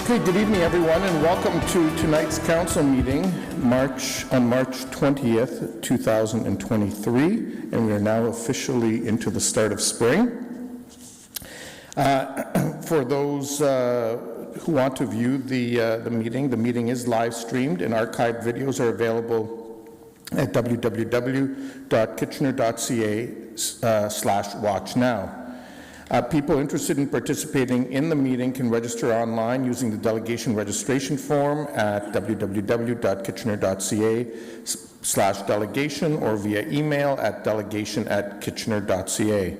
Okay, good evening, everyone, and welcome to tonight's council meeting, on March 20th, 2023, and we are now officially into the start of spring. For those who want to view the meeting is live streamed, and archived videos are available at www.kitchener.ca/watchnow. People interested in participating in the meeting can register online using the delegation registration form at www.kitchener.ca/delegation or via email at delegation@kitchener.ca.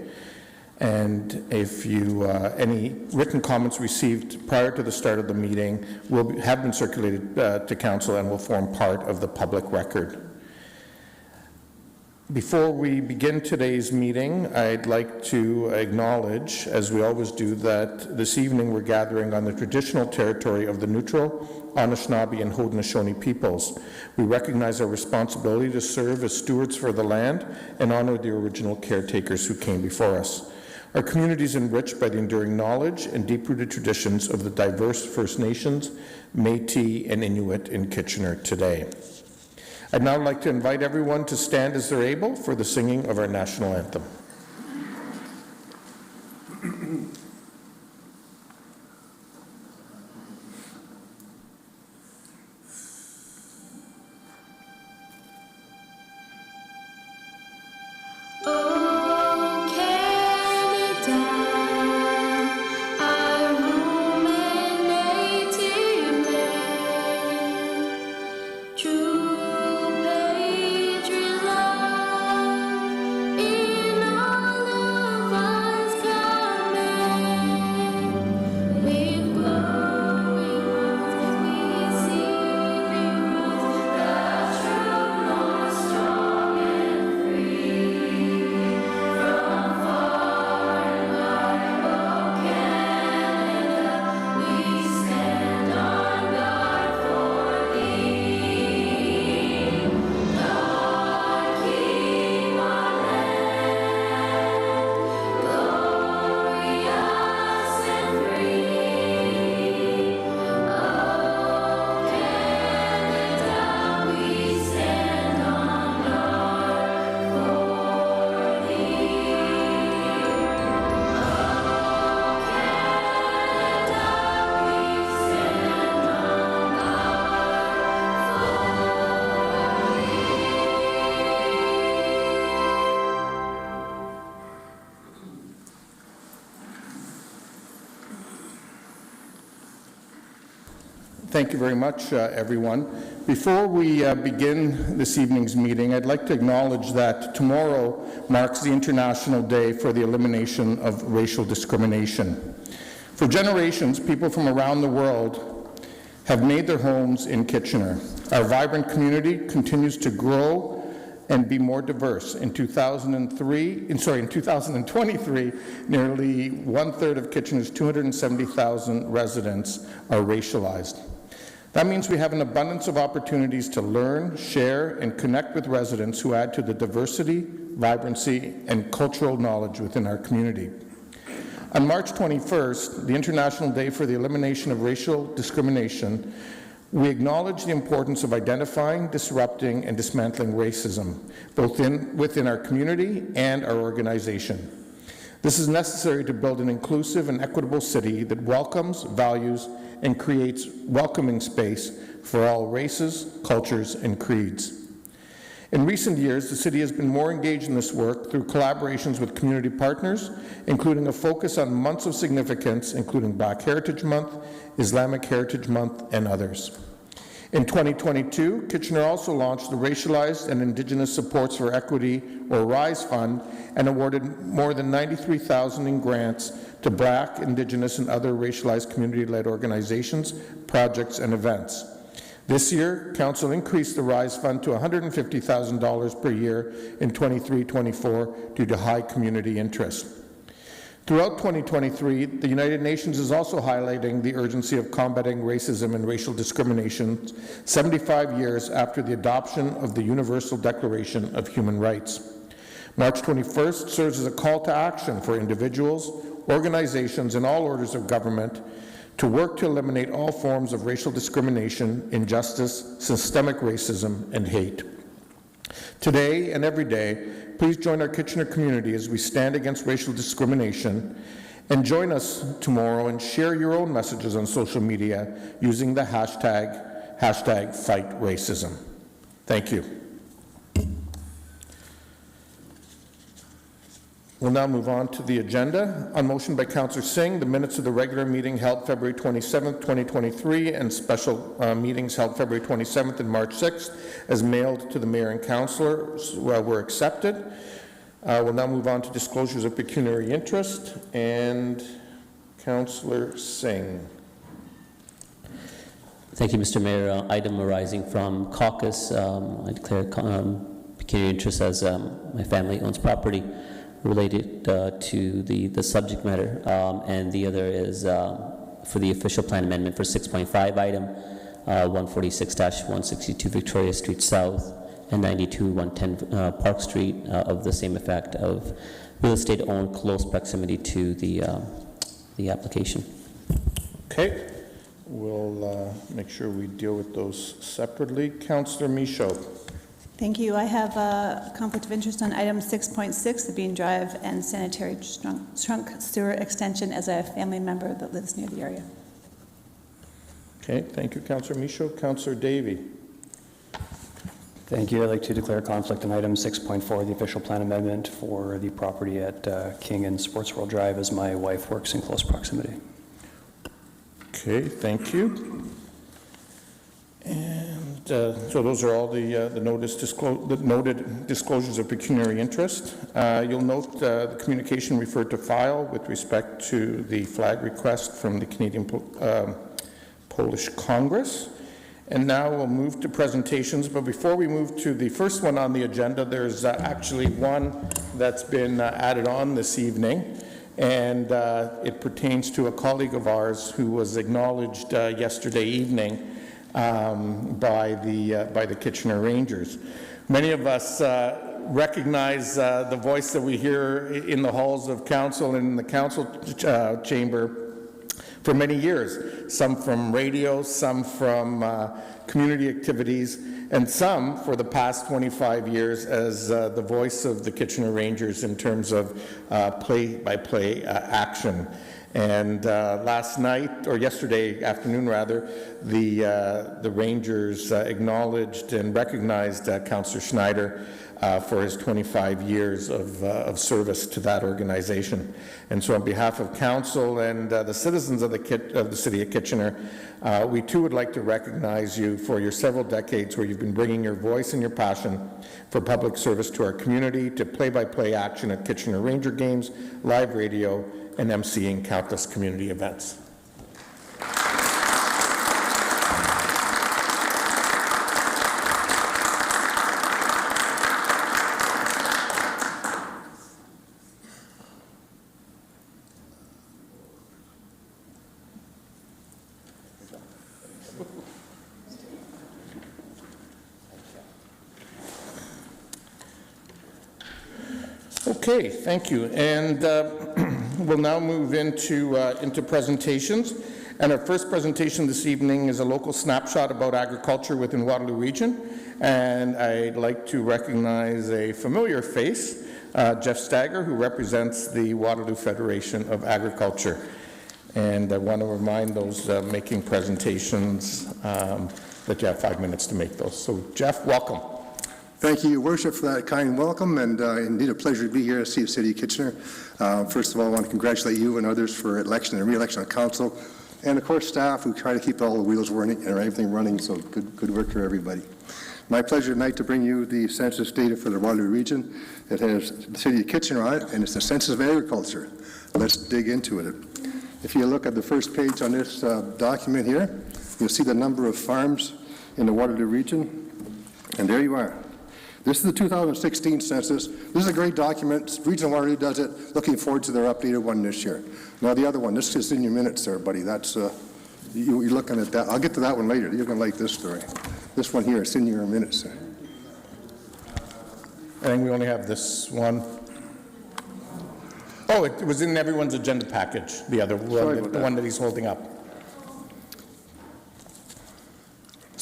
And if you, any written comments received prior to the start of the meeting have been circulated to council and will form part of the public record. Before we begin today's meeting, I'd like to acknowledge, as we always do, that this evening we're gathering on the traditional territory of the Neutral, Anishinaabe, and Haudenosaunee peoples. We recognize our responsibility to serve as stewards for the land and honor the original caretakers who came before us. Our community is enriched by the enduring knowledge and deep-rooted traditions of the diverse First Nations, Métis, and Inuit in Kitchener today. I'd now like to invite everyone to stand as they're able for the singing of our national anthem. Thank you very much, everyone. Before we begin this evening's meeting, I'd like to acknowledge that tomorrow marks the International Day for the Elimination of Racial Discrimination. For generations, people from around the world have made their homes in Kitchener. Our vibrant community continues to grow and be more diverse. In 2023, nearly one-third of Kitchener's 270,000 residents are racialized. That means we have an abundance of opportunities to learn, share, and connect with residents who add to the diversity, vibrancy, and cultural knowledge within our community. On March 21st, the International Day for the Elimination of Racial Discrimination, we acknowledge the importance of identifying, disrupting, and dismantling racism, both within our community and our organization. This is necessary to build an inclusive and equitable city that welcomes, values, and creates welcoming space for all races, cultures, and creeds. In recent years, the city has been more engaged in this work through collaborations with community partners, including a focus on months of significance, including Black Heritage Month, Islamic Heritage Month, and others. In 2022, Kitchener also launched the Racialized and Indigenous Supports for Equity, or RISE Fund, and awarded more than $93,000 in grants to Black, Indigenous, and other racialized community-led organizations, projects, and events. This year, Council increased the RISE Fund to $150,000 per year in 23-24 due to high community interest. Throughout 2023, the United Nations is also highlighting the urgency of combating racism and racial discrimination 75 years after the adoption of the Universal Declaration of Human Rights. March 21st serves as a call to action for individuals, organizations, and all orders of government to work to eliminate all forms of racial discrimination, injustice, systemic racism, and hate. Today and every day, please join our Kitchener community as we stand against racial discrimination, and join us tomorrow and share your own messages on social media using the hashtag #FightRacism. Thank you. We'll now move on to the agenda. On motion by Councillor Singh, the minutes of the regular meeting held February 27th, 2023, and special meetings held February 27th and March 6th, as mailed to the Mayor and Councillors, were accepted. We'll now move on to disclosures of pecuniary interest, and Councillor Singh. Thank you, Mr. Mayor. Item arising from caucus. I declare pecuniary interest as my family owns property related to the subject matter, and the other is for the official plan amendment for 6.5 item 146-162 Victoria Street South and 92-110 Park Street of the same effect of real estate owned close proximity to the application. Okay, we'll make sure we deal with those separately. Councillor Michaud. Thank you. I have a conflict of interest on item 6.6, the Bean Drive and sanitary trunk sewer extension, as a family member that lives near the area. Okay, thank you, Councillor Michaud. Councillor Davey. Thank you. I'd like to declare conflict on item 6.4, the official plan amendment for the property at King and Sports World Drive, as my wife works in close proximity. Okay, thank you. And so those are all the noted disclosures of pecuniary interest. You'll note the communication referred to file with respect to the flag request from the Canadian Polish Congress. And now we'll move to presentations, but before we move to the first one on the agenda, there's actually one that's been added on this evening, and it pertains to a colleague of ours who was acknowledged yesterday evening by the Kitchener Rangers. Many of us recognize the voice that we hear in the halls of council and in the council chamber for many years, some from radio, some from community activities, and some for the past 25 years as the voice of the Kitchener Rangers in terms of play-by-play action. And last night, or yesterday afternoon rather, the Rangers acknowledged and recognized Councillor Schneider for his 25 years of service to that organization. And so on behalf of council and the citizens of the city of Kitchener, we too would like to recognize you for your several decades where you've been bringing your voice and your passion for public service to our community, to play-by-play action at Kitchener Ranger games, live radio, and emceeing countless community events. Okay, thank you. And we'll now move into presentations. And our first presentation this evening is a local snapshot about agriculture within Waterloo Region. And I'd like to recognize a familiar face, Jeff Stagger, who represents the Waterloo Federation of Agriculture. And I want to remind those making presentations that you have 5 minutes to make those. So Jeff, welcome. Thank you, Your Worship, for that kind welcome, and indeed a pleasure to be here to see the City of Kitchener. First of all, I want to congratulate you and others for election and re-election of council, and of course staff who try to keep all the wheels running and everything running, so good work for everybody. My pleasure tonight to bring you the census data for the Waterloo region. It has the City of Kitchener on it, and it's the Census of Agriculture. Let's dig into it. If you look at the first page on this document here, you'll see the number of farms in the Waterloo region, and there you are. This is the 2016 census. This is a great document. Region Waterloo does it. Looking forward to their updated one this year. Now the other one, this is in your minutes there, buddy. That's, you're looking at that. I'll get to that one later. You're going to like this story. This one here, it's in your minutes there. I think we only have this one. Oh, it was in everyone's agenda package, the other one, the one that he's holding up.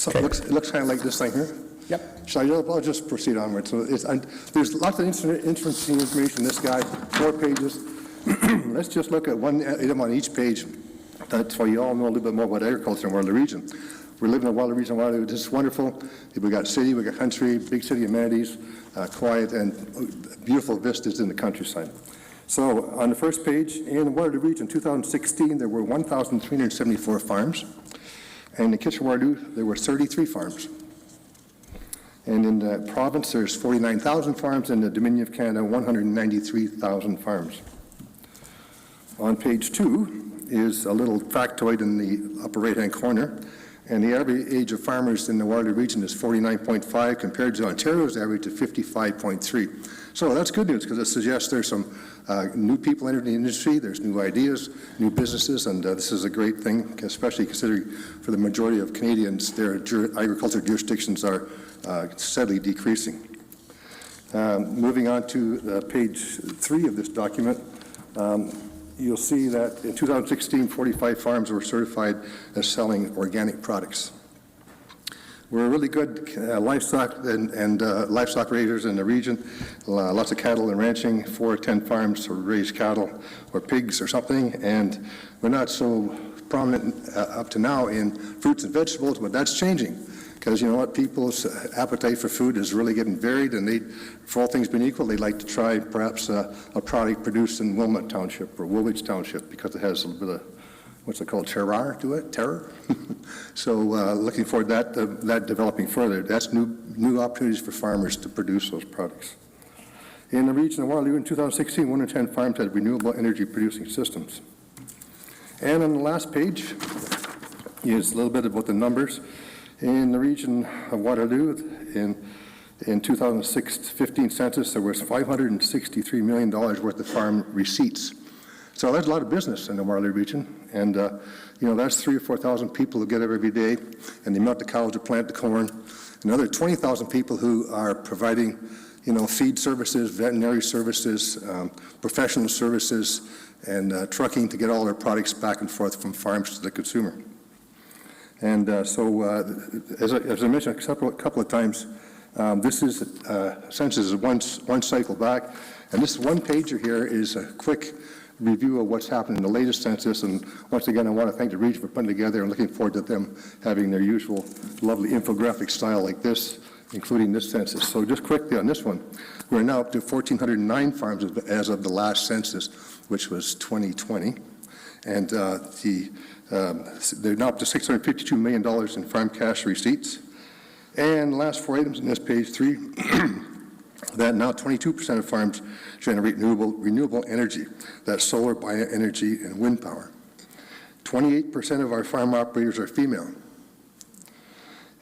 So Okay. it looks kind of like this thing here. Yep. So I'll just proceed onward. So there's lots of interesting information in this guide, 4 pages. Let's just look at one item on each page. That's why you all know a little bit more about agriculture in Waterloo Region. We're living in Waterloo Region. Waterloo, this is wonderful. We got city, we got country, big city amenities, quiet and beautiful vistas in the countryside. So on the first page, in Waterloo Region 2016, there were 1,374 farms. And in Kitchener-Waterloo, there were 33 farms. And in the province, there's 49,000 farms. In the Dominion of Canada, 193,000 farms. On page 2 is a little factoid in the upper right-hand corner. And the average age of farmers in the Waterloo region is 49.5 compared to Ontario's average of 55.3. So that's good news because it suggests there's some new people entering the industry, there's new ideas, new businesses, and this is a great thing, especially considering for the majority of Canadians, their agricultural jurisdictions are steadily decreasing. Moving on to page 3 of this document, you'll see that in 2016, 45 farms were certified as selling organic products. We're really good livestock and livestock raisers in the region. Lots of cattle and ranching, 4 or 10 farms raise cattle or pigs or something, and we're not so prominent up to now in fruits and vegetables, but that's changing. Because you know what, people's appetite for food is really getting varied, and they, for all things being equal, they'd like to try perhaps a product produced in Wilmot Township or Woolwich Township because it has a little bit of, what's it called, terroir to it, terror. So looking forward to that developing further. That's new opportunities for farmers to produce those products. In the region of Waterloo in 2016, 1 in 10 farms had renewable energy producing systems. And on the last page is a little bit about the numbers. In the region of Waterloo, in 2015 census, there was $563 million worth of farm receipts. So there's a lot of business in the Waterloo region, and you know, that's 3,000 or 4,000 people who get up every day, and they milk the cows to plant the corn. Another 20,000 people who are providing, you know, feed services, veterinary services, professional services, and trucking to get all their products back and forth from farms to the consumer. And as I mentioned a couple of times, this is census is one cycle back, and this one pager here is a quick review of what's happened in the latest census. And once again, I want to thank the region for putting together and looking forward to them having their usual lovely infographic style like this, including this census. So just quickly on this one, we're now up to 1,409 farms as of the last census, which was 2020, and they're now up to $652 million in farm cash receipts. And the last 4 items in this page 3, that now 22% of farms generate renewable energy. That's solar, bioenergy, and wind power. 28% of our farm operators are female.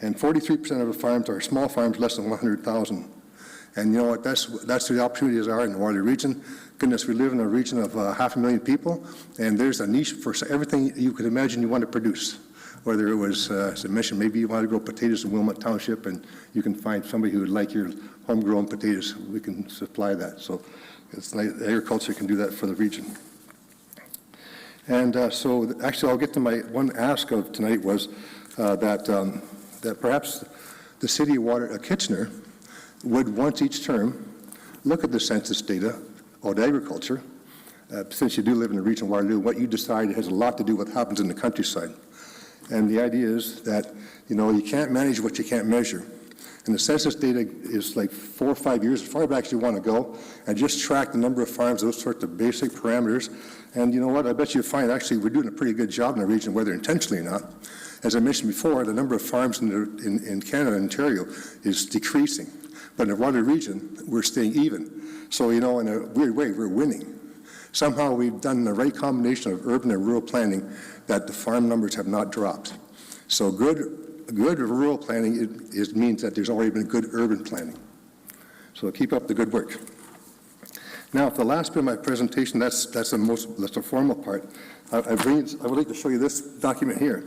And 43% of the farms are small farms, less than 100,000. And you know what, that's where the opportunities are in the Waterloo region. Goodness, we live in a region of 500,000 people, and there's a niche for everything you could imagine you want to produce. Whether it was, as I mentioned, maybe you want to grow potatoes in Wilmot Township, and you can find somebody who would like your homegrown potatoes. We can supply that. So it's like agriculture can do that for the region. And so actually, I'll get to my one ask of tonight was that perhaps the city of Kitchener would once each term look at the census data about agriculture. Since you do live in the region of Waterloo, what you decide has a lot to do with what happens in the countryside. And the idea is that, you know, you can't manage what you can't measure. And the census data is like 4 or 5 years, as far back as you want to go, and just track the number of farms, those sorts of basic parameters. And you know what, I bet you find actually we're doing a pretty good job in the region, whether intentionally or not. As I mentioned before, the number of farms in Canada and Ontario is decreasing. But in the Waterloo region, we're staying even. So, you know, in a weird way, we're winning. Somehow we've done the right combination of urban and rural planning that the farm numbers have not dropped. So good rural planning means that there's already been good urban planning. So keep up the good work. Now, for the last bit of my presentation, that's the formal part. I would like to show you this document here.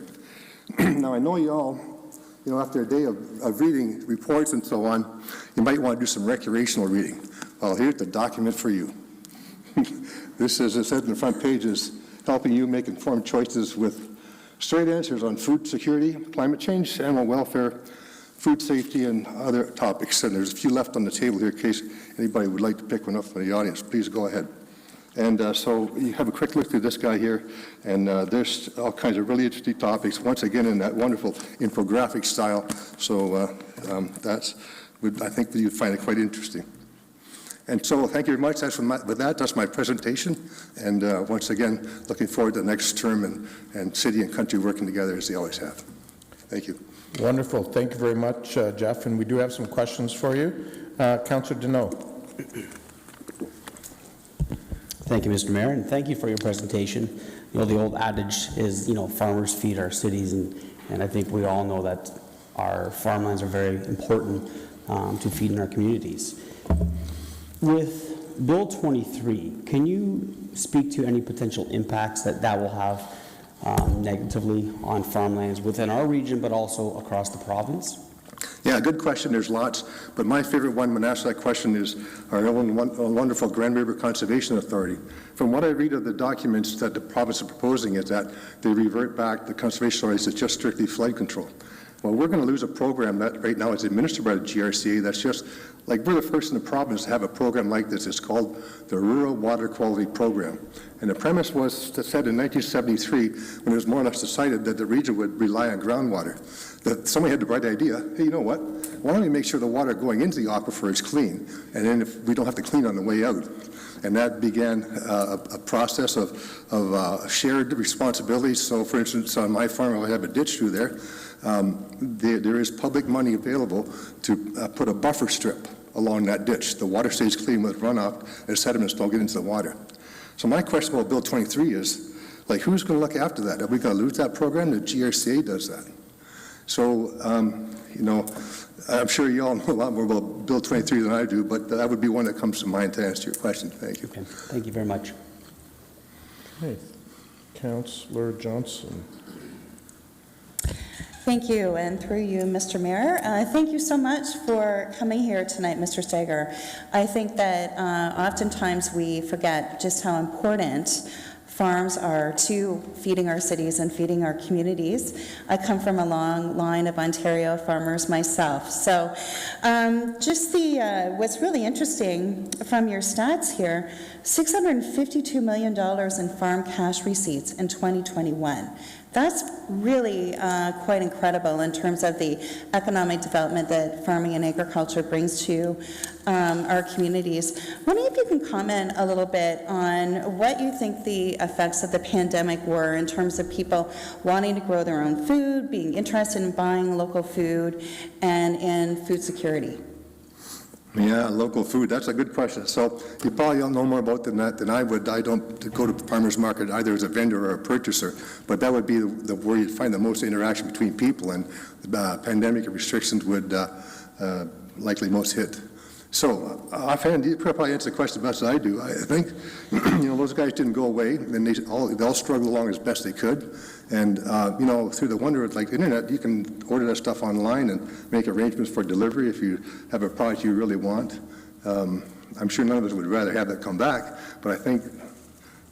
Now, I know you all, you know, after a day of reading reports and so on, you might want to do some recreational reading. Well, here's the document for you. This, as it said in the front page, is helping you make informed choices with Straight answers on food security, climate change, animal welfare, food safety, and other topics. And there's a few left on the table here in case anybody would like to pick one up from the audience. Please go ahead. And so you have a quick look through this guy here, and there's all kinds of really interesting topics, once again in that wonderful infographic style. So I think that you'd find it quite interesting. And so thank you very much. That's my presentation. And once again, looking forward to the next term and city and country working together as they always have. Thank you. Wonderful. Thank you very much, Jeff. And we do have some questions for you. Councillor Deneau. Thank you, Mr. Mayor, and thank you for your presentation. You know, the old adage is, farmers feed our cities, and I think we all know that our farmlands are very important to feeding our communities. With Bill 23, can you speak to any potential impacts that will have negatively on farmlands within our region, but also across the province? Yeah, good question. There's lots, but my favorite one when asked that question is our own wonderful Grand River Conservation Authority. From what I read of the documents that the province is proposing is that they revert back the conservation authorities to just strictly flood control. Well, we're going to lose a program that right now is administered by the GRCA that's just, like, we're the first in the province to have a program like this. It's called the Rural Water Quality Program. And the premise was set in 1973 when it was more or less decided that the region would rely on groundwater. That somebody had the bright idea, hey, you know what? Why don't we make sure the water going into the aquifer is clean, and then if we don't have to clean on the way out. And that began a process of shared responsibilities. So, for instance, on my farm, I have a ditch through there. There is public money available to put a buffer strip along that ditch. The water stays clean with runoff, and sediments don't get into the water. So my question about Bill 23 is, like, who's going to look after that? Are we going to lose that program? The GRCA does that. So, I'm sure you all know a lot more about Bill 23 than I do, but that would be one that comes to mind to answer your question. Thank you. Okay. Thank you very much. Okay. Councillor Johnson. Thank you, and through you, Mr. Mayor, thank you so much for coming here tonight, Mr. Steger. I think that oftentimes we forget just how important farms are to feeding our cities and feeding our communities. I come from a long line of Ontario farmers myself. So what's really interesting from your stats here, $652 million in farm cash receipts in 2021. That's really quite incredible in terms of the economic development that farming and agriculture brings to our communities. Wondering if you can comment a little bit on what you think the effects of the pandemic were in terms of people wanting to grow their own food, being interested in buying local food, and in food security. Yeah, local food, that's a good question. So you probably all know more about that than I would. I don't go to the farmer's market either as a vendor or a purchaser, but that would be where you'd find the most interaction between people, and the pandemic restrictions would likely most hit. So offhand, you probably answer the question best as I do. I think, those guys didn't go away, and they all struggled along as best they could. And, through the wonder of like the internet, you can order that stuff online and make arrangements for delivery if you have a product you really want. I'm sure none of us would rather have that come back, but I think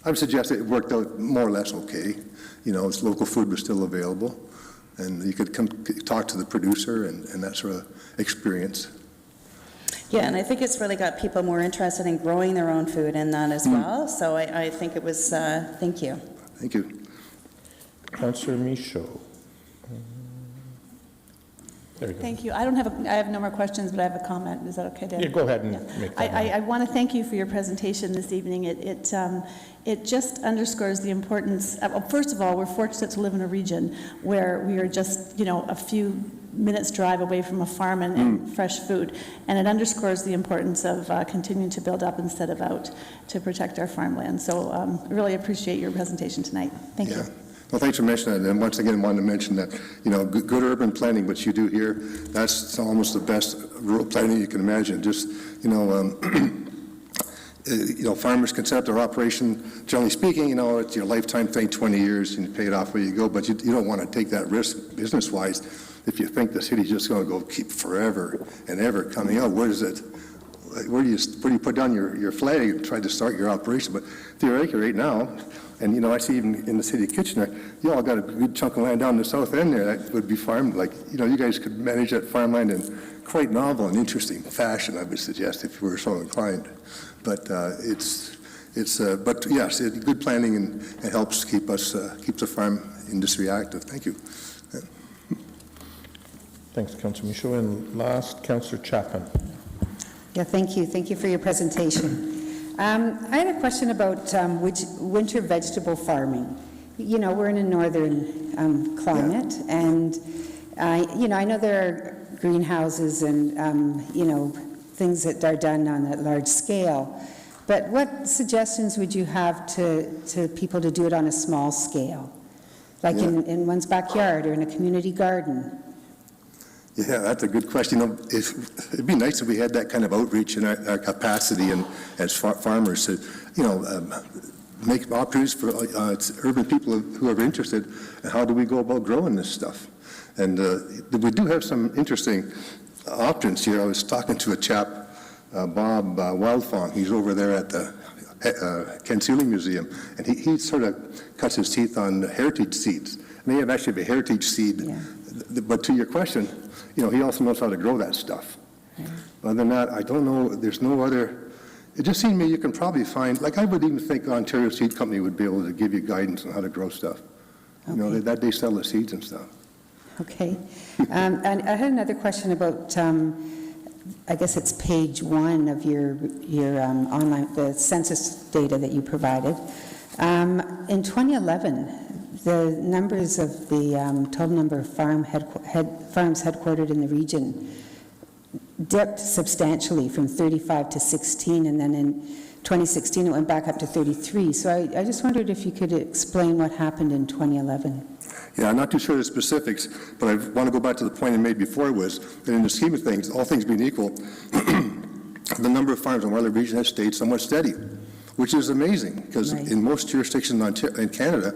I would suggest it worked out more or less okay. Local food was still available, and you could come talk to the producer and that sort of experience. Yeah, and I think it's really got people more interested in growing their own food in that as well. So I think it was, thank you. Thank you. Councillor Michaud. There you go. Thank you. I have no more questions, but I have a comment. Is that okay, Dan? Yeah, go ahead and make that. I want to thank you for your presentation this evening. It just underscores the importance. First of all, we're fortunate to live in a region where we are just, a few minutes drive away from a farm and fresh food. And it underscores the importance of continuing to build up instead of out to protect our farmland. So I really appreciate your presentation tonight. Thank you. Well, thanks for mentioning that. And once again, I wanted to mention that, good urban planning, which you do here, that's almost the best rural planning you can imagine. Just, farmers can set up their operation, generally speaking, it's your lifetime thing, 20 years, and you pay it off where you go, but you don't want to take that risk business-wise if you think the city's just going to go keep forever and ever coming out. Where do you put down your flag and try to start your operation? But theoretically, right now, And, you know, I see even in the city of Kitchener, you all got a good chunk of land down the south end there that would be farmed. Like, you know, you guys could manage that farmland in quite novel and interesting fashion, I would suggest, if you were so inclined. But but yes, good planning and it helps keeps the farm industry active. Thank you. Thanks, Councillor Michaud. And last, Councillor Chapman. Yeah, thank you. Thank you for your presentation. I had a question about winter vegetable farming. You know, we're in a northern climate, and you know, I know there are greenhouses and you know, things that are done on a large scale. But what suggestions would you have to people to do it on a small scale, like in one's backyard or in a community garden? Yeah, that's a good question. You know, it'd be nice if we had that kind of outreach in our capacity and as farmers to, you know, make opportunities for urban people who are interested. And how do we go about growing this stuff? And we do have some interesting options here. I was talking to a chap, Bob Wildfong. He's over there at the Ken Sealing Museum, and he sort of cuts his teeth on heritage seeds. And they have actually a heritage seed. Yeah. But to your question, you know, he also knows how to grow that stuff. Yeah. Other than that, I don't know, there's no other, it just seems to me you can probably find, like I would even think Ontario Seed Company would be able to give you guidance on how to grow stuff. You know, Okay. they sell the seeds and stuff. Okay. And I had another question about, I guess it's page 1 of your online, the census data that you provided. In 2011, the numbers of the total number of farms headquartered in the region dipped substantially from 35 to 16, and then in 2016 it went back up to 33. So I just wondered if you could explain what happened in 2011. Yeah, I'm not too sure of the specifics, but I want to go back to the point I made before was that in the scheme of things, all things being equal, the number of farms in Waterloo Region has stayed somewhat steady, which is amazing because Right. in most jurisdictions in Canada,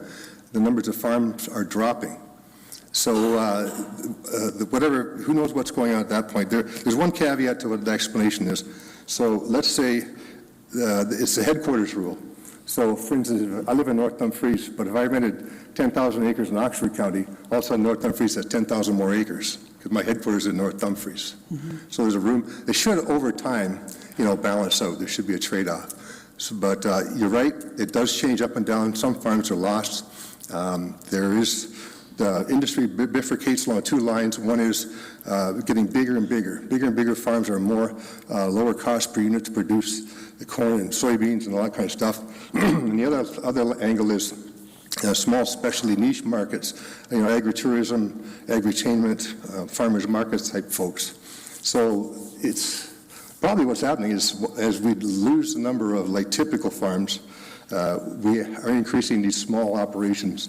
the numbers of farms are dropping. So who knows what's going on at that point. There's one caveat to what the explanation is. So let's say it's the headquarters rule. So for instance, I live in North Dumfries, but if I rented 10,000 acres in Oxford County, all of a sudden North Dumfries has 10,000 more acres because my headquarters is in North Dumfries. So there's a room. They should over time, you know, balance out. There should be a trade-off. So, but you're right, it does change up and down. Some farms are lost. There is, the industry bifurcates along two lines. One is getting bigger and bigger. Bigger and bigger farms are more lower cost per unit to produce the corn and soybeans and all that kind of stuff. And the other angle is small specialty niche markets, you know, agritourism, agritainment, farmers markets type folks. So it's probably what's happening is as we lose the number of like typical farms, we are increasing these small operations.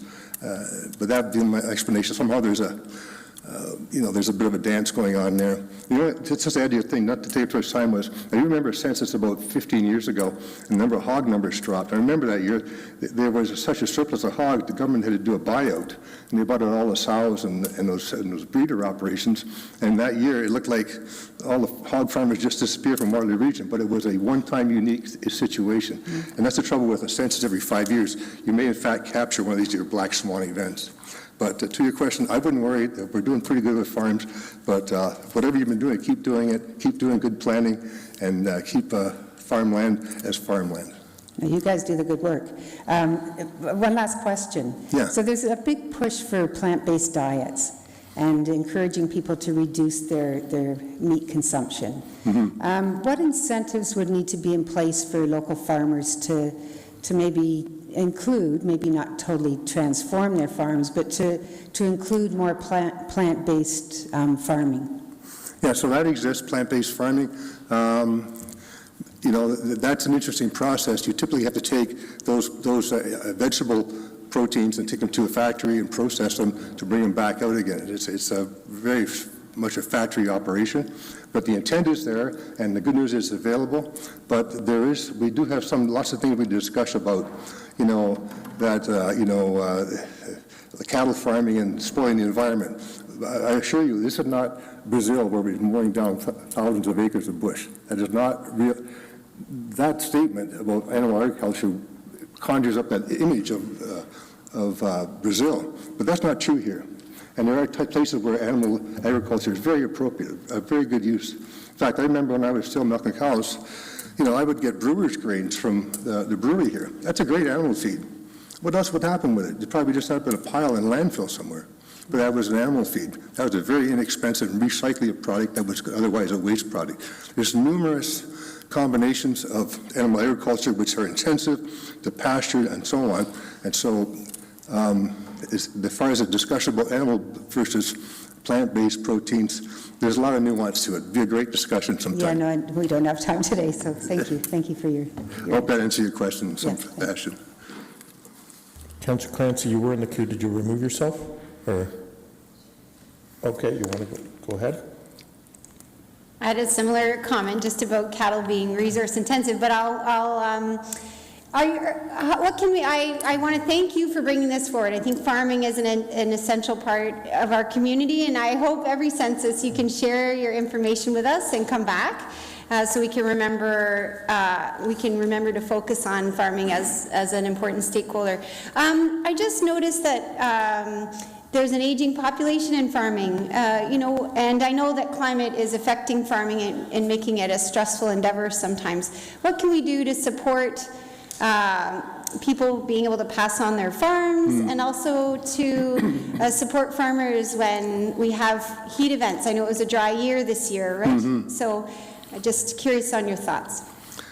But that being my explanation, somehow there's a bit of a dance going on there. You know, just to add to your thing, not to take too much time, was I remember a census about 15 years ago, and the number of hog numbers dropped. I remember that year, there was such a surplus of hog, the government had to do a buyout, and they bought out all the sows and those breeder operations. And that year, it looked like all the hog farmers just disappeared from Waterloo Region, but it was a one-time unique situation. And that's the trouble with a census every 5 years. You may, in fact, capture one of these black swan events. But to your question, I wouldn't worry. We're doing pretty good with farms. But whatever you've been doing, keep doing it. Keep doing good planning, and keep farmland as farmland. You guys do the good work. One last question. Yeah. So there's a big push for plant-based diets and encouraging people to reduce their meat consumption. What incentives would need to be in place for local farmers to maybe include, maybe not totally transform their farms, but to include more plant-based farming? Yeah, so that exists, plant-based farming. You know, that's an interesting process. You typically have to take those vegetable proteins and take them to a factory and process them to bring them back out again. It's a very much a factory operation, but the intent is there, and the good news is it's available. But we do have lots of things we discuss about, you know, that the cattle farming and spoiling the environment. I assure you, this is not Brazil where we're mowing down thousands of acres of bush. That is not real. That statement about animal agriculture conjures up that image of Brazil, but that's not true here. And there are places where animal agriculture is very appropriate, a very good use. In fact, I remember when I was still milking cows, I would get brewer's grains from the brewery here. That's a great animal feed. What else would happen with it? It probably just ended up in a pile in landfill somewhere. But that was an animal feed. That was a very inexpensive recycling product that was otherwise a waste product. There's numerous combinations of animal agriculture which are intensive to pasture and so on. And so as far as a discussion about animal versus plant-based proteins, there's a lot of nuance to it. It'd be a great discussion Yeah, sometime. no, we don't have time today, so thank you. Thank you for your Hope that answers your question in some Yes, thank you. fashion. Councillor Clancy, you were in the queue. Did you remove yourself? Or, okay, you want to go ahead? I had a similar comment just about cattle being resource intensive, but what can we, I want to thank you for bringing this forward. I think farming is an essential part of our community, and I hope every census you can share your information with us and come back so we can remember to focus on farming as an important stakeholder. I just noticed that there's an aging population in farming, and I know that climate is affecting farming and making it a stressful endeavor sometimes. What can we do to support people being able to pass on their farms and also to support farmers when we have heat events? I know it was a dry year this year, right? So I'm just curious on your thoughts.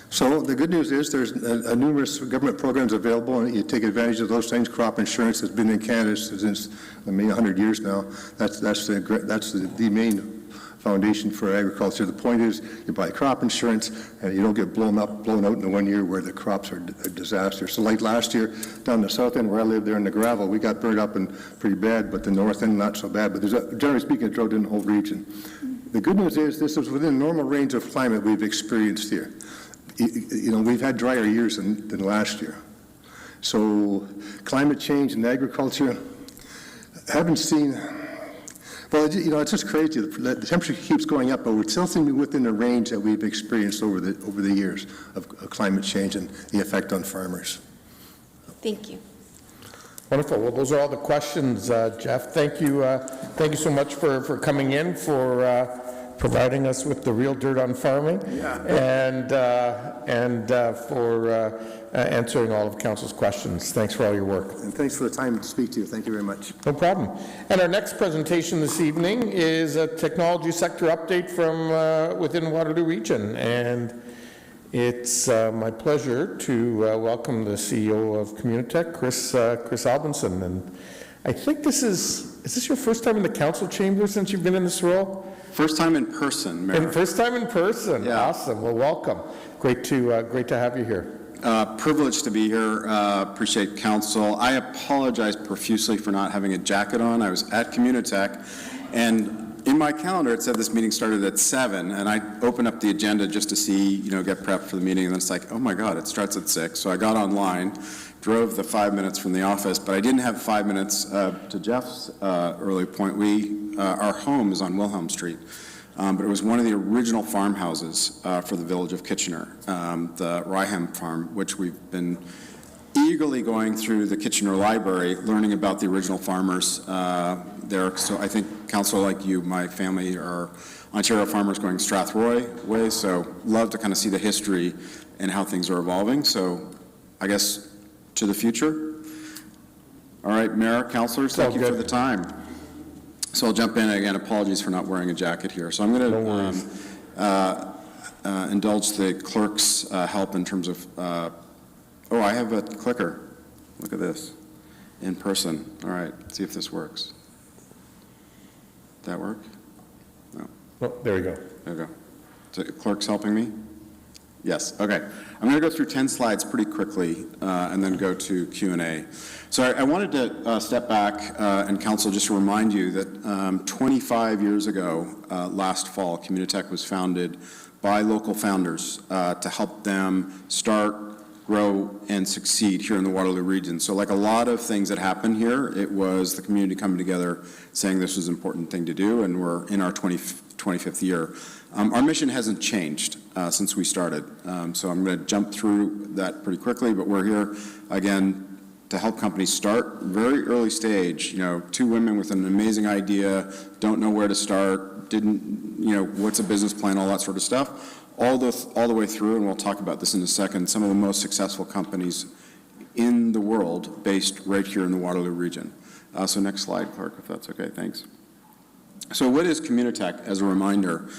So the good news is there's numerous government programs available, and you take advantage of those things. Crop insurance has been in Canada since 100 years now. That's the main foundation for agriculture. The point is you buy crop insurance and you don't get blown out in the 1 year where the crops are a disaster. So like last year down the south end where I live there in the gravel, we got burned up and pretty bad, but the north end not so bad. But generally speaking, it drove in the whole region. The good news is this is within normal range of climate we've experienced here. We've had drier years than last year. So climate change and agriculture, haven't seen, well, it's just crazy. The temperature keeps going up, but we're still seeming within the range that we've experienced over the years of climate change and the effect on farmers. Thank you. Wonderful. Well, those are all the questions, Jeff. Thank you so much for coming in, for providing us with the real dirt on farming, and for answering all of Council's questions. Thanks for all your work. And thanks for the time to speak to you. Thank you very much. No problem. And our next presentation this evening is a technology sector update from within Waterloo Region, and it's my pleasure to welcome the CEO of Communitech, Chris Albinson. And I think is this your first time in the council chamber since you've been in this role? First time in person, Mayor. And first time in person. Yeah. Awesome. Well, welcome. Great to have you here. Privileged to be here. Appreciate council. I apologize profusely for not having a jacket on. I was at Communitech, and in my calendar it said this meeting started at 7, and I opened up the agenda just to see, get prepped for the meeting, and then it's like, oh my God, it starts at 6. So I got online, drove the 5 minutes from the office, but I didn't have 5 minutes. To Jeff's early point, our home is on Wilhelm Street. But it was one of the original farmhouses for the village of Kitchener, the Ryham farm, which we've been eagerly going through the Kitchener Library, learning about the original farmers there. So I think, council, like you, my family are Ontario farmers going Strathroy way, so love to kind of see the history and how things are evolving. So I guess to the future. All right, Mayor, councilors, thank you for the time. So I'll jump in again. Apologies for not wearing a jacket here. So I'm going to indulge the clerk's help in terms of, I have a clicker. Look at this. In person. All right, see if this works. Did that work? No. Oh, there we go. There we go. So clerk's helping me? Yes, okay. I'm going to go through 10 slides pretty quickly and then go to Q&A. So I wanted to step back and council just to remind you that 25 years ago, last fall, Communitech was founded by local founders to help them start, grow, and succeed here in the Waterloo region. So like a lot of things that happen here, it was the community coming together saying this was an important thing to do, and we're in our 25th 25th year. Our mission hasn't changed since we started, so I'm going to jump through that pretty quickly, but we're here, again, to help companies start very early stage. You know, two women with an amazing idea, don't know where to start, what's a business plan, all that sort of stuff, all the way through, and we'll talk about this in a second, some of the most successful companies in the world based right here in the Waterloo region. So next slide, Clark, if that's okay, thanks. So what is Communitech, as a reminder?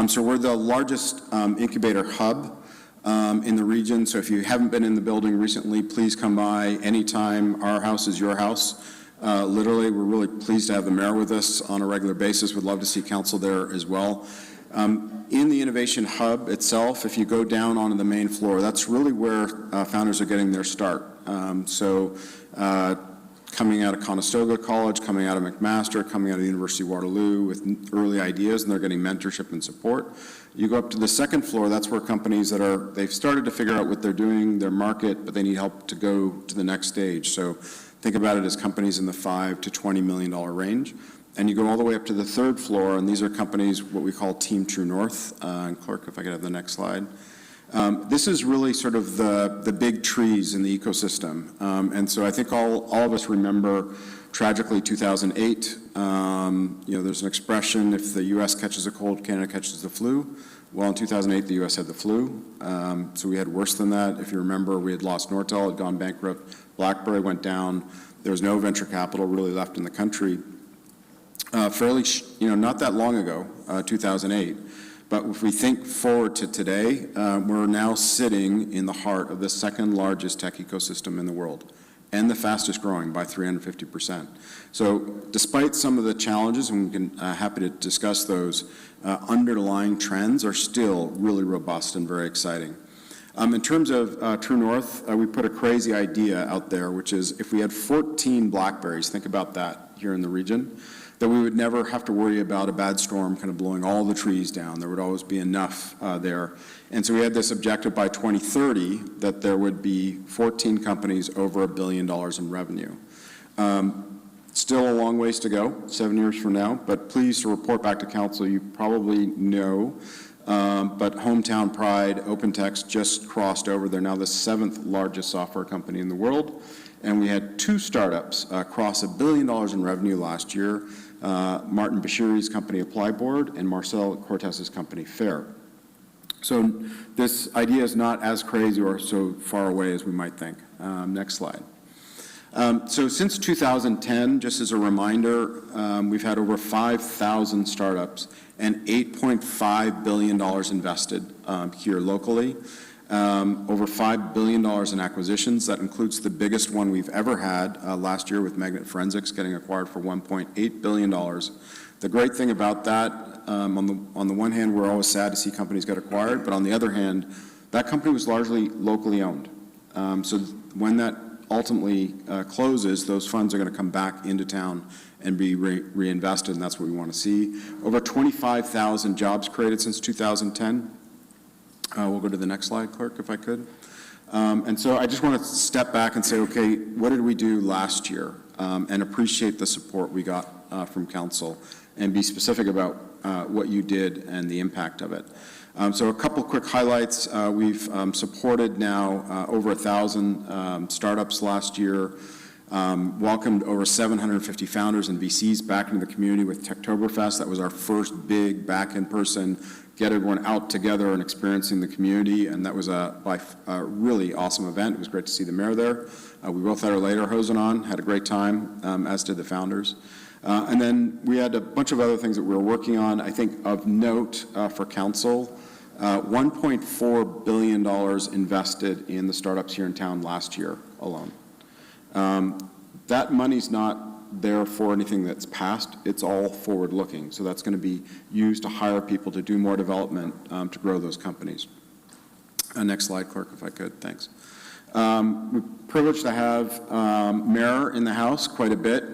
So we're the largest incubator hub in the region. So if you haven't been in the building recently, please come by anytime. Our house is your house. Literally, we're really pleased to have the mayor with us on a regular basis. We'd love to see council there as well. In the Innovation Hub itself, if you go down onto the main floor, that's really where founders are getting their start. Coming out of Conestoga College, coming out of McMaster, coming out of the University of Waterloo with early ideas, and they're getting mentorship and support. You go up to the second floor, that's where companies they've started to figure out what they're doing, their market, but they need help to go to the next stage. So think about it as companies in the $5 to $20 million range. And you go all the way up to the third floor, and these are companies, what we call Team True North. And Clerk, if I could have the next slide. This is really sort of the big trees in the ecosystem. And so I think all of us remember, tragically, 2008. There's an expression, if the U.S. catches a cold, Canada catches the flu. Well, in 2008, the U.S. had the flu. So we had worse than that. If you remember, we had lost Nortel, had gone bankrupt. BlackBerry went down. There was no venture capital really left in the country. Not that long ago, 2008. But if we think forward to today, we're now sitting in the heart of the second largest tech ecosystem in the world, and the fastest growing by 350%. So despite some of the challenges, and we can happy to discuss those, underlying trends are still really robust and very exciting. In terms of True North, we put a crazy idea out there, which is if we had 14 BlackBerries, think about that here in the region, that we would never have to worry about a bad storm kind of blowing all the trees down. There would always be enough there. And so we had this objective by 2030 that there would be 14 companies over $1 billion in revenue. Still a long ways to go, 7 years from now, but pleased to report back to council, you probably know, but Hometown Pride, OpenText just crossed over. They're now the 7th largest software company in the world. And we had 2 startups cross $1 billion in revenue last year, Martin Bashiri's company Applyboard and Marcel Cortez's company Fair. So this idea is not as crazy or so far away as we might think. Next slide. So since 2010, just as a reminder, we've had over 5,000 startups and $8.5 billion invested here locally. Over $5 billion in acquisitions. That includes the biggest one we've ever had last year with Magnet Forensics getting acquired for $1.8 billion. The great thing about that, on the one hand, we're always sad to see companies get acquired, but on the other hand, that company was largely locally owned. So when that ultimately closes, those funds are going to come back into town and be reinvested, and that's what we want to see. Over 25,000 jobs created since 2010. We'll go to the next slide, Clerk, if I could. And so I just want to step back and say, okay, what did we do last year? And appreciate the support we got from council, and be specific about what you did and the impact of it. So a couple quick highlights. We've supported now over 1,000 startups last year, welcomed over 750 founders and VCs back into the community with Techtoberfest. That was our first big back-in-person, get everyone out together and experiencing the community, and that was a really awesome event. It was great to see the mayor there. We both had our lederhosen on, had a great time, as did the founders. And then we had a bunch of other things that we were working on. I think of note for council, $1.4 billion invested in the startups here in town last year alone. That money's not there for anything that's past, it's all forward-looking. So that's going to be used to hire people to do more development to grow those companies. Next slide, Clerk, if I could, thanks. We're privileged to have mayor in the house quite a bit,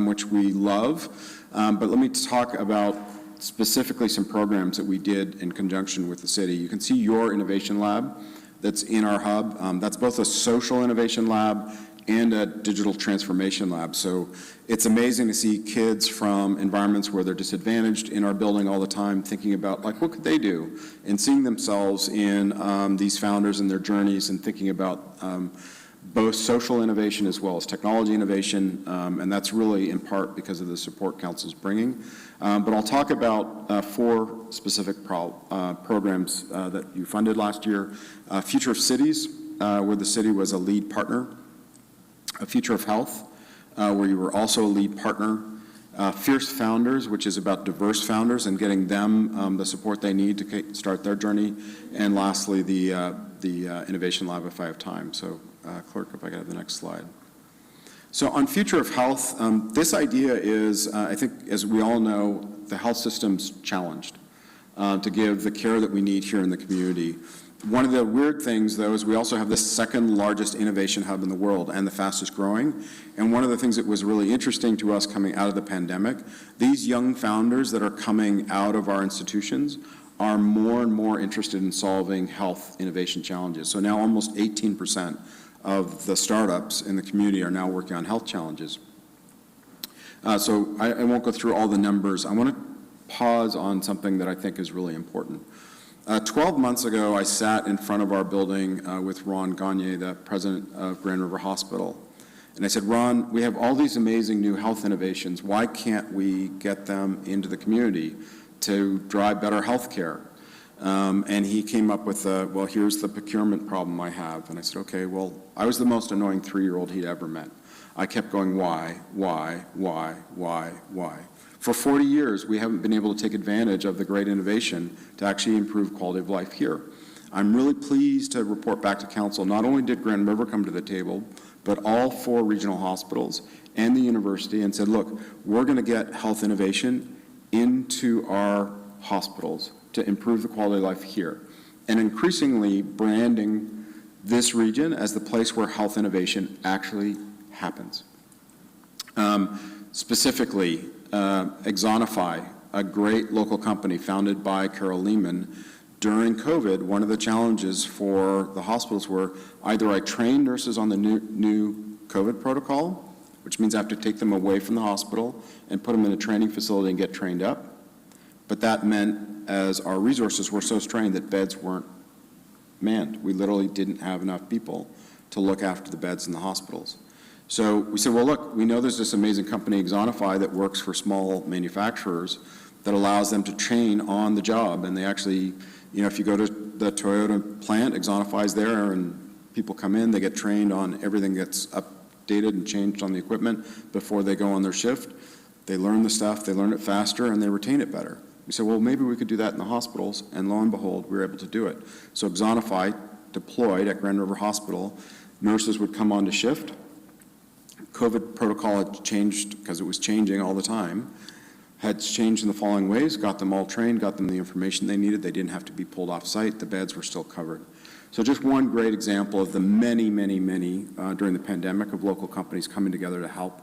which we love. But let me talk about specifically some programs that we did in conjunction with the city. You can see your innovation lab that's in our hub. That's both a social innovation lab and a digital transformation lab. So it's amazing to see kids from environments where they're disadvantaged in our building all the time, thinking about, like, what could they do? And seeing themselves in these founders and their journeys, and thinking about both social innovation as well as technology innovation, and that's really in part because of the support Council's bringing. But I'll talk about 4 specific programs that you funded last year. Future of Cities, where the city was a lead partner. A Future of Health, where you were also a lead partner. Fierce Founders, which is about diverse founders and getting them the support they need to start their journey. And lastly, the Innovation Lab, if I have time. So, Clerk, if I could have the next slide. So on Future of Health, this idea is, I think, as we all know, the health system's challenged to give the care that we need here in the community. One of the weird things, though, is we also have the second largest innovation hub in the world and the fastest growing. And one of the things that was really interesting to us coming out of the pandemic, these young founders that are coming out of our institutions are more and more interested in solving health innovation challenges. So now almost 18% of the startups in the community are now working on health challenges. So I won't go through all the numbers. I want to pause on something that I think is really important. 12 months ago, I sat in front of our building with Ron Gagne, the president of Grand River Hospital. And I said, Ron, we have all these amazing new health innovations. Why can't we get them into the community to drive better health care? And he came up with, well, here's the procurement problem I have. And I said, okay, well, I was the most annoying 3-year-old he'd ever met. I kept going, why? For 40 years, we haven't been able to take advantage of the great innovation to actually improve quality of life here. I'm really pleased to report back to Council, not only did Grand River come to the table, but all 4 regional hospitals and the university, and said, look, we're going to get health innovation into our hospitals to improve the quality of life here, and increasingly branding this region as the place where health innovation actually happens. Specifically, Exonify, a great local company founded by Carol Lehman. During COVID, one of the challenges for the hospitals were either I train nurses on the new COVID protocol, which means I have to take them away from the hospital and put them in a training facility and get trained up. But that meant, as our resources were so strained, that beds weren't manned. We literally didn't have enough people to look after the beds in the hospitals. So we said, well, look, we know there's this amazing company, Exonify, that works for small manufacturers that allows them to train on the job. And they actually, if you go to the Toyota plant, Exonify's there, and people come in, they get trained on everything that's updated and changed on the equipment before they go on their shift. They learn the stuff, they learn it faster, and they retain it better. We said, well, maybe we could do that in the hospitals, and lo and behold, we were able to do it. So Exonify deployed at Grand River Hospital. Nurses would come on to shift. COVID protocol had changed because it was changing all the time. Had changed in the following ways: got them all trained, got them the information they needed. They didn't have to be pulled off site. The beds were still covered. So just one great example of the many during the pandemic of local companies coming together to help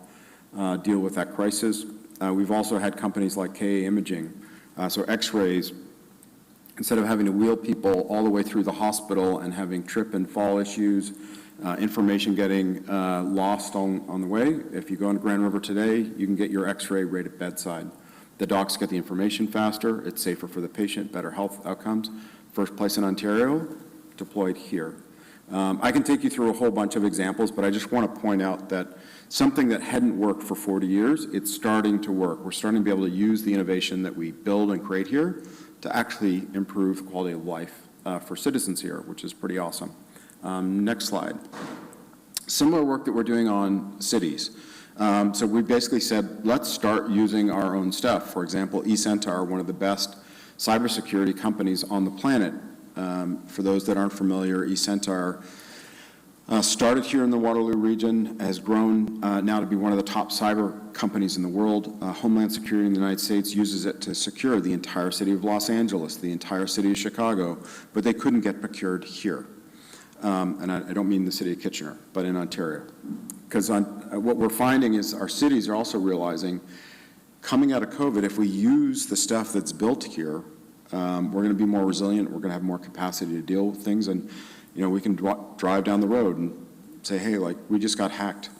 deal with that crisis. We've also had companies like KA Imaging, so X-rays. Instead of having to wheel people all the way through the hospital and having trip and fall issues, information getting lost on the way. If you go into Grand River today, you can get your X-ray right at bedside. The docs get the information faster, it's safer for the patient, better health outcomes. First place in Ontario, deployed here. I can take you through a whole bunch of examples, but I just want to point out that something that hadn't worked for 40 years, it's starting to work. We're starting to be able to use the innovation that we build and create here to actually improve the quality of life for citizens here, which is pretty awesome. Next slide. Similar work that we're doing on cities. So we basically said, let's start using our own stuff. For example, eCentar, one of the best cybersecurity companies on the planet. For those that aren't familiar, eCentar started here in the Waterloo region, has grown now to be one of the top cyber companies in the world. Homeland Security in the United States uses it to secure the entire city of Los Angeles, the entire city of Chicago, but they couldn't get procured here. And I don't mean the city of Kitchener, but in Ontario. Because what we're finding is our cities are also realizing, coming out of COVID, if we use the stuff that's built here, we're going to be more resilient, we're going to have more capacity to deal with things, and we can drive down the road and say, hey, like, we just got hacked.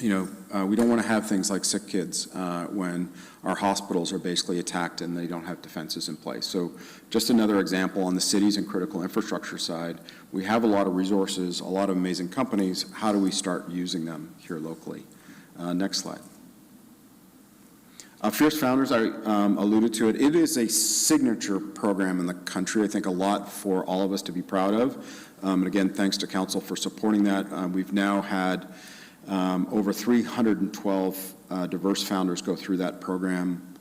We don't want to have things like sick kids when our hospitals are basically attacked and they don't have defenses in place. So just another example on the cities and critical infrastructure side, we have a lot of resources, a lot of amazing companies. How do we start using them here locally? Next slide. Fierce Founders, I alluded to it. It is a signature program in the country, I think a lot for all of us to be proud of. And again, thanks to Council for supporting that. We've now had over 312 diverse founders go through that program,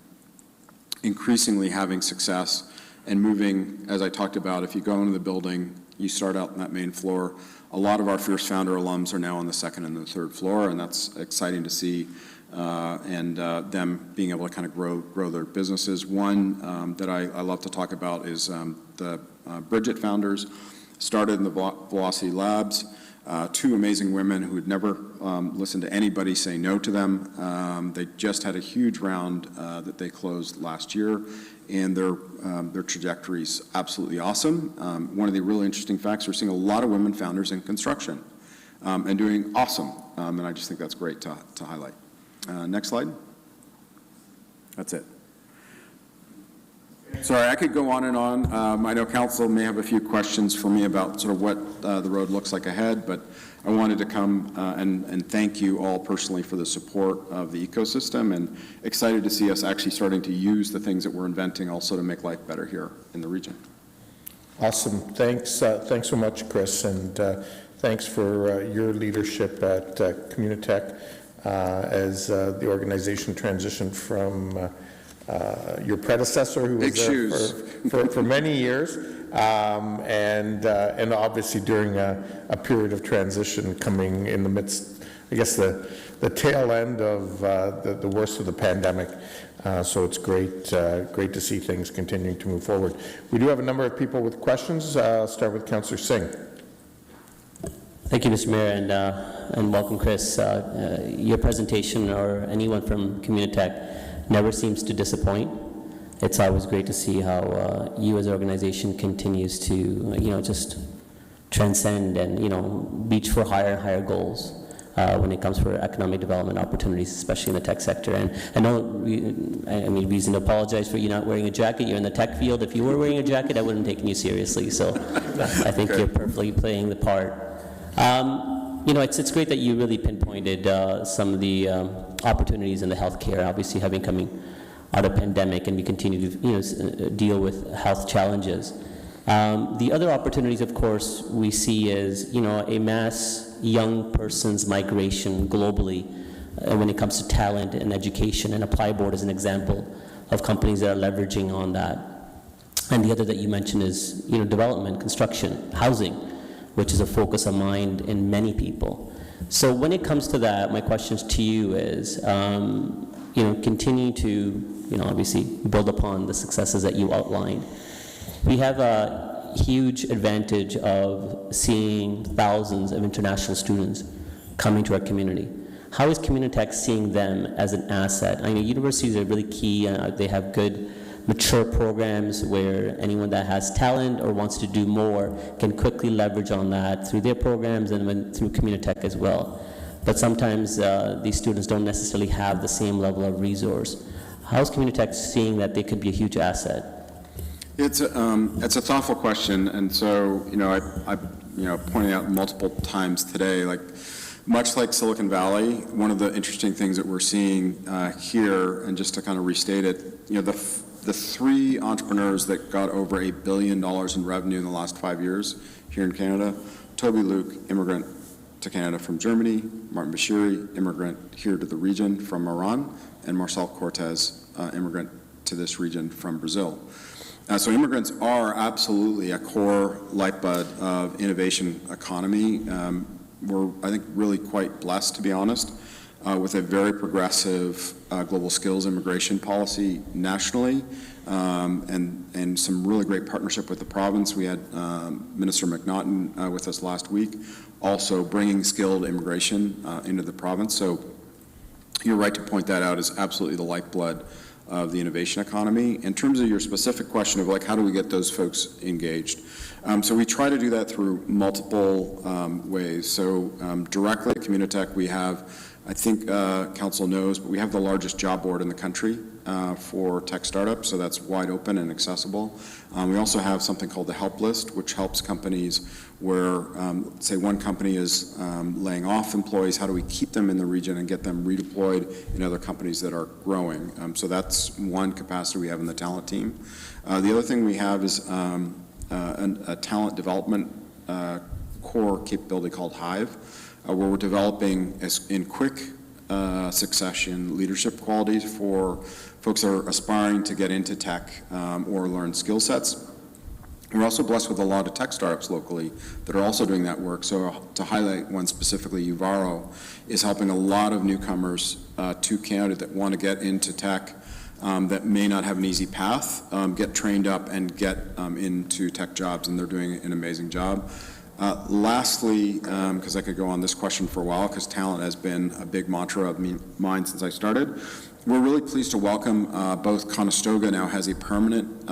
increasingly having success and moving, as I talked about, if you go into the building, you start out on that main floor. A lot of our Fierce Founder alums are now on the second and the third floor, and that's exciting to see, and them being able to kind of grow their businesses. One that I love to talk about is the Bridget founders, started in the Velocity Labs. Two amazing women who had never listened to anybody say no to them. They just had a huge round that they closed last year, and their trajectory is absolutely awesome. One of the really interesting facts, we're seeing a lot of women founders in construction and doing awesome, and I just think that's great to highlight. Next slide. That's it. Sorry, I could go on and on. I know Council may have a few questions for me about sort of what the road looks like ahead, but I wanted to come and thank you all personally for the support of the ecosystem, and excited to see us actually starting to use the things that we're inventing also to make life better here in the region. Awesome. Thanks so much, Chris, and thanks for your leadership at Communitech as the organization transitioned from your predecessor, who was there for many years, and obviously during a period of transition coming in the midst, I guess, the tail end of the worst of the pandemic. So it's great to see things continuing to move forward. We do have a number of people with questions. I'll start with Councillor Singh. Thank you, Mr. Mayor, and welcome, Chris. Your presentation, or anyone from Communitech, never seems to disappoint. It's always great to see how you as an organization continues to, just transcend and, reach for higher and higher goals when it comes for economic development opportunities, especially in the tech sector. And I know, reason to apologize for you not wearing a jacket. You're in the tech field. If you were wearing a jacket, I wouldn't have taken you seriously. So I think you're perfectly playing the part. It's great that you really pinpointed some of the opportunities in the healthcare, obviously having coming out of pandemic, and we continue to deal with health challenges. The other opportunities, of course, we see is a mass young person's migration globally when it comes to talent and education, and ApplyBoard is an example of companies that are leveraging on that. And the other that you mentioned is development, construction, housing, which is a focus of mind in many people. So when it comes to that, my questions to you is, continue to, obviously build upon the successes that you outlined. We have a huge advantage of seeing thousands of international students coming to our community. How is Communitech seeing them as an asset? I mean, universities are really key. They have good, mature programs where anyone that has talent or wants to do more can quickly leverage on that through their programs and through Communitech as well. But sometimes these students don't necessarily have the same level of resource. How is Communitech seeing that they could be a huge asset? It's a thoughtful question, and so I pointed out multiple times today, like much like Silicon Valley, one of the interesting things that we're seeing here, and just to kind of restate it, the three entrepreneurs that got over $1 billion in revenue in the last 5 years here in Canada, Toby Luke, immigrant to Canada from Germany, Martin Bashiri, immigrant here to the region from Iran, and Marcel Cortez, immigrant to this region from Brazil. So immigrants are absolutely a core lifeblood of innovation economy. We're, I think, really quite blessed, to be honest, with a very progressive global skills immigration policy nationally, and some really great partnership with the province. We had Minister McNaughton with us last week, also bringing skilled immigration into the province. So you're right to point that out as absolutely the lifeblood of the innovation economy. In terms of your specific question of like, how do we get those folks engaged? So we try to do that through multiple ways. So directly at Communitech, we have, I think council knows, but we have the largest job board in the country for tech startups, so that's wide open and accessible. We also have something called the Help List, which helps companies where, say, one company is laying off employees, how do we keep them in the region and get them redeployed in other companies that are growing? So that's one capacity we have in the talent team. The other thing we have is a talent development core capability called Hive, where we're developing in quick succession leadership qualities for folks that are aspiring to get into tech or learn skill sets. We're also blessed with a lot of tech startups locally that are also doing that work. So to highlight one specifically, Uvaro is helping a lot of newcomers to Canada that want to get into tech that may not have an easy path, get trained up and get into tech jobs, and they're doing an amazing job. Lastly, because I could go on this question for a while, because talent has been a big mantra of mine since I started, we're really pleased to welcome both Conestoga now has a permanent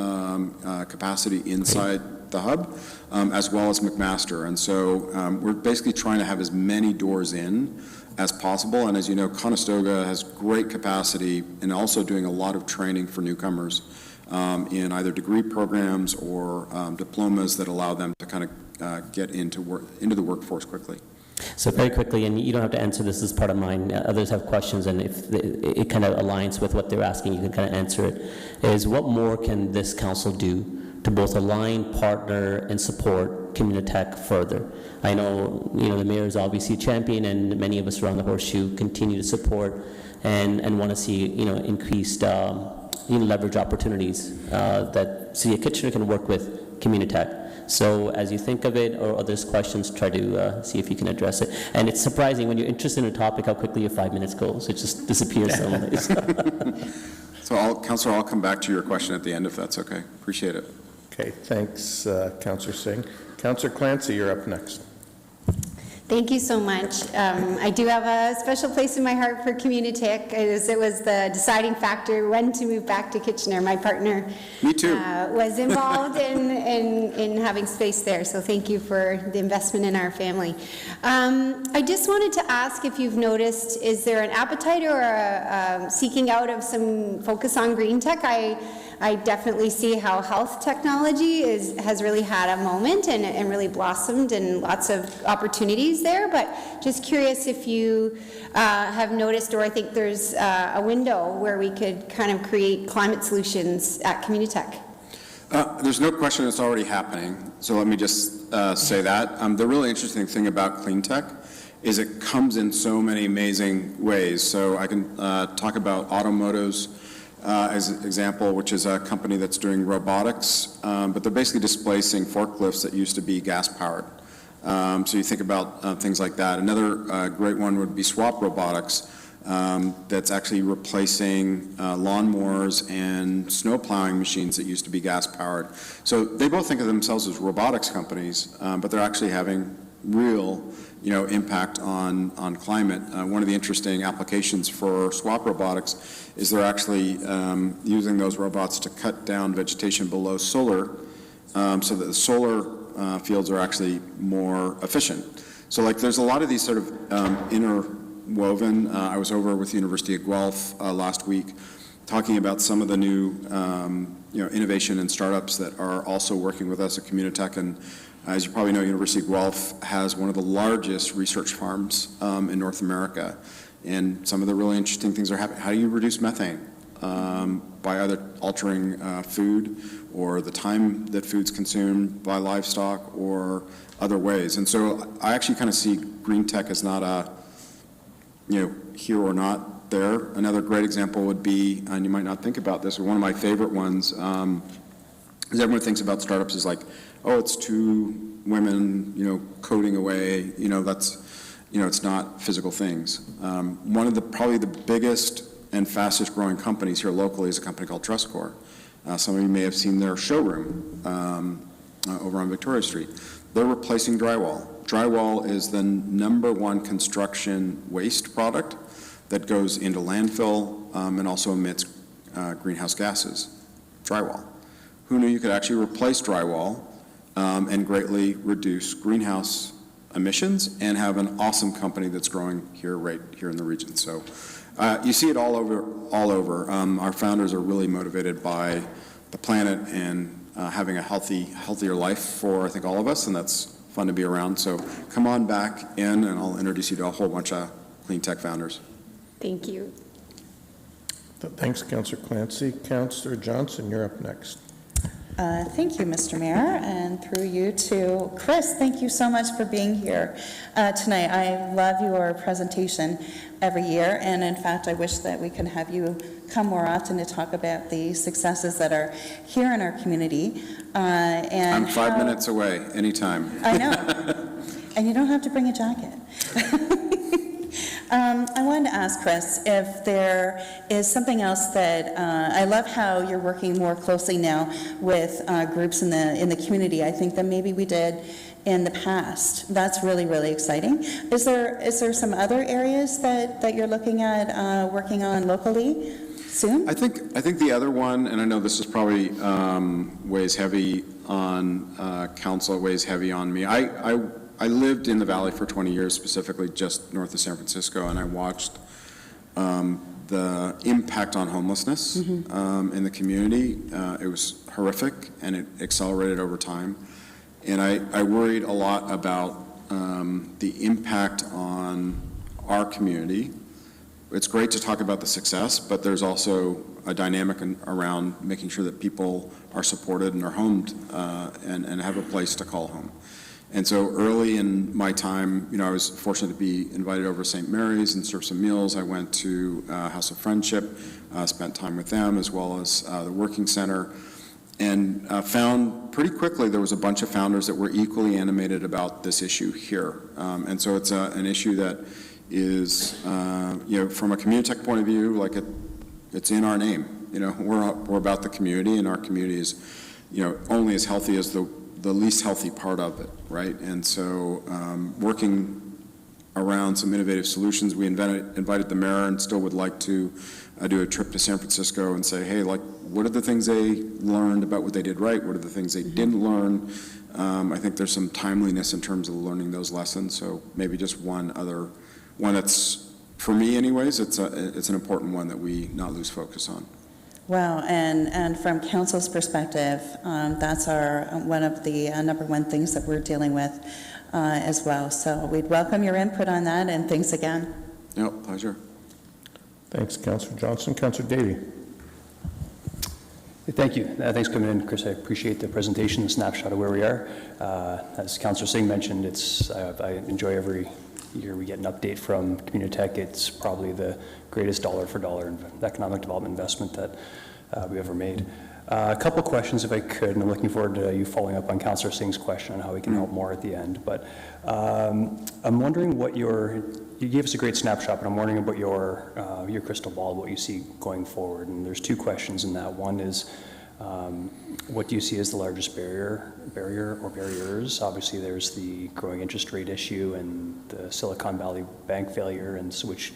capacity inside the hub, as well as McMaster. And so we're basically trying to have as many doors in as possible. And as you know, Conestoga has great capacity and also doing a lot of training for newcomers in either degree programs or diplomas that allow them to kind of get into the workforce quickly. So very quickly, and you don't have to answer this as part of mine, others have questions, and if it kind of aligns with what they're asking, you can kind of answer it, is what more can this council do to both align, partner, and support Communitech further? I know, the mayor is obviously a champion, and many of us around the Horseshoe continue to support and want to see, increased leverage opportunities that City of Kitchener can work with Communitech. So as you think of it, or others' questions, try to see if you can address it. And it's surprising when you're interested in a topic how quickly your 5 minutes goes. It just disappears suddenly. So, Councillor, I'll come back to your question at the end if that's okay. Appreciate it. Okay, thanks, Councillor Singh. Councillor Clancy, you're up next. Thank you so much. I do have a special place in my heart for Communitech, as it was the deciding factor when to move back to Kitchener. My partner Me too. Was involved in having space there, so thank you for the investment in our family. I just wanted to ask if you've noticed, is there an appetite or a seeking out of some focus on green tech? I definitely see how health technology has really had a moment and really blossomed, and lots of opportunities there, but just curious if you have noticed, or I think there's a window where we could kind of create climate solutions at Communitech. There's no question it's already happening, so let me just say that. The really interesting thing about clean tech is it comes in so many amazing ways. So I can talk about Automotos as an example, which is a company that's doing robotics, but they're basically displacing forklifts that used to be gas-powered. So you think about things like that. Another great one would be Swap Robotics, that's actually replacing lawnmowers and snow plowing machines that used to be gas-powered. So they both think of themselves as robotics companies, but they're actually having real impact on climate. One of the interesting applications for Swap Robotics is they're actually using those robots to cut down vegetation below solar, so that the solar fields are actually more efficient. So there's a lot of these sort of interwoven. I was over with the University of Guelph last week talking about some of the new innovation and startups that are also working with us at Communitech. And as you probably know, University of Guelph has one of the largest research farms in North America. And some of the really interesting things are happening. How do you reduce methane? By either altering food or the time that food's consumed by livestock or other ways. And so I actually kind of see green tech as not a, here or not there. Another great example would be, and you might not think about this, or one of my favorite ones, is everyone thinks about startups as it's two women, coding away, that's, it's not physical things. One of probably the biggest and fastest growing companies here locally is a company called TrustCore. Some of you may have seen their showroom over on Victoria Street. They're replacing drywall. Drywall is the #1 construction waste product that goes into landfill and also emits greenhouse gases? Drywall. Who knew you could actually replace drywall and greatly reduce greenhouse emissions and have an awesome company that's growing here, right here in the region? So you see it all over. Our founders are really motivated by the planet and having a healthier life for, I think, all of us, and that's fun to be around. So come on back in, and I'll introduce you to a whole bunch of clean tech founders. Thank you. Thanks, Councillor Clancy. Councillor Johnson, you're up next. Thank you, Mr. Mayor, and through you to Chris, thank you so much for being here tonight. I love your presentation every year, and in fact, I wish that we can have you come more often to talk about the successes that are here in our community. And I'm 5 minutes away, anytime. I know, and you don't have to bring a jacket. I wanted to ask Chris if there is something else that, I love how you're working more closely now with groups in the community, I think, than maybe we did in the past. That's really, really exciting. Is there some other areas that you're looking at working on locally soon? I think the other one, and I know this is probably weighs heavy on council, weighs heavy on me. I lived in the Valley for 20 years, specifically just north of San Francisco, and I watched the impact on homelessness in the community. It was horrific, and it accelerated over time. And I worried a lot about the impact on our community. It's great to talk about the success, but there's also a dynamic around making sure that people are supported and are homed and have a place to call home. And so early in my time, I was fortunate to be invited over to St. Mary's and serve some meals. I went to House of Friendship, spent time with them, as well as the Working Center, and found pretty quickly there was a bunch of founders that were equally animated about this issue here. And so it's an issue that is, from a community tech point of view, like it's in our name. We're about the community, and our community is, only as healthy as the least healthy part of it, right? And so working around some innovative solutions, we invited the mayor and still would like to do a trip to San Francisco and say, hey, what are the things they learned about what they did right? What are the things they didn't learn? I think there's some timeliness in terms of learning those lessons. So maybe just one that's, for me anyways, it's an important one that we not lose focus on. Wow, and from council's perspective, that's one of the number one things that we're dealing with as well. So we'd welcome your input on that, and thanks again. Yep, pleasure. Thanks, Councillor Johnson. Councillor Davey. Thank you. Thanks for coming in, Chris. I appreciate the presentation, the snapshot of where we are. As Councillor Singh mentioned, I enjoy every year we get an update from Communitech. It's probably the greatest dollar-for-dollar economic development investment that we ever made. A couple of questions, if I could, and I'm looking forward to you following up on Councillor Singh's question on how we can help more at the end. But I'm wondering you gave us a great snapshot, but I'm wondering about your crystal ball, what you see going forward. And there's two questions in that. One is, what do you see as the largest barrier or barriers? Obviously, there's the growing interest rate issue and the Silicon Valley Bank failure, and so which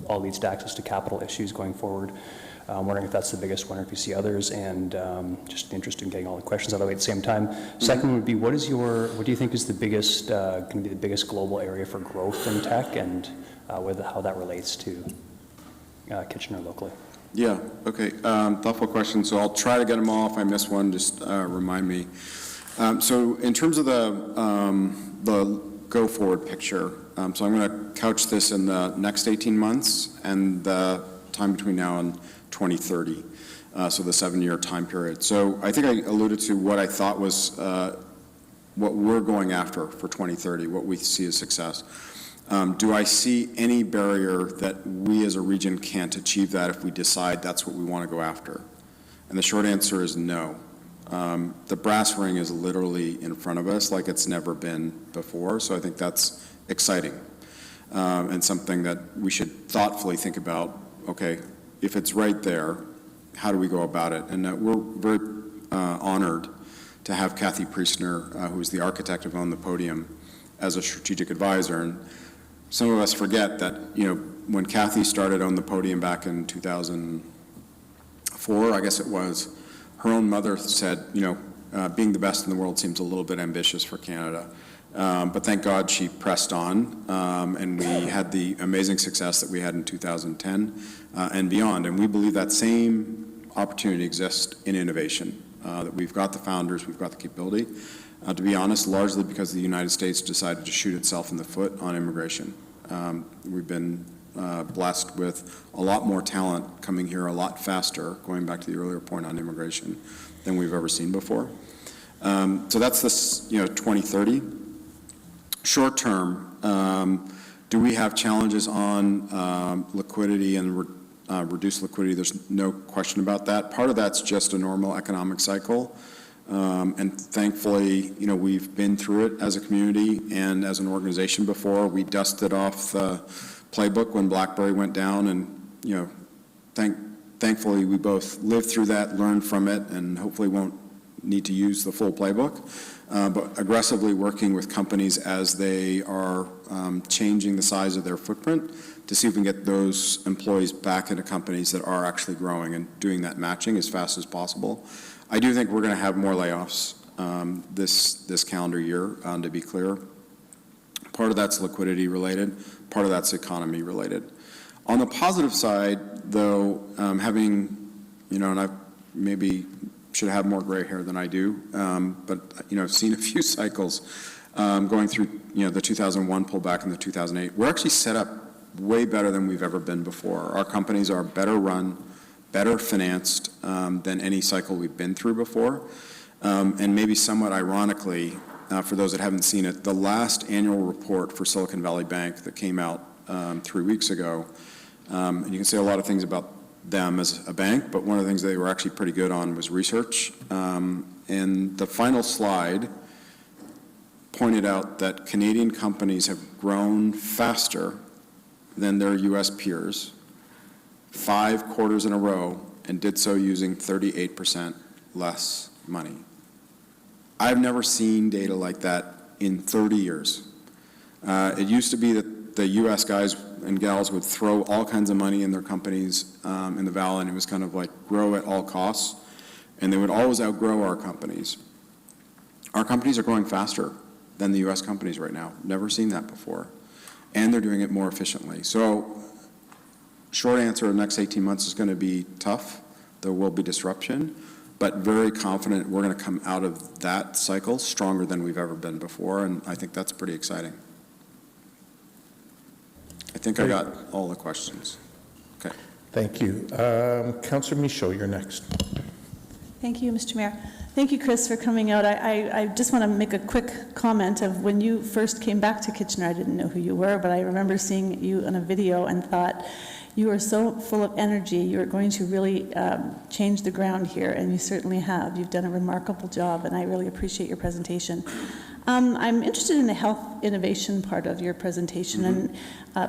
all leads to access to capital issues going forward. I'm wondering if that's the biggest one or if you see others, and just interested in getting all the questions out of the way at the same time. Second would be, what do you think is the biggest, going to be the biggest global area for growth in tech, and how that relates to Kitchener locally? Yeah, okay, thoughtful question. So I'll try to get them all. If I miss one, just remind me. So in terms of the go-forward picture, so I'm going to couch this in the next 18 months and the time between now and 2030, so the 7-year time period. So I think I alluded to what I thought was what we're going after for 2030, what we see as success. Do I see any barrier that we as a region can't achieve that if we decide that's what we want to go after? And the short answer is no. The brass ring is literally in front of us like it's never been before, so I think that's exciting and something that we should thoughtfully think about. Okay, if it's right there, how do we go about it? And we're very honored to have Kathy Priestner, who is the architect of Own the Podium, as a strategic advisor. And some of us forget that, when Kathy started Own the Podium back in 2000, 4, I guess it was, her own mother said, being the best in the world seems a little bit ambitious for Canada. But thank God she pressed on, and we had the amazing success that we had in 2010 and beyond. And we believe that same opportunity exists in innovation, that we've got the founders, we've got the capability. To be honest, largely because the United States decided to shoot itself in the foot on immigration. We've been blessed with a lot more talent coming here a lot faster, going back to the earlier point on immigration, than we've ever seen before. So that's this, 2030. Short term, do we have challenges on liquidity and reduced liquidity? There's no question about that. Part of that's just a normal economic cycle. And thankfully, we've been through it as a community and as an organization before. We dusted off the playbook when BlackBerry went down, and, thankfully, we both lived through that, learned from it, and hopefully won't need to use the full playbook. But aggressively working with companies as they are changing the size of their footprint to see if we can get those employees back into companies that are actually growing and doing that matching as fast as possible. I do think we're going to have more layoffs this calendar year, to be clear. Part of that's liquidity related, part of that's economy related. On the positive side, though, having, and I maybe should have more gray hair than I do, but, I've seen a few cycles going through, the 2001 pullback and the 2008. We're actually set up way better than we've ever been before. Our companies are better run, better financed than any cycle we've been through before. And maybe somewhat ironically, for those that haven't seen it, the last annual report for Silicon Valley Bank that came out 3 weeks ago, and you can say a lot of things about them as a bank, but one of the things they were actually pretty good on was research. And the final slide pointed out that Canadian companies have grown faster than their U.S. peers 5 quarters in a row, and did so using 38% less money. I've never seen data like that in 30 years. It used to be that the U.S. guys and gals would throw all kinds of money in their companies in the Valley, and it was kind of like grow at all costs, and they would always outgrow our companies. Our companies are growing faster than the U.S. companies right now. Never seen that before. And they're doing it more efficiently. So short answer, the next 18 months is going to be tough. There will be disruption, but very confident we're going to come out of that cycle stronger than we've ever been before, and I think that's pretty exciting. I think I got all the questions. Okay. Thank you. Councillor Michaud, you're next. Thank you, Mr. Mayor. Thank you, Chris, for coming out. I just want to make a quick comment of when you first came back to Kitchener, I didn't know who you were, but I remember seeing you on a video and thought, you are so full of energy. You're going to really change the ground here, and you certainly have. You've done a remarkable job, and I really appreciate your presentation. I'm interested in the health innovation part of your presentation, and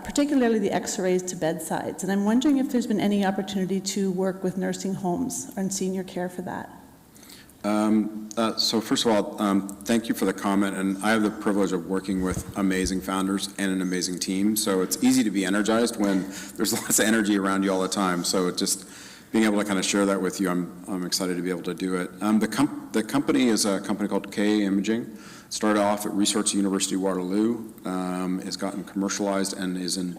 particularly the X-rays to bedsides. And I'm wondering if there's been any opportunity to work with nursing homes and senior care for that. So first of all, thank you for the comment, and I have the privilege of working with amazing founders and an amazing team, so it's easy to be energized when there's lots of energy around you all the time, so just being able to kind of share that with you, I'm excited to be able to do it. The company is a company called K Imaging. Started off at Research University Waterloo, has gotten commercialized and is in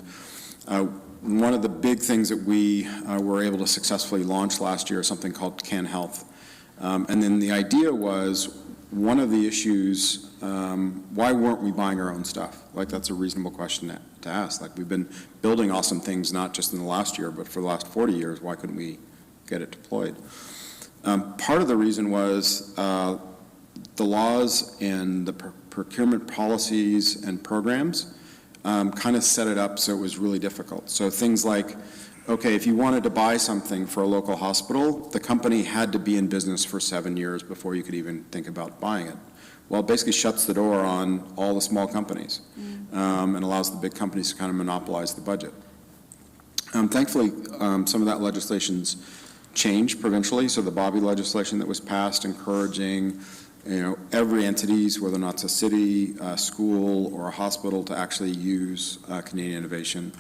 one of the big things that we were able to successfully launch last year is something called Can Health. And then the idea was, one of the issues, why weren't we buying our own stuff? Like, that's a reasonable question to ask. Like, we've been building awesome things, not just in the last year, but for the last 40 years, why couldn't we get it deployed? Part of the reason was the laws and the procurement policies and programs kind of set it up so it was really difficult. So things like, okay, if you wanted to buy something for a local hospital, the company had to be in business for 7 years before you could even think about buying it. Well, it basically shuts the door on all the small companies and allows the big companies to kind of monopolize the budget. Thankfully, some of that legislation's changed provincially, so the Bobby legislation that was passed encouraging every entities, whether or not it's a city, a school, or a hospital, to actually use Canadian innovation.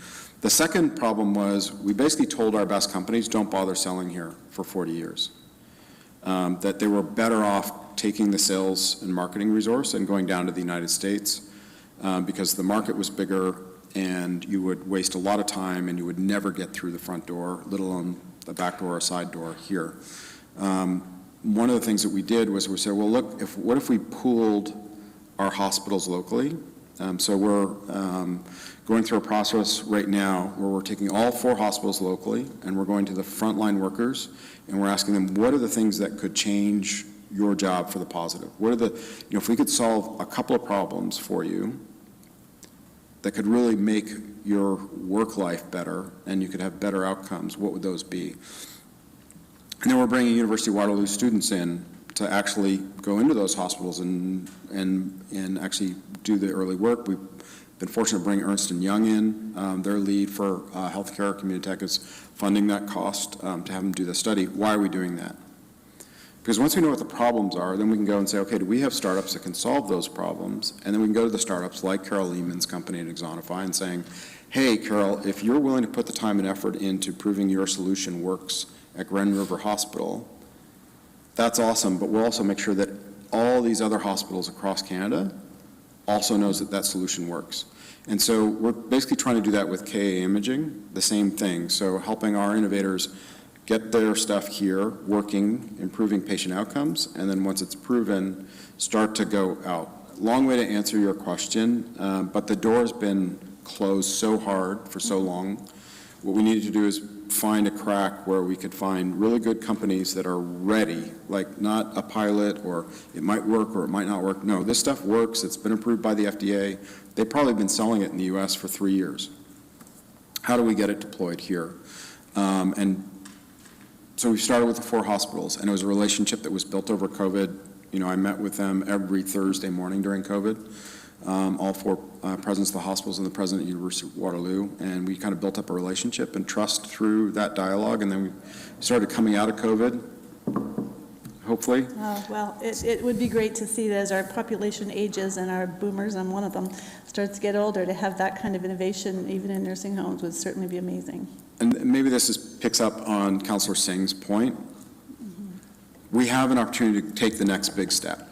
The second problem was, we basically told our best companies, don't bother selling here for 40 years. That they were better off taking the sales and marketing resource and going down to the United States, because the market was bigger and you would waste a lot of time and you would never get through the front door, let alone the back door or side door here. One of the things that we did was we said, well, look, what if we pooled our hospitals locally? So we're going through a process right now where we're taking all 4 hospitals locally, and we're going to the frontline workers, and we're asking them, what are the things that could change your job for the positive? What are the, if we could solve a couple of problems for you that could really make your work life better and you could have better outcomes, what would those be? And then we're bringing University of Waterloo students in to actually go into those hospitals and actually do the early work. We've been fortunate to bring Ernst & Young in. Their lead for healthcare, Communitech, is funding that cost to have them do the study. Why are we doing that? Because once we know what the problems are, then we can go and say, okay, do we have startups that can solve those problems? And then we can go to the startups like Carol Lehman's company at Exonify and saying, hey, Carol, if you're willing to put the time and effort into proving your solution works at Grand River Hospital, that's awesome, but we'll also make sure that all these other hospitals across Canada also knows that that solution works. And so we're basically trying to do that with KA Imaging, the same thing. So helping our innovators get their stuff here, working, improving patient outcomes, and then once it's proven, start to go out. Long way to answer your question, but the door has been closed so hard for so long. What we needed to do is find a crack where we could find really good companies that are ready, like not a pilot or it might work or it might not work. No, this stuff works. It's been approved by the FDA. They've probably been selling it in the US for 3 years. How do we get it deployed here? And so we started with the 4 hospitals, and it was a relationship that was built over COVID. I met with them every Thursday morning during COVID. All 4 presidents of the hospitals and the president of University of Waterloo, and we kind of built up a relationship and trust through that dialogue, and then we started coming out of COVID, hopefully. Oh, well, it would be great to see that as our population ages and our boomers, I'm one of them, starts to get older, to have that kind of innovation even in nursing homes would certainly be amazing. And maybe this picks up on Councillor Singh's point. We have an opportunity to take the next big step.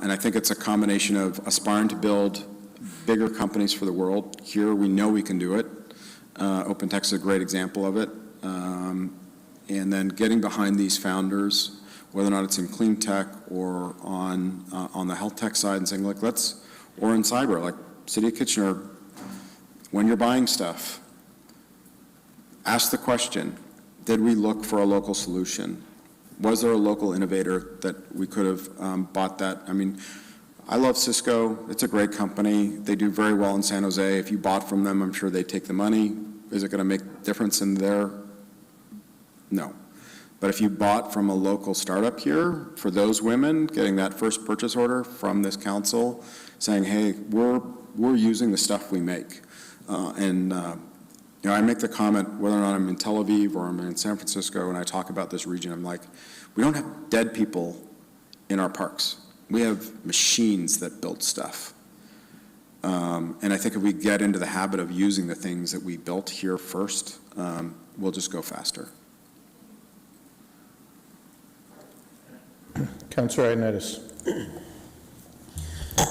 And I think it's a combination of aspiring to build bigger companies for the world. Here, we know we can do it. OpenText is a great example of it. And then getting behind these founders, whether or not it's in clean tech or on the health tech side, and saying, look, or in cyber, like City of Kitchener, when you're buying stuff, ask the question, did we look for a local solution? Was there a local innovator that we could have bought that? I mean, I love Cisco. It's a great company. They do very well in San Jose. If you bought from them, I'm sure they'd take the money. Is it going to make a difference in their? No. But if you bought from a local startup here, for those women, getting that first purchase order from this council, saying, hey, we're using the stuff we make. I make the comment, whether or not I'm in Tel Aviv or I'm in San Francisco, and I talk about this region, I'm like, we don't have dead people in our parks. We have machines that build stuff. And I think if we get into the habit of using the things that we built here first, we'll just go faster. Councillor Ioannidis.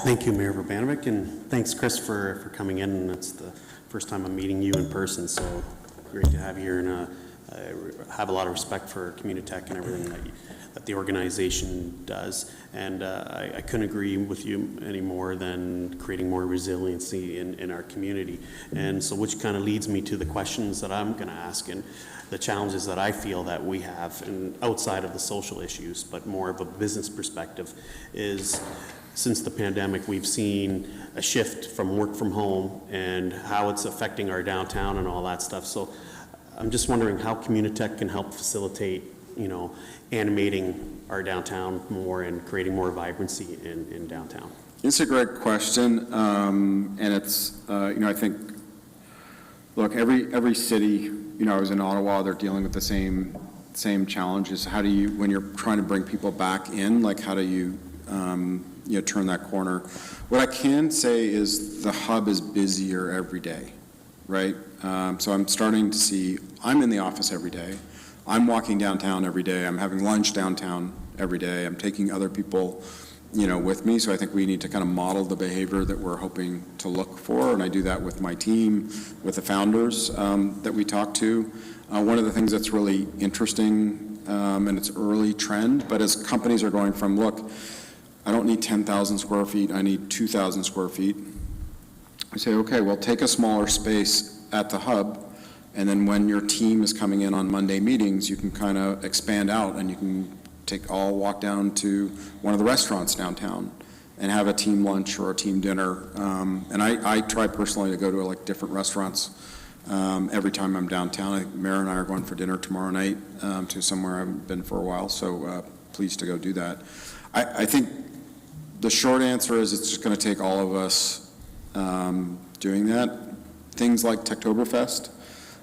Thank you, Mayor Urbanovic, and thanks, Chris, for coming in. It's the first time I'm meeting you in person, so great to have you here, and I have a lot of respect for Communitech and everything that the organization does, and I couldn't agree with you any more than creating more resiliency in our community. And so which kind of leads me to the questions that I'm going to ask and the challenges that I feel that we have, and outside of the social issues, but more of a business perspective, is since the pandemic, we've seen a shift from work from home and how it's affecting our downtown and all that stuff. So I'm just wondering how Communitech can help facilitate, animating our downtown more and creating more vibrancy in downtown. It's a great question, and it's, I think, look, every city, I was in Ottawa, they're dealing with the same challenges. How do you, when you're trying to bring people back in, like how do you turn that corner. What I can say is the hub is busier every day, right? So I'm starting to see, I'm in the office every day. I'm walking downtown every day. I'm having lunch downtown every day. I'm taking other people, with me. So I think we need to kind of model the behavior that we're hoping to look for. And I do that with my team, with the founders that we talk to. One of the things that's really interesting, and it's early trend, but as companies are going from, look, I don't need 10,000 square feet, I need 2,000 square feet. We say, okay, well, take a smaller space at the hub, and then when your team is coming in on Monday meetings, you can kind of expand out and you can walk down to one of the restaurants downtown and have a team lunch or a team dinner. And I try personally to go to different restaurants every time I'm downtown. I think Mayor and I are going for dinner tomorrow night to somewhere I haven't been for a while, so pleased to go do that. I think the short answer is it's just going to take all of us doing that. Things like Techtoberfest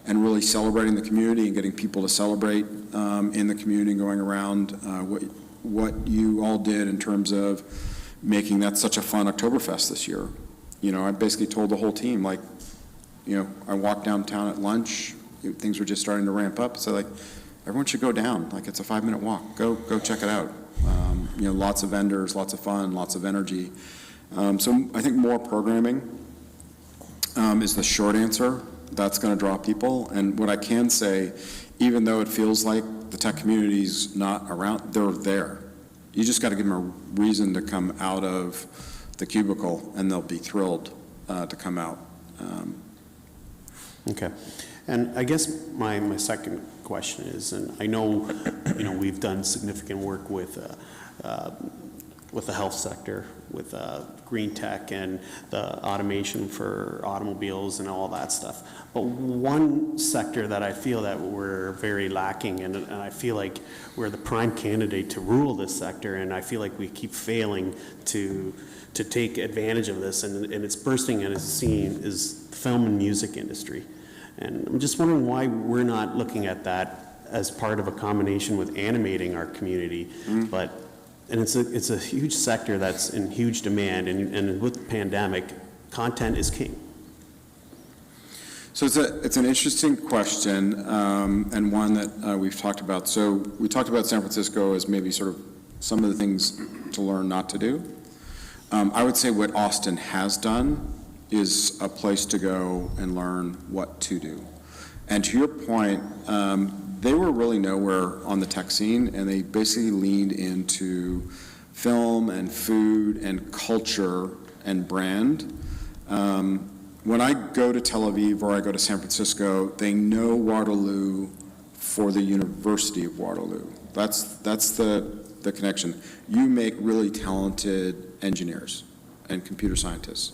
and really celebrating the community and getting people to celebrate in the community and going around what you all did in terms of making that such a fun Oktoberfest this year. I basically told the whole team, I walked downtown at lunch, things were just starting to ramp up, so everyone should go down, it's a 5-minute walk, go check it out. Lots of vendors, lots of fun, lots of energy. So I think more programming is the short answer. That's going to draw people. And what I can say, even though it feels like the tech community's not around, they're there. You just got to give them a reason to come out of the cubicle, and they'll be thrilled to come out. Okay. And I guess my second question is, and I know, we've done significant work with the health sector, with green tech and the automation for automobiles and all that stuff. But one sector that I feel that we're very lacking, and I feel like we're the prime candidate to rule this sector, and I feel like we keep failing to take advantage of this, and it's bursting at its seam, is the film and music industry. And I'm just wondering why we're not looking at that as part of a combination with animating our community. And it's a huge sector that's in huge demand, and with the pandemic, content is king. So it's an interesting question, and one that we've talked about. So we talked about San Francisco as maybe sort of some of the things to learn not to do. I would say what Austin has done is a place to go and learn what to do. And to your point, they were really nowhere on the tech scene, and they basically leaned into film and food and culture and brand. When I go to Tel Aviv or I go to San Francisco, they know Waterloo for the University of Waterloo. That's the connection. You make really talented engineers and computer scientists.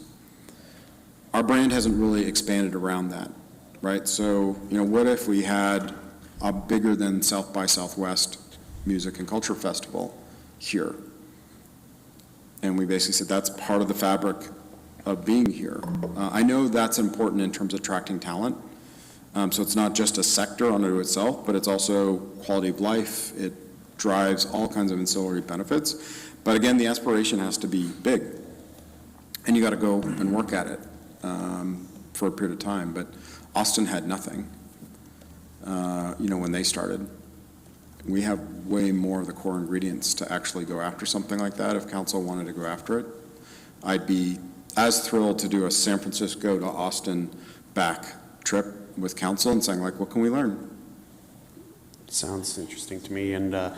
Our brand hasn't really expanded around that, right? So, what if we had a bigger than South by Southwest music and culture festival here? And we basically said that's part of the fabric of being here. I know that's important in terms of attracting talent. So it's not just a sector unto itself, but it's also quality of life. It drives all kinds of ancillary benefits. But again, the aspiration has to be big. And you got to go and work at it for a period of time. But Austin had nothing, when they started. We have way more of the core ingredients to actually go after something like that. If council wanted to go after it, I'd be as thrilled to do a San Francisco to Austin back trip with council and saying, what can we learn? Sounds interesting to me, and I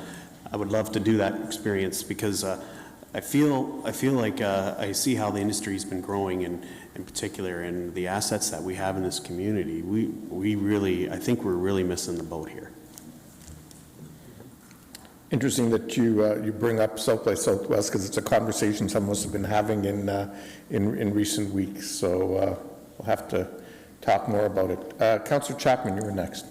would love to do that experience because I feel like I see how the industry's been growing, and in particular, and the assets that we have in this community. I think we're really missing the boat here. Interesting that you bring up South by Southwest, because it's a conversation some of us have been having in recent weeks. So we'll have to talk more about it. Councillor Chapman, you were next.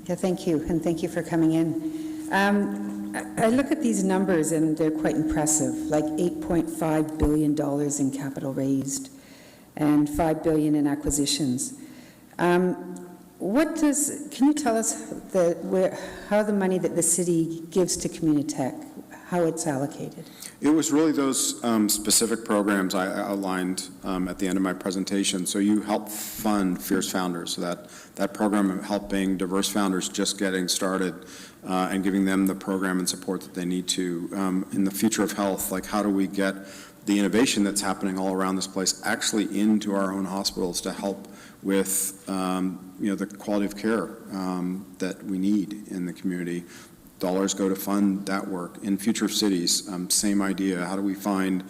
Yeah, thank you, and thank you for coming in. I look at these numbers and they're quite impressive, like $8.5 billion in capital raised and $5 billion in acquisitions. Can you tell us how the money that the city gives to Communitech, how it's allocated? It was really those specific programs I outlined at the end of my presentation. So you help fund Fierce Founders, so that program of helping diverse founders just getting started and giving them the program and support that they need to. In the future of health, like how do we get the innovation that's happening all around this place actually into our own hospitals to help with the quality of care that we need in the community. Dollars go to fund that work. In future cities, same idea. How do we find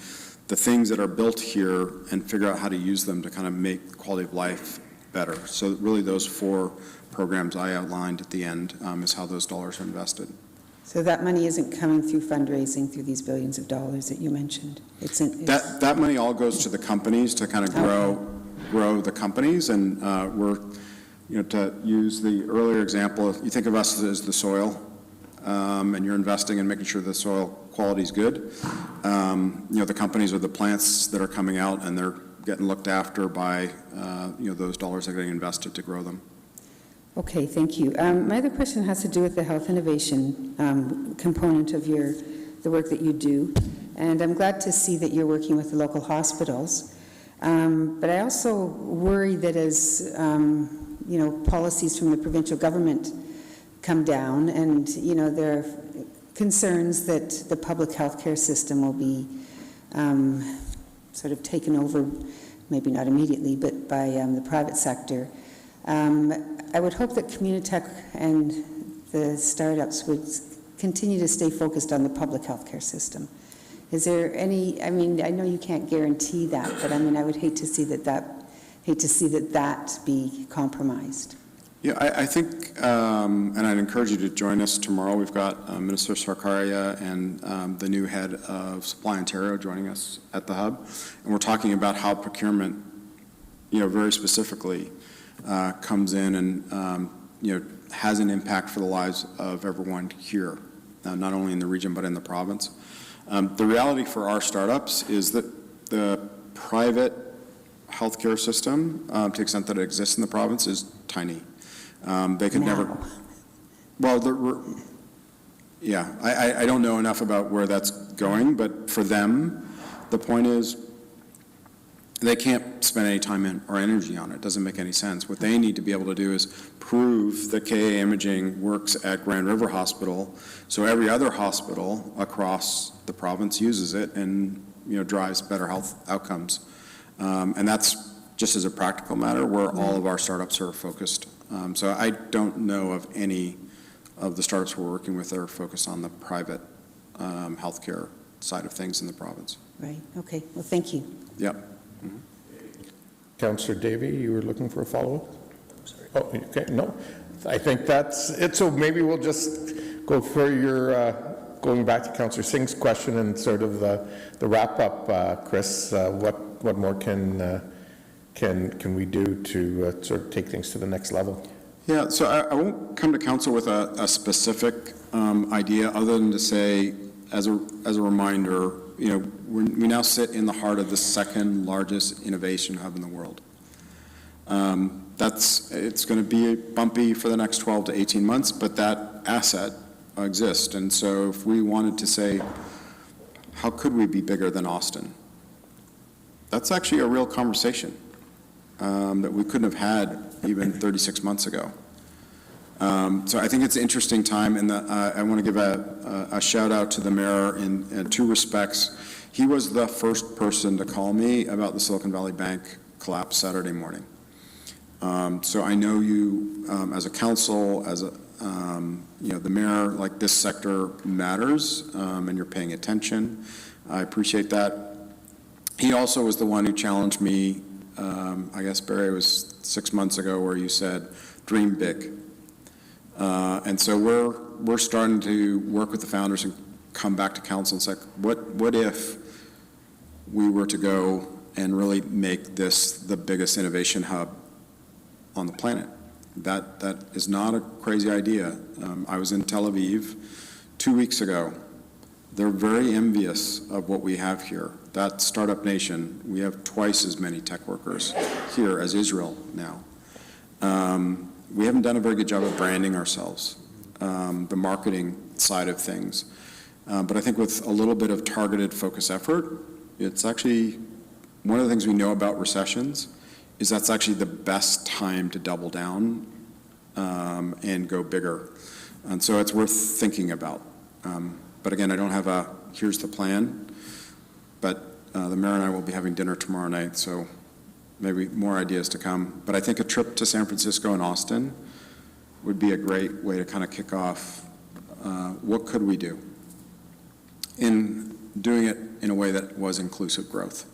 the things that are built here and figure out how to use them to kind of make quality of life better? So really those 4 programs I outlined at the end is how those dollars are invested. So that money isn't coming through fundraising through these billions of dollars that you mentioned? That money all goes to the companies to kind of grow the companies, and we're, to use the earlier example, if you think of us as the soil, and you're investing in making sure the soil quality is good. The companies are the plants that are coming out, and they're getting looked after by, those dollars are getting invested to grow them. Okay, thank you. My other question has to do with the health innovation component of the work that you do. And I'm glad to see that you're working with the local hospitals. But I also worry that as, policies from the provincial government come down, and there are concerns that the public health care system will be sort of taken over, maybe not immediately, but by the private sector. I would hope that Communitech and the startups would continue to stay focused on the public health care system. Is there any, I know you can't guarantee that, but I would hate to see that be compromised. Yeah, I think, and I'd encourage you to join us tomorrow. We've got Minister Sarkaria and the new head of Supply Ontario joining us at the Hub. And we're talking about how procurement, very specifically comes in and, has an impact for the lives of everyone here, not only in the region but in the province. The reality for our startups is that the private healthcare system, to the extent that it exists in the province, is tiny. They could never. Well, I don't know enough about where that's going, but for them, the point is they can't spend any time or energy on it. It doesn't make any sense. What they need to be able to do is prove that KA Imaging works at Grand River Hospital, so every other hospital across the province uses it and drives better health outcomes. And that's just as a practical matter where all of our startups are focused. So I don't know of any of the startups we're working with that are focused on the private healthcare side of things in the province. Right, okay, well, thank you. Yep. Councillor Davey, you were looking for a follow-up? Oh, okay, no. I think that's it. So maybe we'll just go for your, going back to Councillor Singh's question and sort of the wrap-up, Chris. What more can we do to sort of take things to the next level? Yeah, so I won't come to council with a specific idea other than to say, as a reminder, we now sit in the heart of the second largest innovation hub in the world. It's going to be bumpy for the next 12 to 18 months, but that asset exists. And so if we wanted to say, how could we be bigger than Austin? That's actually a real conversation that we couldn't have had even 36 months ago. So I think it's an interesting time, and I want to give a shout out to the mayor in 2 respects. He was the first person to call me about the Silicon Valley Bank collapse Saturday morning. So I know you, as a council, as the mayor, like this sector matters, and you're paying attention. I appreciate that. He also was the one who challenged me, I guess, Barry, it was 6 months ago, where you said, dream big. And so we're starting to work with the founders and come back to council and say, what if we were to go and really make this the biggest innovation hub on the planet? That is not a crazy idea. I was in Tel Aviv 2 weeks ago. They're very envious of what we have here. That startup nation, we have twice as many tech workers here as Israel now. We haven't done a very good job of branding ourselves, the marketing side of things. But I think with a little bit of targeted focus effort, it's actually, one of the things we know about recessions is that's actually the best time to double down and go bigger. And so it's worth thinking about. But again, I don't have a, here's the plan, but the mayor and I will be having dinner tomorrow night, so maybe more ideas to come. But I think a trip to San Francisco and Austin would be a great way to kind of kick off what could we do in doing it in a way that was inclusive growth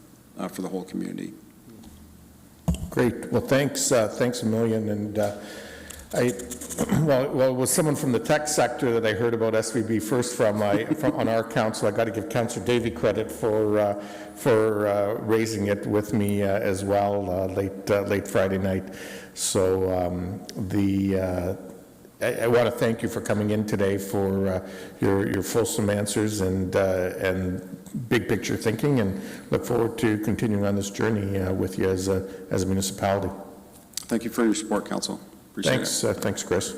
for the whole community. Great. Well, thanks a million. And well, it was someone from the tech sector that I heard about SVB first from on our council. I got to give Councillor Davey credit for raising it with me as well late Friday night. So I want to thank you for coming in today for your fulsome answers and big picture thinking, and look forward to continuing on this journey with you as a municipality. Thank you for your support, Council. Appreciate it. Thanks, Chris.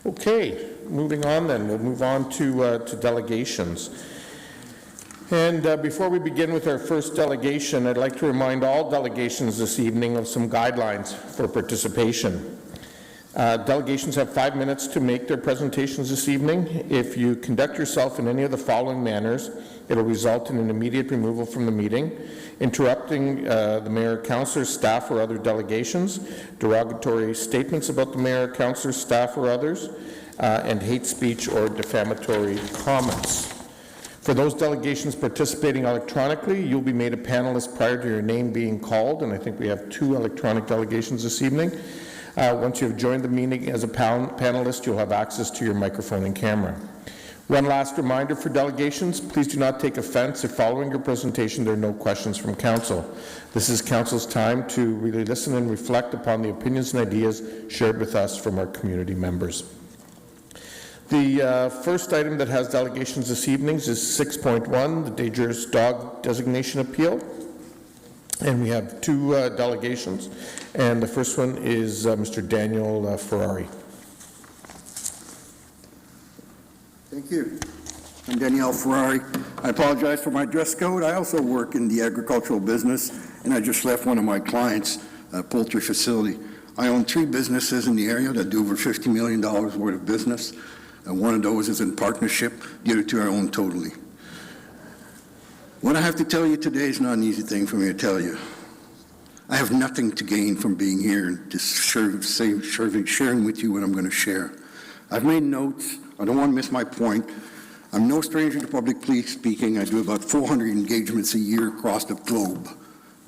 Okay, moving on then. We'll move on to delegations. And before we begin with our first delegation, I'd like to remind all delegations this evening of some guidelines for participation. Delegations have 5 minutes to make their presentations this evening. If you conduct yourself in any of the following manners, it will result in an immediate removal from the meeting, interrupting the mayor, councillors, staff, or other delegations, derogatory statements about the mayor, councillors, staff, or others, and hate speech or defamatory comments. For those delegations participating electronically, you'll be made a panelist prior to your name being called, and I think we have 2 electronic delegations this evening. Once you have joined the meeting as a panelist, you'll have access to your microphone and camera. One last reminder for delegations, please do not take offense if following your presentation there are no questions from council. This is council's time to really listen and reflect upon the opinions and ideas shared with us from our community members. The first item that has delegations this evening is 6.1, the Dangerous Dog Designation Appeal. And we have 2 delegations, and the first one is Mr. Daniel Ferrari. Thank you. I'm Daniel Ferrari. I apologize for my dress code. I also work in the agricultural business, and I just left one of my clients' poultry facility. I own 3 businesses in the area that do over $50 million worth of business. One of those is in partnership. The other 2 I own totally. What I have to tell you today is not an easy thing for me to tell you. I have nothing to gain from being here and just sharing with you what I'm going to share. I've made notes. I don't want to miss my point. I'm no stranger to public speaking. I do about 400 engagements a year across the globe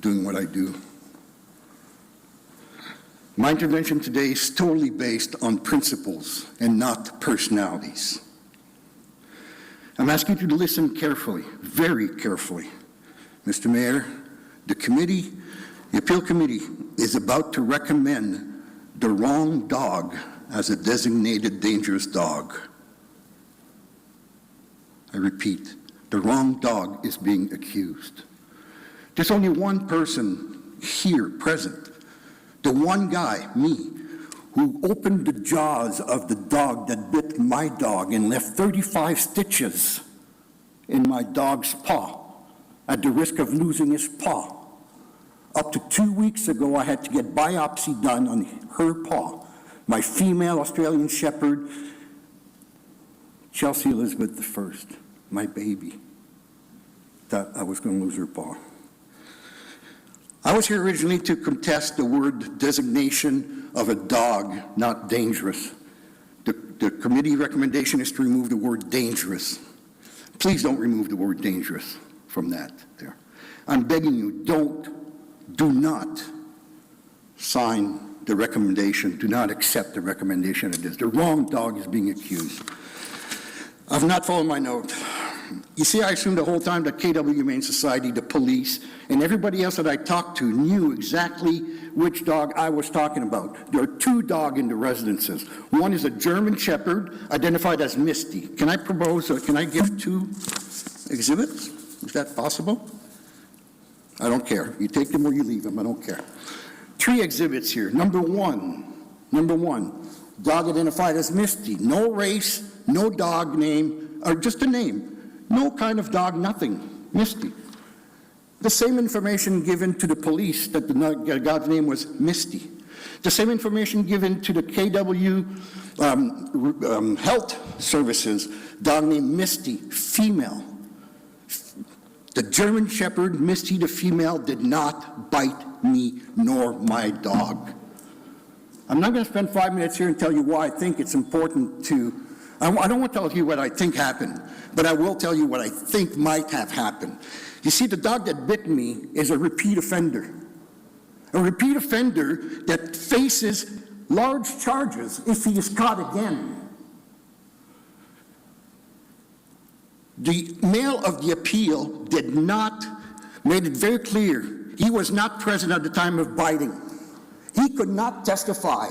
doing what I do. My intervention today is totally based on principles and not personalities. I'm asking you to listen carefully, very carefully. Mr. Mayor, the appeal committee is about to recommend the wrong dog as a designated dangerous dog. I repeat, the wrong dog is being accused. There's only one person here present, the one guy, me, who opened the jaws of the dog that bit my dog and left 35 stitches in my dog's paw at the risk of losing his paw. Up to 2 weeks ago, I had to get biopsy done on her paw. My female Australian Shepherd, Chelsea Elizabeth I, my baby, thought I was going to lose her paw. I was here originally to contest the word designation of a dog not dangerous. The committee recommendation is to remove the word dangerous. Please don't remove the word dangerous from that there. I'm begging you, do not sign the recommendation. Do not accept the recommendation of this. The wrong dog is being accused. I've not followed my note. You see, I assumed the whole time that KW Humane Society, the police, and everybody else that I talked to knew exactly which dog I was talking about. There are 2 dogs in the residences. One is a German Shepherd, identified as Misty. Can I give 2 exhibits? Is that possible? I don't care. You take them or you leave them. I don't care. 3 exhibits here. Number one, dog identified as Misty. No race, no dog name, or just a name. No kind of dog, nothing. Misty. The same information given to the police that the dog's name was Misty. The same information given to the KW Health Services, dog named Misty, female. The German Shepherd, Misty the female, did not bite me nor my dog. I'm not going to spend 5 minutes here and tell you why I think it's important to, I don't want to tell you what I think happened, but I will tell you what I think might have happened. You see, the dog that bit me is a repeat offender. A repeat offender that faces large charges if he is caught again. The male of the appeal made it very clear he was not present at the time of biting. He could not testify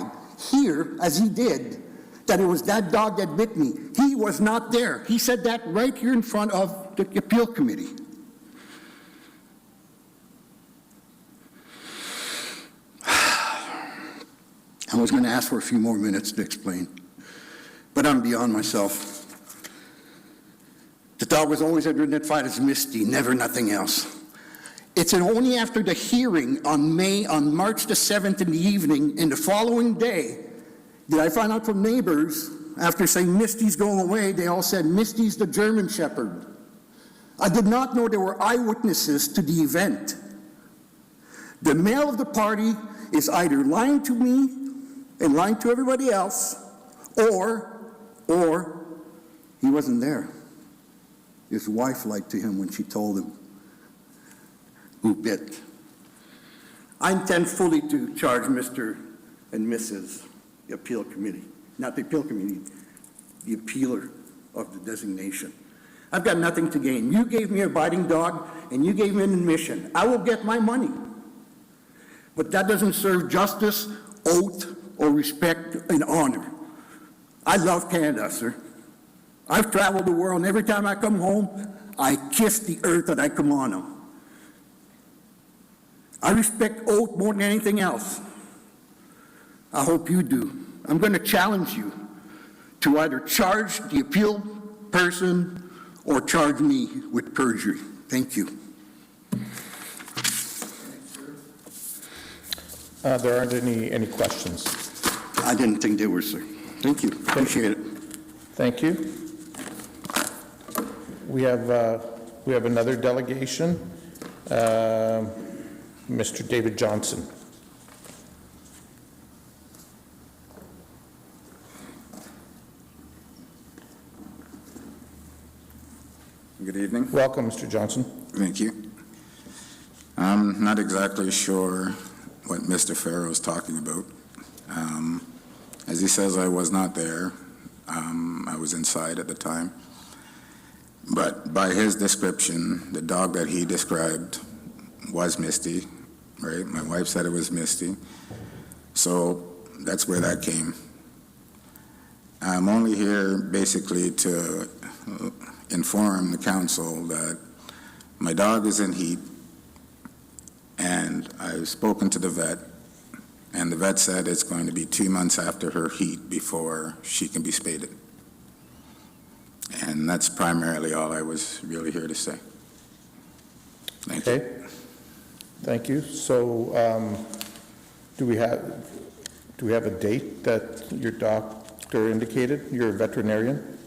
here, as he did, that it was that dog that bit me. He was not there. He said that right here in front of the appeal committee. I was going to ask for a few more minutes to explain, but I'm beyond myself. The dog was always identified as Misty, never nothing else. It's only after the hearing on March the 7th in the evening, in the following day, did I find out from neighbors, after saying Misty's going away, they all said, Misty's the German Shepherd. I did not know there were eyewitnesses to the event. The male of the party is either lying to me and lying to everybody else, or he wasn't there. His wife lied to him when she told him who bit. I intend fully to charge Mr. and Mrs. the appeal committee, not the appeal committee, the appealer of the designation. I've got nothing to gain. You gave me a biting dog and you gave me an admission. I will get my money. But that doesn't serve justice, oath, or respect and honor. I love Canada, sir. I've traveled the world, and every time I come home, I kiss the earth that I come on. I respect oath more than anything else. I hope you do. I'm going to challenge you to either charge the appeal person or charge me with perjury. Thank you. There aren't any questions. I didn't think there were, sir. Thank you. Appreciate it. Thank you. We have another delegation, Mr. David Johnson. Good evening. Welcome, Mr. Johnson. Thank you. I'm not exactly sure what Mr. Farrow is talking about. As he says, I was not there. I was inside at the time. But by his description, the dog that he described was Misty, right? My wife said it was Misty. So that's where that came. I'm only here basically to inform the council that my dog is in heat, and I've spoken to the vet, and the vet said it's going to be 2 months after her heat before she can be spaded. And that's primarily all I was really here to say. Thank you. Okay. Thank you. So, do we have a date that your doctor indicated? You're a veterinarian?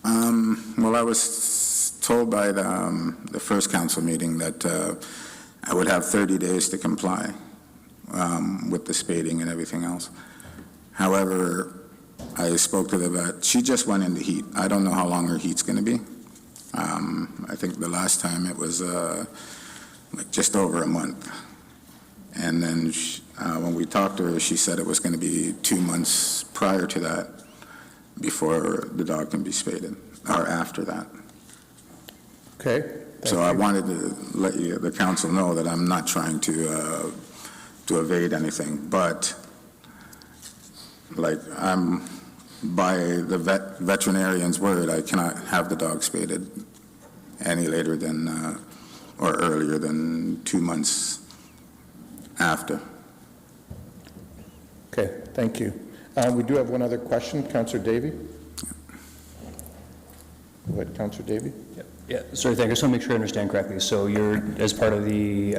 Well, I was told by the first council meeting that I would have 30 days to comply with the spading and everything else. However, I spoke to the vet. She just went into heat. I don't know how long her heat's going to be. I think the last time it was like just over a month. And then when we talked to her, she said it was going to be 2 months prior to that before the dog can be spaded, or after that. Okay. So I wanted to let the council know that I'm not trying to evade anything, but like I'm by the veterinarian's word, I cannot have the dog spaded any later than or earlier than 2 months after. Okay, thank you. We do have one other question, Councillor Davey. Go ahead, Councillor Davey. Yeah, sorry, thank you. I just want to make sure I understand correctly. So you're, as part of the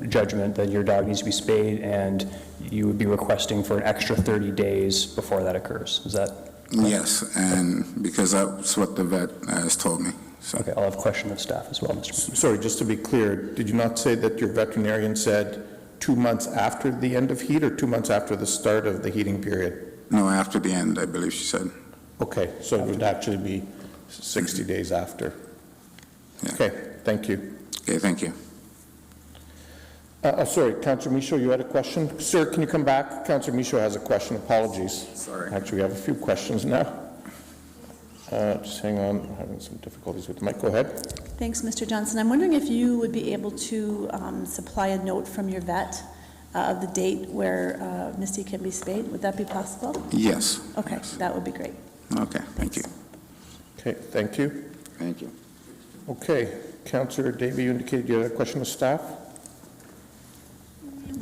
judgment, that your dog needs to be spayed, and you would be requesting for an extra 30 days before that occurs. Is that correct? Yes, and because that's what the vet has told me. So. Okay, I'll have a question of staff as well, Mr. Mayor. Sorry, just to be clear, did you not say that your veterinarian said 2 months after the end of heat or 2 months after the start of the heating period? No, after the end, I believe she said. Okay, so it would actually be 60 days after. Yeah. Okay, thank you. Okay, thank you. Sorry, Councillor Michaud, you had a question? Sir, can you come back? Councillor Michaud has a question. Apologies. Sorry. Actually, we have a few questions now. Just hang on, I'm having some difficulties with the mic. Go ahead. Thanks, Mr. Johnson. I'm wondering if you would be able to supply a note from your vet of the date where Misty can be spayed. Would that be possible? Yes. Okay, that would be great. Okay, thank you. Okay, thank you. Thank you. Okay, Councillor Davey, you indicated you had a question of staff?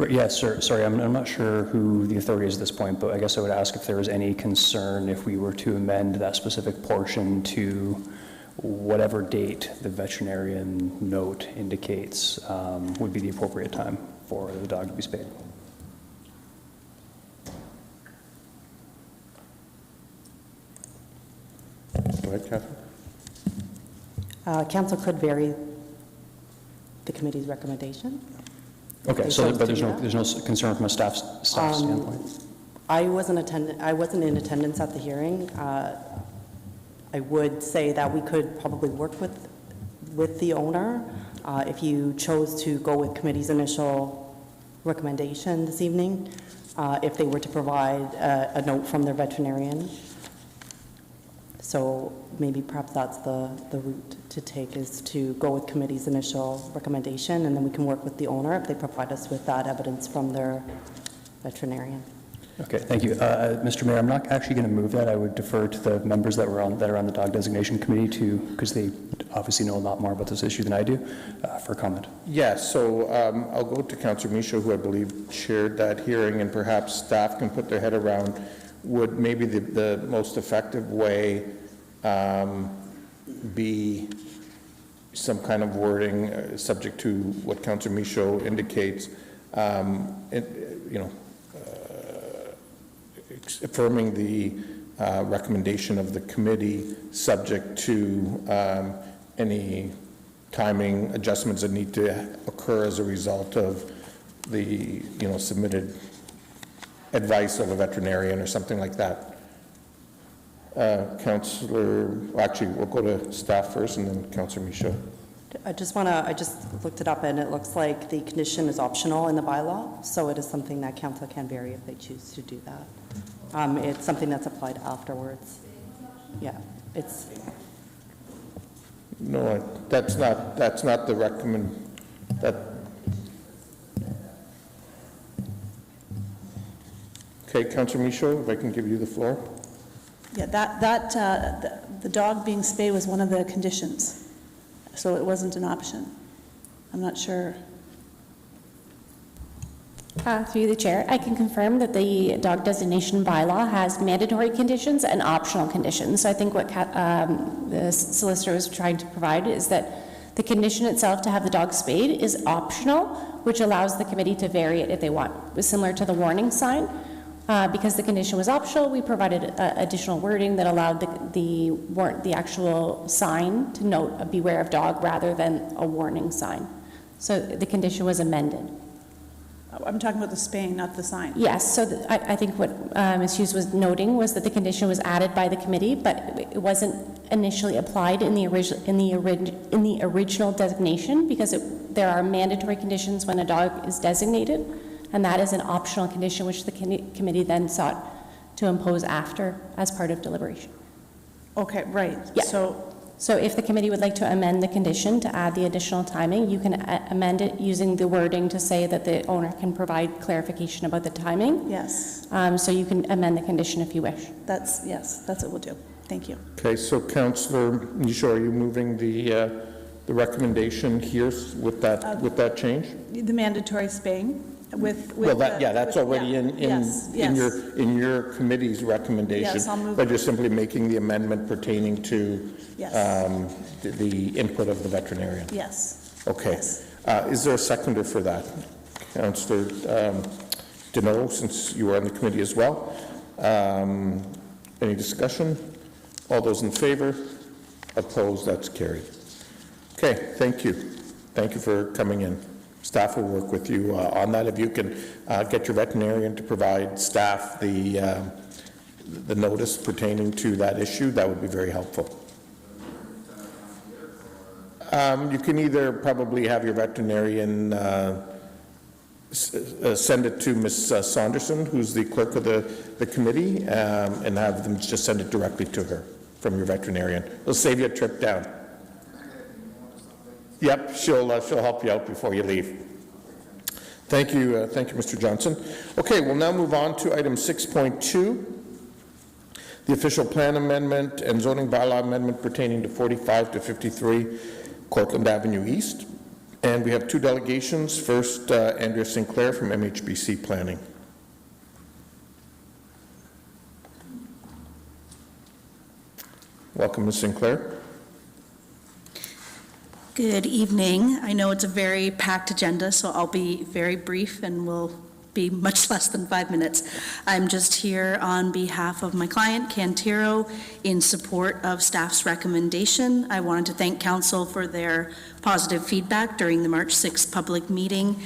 Yes, sir. Sorry, I'm not sure who the authority is at this point, but I guess I would ask if there was any concern if we were to amend that specific portion to whatever date the veterinarian note indicates would be the appropriate time for the dog to be spayed. Go ahead, Catherine. Council could vary the committee's recommendation. Okay, so but there's no concern from a staff standpoint. I wasn't in attendance at the hearing. I would say that we could probably work with the owner if you chose to go with committee's initial recommendation this evening, if they were to provide a note from their veterinarian. So maybe perhaps that's the route to take, is to go with committee's initial recommendation, and then we can work with the owner if they provide us with that evidence from their veterinarian. Okay, thank you. Mr. Mayor, I'm not actually going to move that. I would defer to the members that are on the dog designation committee because they obviously know a lot more about this issue than I do, for comment. Yes, so I'll go to Councillor Michaud, who I believe chaired that hearing, and perhaps staff can put their head around would maybe the most effective way be some kind of wording subject to what Councillor Michaud indicates, affirming the recommendation of the committee subject to any timing adjustments that need to occur as a result of the, submitted advice of a veterinarian or something like that. Actually, we'll go to staff first and then Councillor Michaud. I just looked it up, and it looks like the condition is optional in the bylaw, so it is something that council can vary if they choose to do that. It's something that's applied afterwards. Yeah, it's. No, that's not the Okay, Councillor Michaud, if I can give you the floor. Yeah, the dog being spayed was one of the conditions, so it wasn't an option. I'm not sure. Through the chair, I can confirm that the dog designation bylaw has mandatory conditions and optional conditions. So I think what the solicitor was trying to provide is that the condition itself to have the dog spayed is optional, which allows the committee to vary it if they want. It was similar to the warning sign. Because the condition was optional, we provided additional wording that allowed the actual sign to note a beware of dog rather than a warning sign. So the condition was amended. I'm talking about the spaying, not the sign. Yes, so I think what Ms. Hughes was noting was that the condition was added by the committee, but it wasn't initially applied in the original designation because there are mandatory conditions when a dog is designated. And that is an optional condition which the committee then sought to impose after as part of deliberation. Okay, right. Yeah. So if the committee would like to amend the condition to add the additional timing, you can amend it using the wording to say that the owner can provide clarification about the timing. Yes. So you can amend the condition if you wish. Yes, that's what we'll do. Thank you. Okay, so Councillor Michaud, are you moving the recommendation here with that change? The mandatory spaying. with. Well, that's already in Yes, in your committee's recommendation. Yes, I'll move But it. you're simply making the amendment pertaining to Yes. the input of the veterinarian. Yes. Okay. Yes. Is there a seconder for that? Councillor Deneau, since you were on the committee as well. Any discussion? All those in favor? Opposed? That's carried. Okay, thank you. Thank you for coming in. Staff will work with you on that. If you can get your veterinarian to provide staff the notice pertaining to that issue, that would be very helpful. You can either probably have your veterinarian send it to Ms. Saunderson, who's the clerk of the committee, and have them just send it directly to her from your veterinarian. It'll save you a trip down. Yep, she'll help you out before you leave. Thank you, Mr. Johnson. Okay, we'll now move on to item 6.2, the official plan amendment and zoning bylaw amendment pertaining to 45 to 53 Cortland Avenue East. And we have two delegations. First, Andrea Sinclair from MHBC Planning. Welcome, Ms. Sinclair. Good evening. I know it's a very packed agenda, so I'll be very brief and will be much less than 5 minutes. I'm just here on behalf of my client, Cantero, in support of staff's recommendation. I wanted to thank council for their positive feedback during the March 6th public meeting.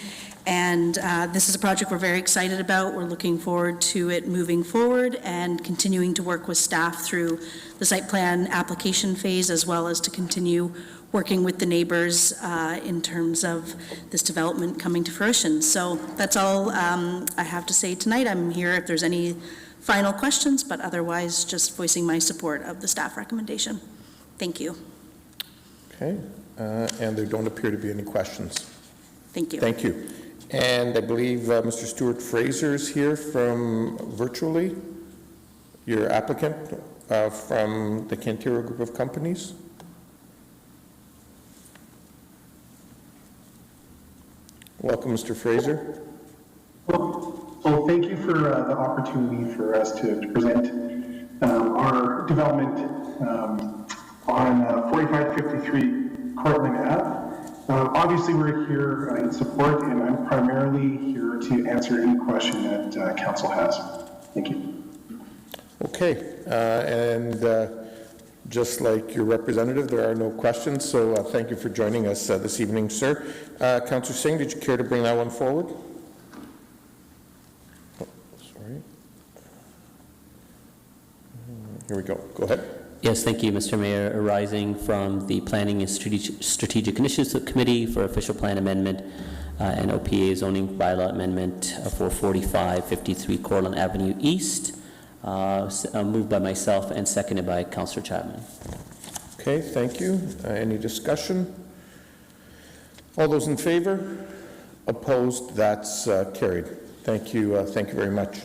And this is a project we're very excited about. We're looking forward to it moving forward and continuing to work with staff through the site plan application phase, as well as to continue working with the neighbors in terms of this development coming to fruition. So that's all I have to say tonight. I'm here if there's any final questions, but otherwise just voicing my support of the staff recommendation. Thank you. Okay, and there don't appear to be any questions. Thank you. Thank you. And I believe Mr. Stuart Fraser is here from virtually, your applicant from the Cantero Group of Companies. Welcome, Mr. Fraser. Well, thank you for the opportunity for us to present our development on 4553 Cortland Ave. Obviously, we're here in support, and I'm primarily here to answer any question that council has. Thank you. Okay, and just like your representative, there are no questions, so thank you for joining us this evening, sir. Councillor Singh, did you care to bring that one forward? Oh, sorry. Here we go. Go ahead. Yes, thank you, Mr. Mayor. Arising from the Planning and Strategic Initiatives Committee for Official Plan Amendment and OPA Zoning Bylaw Amendment for 4553 Cortland Avenue East, moved by myself and seconded by Councillor Chapman. Okay, thank you. Any discussion? All those in favor? Opposed? That's carried. Thank you very much.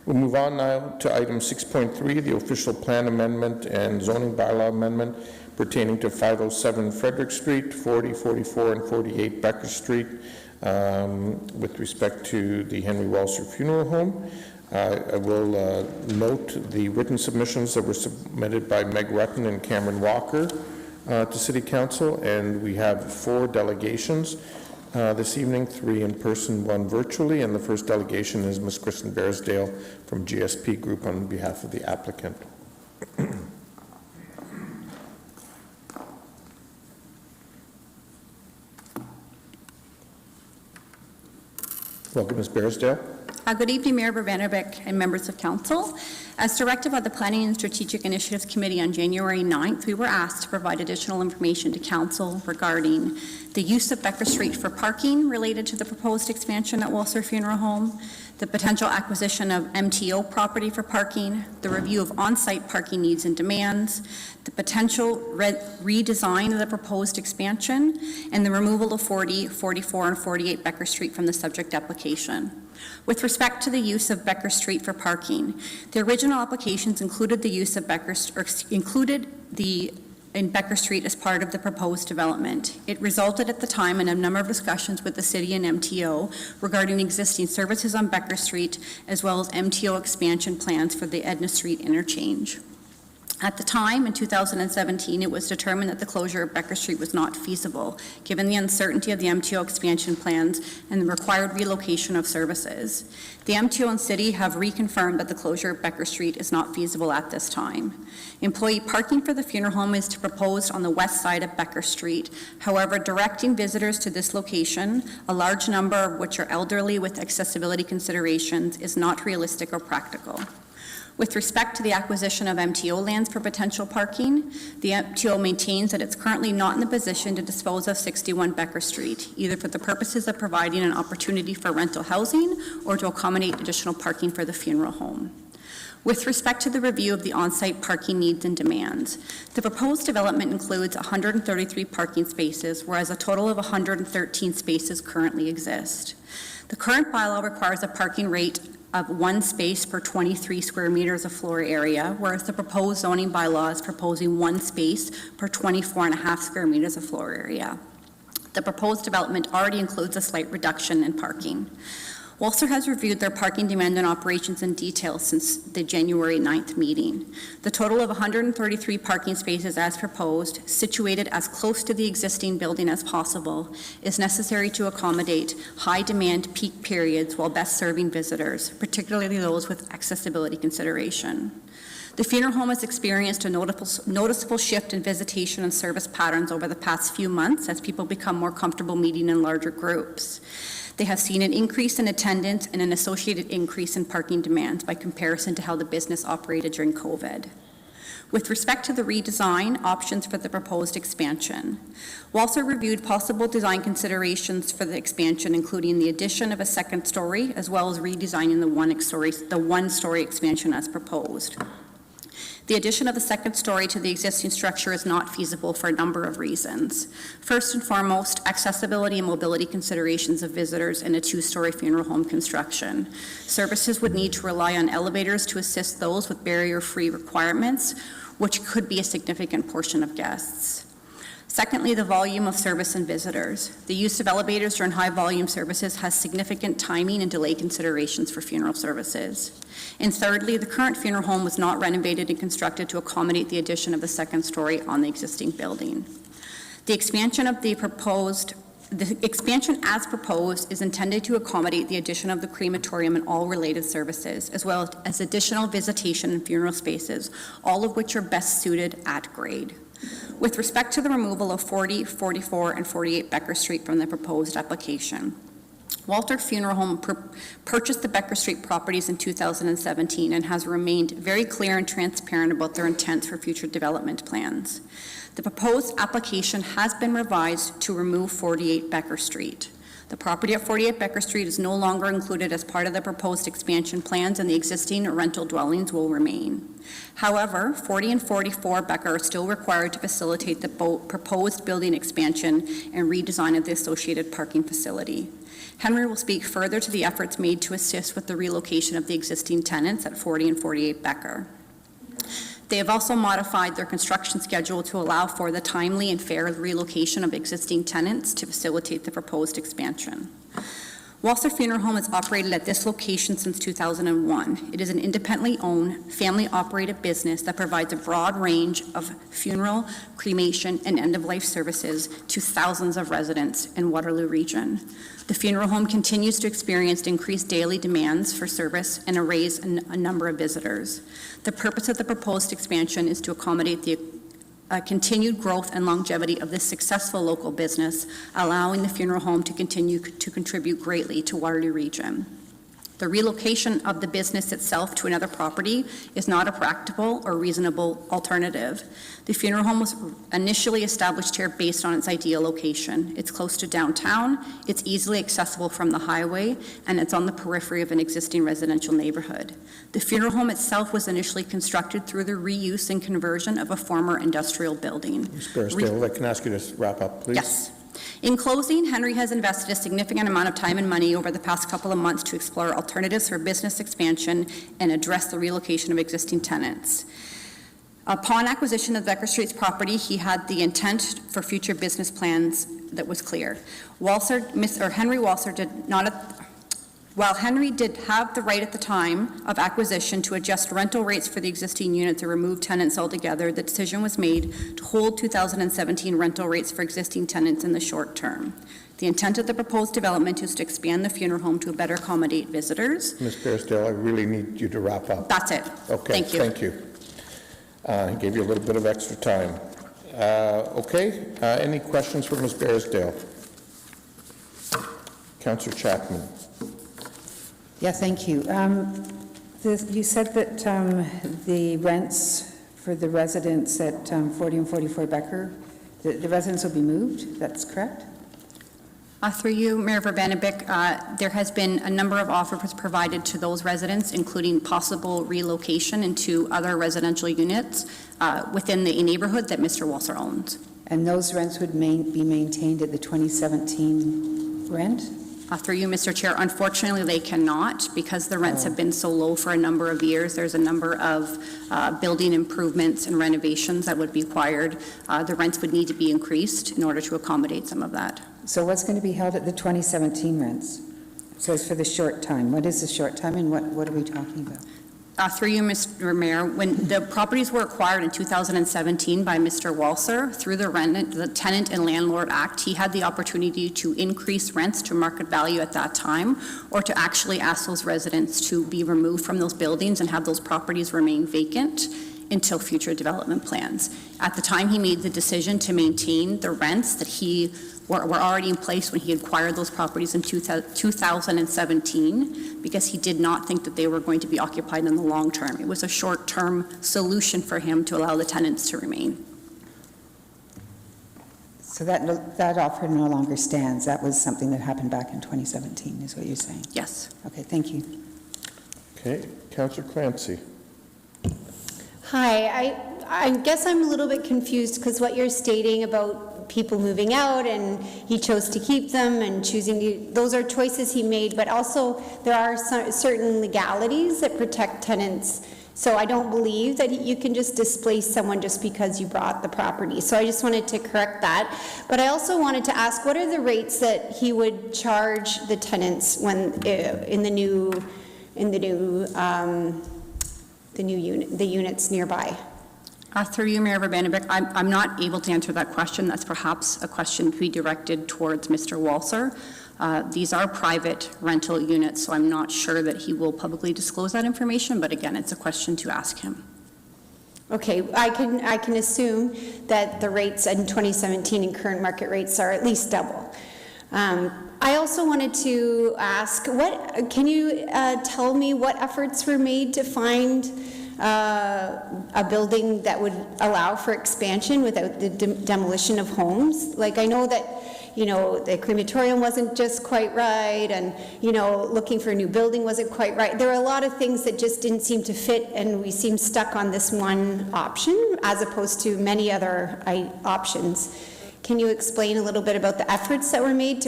We'll move on now to item 6.3, the official plan amendment and zoning bylaw amendment pertaining to 507 Frederick Street, 40, 44, and 48 Becker Street with respect to the Henry Walser Funeral Home. I will note the written submissions that were submitted by Meg Rutten and Cameron Walker to City Council, and we have 4 delegations this evening, 3 in person, 1 virtually, and the first delegation is Ms. Kristen Bearsdale from GSP Group on behalf of the applicant. Welcome, Ms. Bearsdale. Good evening, Mayor Vanderbeek and members of council. As directed by the Planning and Strategic Initiatives Committee on January 9th, we were asked to provide additional information to council regarding the use of Becker Street for parking related to the proposed expansion at Walser Funeral Home, the potential acquisition of MTO property for parking, the review of on-site parking needs and demands, the potential redesign of the proposed expansion, and the removal of 40, 44, and 48 Becker Street from the subject application. With respect to the use of Becker Street for parking, the original applications included the use of included the in Becker Street as part of the proposed development. It resulted at the time in a number of discussions with the city and MTO regarding existing services on Becker Street, as well as MTO expansion plans for the Edna Street interchange. At the time, in 2017, it was determined that the closure of Becker Street was not feasible, given the uncertainty of the MTO expansion plans and the required relocation of services. The MTO and city have reconfirmed that the closure of Becker Street is not feasible at this time. Employee parking for the funeral home is proposed on the west side of Becker Street. However, directing visitors to this location, a large number of which are elderly with accessibility considerations, is not realistic or practical. With respect to the acquisition of MTO lands for potential parking, the MTO maintains that it's currently not in the position to dispose of 61 Becker Street, either for the purposes of providing an opportunity for rental housing or to accommodate additional parking for the funeral home. With respect to the review of the on-site parking needs and demands, the proposed development includes 133 parking spaces, whereas a total of 113 spaces currently exist. The current bylaw requires a parking rate of 1 space per 23 square meters of floor area, whereas the proposed zoning bylaw is proposing 1 space per 24.5 square meters of floor area. The proposed development already includes a slight reduction in parking. Walser has reviewed their parking demand and operations in detail since the January 9th meeting. The total of 133 parking spaces as proposed, situated as close to the existing building as possible, is necessary to accommodate high-demand peak periods while best serving visitors, particularly those with accessibility consideration. The funeral home has experienced a noticeable shift in visitation and service patterns over the past few months as people become more comfortable meeting in larger groups. They have seen an increase in attendance and an associated increase in parking demands by comparison to how the business operated during COVID. With respect to the redesign options for the proposed expansion, Walser reviewed possible design considerations for the expansion, including the addition of a second story, as well as redesigning the one-story expansion as proposed. The addition of the second story to the existing structure is not feasible for a number of reasons. First and foremost, accessibility and mobility considerations of visitors in a 2-story funeral home construction. Services would need to rely on elevators to assist those with barrier-free requirements, which could be a significant portion of guests. Secondly, the volume of service and visitors. The use of elevators during high-volume services has significant timing and delay considerations for funeral services. And thirdly, the current funeral home was not renovated and constructed to accommodate the addition of the second story on the existing building. The expansion as proposed is intended to accommodate the addition of the crematorium and all related services, as well as additional visitation and funeral spaces, all of which are best suited at grade. With respect to the removal of 40, 44, and 48 Becker Street from the proposed application, Walter Funeral Home purchased the Becker Street properties in 2017 and has remained very clear and transparent about their intents for future development plans. The proposed application has been revised to remove 48 Becker Street. The property at 48 Becker Street is no longer included as part of the proposed expansion plans, and the existing rental dwellings will remain. However, 40 and 44 Becker are still required to facilitate the proposed building expansion and redesign of the associated parking facility. Henry will speak further to the efforts made to assist with the relocation of the existing tenants at 40 and 48 Becker. They have also modified their construction schedule to allow for the timely and fair relocation of existing tenants to facilitate the proposed expansion. Walser Funeral Home has operated at this location since 2001. It is an independently owned, family-operated business that provides a broad range of funeral, cremation, and end-of-life services to thousands of residents in Waterloo Region. The funeral home continues to experience increased daily demands for service and a raise in a number of visitors. The purpose of the proposed expansion is to accommodate the continued growth and longevity of this successful local business, allowing the funeral home to continue to contribute greatly to Waterloo Region. The relocation of the business itself to another property is not a practical or reasonable alternative. The funeral home was initially established here based on its ideal location. It's close to downtown, it's easily accessible from the highway, and it's on the periphery of an existing residential neighborhood. The funeral home itself was initially constructed through the reuse and conversion of a former industrial building. Ms. Barrisdale, can I ask you to wrap up, please? Yes. In closing, Henry has invested a significant amount of time and money over the past couple of months to explore alternatives for business expansion and address the relocation of existing tenants. Upon acquisition of Becker Street's property, he had the intent for future business plans that was clear. Henry Walser did not, while Henry did have the right at the time of acquisition to adjust rental rates for the existing units or remove tenants altogether, the decision was made to hold 2017 rental rates for existing tenants in the short term. The intent of the proposed development is to expand the funeral home to better accommodate visitors. Ms. Barisdale, I really need you to wrap up. That's it. Okay, Thank you. thank you. I gave you a little bit of extra time. Any questions for Ms. Barisdale? Councillor Chapman. Yeah, thank you. You said that the rents for the residents at 40 and 44 Becker, the residents will be moved, that's correct? Through you, Mayor Verbanibik, there has been a number of offers provided to those residents, including possible relocation into other residential units within the neighborhood that Mr. Walser owns. And those rents would be maintained at the 2017 rent? Through you, Mr. Chair, unfortunately they cannot because the rents have been so low for a number of years. There's a number of building improvements and renovations that would be required. The rents would need to be increased in order to accommodate some of that. So what's going to be held at the 2017 rents? So it's for the short time. What is the short time and what are we talking about? Through you, Mr. Mayor, when the properties were acquired in 2017 by Mr. Walser, through the Tenant and Landlord Act, he had the opportunity to increase rents to market value at that time, or to actually ask those residents to be removed from those buildings and have those properties remain vacant until future development plans. At the time, he made the decision to maintain the rents that were already in place when he acquired those properties in 2017, because he did not think that they were going to be occupied in the long term. It was a short-term solution for him to allow the tenants to remain. So that offer no longer stands. That was something that happened back in 2017, is what you're saying? Yes. Okay, thank you. Okay, Councillor Clancy. Hi, I guess I'm a little bit confused because what you're stating about people moving out and he chose to keep them and choosing to, those are choices he made, but also there are certain legalities that protect tenants. So I don't believe that you can just displace someone just because you bought the property. So I just wanted to correct that. But I also wanted to ask, what are the rates that he would charge the tenants when in the units nearby? Through you, Mayor Verbanibik, I'm not able to answer that question. That's perhaps a question to be directed towards Mr. Walser. These are private rental units, so I'm not sure that he will publicly disclose that information, but again, it's a question to ask him. Okay, I can assume that the rates in 2017 and current market rates are at least double. I also wanted to ask, can you tell me what efforts were made to find a building that would allow for expansion without the demolition of homes? Like, I know that, the crematorium wasn't just quite right, and, looking for a new building wasn't quite right. There were a lot of things that just didn't seem to fit, and we seemed stuck on this one option as opposed to many other options. Can you explain a little bit about the efforts that were made to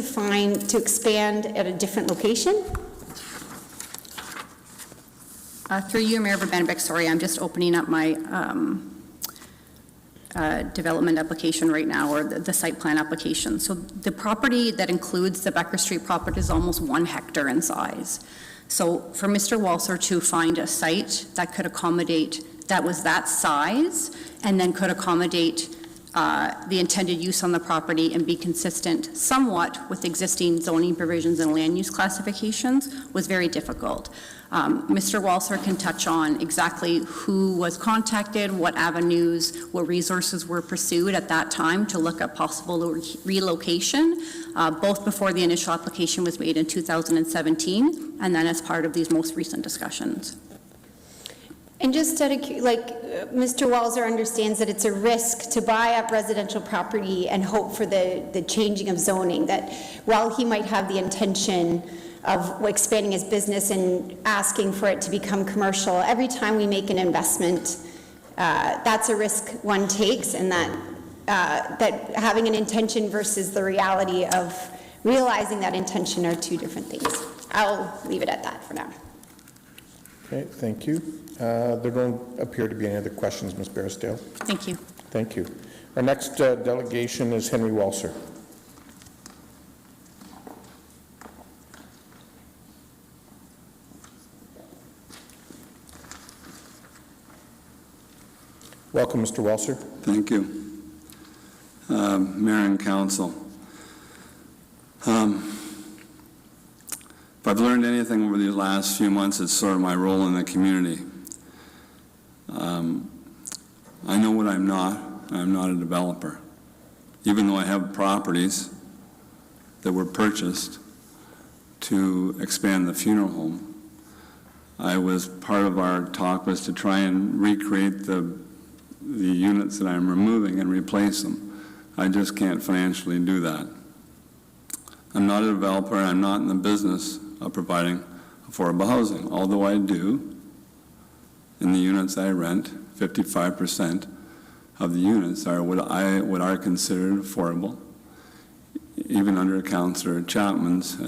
expand at a different location? Through you, Mayor Verbanibik, sorry, I'm just opening up my development application right now, or the site plan application. So the property that includes the Becker Street property is almost 1 hectare in size. So for Mr. Walser to find a site that could accommodate, that was that size, and then could accommodate the intended use on the property and be consistent somewhat with existing zoning provisions and land use classifications was very difficult. Mr. Walser can touch on exactly who was contacted, what avenues, what resources were pursued at that time to look at possible relocation, both before the initial application was made in 2017 and then as part of these most recent discussions. And just Mr. Walser understands that it's a risk to buy up residential property and hope for the changing of zoning, that while he might have the intention of expanding his business and asking for it to become commercial, every time we make an investment, that's a risk one takes, and that having an intention versus the reality of realizing that intention are two different things. I'll leave it at that for now. Okay, thank you. There don't appear to be any other questions, Ms. Barrisdale. Thank you. Thank you. Our next delegation is Henry Walser. Welcome, Mr. Walser. Thank you. Mayor and Council. If I've learned anything over these last few months, it's sort of my role in the community. I know what I'm not. I'm not a developer. Even though I have properties that were purchased to expand the funeral home, part of our talk was to try and recreate the units that I'm removing and replace them. I just can't financially do that. I'm not a developer. I'm not in the business of providing affordable housing, although I do. In the units I rent, 55% of the units are what are considered affordable, even under Councillor Chapman's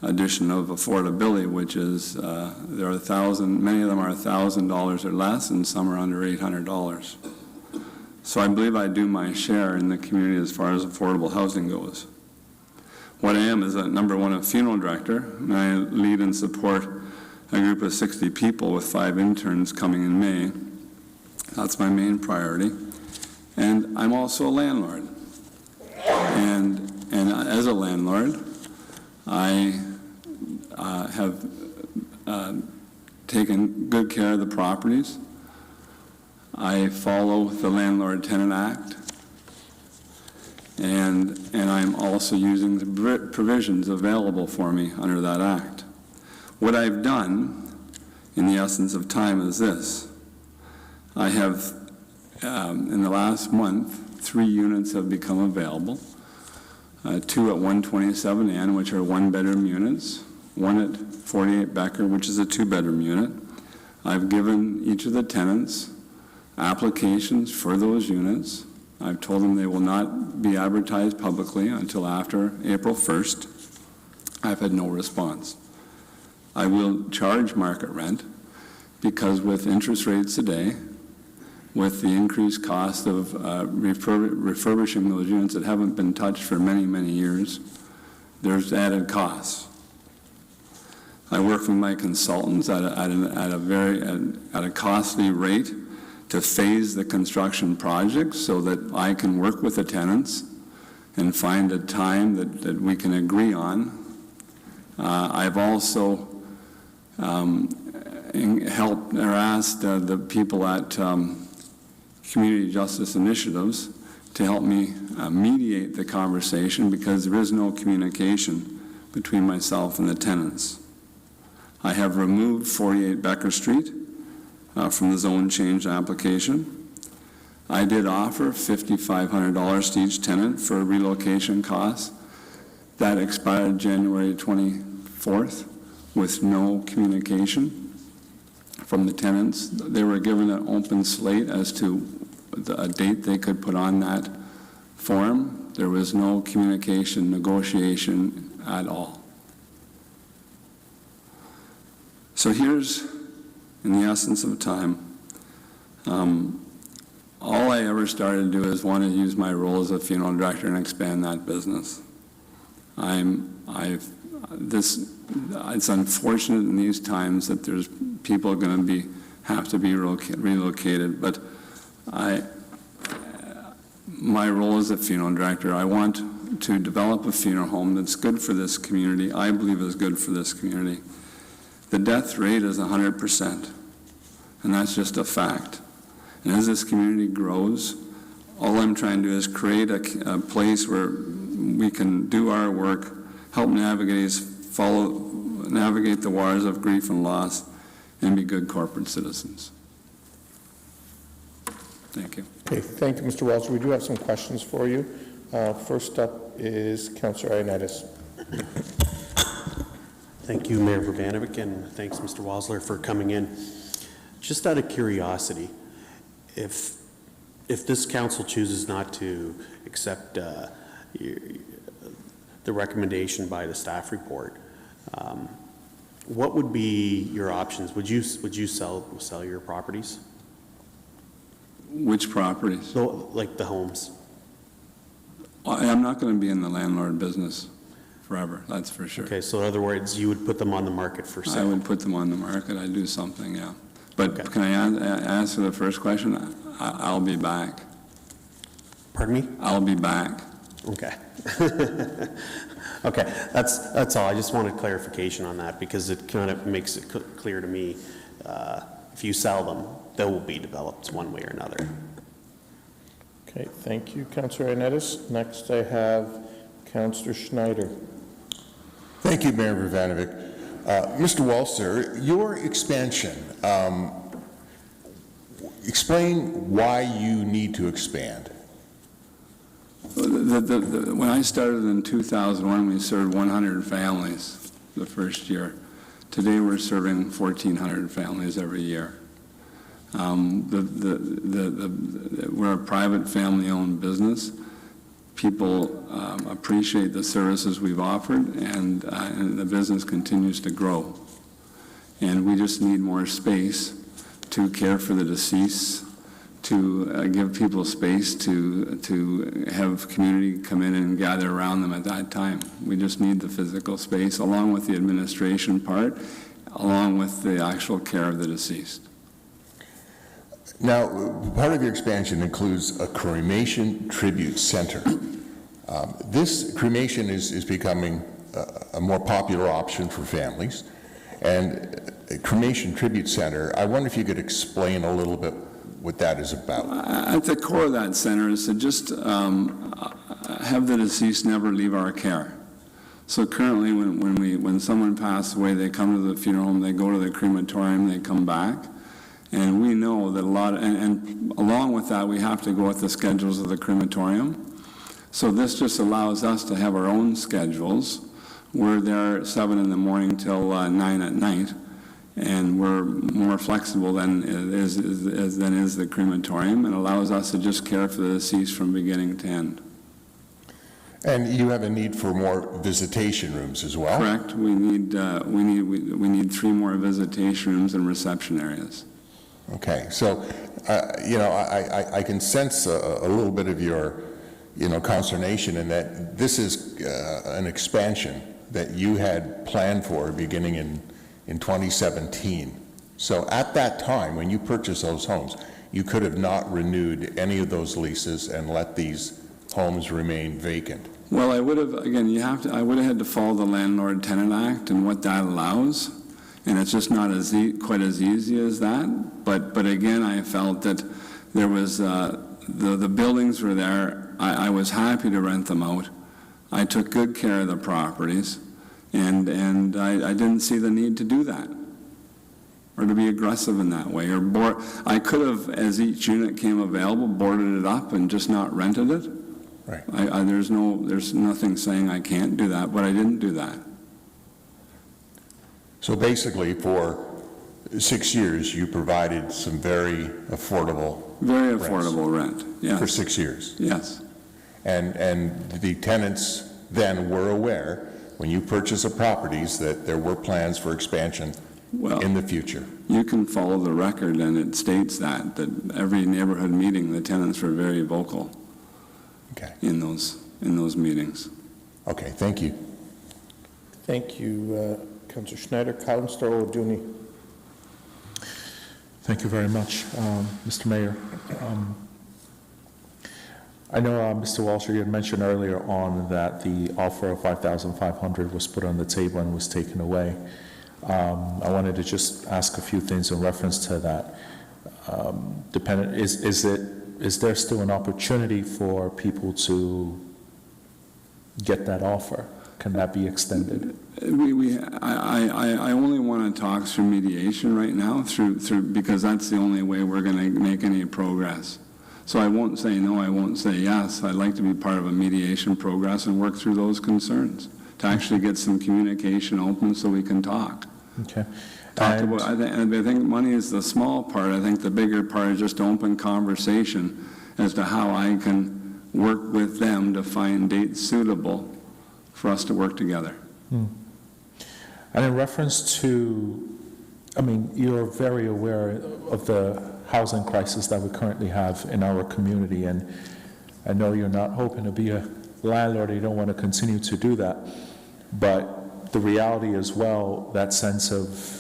addition of affordability, which is many of them are $1,000 or less, and some are under $800. So I believe I do my share in the community as far as affordable housing goes. What I am is number one, a funeral director, and I lead and support a group of 60 people with 5 interns coming in May. That's my main priority. And I'm also a landlord. And as a landlord, I have taken good care of the properties. I follow the Landlord-Tenant Act, and I'm also using the provisions available for me under that act. What I've done, in the essence of time, is this. I have, in the last month, 3 units have become available. 2 at 127 N, which are 1-bedroom units, 1 at 48 Becker, which is a 2-bedroom unit. I've given each of the tenants applications for those units. I've told them they will not be advertised publicly until after April 1st. I've had no response. I will charge market rent because with interest rates today, with the increased cost of refurbishing those units that haven't been touched for many, many years, there's added costs. I work with my consultants at a costly rate to phase the construction project so that I can work with the tenants and find a time that we can agree on. I've also helped or asked the people at Community Justice Initiatives to help me mediate the conversation because there is no communication between myself and the tenants. I have removed 48 Becker Street from the zone change application. I did offer $5,500 to each tenant for relocation costs. That expired January 24th with no communication from the tenants. They were given an open slate as to a date they could put on that form. There was no communication, negotiation at all. So here's, in the essence of time, all I ever started to do is want to use my role as a funeral director and expand that business. It's unfortunate in these times that there's people going to have to be relocated, but my role as a funeral director, I want to develop a funeral home that's good for this community, I believe is good for this community. The death rate is 100%, and that's just a fact. And as this community grows, all I'm trying to do is create a place where we can do our work, help navigate the waters of grief and loss, and be good corporate citizens. Thank you. Okay, thank you, Mr. Walser. We do have some questions for you. First up is Councillor Ioannidis. Thank you, Mayor Urbanovic, and thanks, Mr. Walser, for coming in. Just out of curiosity, if this council chooses not to accept the recommendation by the staff report, What would be your options? Would you sell your properties? Which properties? Like the homes? I'm not going to be in the landlord business forever, that's for sure. Okay, so in other words, you would put them on the market for sale? I would put them on the market, I'd do something, yeah. But can I answer the first question? I'll be back. Pardon me? I'll be back. Okay. Okay, that's all. I just wanted clarification on that because it kind of makes it clear to me, if you sell them, they will be developed one way or another. Okay, thank you, Councillor Ioannidis. Next, I have Councillor Schneider. Thank you, Mayor Vivanovic. Mr. Walser, your expansion, explain why you need to expand. When I started in 2001, we served 100 families the first year. Today, we're serving 1,400 families every year. We're a private family-owned business. People appreciate the services we've offered, and the business continues to grow. And we just need more space to care for the deceased, to give people space to have community come in and gather around them at that time. We just need the physical space, along with the administration part, along with the actual care of the deceased. Now, part of your expansion includes a cremation tribute center. This cremation is becoming a more popular option for families. And a cremation tribute center, I wonder if you could explain a little bit what that is about. At the core of that center is to just have the deceased never leave our care. So currently, when someone passes away, they come to the funeral home, they go to the crematorium, they come back. And we know that and along with that, we have to go with the schedules of the crematorium. So this just allows us to have our own schedules. We're there 7 in the morning till 9 at night, and we're more flexible than is the crematorium, and allows us to just care for the deceased from beginning to end. And you have a need for more visitation rooms as well? Correct. We need 3 more visitation rooms and reception areas. Okay, so, I can sense a little bit of your, consternation in that this is an expansion that you had planned for beginning in 2017. So at that time, when you purchased those homes, you could have not renewed any of those leases and let these homes remain vacant. Well, I would have, again, I would have had to follow the Landlord-Tenant Act and what that allows. And it's just not quite as easy as that. But again, I felt that there was, the buildings were there. I was happy to rent them out. I took good care of the properties, and I didn't see the need to do that, or to be aggressive in that way. I could have, as each unit came available, boarded it up and just not rented it. Right. There's nothing saying I can't do that, but I didn't do that. So basically, for 6 years, you provided some very affordable rent, yes. For 6 years? Yes. And the tenants then were aware, when you purchased the properties, that there were plans for expansion in the future? You can follow the record, and it states that every neighborhood meeting, the tenants were very vocal in those meetings. Okay, thank you. Thank you, Councillor Schneider. Councillor O'Dooney. Thank you very much, Mr. Mayor. I know, Mr. Walser, you had mentioned earlier on that the offer of $5,500 was put on the table and was taken away. I wanted to just ask a few things in reference to that. Is there still an opportunity for people to get that offer? Can that be extended? I only want to talk through mediation right now, because that's the only way we're going to make any progress. So I won't say no, I won't say yes. I'd like to be part of a mediation progress and work through those concerns, to actually get some communication open so we can talk. Okay. I think money is the small part. I think the bigger part is just open conversation as to how I can work with them to find dates suitable for us to work together. And in reference to, I mean, you're very aware of the housing crisis that we currently have in our community, and I know you're not hoping to be a landlord, you don't want to continue to do that, but the reality as well, that sense of,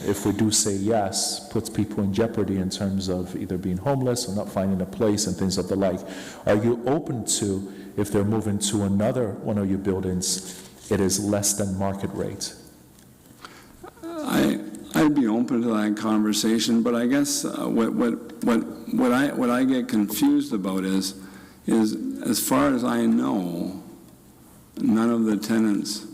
if we do say yes, puts people in jeopardy in terms of either being homeless or not finding a place and things of the like. Are you open to, if they're moving to another one of your buildings, it is less than market rate? I'd be open to that conversation, but I guess what I get confused about is as far as I know, none of the tenants,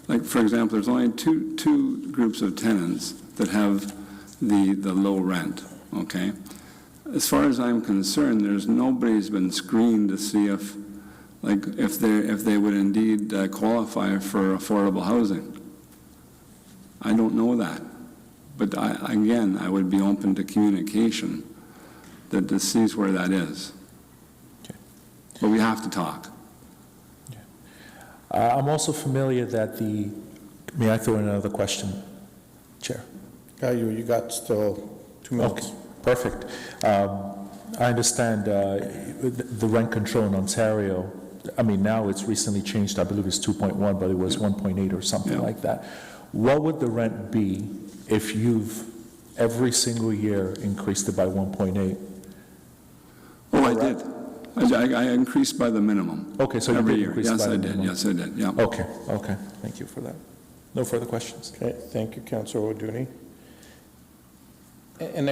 like for example, there's only two groups of tenants that have the low rent. Okay, as far as I'm concerned, there's nobody's been screened to see if they would indeed qualify for affordable housing. I don't know that. But again, I would be open to communication to see where that is. Okay. But we have to talk. I'm also familiar that may I throw in another question, Chair? You got still 2 minutes. Okay, perfect. I understand the rent control in Ontario, I mean, now it's recently changed, I believe it's 2.1, but it was 1.8 or something like that. What would the rent be if you've every single year increased it by 1.8? Oh, I did. I increased by the minimum. Okay, so every you year. increased Yes, by I the did. minimum. Yes, I did. Yeah. Okay. Thank you for that. No further questions. Okay, thank you, Councillor O'Dooney. And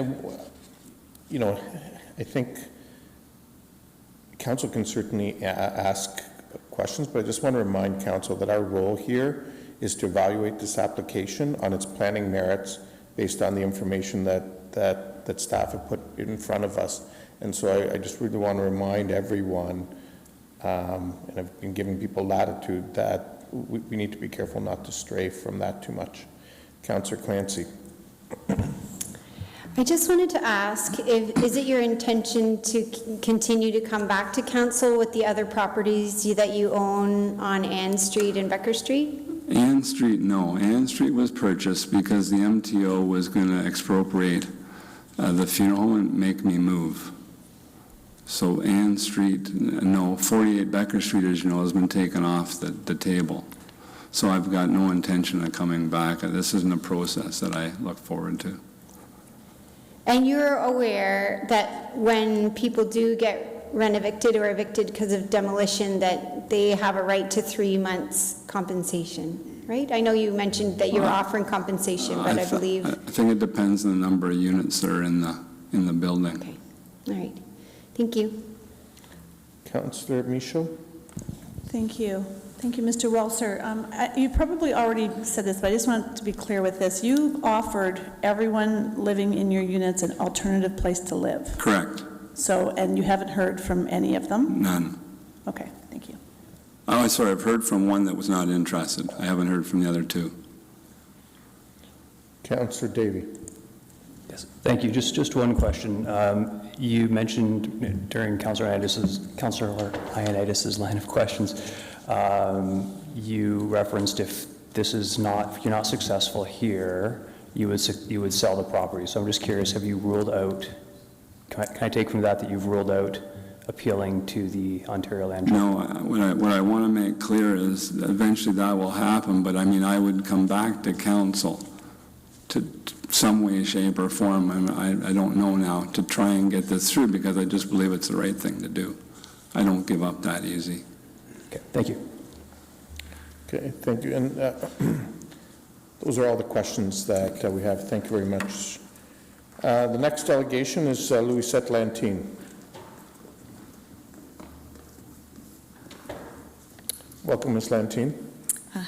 I think Council can certainly ask questions, but I just want to remind Council that our role here is to evaluate this application on its planning merits based on the information that staff have put in front of us. And so I just really want to remind everyone, and I've been giving people latitude, that we need to be careful not to stray from that too much. Councillor Clancy. I just wanted to ask, is it your intention to continue to come back to council with the other properties that you own on Ann Street and Becker Street? Ann Street, no. Ann Street was purchased because the MTO was going to expropriate the funeral home and make me move. So Ann Street, no. 48 Becker Street, as you know, has been taken off the table. So I've got no intention of coming back. This isn't a process that I look forward to. And you're aware that when people do get rent evicted or evicted because of demolition, that they have a right to 3 months compensation, right? I know you mentioned that you're offering compensation, but I believe... I think it depends on the number of units that are in the building. Okay, all right. Thank you. Councillor Michaud. Thank you. Thank you, Mr. Walser. You probably already said this, but I just want to be clear with this. You've offered everyone living in your units an alternative place to live. Correct. So, and you haven't heard from any of them? None. Okay, thank you. Oh, sorry, I've heard from one that was not interested. I haven't heard from the other two. Councillor Davey. Yes, thank you. Just one question. You mentioned during Councillor Ioannidis' line of questions, you referenced if you're not successful here, you would sell the property. So I'm just curious, have you ruled out, can I take from that you've ruled out appealing to the Ontario Land Trust? No, what I want to make clear is that eventually that will happen, but I mean, I would come back to council to some way, shape, or form, I don't know now, to try and get this through, because I just believe it's the right thing to do. I don't give up that easy. Okay, thank you. Okay, thank you. And those are all the questions that we have. Thank you very much. The next delegation is Louisette Lantine. Welcome, Ms. Lantine.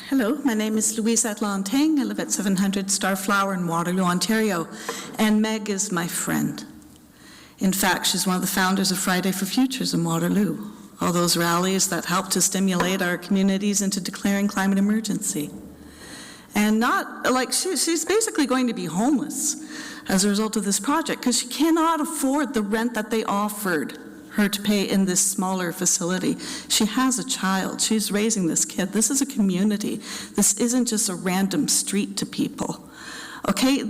Hello, my name is Louise Atlantang. I live at 700 Starflower in Waterloo, Ontario, and Meg is my friend. In fact, she's one of the founders of Friday for Futures in Waterloo, all those rallies that help to stimulate our communities into declaring climate emergency. And she's basically going to be homeless as a result of this project because she cannot afford the rent that they offered her to pay in this smaller facility. She has a child. She's raising this kid. This is a community. This isn't just a random street to people. Okay,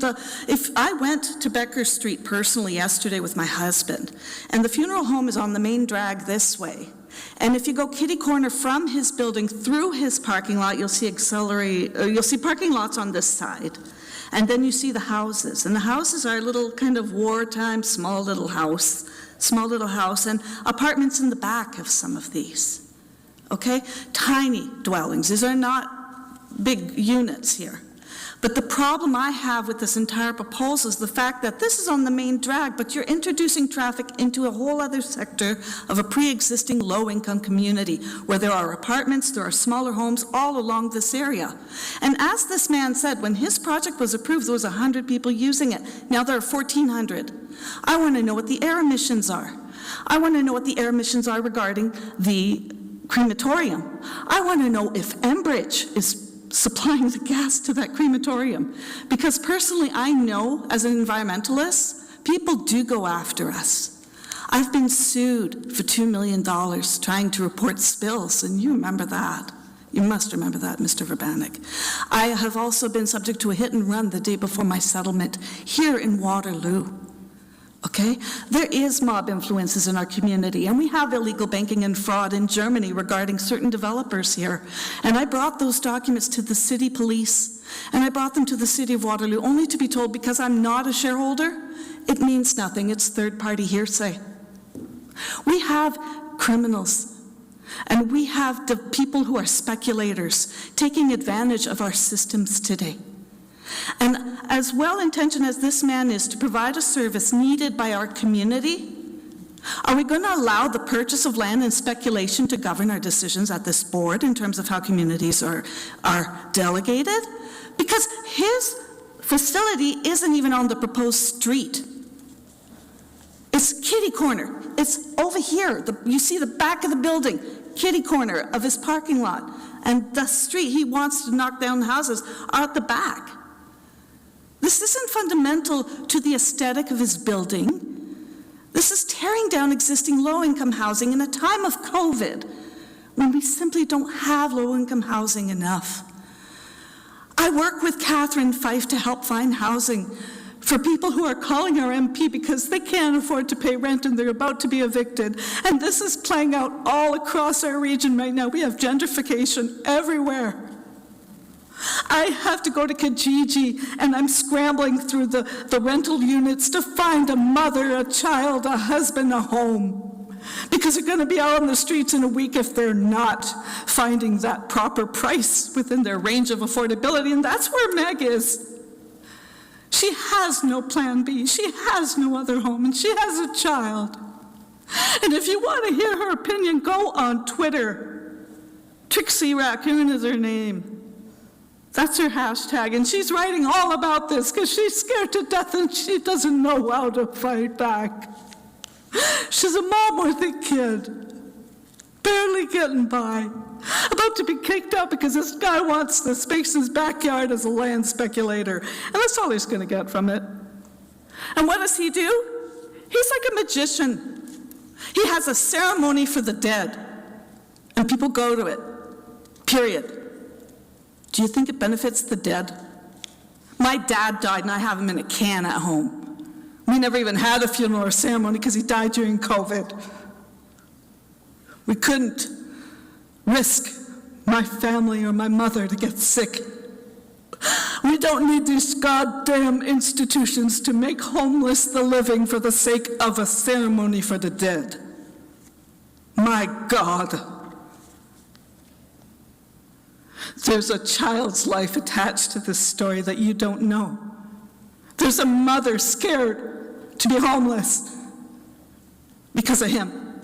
if I went to Becker Street personally yesterday with my husband, and the funeral home is on the main drag this way, and if you go kitty corner from his building through his parking lot, you'll see parking lots on this side. And then you see the houses, and the houses are a little kind of wartime, small little house, and apartments in the back of some of these. Okay, tiny dwellings. These are not big units here. But the problem I have with this entire proposal is the fact that this is on the main drag, but you're introducing traffic into a whole other sector of a pre-existing low-income community where there are apartments, there are smaller homes all along this area. And as this man said, when his project was approved, there was 100 people using it. Now there are 1,400. I want to know what the air emissions are. I want to know what the air emissions are regarding the crematorium. I want to know if Enbridge is supplying the gas to that crematorium. Because personally, I know as an environmentalist, people do go after us. I've been sued for $2 million trying to report spills, and you remember that. You must remember that, Mr. Verbanek. I have also been subject to a hit and run the day before my settlement here in Waterloo. Okay? There is mob influences in our community, and we have illegal banking and fraud in Germany regarding certain developers here. And I brought those documents to the city police, and I brought them to the city of Waterloo, only to be told because I'm not a shareholder, it means nothing. It's third-party hearsay. We have criminals, and we have the people who are speculators taking advantage of our systems today. And as well-intentioned as this man is to provide a service needed by our community, are we going to allow the purchase of land and speculation to govern our decisions at this board in terms of how communities are delegated? Because his facility isn't even on the proposed street. It's kitty corner. It's over here. You see the back of the building, kitty corner of his parking lot. And the street he wants to knock down houses are at the back. This isn't fundamental to the aesthetic of his building. This is tearing down existing low-income housing in a time of COVID when we simply don't have low-income housing enough. I work with Catherine Fife to help find housing for people who are calling our MP because they can't afford to pay rent and they're about to be evicted. And this is playing out all across our region right now. We have gentrification everywhere. I have to go to Kijiji, and I'm scrambling through the rental units to find a mother, a child, a husband, a home. Because they're going to be out on the streets in a week if they're not finding that proper price within their range of affordability, and that's where Meg is. She has no plan B, she has no other home, and she has a child. And if you want to hear her opinion, go on Twitter. Trixie Raccoon is her name. That's her hashtag, and she's writing all about this because she's scared to death and she doesn't know how to fight back. She's a mom-worthy kid, barely getting by, about to be kicked out because this guy wants the space in his backyard as a land speculator, and that's all he's going to get from it. And what does he do? He's like a magician. He has a ceremony for the dead, and people go to it, period. Do you think it benefits the dead? My dad died, and I have him in a can at home. We never even had a funeral or ceremony because he died during COVID. We couldn't risk my family or my mother to get sick. We don't need these goddamn institutions to make homeless the living for the sake of a ceremony for the dead. My God. There's a child's life attached to this story that you don't know. There's a mother scared to be homeless because of him.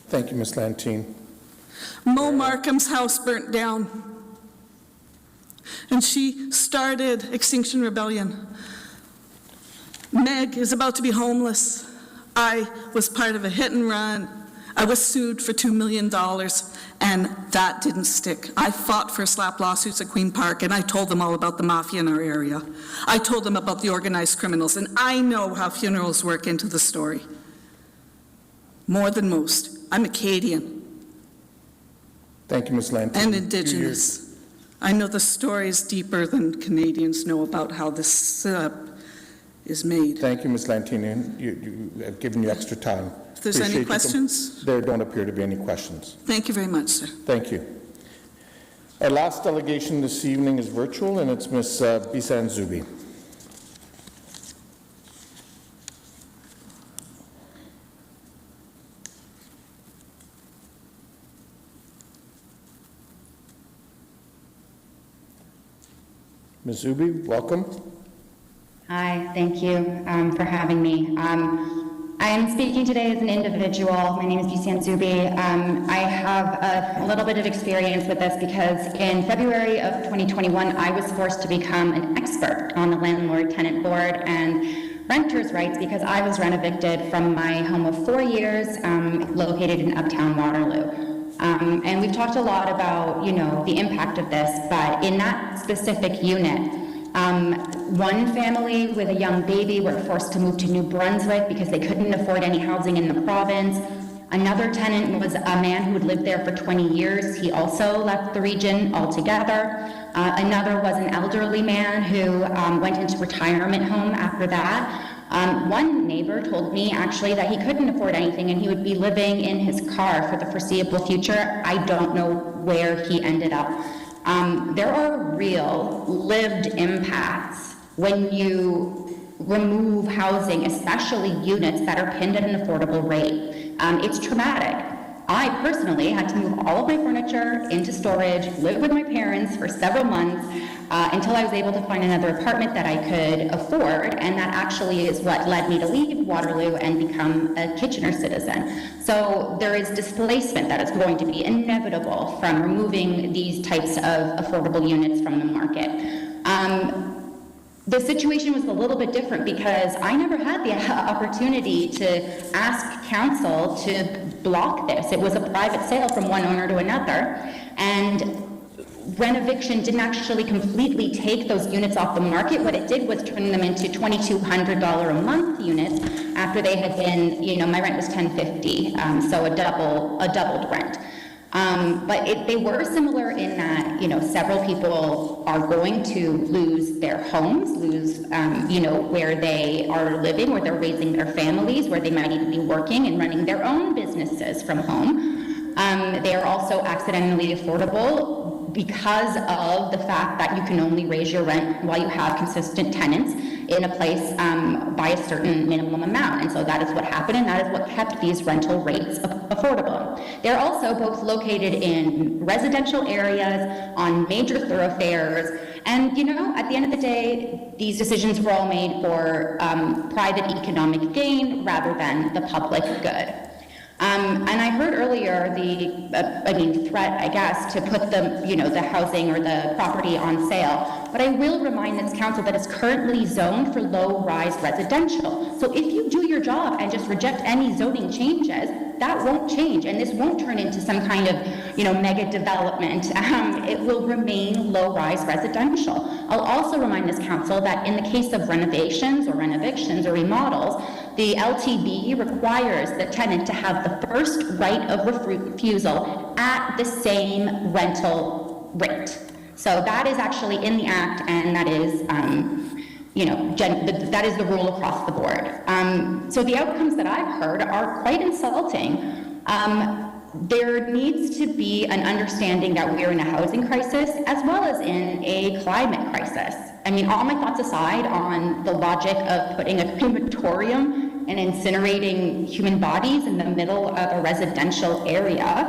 Thank you, Ms. Lantine. Mo Markham's house burnt down, and she started Extinction Rebellion. Meg is about to be homeless. I was part of a hit and run. I was sued for $2 million, and that didn't stick. I fought for slap lawsuits at Queen Park, and I told them all about the mafia in our area. I told them about the organized criminals, and I know how funerals work into the story. More than most. I'm Acadian Thank you, Ms. Lantini. and Indigenous. I know the stories deeper than Canadians know about how this syrup is made. Thank you, Ms. Lantini. I've given you extra time. If there's any Appreciate you questions? There don't appear to be any questions. Thank you very much, sir. Thank you. Our last delegation this evening is virtual, and it's Ms. Bisan Zubi. Ms. Zubi, welcome. Hi, thank you for having me. I am speaking today as an individual. My name is Bisan Zubi. I have a little bit of experience with this because in February of 2021, I was forced to become an expert on the landlord-tenant board and renters' rights because I was rent-evicted from my home of 4 years located in Uptown Waterloo. And we've talked a lot about, the impact of this, but in that specific unit, one family with a young baby were forced to move to New Brunswick because they couldn't afford any housing in the province. Another tenant was a man who had lived there for 20 years. He also left the region altogether. Another was an elderly man who went into retirement home after that. One neighbor told me actually that he couldn't afford anything and he would be living in his car for the foreseeable future. I don't know where he ended up. There are real lived impacts when you remove housing, especially units that are pinned at an affordable rate. It's traumatic. I personally had to move all of my furniture into storage, live with my parents for several months until I was able to find another apartment that I could afford, and that actually is what led me to leave Waterloo and become a Kitchener citizen. So there is displacement that is going to be inevitable from removing these types of affordable units from the market. The situation was a little bit different because I never had the opportunity to ask council to block this. It was a private sale from one owner to another, and Renoviction didn't actually completely take those units off the market. What it did was turn them into $2,200 a month units after they had been, my rent was $1,050, so a doubled rent. But they were similar in that, several people are going to lose their homes, lose, where they are living, where they're raising their families, where they might even be working and running their own businesses from home. They are also accidentally affordable because of the fact that you can only raise your rent while you have consistent tenants in a place by a certain minimum amount. And so that is what happened, and that is what kept these rental rates affordable. They're also both located in residential areas, on major thoroughfares, and at the end of the day, these decisions were all made for private economic gain rather than the public good. And I heard earlier the threat, I guess, to put the housing or the property on sale. But I will remind this council that it's currently zoned for low-rise residential. So if you do your job and just reject any zoning changes, that won't change, and this won't turn into some kind of, mega development. It will remain low-rise residential. I'll also remind this council that in the case of renovations or renovictions or remodels, the LTB requires the tenant to have the first right of refusal at the same rental rate. So that is actually in the act, and that is, that is the rule across the board. So the outcomes that I've heard are quite insulting. There needs to be an understanding that we're in a housing crisis as well as in a climate crisis. All my thoughts aside on the logic of putting a crematorium and incinerating human bodies in the middle of a residential area,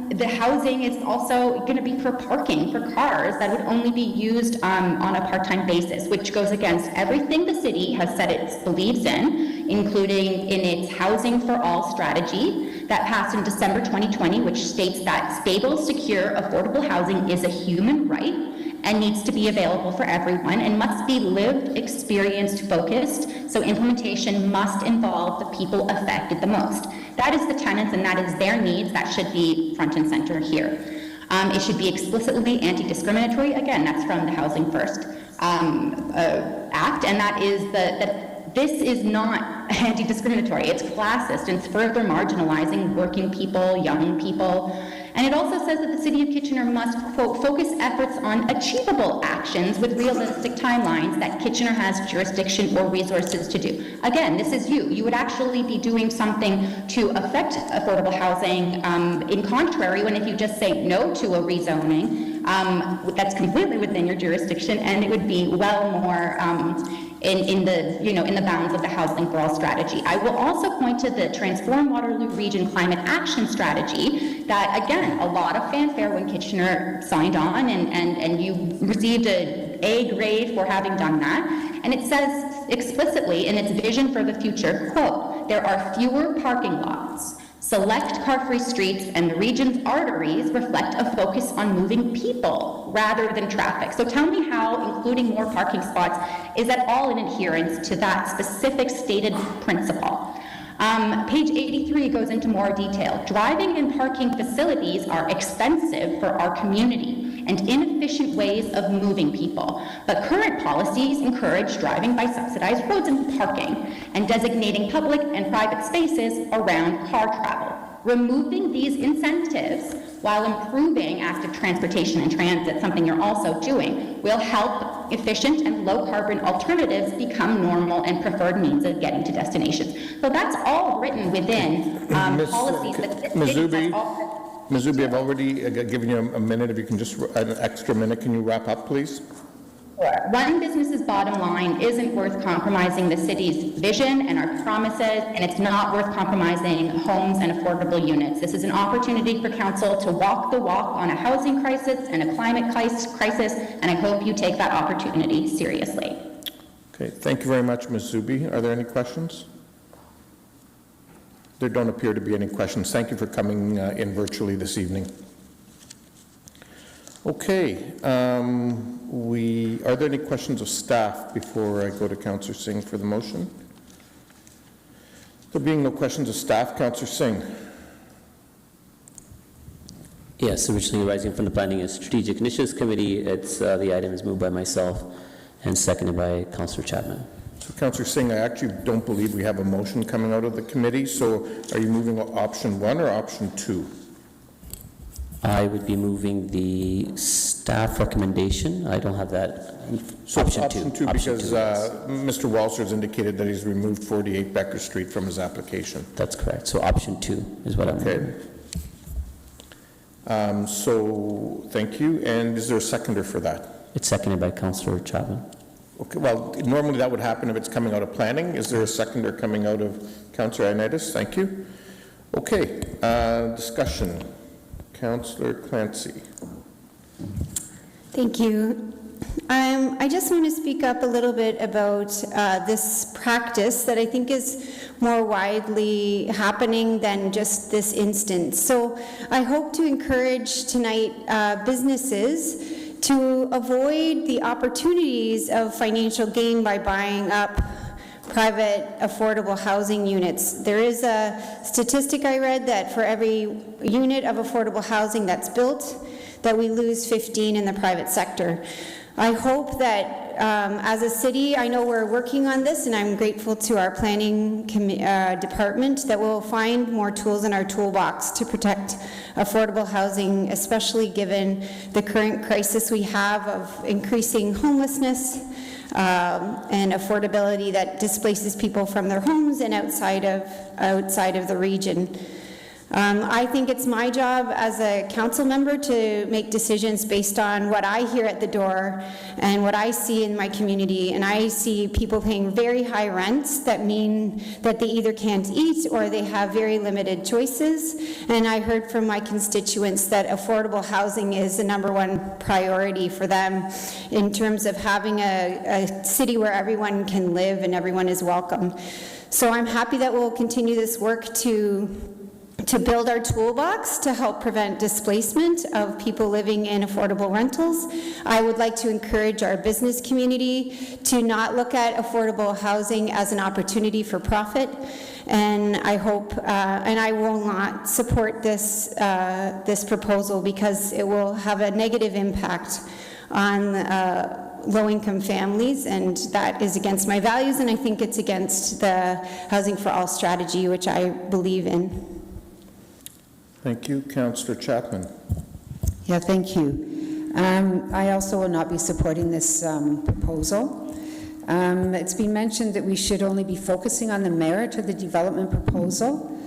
the housing is also going to be for parking for cars that would only be used on a part-time basis, which goes against everything the city has said it believes in, including in its Housing for All strategy that passed in December 2020, which states that stable, secure, affordable housing is a human right and needs to be available for everyone and must be lived, experienced, focused, so implementation must involve the people affected the most. That is the tenants and that is their needs that should be front and center here. It should be explicitly anti-discriminatory. Again, that's from the Housing First Act, and that is that this is not anti-discriminatory. It's classist, and it's further marginalizing working people, young people. And it also says that the City of Kitchener must, quote, focus efforts on achievable actions with realistic timelines that Kitchener has jurisdiction or resources to do. Again, this is you. You would actually be doing something to affect affordable housing in contrary when if you just say no to a rezoning, that's completely within your jurisdiction, and it would be well more in the bounds of the Housing for All strategy. I will also point to the Transform Waterloo Region Climate Action Strategy that, again, a lot of fanfare when Kitchener signed on, and you received an A grade for having done that. And it says explicitly in its vision for the future, quote, there are fewer parking lots, select car-free streets, and the region's arteries reflect a focus on moving people rather than traffic. So tell me how including more parking spots is at all in adherence to that specific stated principle. Page 83 goes into more detail. Driving and parking facilities are expensive for our community and inefficient ways of moving people. But current policies encourage driving by subsidized roads and parking, and designating public and private spaces around car travel. Removing these incentives while improving active transportation and transit, something you're also doing, will help efficient and low-carbon alternatives become normal and preferred means of getting to destinations. So that's all written within policies that Ms. Zuby, I've already given you a minute. If you can just, an extra minute, can you wrap up, please? One business's bottom line isn't worth compromising the city's vision and our promises, and it's not worth compromising homes and affordable units. This is an opportunity for council to walk the walk on a housing crisis and a climate crisis, and I hope you take that opportunity seriously. Okay, thank you very much, Ms. Zuby. Are there any questions? There don't appear to be any questions. Thank you for coming in virtually this evening. Okay, are there any questions of staff before I go to Councillor Singh for the motion? There being no questions of staff, Councillor Singh. Yes, originally arising from the Planning and Strategic Initiatives Committee, the item is moved by myself and seconded by Councillor Chapman. So, Councillor Singh, I actually don't believe we have a motion coming out of the committee, so are you moving option 1 or option 2? I would be moving the staff recommendation. I don't have that. So option 2 Option because two, yes. Mr. Walser has indicated that he's removed 48 Becker Street from his application. That's correct. So option 2 is what I'm moving. Okay. So thank you. And is there a seconder for that? It's seconded by Councillor Chapman. Okay. Well, normally that would happen if it's coming out of planning. Is there a seconder coming out of Councillor Ioannidis? Thank you. Okay. Discussion. Councillor Clancy. Thank you. I just want to speak up a little bit about this practice that I think is more widely happening than just this instance. So I hope to encourage tonight businesses to avoid the opportunities of financial gain by buying up private affordable housing units. There is a statistic I read that for every unit of affordable housing that's built, that we lose 15 in the private sector. I hope that as a city, I know we're working on this, and I'm grateful to our planning department that we'll find more tools in our toolbox to protect affordable housing, especially given the current crisis we have of increasing homelessness, and affordability that displaces people from their homes and outside of the region. I think it's my job as a council member to make decisions based on what I hear at the door and what I see in my community. And I see people paying very high rents that mean that they either can't eat or they have very limited choices. And I heard from my constituents that affordable housing is the #1 priority for them in terms of having a city where everyone can live and everyone is welcome. So I'm happy that we'll continue this work to to build our toolbox to help prevent displacement of people living in affordable rentals. I would like to encourage our business community to not look at affordable housing as an opportunity for profit. And I hope, and I will not support this, this proposal because it will have a negative impact on low-income families, and that is against my values, and I think it's against the Housing for All strategy, which I believe in. Thank you. Councillor Chapman. Yeah, thank you. I also will not be supporting this proposal. It's been mentioned that we should only be focusing on the merit of the development proposal.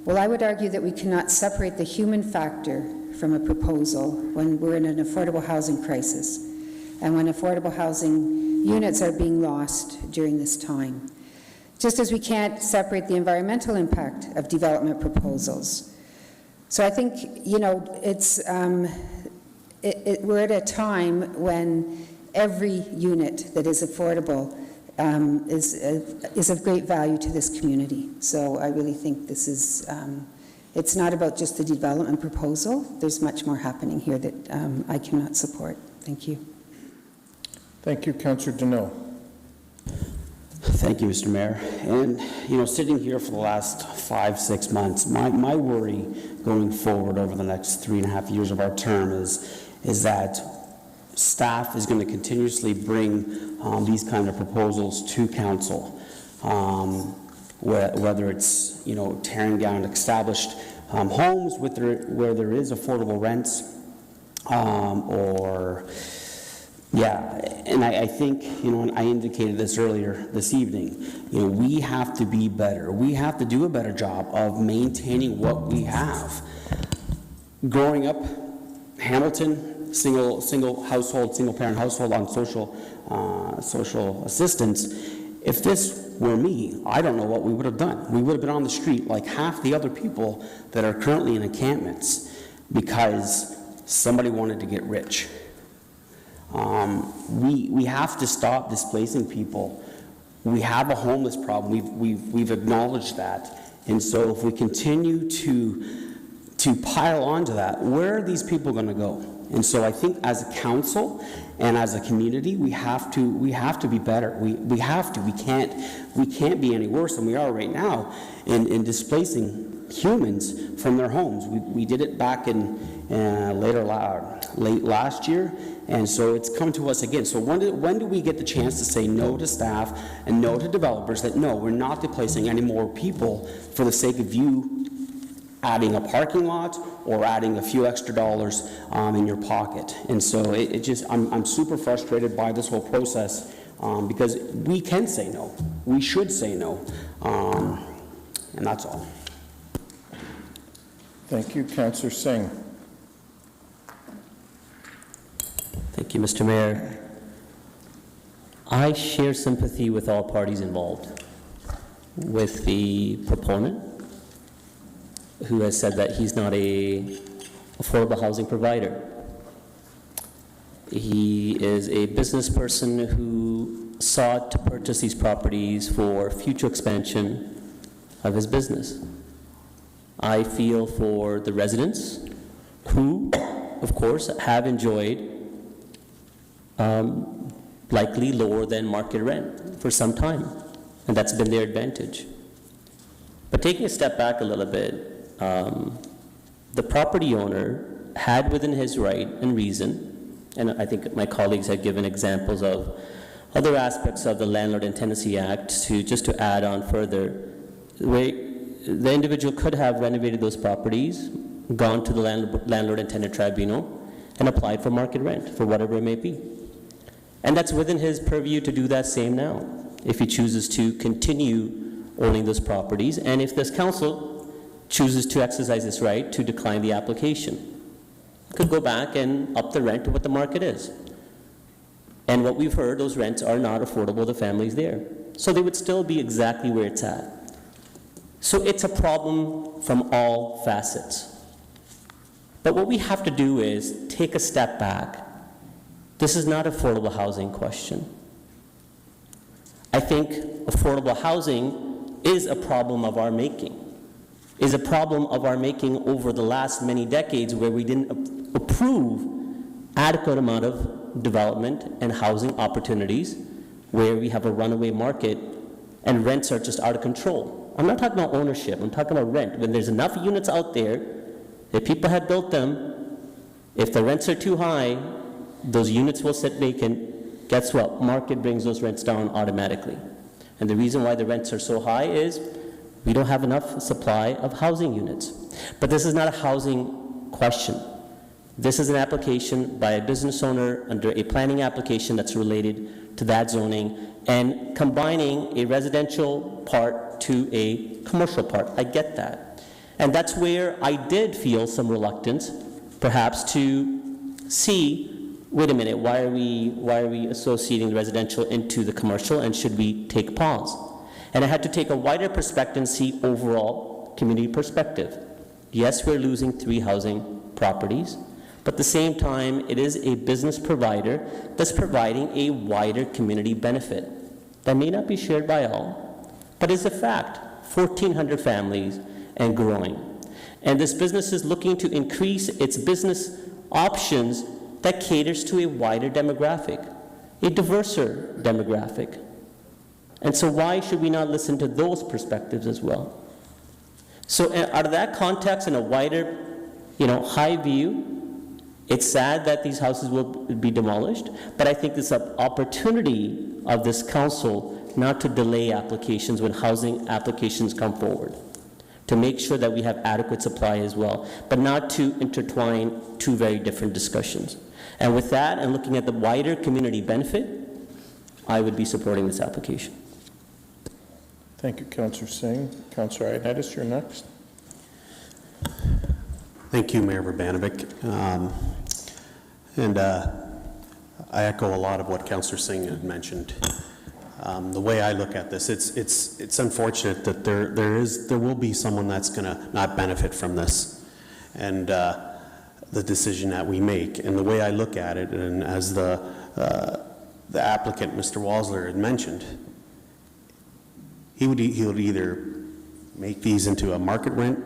Well, I would argue that we cannot separate the human factor from a proposal when we're in an affordable housing crisis and when affordable housing units are being lost during this time. Just as we can't separate the environmental impact of development proposals. So I think, you know, it's, we're at a time when every unit that is affordable is of great value to this community. So I really think this is, it's not about just the development proposal. There's much more happening here that I cannot support. Thank you. Thank you, Councillor Deneau. Thank you, Mr. Mayor. And, you know, sitting here for the last 5-6 months, my worry going forward over the next 3.5 years of our term is that staff is going to continuously bring these kind of proposals to council, whether it's, you know, tearing down established homes where there is affordable rents, or yeah, and I think, you know, and I indicated this earlier this evening, you know, we have to be better. We have to do a better job of maintaining what we have. Growing up, Hamilton, single household, single parent household on social assistance. If this were me, I don't know what we would have done. We would have been on the street like half the other people that are currently in encampments because somebody wanted to get rich. We have to stop displacing people. We have a homeless problem. We've acknowledged that. And so if we continue to pile onto that, where are these people going to go? And so I think as a council and as a community, we have to be better. We have to. We can't be any worse than we are right now in displacing humans from their homes. We did it back in late last year, and so it's come to us again. So when do we get the chance to say no to staff and no to developers that no, we're not displacing any more people for the sake of you adding a parking lot or adding a few extra dollars in your pocket? And so I'm super frustrated by this whole process because we can say no. We should say no. And that's all. Thank you. Councillor Singh. Thank you, Mr. Mayor. I share sympathy with all parties involved, with the proponent, who has said that he's not a affordable housing provider. He is a business person who sought to purchase these properties for future expansion of his business. I feel for the residents who, of course, have enjoyed likely lower than market rent for some time, and that's been their advantage. But taking a step back a little bit, the property owner had within his right and reason, and I think my colleagues have given examples of other aspects of the Landlord and Tenancy Act to add on further, where the individual could have renovated those properties, gone to the Landlord and Tenant Tribunal, and applied for market rent for whatever it may be. And that's within his purview to do that same now, if he chooses to continue owning those properties, and if this council chooses to exercise this right to decline the application. Could go back and up the rent to what the market is. And what we've heard, those rents are not affordable to families there. So they would still be exactly where it's at. So it's a problem from all facets. But what we have to do is take a step back. This is not an affordable housing question. I think affordable housing is a problem of our making. is a problem of our making over the last many decades, where we didn't approve adequate amount of development and housing opportunities, where we have a runaway market and rents are just out of control. I'm not talking about ownership, I'm talking about rent. When there's enough units out there, if people have built them, if the rents are too high, those units will sit vacant. Guess what? Market brings those rents down automatically. And the reason why the rents are so high is we don't have enough supply of housing units. But this is not a housing question. This is an application by a business owner under a planning application that's related to that zoning and combining a residential part to a commercial part. I get that. And that's where I did feel some reluctance, perhaps, to see, wait a minute, why are we associating the residential into the commercial, and should we take pause? And I had to take a wider perspective and see overall community perspective. Yes, we're losing 3 housing properties, but at the same time, it is a business provider that's providing a wider community benefit that may not be shared by all, but is a fact. 1,400 families and growing. And this business is looking to increase its business options that caters to a wider demographic, a diverser demographic. And so why should we not listen to those perspectives as well? So out of that context and a wider, high view, it's sad that these houses will be demolished, but I think it's an opportunity of this council not to delay applications when housing applications come forward, to make sure that we have adequate supply as well, but not to intertwine 2 very different discussions. And with that, and looking at the wider community benefit, I would be supporting this application. Thank you, Councillor Singh. Councillor Ioannidis, you're next. Thank you, Mayor Urbanovic. I echo a lot of what Councillor Singh had mentioned. The way I look at this, it's unfortunate that there will be someone that's going to not benefit from this, and the decision that we make. And the way I look at it, and as the applicant, Mr. Walsler, had mentioned, he would either make these into a market rent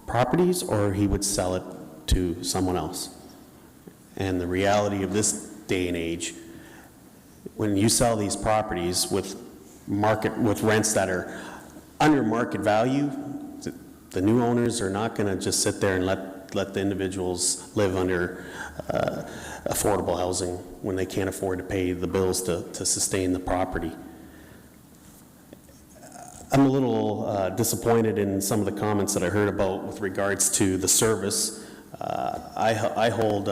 properties, or he would sell it to someone else. And the reality of this day and age, when you sell these properties with rents that are under market value, the new owners are not going to just sit there and let the individuals live under affordable housing when they can't afford to pay the bills to sustain the property. I'm a little disappointed in some of the comments that I heard about with regards to the service. I hold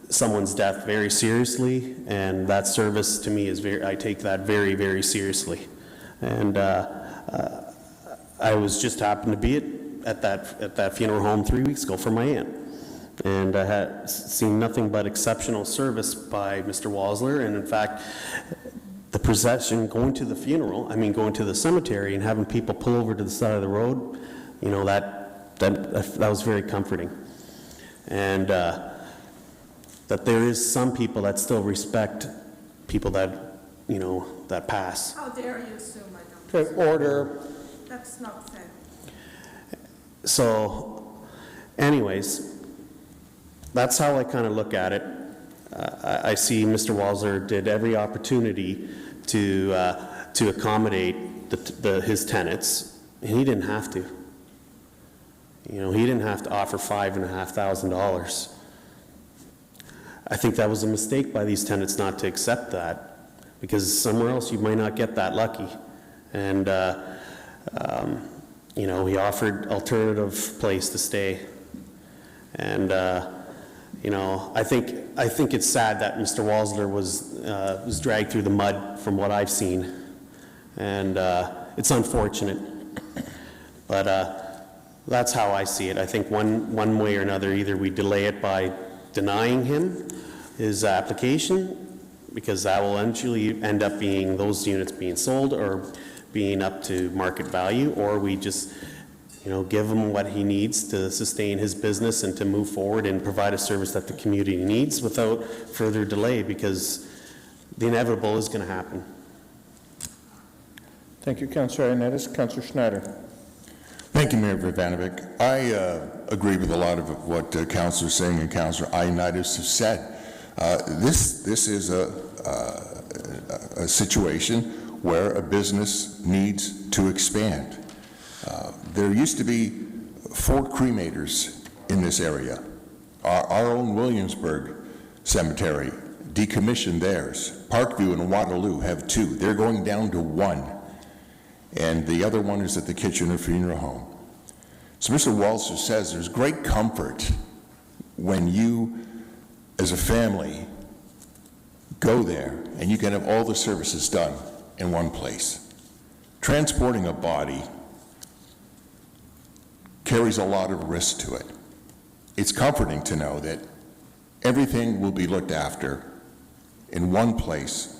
someone's death very seriously, and that service to me is I take that very, very seriously. And I was just happened to be at that funeral home 3 weeks ago for my aunt, and I had seen nothing but exceptional service by Mr. Walsler. And in fact, the procession going to the funeral, going to the cemetery and having people pull over to the side of the road, that was very comforting. And that there is some people that still respect people that, that pass. How dare you assume I don't? Okay, order. That's not fair. So, anyways, that's how I kind of look at it. I see Mr. Walsler did every opportunity to accommodate his tenants, and he didn't have to. He didn't have to offer $5,500. I think that was a mistake by these tenants not to accept that, because somewhere else you might not get that lucky. And he offered alternative place to stay. And I think it's sad that Mr. Walsler was dragged through the mud from what I've seen, and it's unfortunate. But that's how I see it. I think one way or another, either we delay it by denying him his application, because that will eventually end up being those units being sold or being up to market value, or we just give him what he needs to sustain his business and to move forward and provide a service that the community needs without further delay, because the inevitable is going to happen. Thank you, Councillor Ioannidis. Councillor Schneider. Thank you, Mayor Vivanovic. I agree with a lot of what Councillor Singh and Councillor Ioannidis have said. This is a situation where a business needs to expand. There used to be 4 cremators in this area. Our own Williamsburg Cemetery decommissioned theirs. Parkview and Waterloo have 2. They're going down to 1. And the other one is at the Kitchener Funeral Home. So Mr. Walser says there's great comfort when you, as a family, go there and you can have all the services done in one place. Transporting a body carries a lot of risk to it. It's comforting to know that everything will be looked after in one place,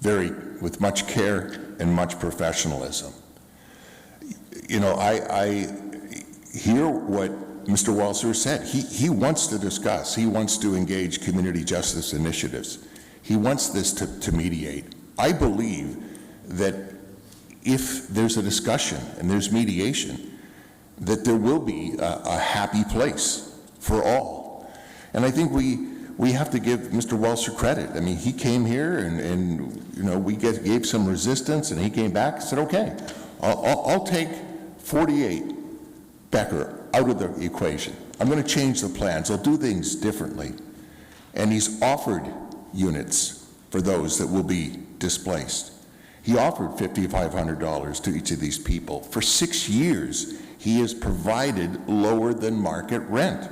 with much care and much professionalism. You know, I hear what Mr. Walser said. He wants to discuss. He wants to engage community justice initiatives. He wants this to mediate. I believe that if there's a discussion and there's mediation, that there will be a happy place for all. And I think we have to give Mr. Walser credit. I mean, he came here and you know, we gave some resistance, and he came back and said, okay, I'll take 48 Becker out of the equation. I'm going to change the plans. I'll do things differently. And he's offered units for those that will be displaced. He offered $5,500 to each of these people. For 6 years, he has provided lower than market rent.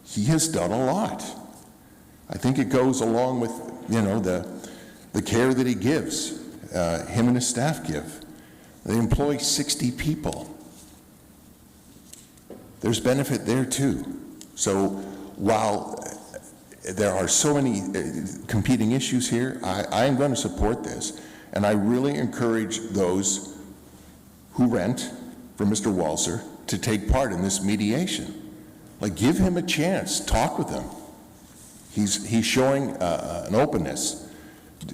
He has done a lot. I think it goes along with, you know, the care that he gives, him and his staff give. They employ 60 people. There's benefit there too. So while there are so many competing issues here, I am going to support this. And I really encourage those who rent for Mr. Walser to take part in this mediation. Like, give him a chance, talk with him. He's showing an openness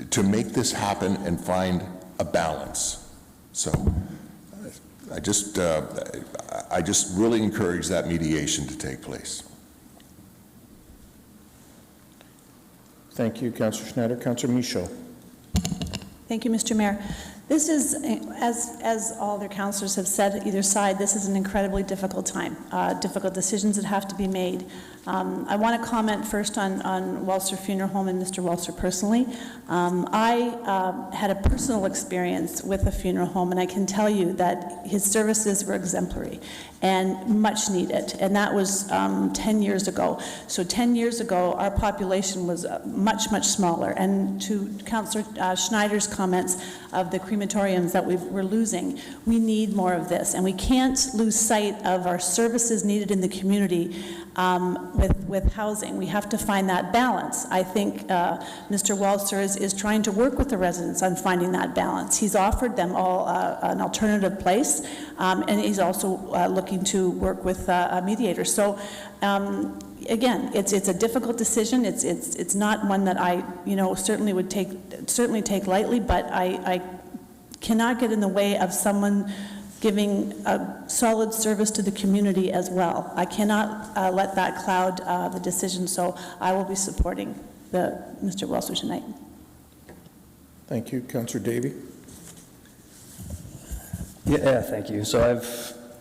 to make this happen and find a balance. So I just really encourage that mediation to take place. Thank you, Councillor Schneider. Councillor Michaud. Thank you, Mr. Mayor. This is, as all their councillors have said, either side, this is an incredibly difficult time, difficult decisions that have to be made. I want to comment first on Walser Funeral Home and Mr. Walser personally. I had a personal experience with a funeral home, and I can tell you that his services were exemplary and much needed, and that was 10 years ago. So 10 years ago, our population was much, much smaller, and to Councillor Schneider's comments of the crematoriums that we're losing, we need more of this, and we can't lose sight of our services needed in the community with housing. We have to find that balance. I think Mr. Walser is trying to work with the residents on finding that balance. He's offered them all an alternative place, and he's also looking to work with a mediator. So again, it's a difficult decision. It's not one that I certainly would take lightly, but I cannot get in the way of someone giving a solid service to the community as well. I cannot let that cloud the decision, so I will be supporting Mr. Walser tonight. Thank you. Councillor Davey. Yeah, thank you. So I'm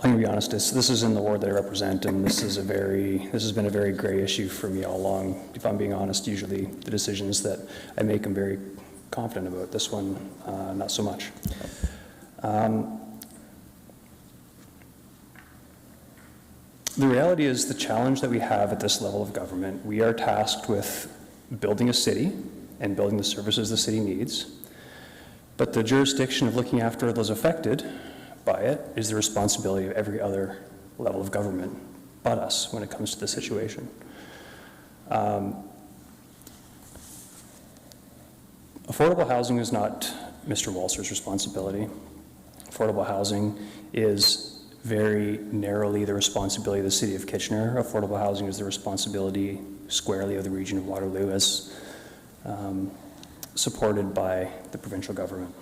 going to be honest, this is in the ward that I represent, and this has been a very gray issue for me all along. If I'm being honest, usually the decisions that I make, I'm very confident about. This one, not so much. The reality is the challenge that we have at this level of government, we are tasked with building a city and building the services the city needs, but the jurisdiction of looking after those affected by it is the responsibility of every other level of government but us when it comes to the situation. Affordable housing is not Mr. Walser's responsibility. Affordable housing is very narrowly the responsibility of the City of Kitchener. Affordable housing is the responsibility squarely of the region of Waterloo, as supported by the provincial government.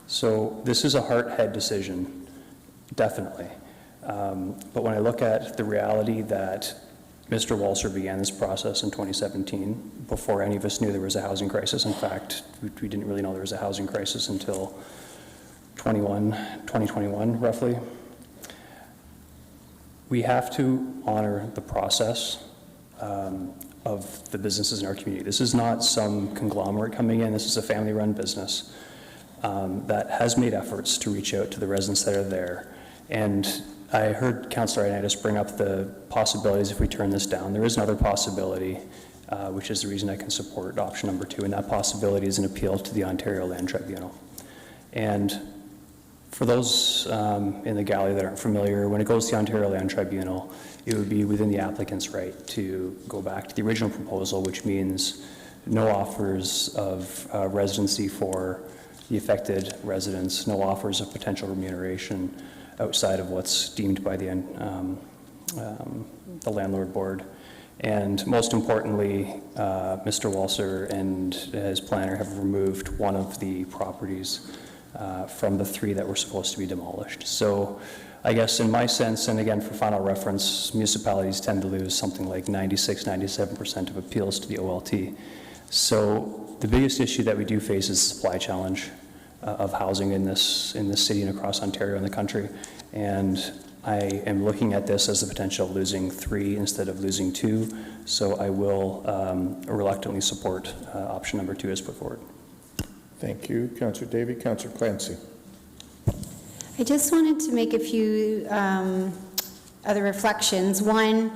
So this is a heart-head decision, definitely. But when I look at the reality that Mr. Walser began this process in 2017, before any of us knew there was a housing crisis. In fact, we didn't really know there was a housing crisis until 2021, roughly. We have to honor the process of the businesses in our community. This is not some conglomerate coming in. This is a family-run business that has made efforts to reach out to the residents that are there. And I heard Councillor Ioannidis bring up the possibilities if we turn this down. There is another possibility, which is the reason I can support option number 2, and that possibility is an appeal to the Ontario Land Tribunal. And for those in the gallery that aren't familiar, when it goes to the Ontario Land Tribunal, it would be within the applicant's right to go back to the original proposal, which means no offers of residency for the affected residents, no offers of potential remuneration outside of what's deemed by the landlord board. And most importantly, Mr. Walser and his planner have removed one of the properties from the 3 that were supposed to be demolished. So I guess in my sense, and again for final reference, municipalities tend to lose something like 96–97% of appeals to the OLT. So the biggest issue that we do face is the supply challenge of housing in this city and across Ontario and the country. And I am looking at this as the potential of losing 3 instead of losing 2. So I will reluctantly support option number 2 as put forward. Thank you, Councillor Davey. Councillor Clancy. I just wanted to make a few other reflections. One,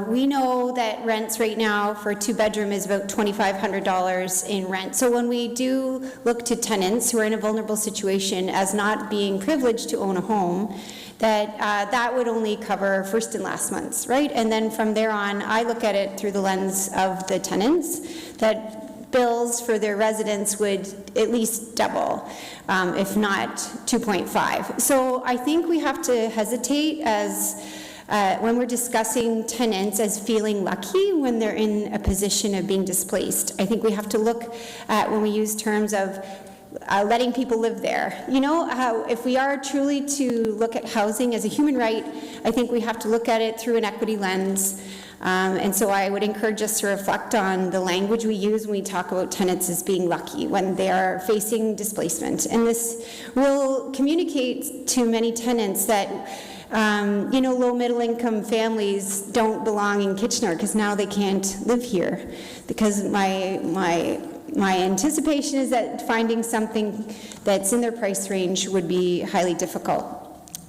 we know that rents right now for a 2-bedroom is about $2,500 in rent. So when we do look to tenants who are in a vulnerable situation as not being privileged to own a home, that would only cover first and last months, right? And then from there on, I look at it through the lens of the tenants, that bills for their residents would at least double, if not 2.5. So I think we have to hesitate as when we're discussing tenants as feeling lucky when they're in a position of being displaced. I think we have to look at when we use terms of letting people live there. You know, how if we are truly to look at housing as a human right, I think we have to look at it through an equity lens. And so I would encourage us to reflect on the language we use when we talk about tenants as being lucky when they are facing displacement. And this will communicate to many tenants that you know, low middle income families don't belong in Kitchener because now they can't live here. Because my anticipation is that finding something that's in their price range would be highly difficult.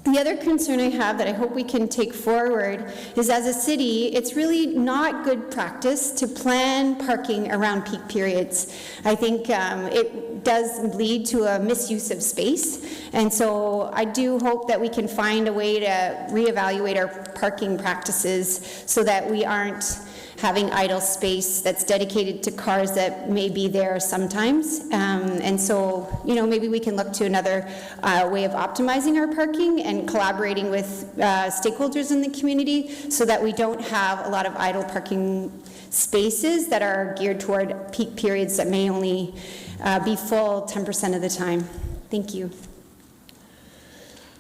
The other concern I have that I hope we can take forward is, as a city, it's really not good practice to plan parking around peak periods. I think it does lead to a misuse of space, and so I do hope that we can find a way to reevaluate our parking practices so that we aren't having idle space that's dedicated to cars that may be there sometimes. And so, you know, maybe we can look to another way of optimizing our parking and collaborating with stakeholders in the community so that we don't have a lot of idle parking spaces that are geared toward peak periods that may only be full 10% of the time. Thank you.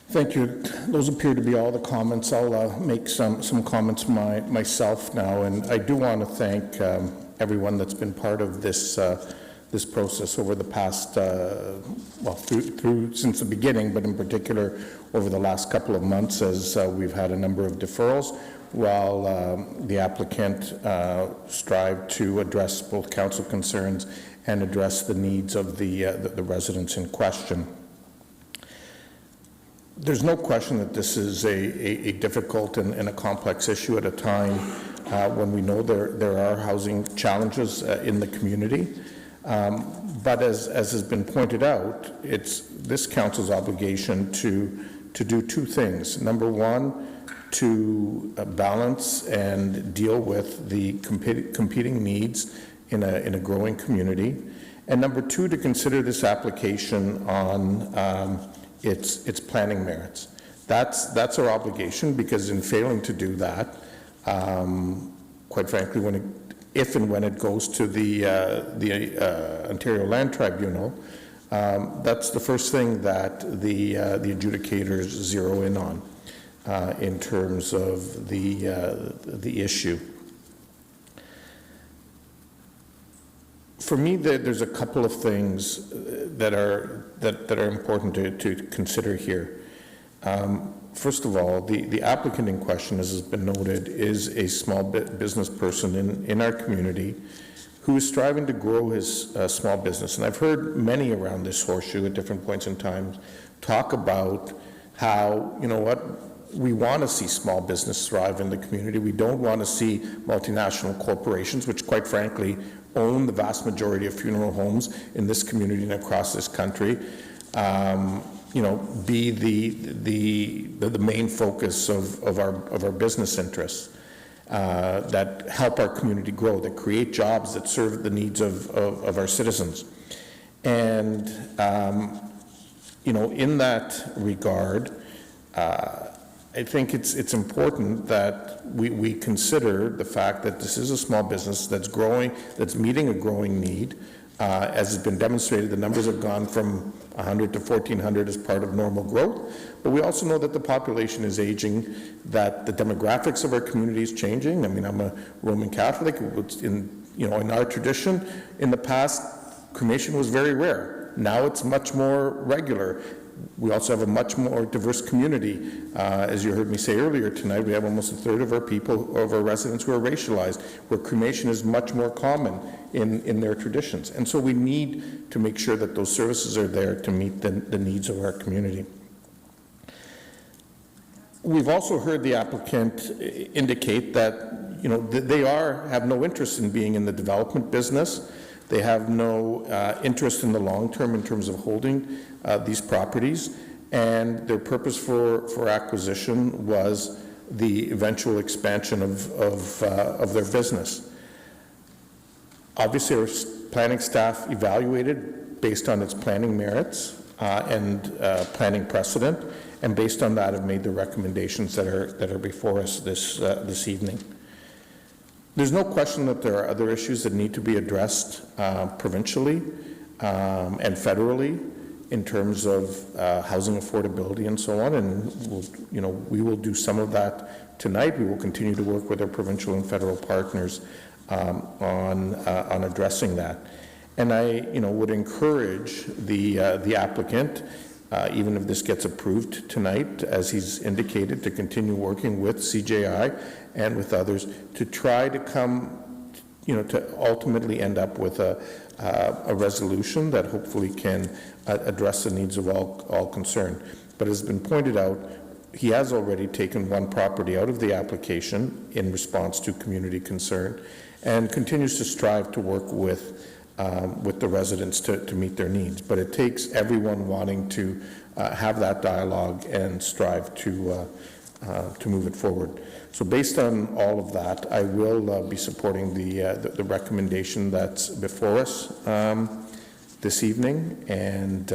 Thank you. Those appear to be all the comments. I'll make some comments myself now, and I do want to thank everyone that's been part of this this process over the past, well, through since the beginning, but in particular over the last couple of months, as we've had a number of deferrals, while the applicant strived to address both council concerns and address the needs of the residents in question. There's no question that this is a difficult and a complex issue at a time when we know there are housing challenges in the community. But as has been pointed out, it's this council's obligation to do 2 things. Number 1, to balance and deal with the competing needs in a growing community. And number 2, to consider this application on its planning merits. That's our obligation, because in failing to do that, quite frankly, if and when it goes to the Ontario Land Tribunal, That's the first thing that the adjudicators zero in on in terms of the issue. For me, there's a couple of things that are important to consider here. First of all, the applicant in question, as has been noted, is a small business person in our community who is striving to grow his small business. And I've heard many around this horseshoe at different points in time talk about how, you know what, we want to see small business thrive in the community. We don't want to see multinational corporations, which quite frankly own the vast majority of funeral homes in this community and across this country, you know, be the main focus of our business interests that help our community grow, that create jobs, that serve the needs of our citizens. And, you know, in that regard, I think it's important that we consider the fact that this is a small business that's growing, that's meeting a growing need. As has been demonstrated, the numbers have gone from 100 to 1,400 as part of normal growth. But we also know that the population is aging, that the demographics of our community is changing. I mean, I'm a Roman Catholic. In our tradition, in the past, cremation was very rare. Now it's much more regular. We also have a much more diverse community. As you heard me say earlier tonight, we have almost a third of our people, of our residents, who are racialized, where cremation is much more common in their traditions. And so we need to make sure that those services are there to meet the needs of our community. We've also heard the applicant indicate that, you know, they have no interest in being in the development business. They have no interest in the long term in terms of holding these properties, and their purpose for acquisition was the eventual expansion of their business. Obviously, our planning staff evaluated based on its planning merits and planning precedent, and based on that have made the recommendations that are before us this evening. There's no question that there are other issues that need to be addressed provincially and federally in terms of housing affordability and so on, and we will do some of that tonight. We will continue to work with our provincial and federal partners on addressing that. And I would encourage the applicant, even if this gets approved tonight, as he's indicated, to continue working with CJI and with others to try to come, to ultimately end up with a resolution that hopefully can address the needs of all concerned. But as has been pointed out, he has already taken one property out of the application in response to community concern and continues to strive to work with the residents to meet their needs. But it takes everyone wanting to have that dialogue and strive to move it forward. So based on all of that, I will be supporting the recommendation that's before us this evening, and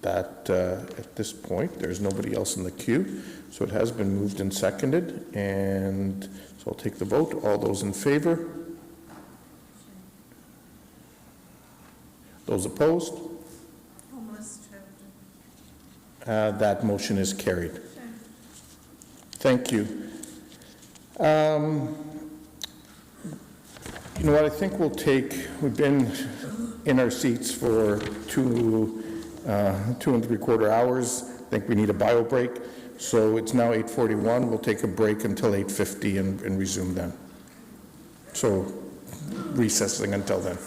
that at this point there's nobody else in the queue, so it has been moved and seconded, and so I'll take the vote. All those in favor? Those opposed? That motion is carried. Thank you. You know what, I think we've been in our seats for 2 3/4 hours. I think we need a bio break. So it's now 8:41. We'll take a break until 8:50 and resume then. So recessing until then.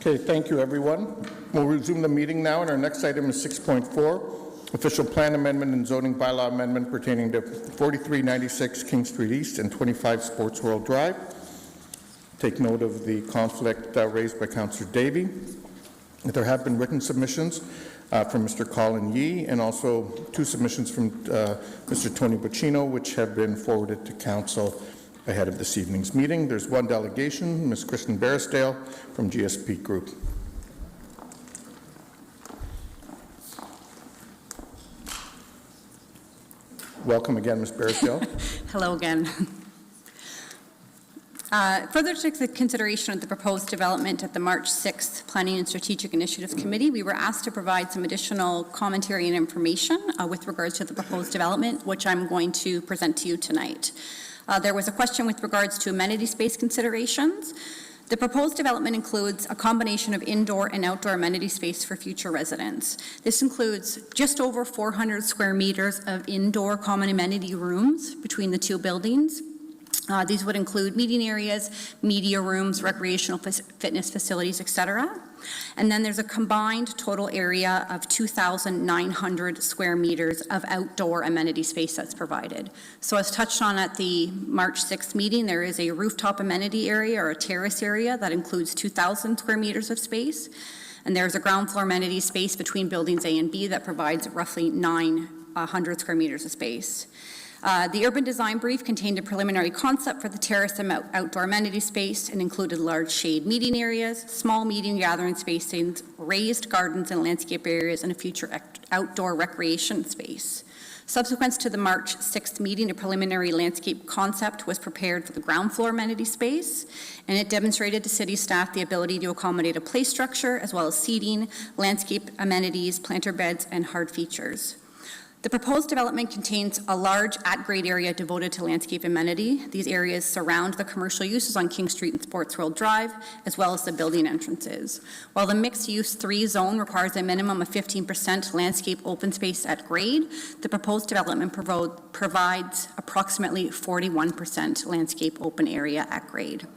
Okay, thank you, everyone. We'll resume the meeting now, and our next item is 6.4, official plan amendment and zoning bylaw amendment pertaining to 4396 King Street East and 25 Sports World Drive. Take note of the conflict raised by Councillor Davey. There have been written submissions from Mr. Colin Yee and also 2 submissions from Mr. Tony Bocchino, which have been forwarded to Council ahead of this evening's meeting. There's 1 delegation, Ms. Kristen Barrisdale from GSP Group. Welcome again, Ms. Barrisdale. Hello again. Further to the consideration of the proposed development at the March 6th Planning and Strategic Initiatives Committee, we were asked to provide some additional commentary and information with regards to the proposed development, which I'm going to present to you tonight. There was a question with regards to amenity space considerations. The proposed development includes a combination of indoor and outdoor amenity space for future residents. This includes just over 400 square meters of indoor common amenity rooms between the 2 buildings. These would include meeting areas, media rooms, recreational fitness facilities, etc. And then there's a combined total area of 2,900 square meters of outdoor amenity space that's provided. So as touched on at the March 6th meeting, there is a rooftop amenity area or a terrace area that includes 2,000 square meters of space. And there's a ground floor amenity space between buildings A and B that provides roughly 900 square meters of space. The urban design brief contained a preliminary concept for the terrace and outdoor amenity space and included large shade meeting areas, small meeting gathering spaces, raised gardens and landscape areas, and a future outdoor recreation space. Subsequent to the March 6th meeting, a preliminary landscape concept was prepared for the ground floor amenity space, and it demonstrated to city staff the ability to accommodate a play structure as well as seating, landscape amenities, planter beds, and hard features. The proposed development contains a large at-grade area devoted to landscape amenity. These areas surround the commercial uses on King Street and Sports World Drive, as well as the building entrances. While the mixed-use 3 zone requires a minimum of 15% landscape open space at grade, the proposed development provides approximately 41% landscape open area at grade.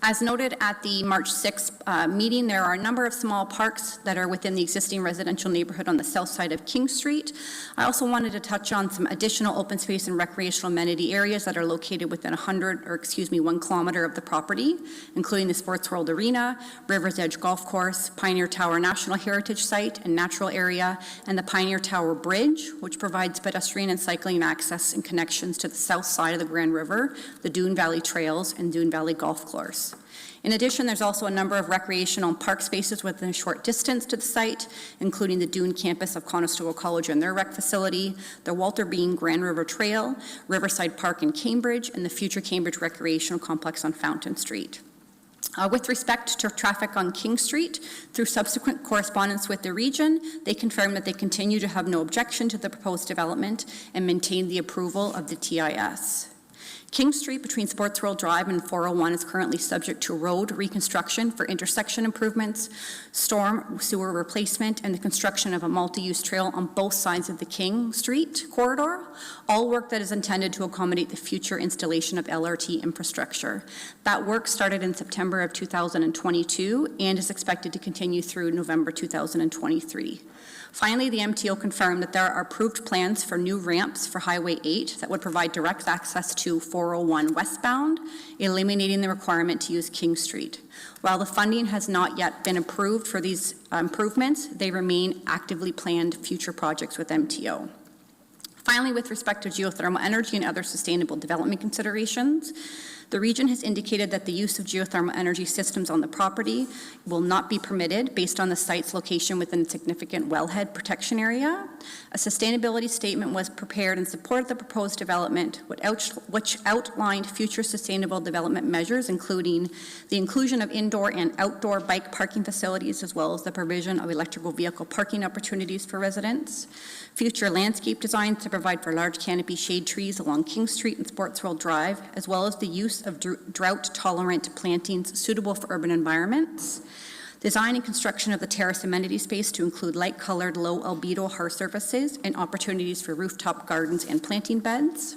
As noted at the March 6th meeting, there are a number of small parks that are within the existing residential neighborhood on the south side of King Street. I also wanted to touch on some additional open space and recreational amenity areas that are located within 1 kilometer of the property, including the Sports World Arena, River's Edge Golf Course, Pioneer Tower National Heritage Site and Natural Area, and the Pioneer Tower Bridge, which provides pedestrian and cycling access and connections to the south side of the Grand River, the Dune Valley Trails, and Dune Valley Golf Course. In addition, there's also a number of recreational and park spaces within a short distance to the site, including the Dune campus of Conestoga College and their rec facility, the Walter Bean Grand River Trail, Riverside Park in Cambridge, and the future Cambridge Recreational Complex on Fountain Street. With respect to traffic on King Street, through subsequent correspondence with the region, they confirmed that they continue to have no objection to the proposed development and maintain the approval of the TIS. King Street between Sports World Drive and 401 is currently subject to road reconstruction for intersection improvements, storm sewer replacement, and the construction of a multi-use trail on both sides of the King Street corridor, all work that is intended to accommodate the future installation of LRT infrastructure. That work started in September of 2022 and is expected to continue through November 2023. Finally, the MTO confirmed that there are approved plans for new ramps for Highway 8 that would provide direct access to 401 westbound, eliminating the requirement to use King Street. While the funding has not yet been approved for these improvements, they remain actively planned future projects with MTO. Finally, with respect to geothermal energy and other sustainable development considerations, the region has indicated that the use of geothermal energy systems on the property will not be permitted based on the site's location within a significant wellhead protection area. A sustainability statement was prepared in support of the proposed development, which outlined future sustainable development measures, including the inclusion of indoor and outdoor bike parking facilities, as well as the provision of electrical vehicle parking opportunities for residents, future landscape designs to provide for large canopy shade trees along King Street and Sports World Drive, as well as the use of drought-tolerant plantings suitable for urban environments, design and construction of the terrace amenity space to include light-colored, low-albedo hard surfaces and opportunities for rooftop gardens and planting beds,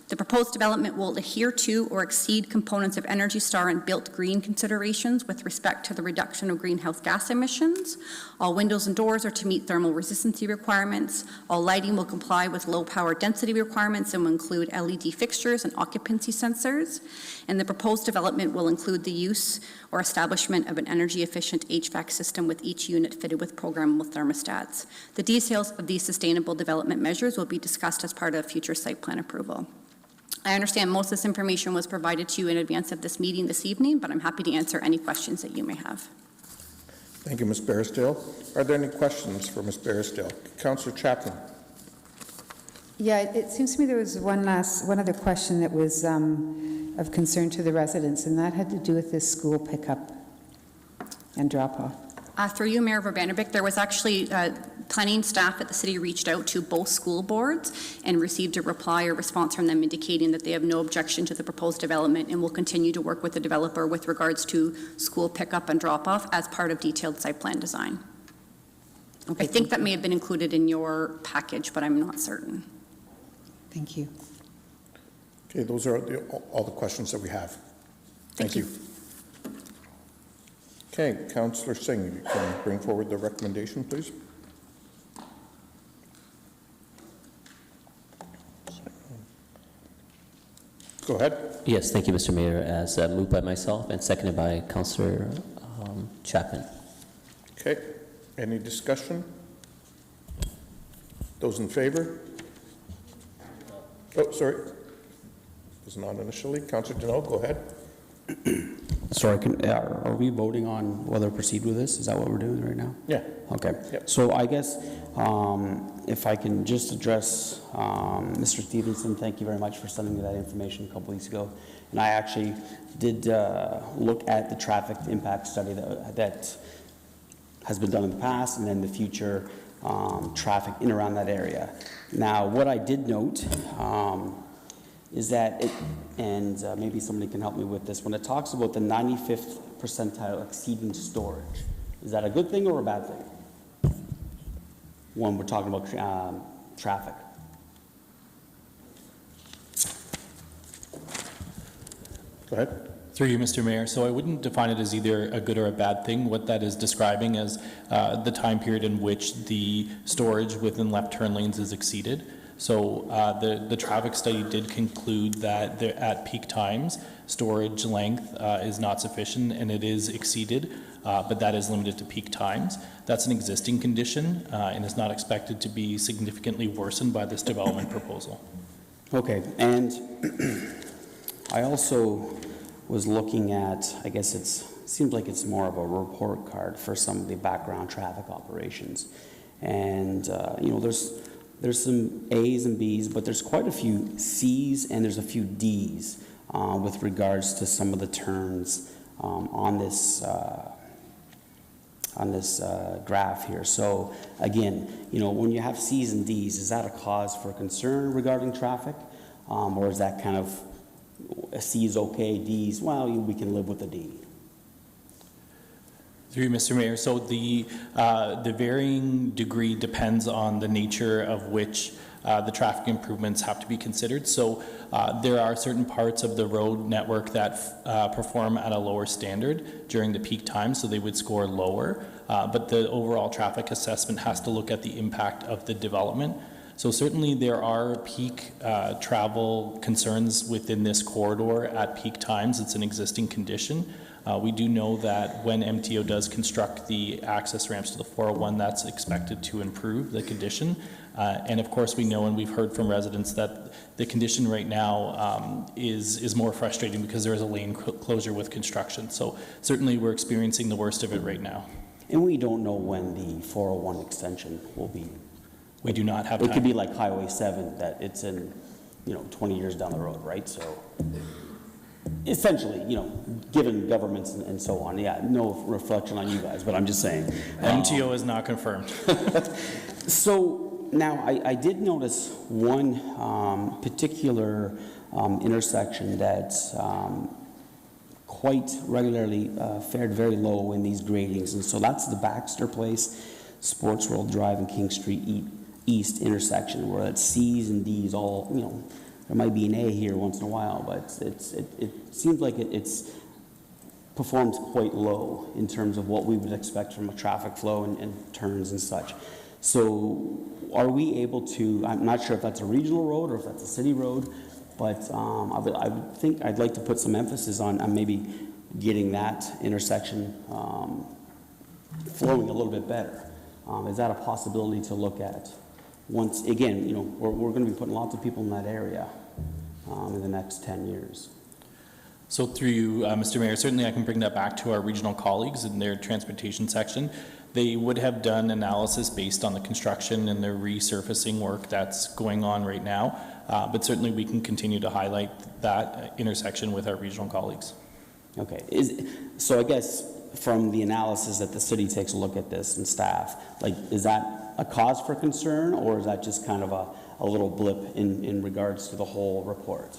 The proposed development will adhere to or exceed components of Energy Star and Built Green considerations with respect to the reduction of greenhouse gas emissions. All windows and doors are to meet thermal resistancy requirements. All lighting will comply with low power density requirements and will include LED fixtures and occupancy sensors. And the proposed development will include the use or establishment of an energy efficient HVAC system with each unit fitted with programmable thermostats. The details of these sustainable development measures will be discussed as part of future site plan approval. I understand most of this information was provided to you in advance of this meeting this evening, but I'm happy to answer any questions that you may have. Thank you, Ms. Barrisdale. Are there any questions for Ms. Barrisdale? Councillor Chaplin. Yeah, it seems to me there was one other question that was of concern to the residents, and that had to do with this school pickup and drop-off. Through you, Mayor Verbanevik, there was actually planning staff at the city reached out to both school boards and received a reply or response from them indicating that they have no objection to the proposed development and will continue to work with the developer with regards to school pickup and drop-off as part of detailed site plan design. Okay. I think that may have been included in your package, but I'm not certain. Thank you. Okay, those are all the questions that we have. Thank you. Okay, Councillor Singh, you can bring forward the recommendation, please. Go ahead. Yes, thank you, Mr. Mayor, as moved by myself and seconded by Councillor Chapman. Okay, any discussion? Those in favor? Oh, sorry. Was not initially. Councillor Deneau, go ahead. Sorry, are we voting on whether to proceed with this? Is that what we're doing right now? Yeah. Okay. Yep. So I guess if I can just address Mr. Stevenson, thank you very much for sending me that information a couple weeks ago. And I actually did look at the traffic impact study that has been done in the past and then the future traffic in around that area. Now, what I did note is that maybe somebody can help me with this, when it talks about the 95th percentile exceeding storage, is that a good thing or a bad thing? When we're talking about traffic. Go ahead. Through you, Mr. Mayor. So I wouldn't define it as either a good or a bad thing. What that is describing as the time period in which the storage within left turn lanes is exceeded. So the traffic study did conclude that at peak times, storage length is not sufficient and it is exceeded, but that is limited to peak times. That's an existing condition and is not expected to be significantly worsened by this development proposal. Okay, and I also was looking at, I guess seems like it's more of a report card for some of the background traffic operations. And, you know, there's some A's and B's, but there's quite a few C's and there's a few D's with regards to some of the turns on this graph here. So again, you know, when you have C's and D's, is that a cause for concern regarding traffic? Or is that kind of a C is okay, D's, well, we can live with a D? Through you, Mr. Mayor. So the varying degree depends on the nature of which the traffic improvements have to be considered. So there are certain parts of the road network that perform at a lower standard during the peak time, so they would score lower. But the overall traffic assessment has to look at the impact of the development. So certainly there are peak travel concerns within this corridor at peak times. It's an existing condition. We do know that when MTO does construct the access ramps to the 401, that's expected to improve the condition. And of course we know, and we've heard from residents, that the condition right now is more frustrating because there is a lane closure with construction. So certainly we're experiencing the worst of it right now. And we don't know when the 401 extension will be. We do not have time. It could be like Highway 7, that it's in, 20 years down the road, right? So essentially, given governments and so on, yeah, no reflection on you guys, but I'm just saying. MTO is not confirmed. So now I did notice one particular intersection that's quite regularly fared very low in these gradings, and so that's the Baxter Place, Sports World Drive and King Street East intersection, where it's C's and D's all, there might be an A here once in a while, but it seems like it's performs quite low in terms of what we would expect from a traffic flow and turns and such. So are we able to, I'm not sure if that's a regional road or if that's a city road, but I would think I'd like to put some emphasis on maybe getting that intersection flowing a little bit better. Is that a possibility to look at? Once, again, we're going to be putting lots of people in that area in the next 10 years. So through you, Mr. Mayor, certainly I can bring that back to our regional colleagues in their transportation section. They would have done analysis based on the construction and the resurfacing work that's going on right now, but certainly we can continue to highlight that intersection with our regional colleagues. Okay. So I guess from the analysis that the city takes a look at this and staff, is that a cause for concern, or is that just kind of a little blip in regards to the whole report?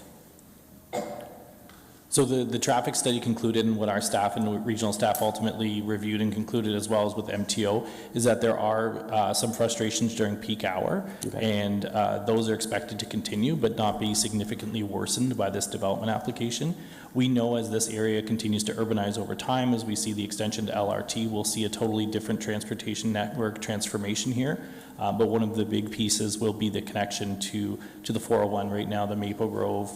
So the traffic study concluded, and what our staff and regional staff ultimately reviewed and concluded, as well as with MTO, is that there are some frustrations during peak hour, and those are expected to continue but not be significantly worsened by this development application. We know as this area continues to urbanize over time, as we see the extension to LRT, we'll see a totally different transportation network transformation here. But one of the big pieces will be the connection to the 401. Right now, the Maple Grove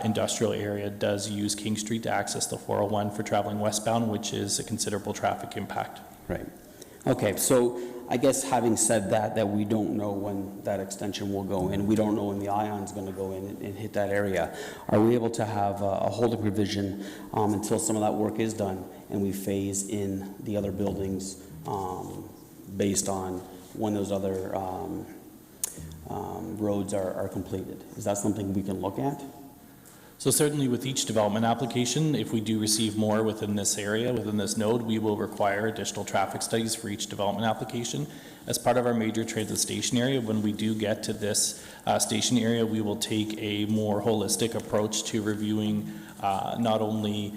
industrial area does use King Street to access the 401 for traveling westbound, which is a considerable traffic impact. Right. Okay, so I guess having said that we don't know when that extension will go in, we don't know when the ION's going to go in and hit that area, are we able to have a holding provision until some of that work is done and we phase in the other buildings based on when those other roads are completed? Is that something we can look at? So certainly with each development application, if we do receive more within this area, within this node, we will require additional traffic studies for each development application. As part of our major transit station area, when we do get to this station area, we will take a more holistic approach to reviewing not only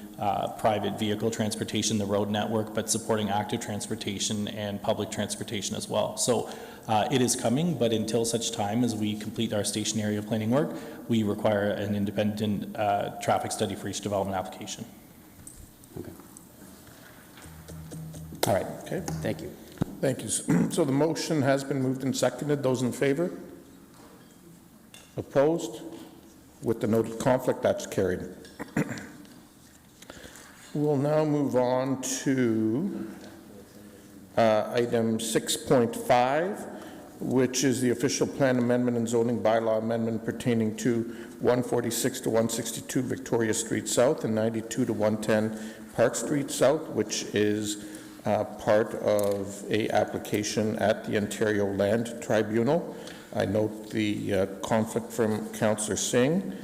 private vehicle transportation, the road network, but supporting active transportation and public transportation as well. So it is coming, but until such time as we complete our station area planning work, we require an independent traffic study for each development application. Okay. All right. Okay. Thank you. Thank you. So the motion has been moved and seconded. Those in favor? Opposed? With the noted conflict, that's carried. We'll now move on to item 6.5, which is the official plan amendment and zoning bylaw amendment pertaining to 146 to 162 Victoria Street South and 92 to 110 Park Street South, which is part of a application at the Ontario Land Tribunal. I note the conflict from Councillor Singh.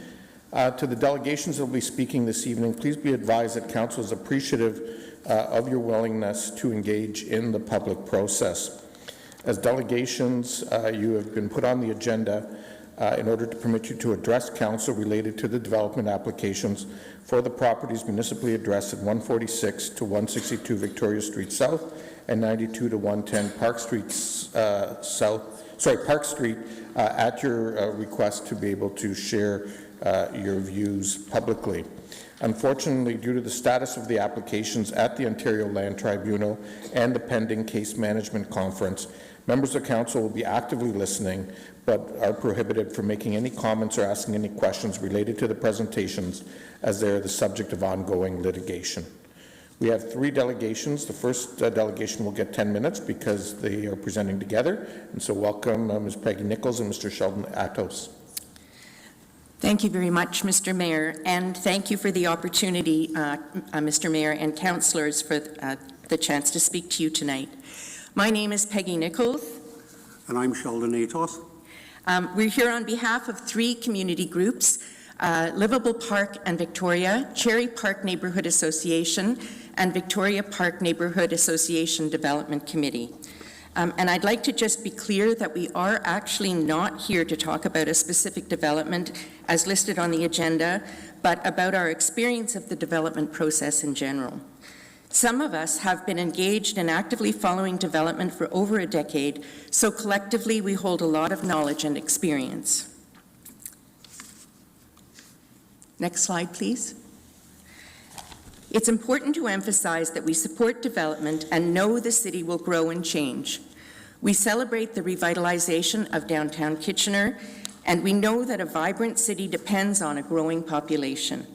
To the delegations that will be speaking this evening, please be advised that Council is appreciative of your willingness to engage in the public process. As delegations, you have been put on the agenda in order to permit you to address Council related to the development applications for the properties municipally addressed at 146 to 162 Victoria Street South and 92 to 110 Park Street Park Street at your request to be able to share your views publicly. Unfortunately, due to the status of the applications at the Ontario Land Tribunal and the pending case management conference, members of Council will be actively listening but are prohibited from making any comments or asking any questions related to the presentations as they are the subject of ongoing litigation. We have 3 delegations. The first delegation will get 10 minutes because they are presenting together. And so welcome Ms. Peggy Nichols and Mr. Sheldon Atos. Thank you very much, Mr. Mayor, and thank you for the opportunity, Mr. Mayor and councillors, for the chance to speak to you tonight. My name is Peggy Nichols. And I'm Sheldon Atos. We're here on behalf of 3 community groups, Livable Park and Victoria, Cherry Park Neighbourhood Association, and Victoria Park Neighbourhood Association Development Committee. And I'd like to just be clear that we are actually not here to talk about a specific development as listed on the agenda, but about our experience of the development process in general. Some of us have been engaged in actively following development for over a decade, so collectively we hold a lot of knowledge and experience. Next slide, please. It's important to emphasize that we support development and know the city will grow and change. We celebrate the revitalization of downtown Kitchener, and we know that a vibrant city depends on a growing population.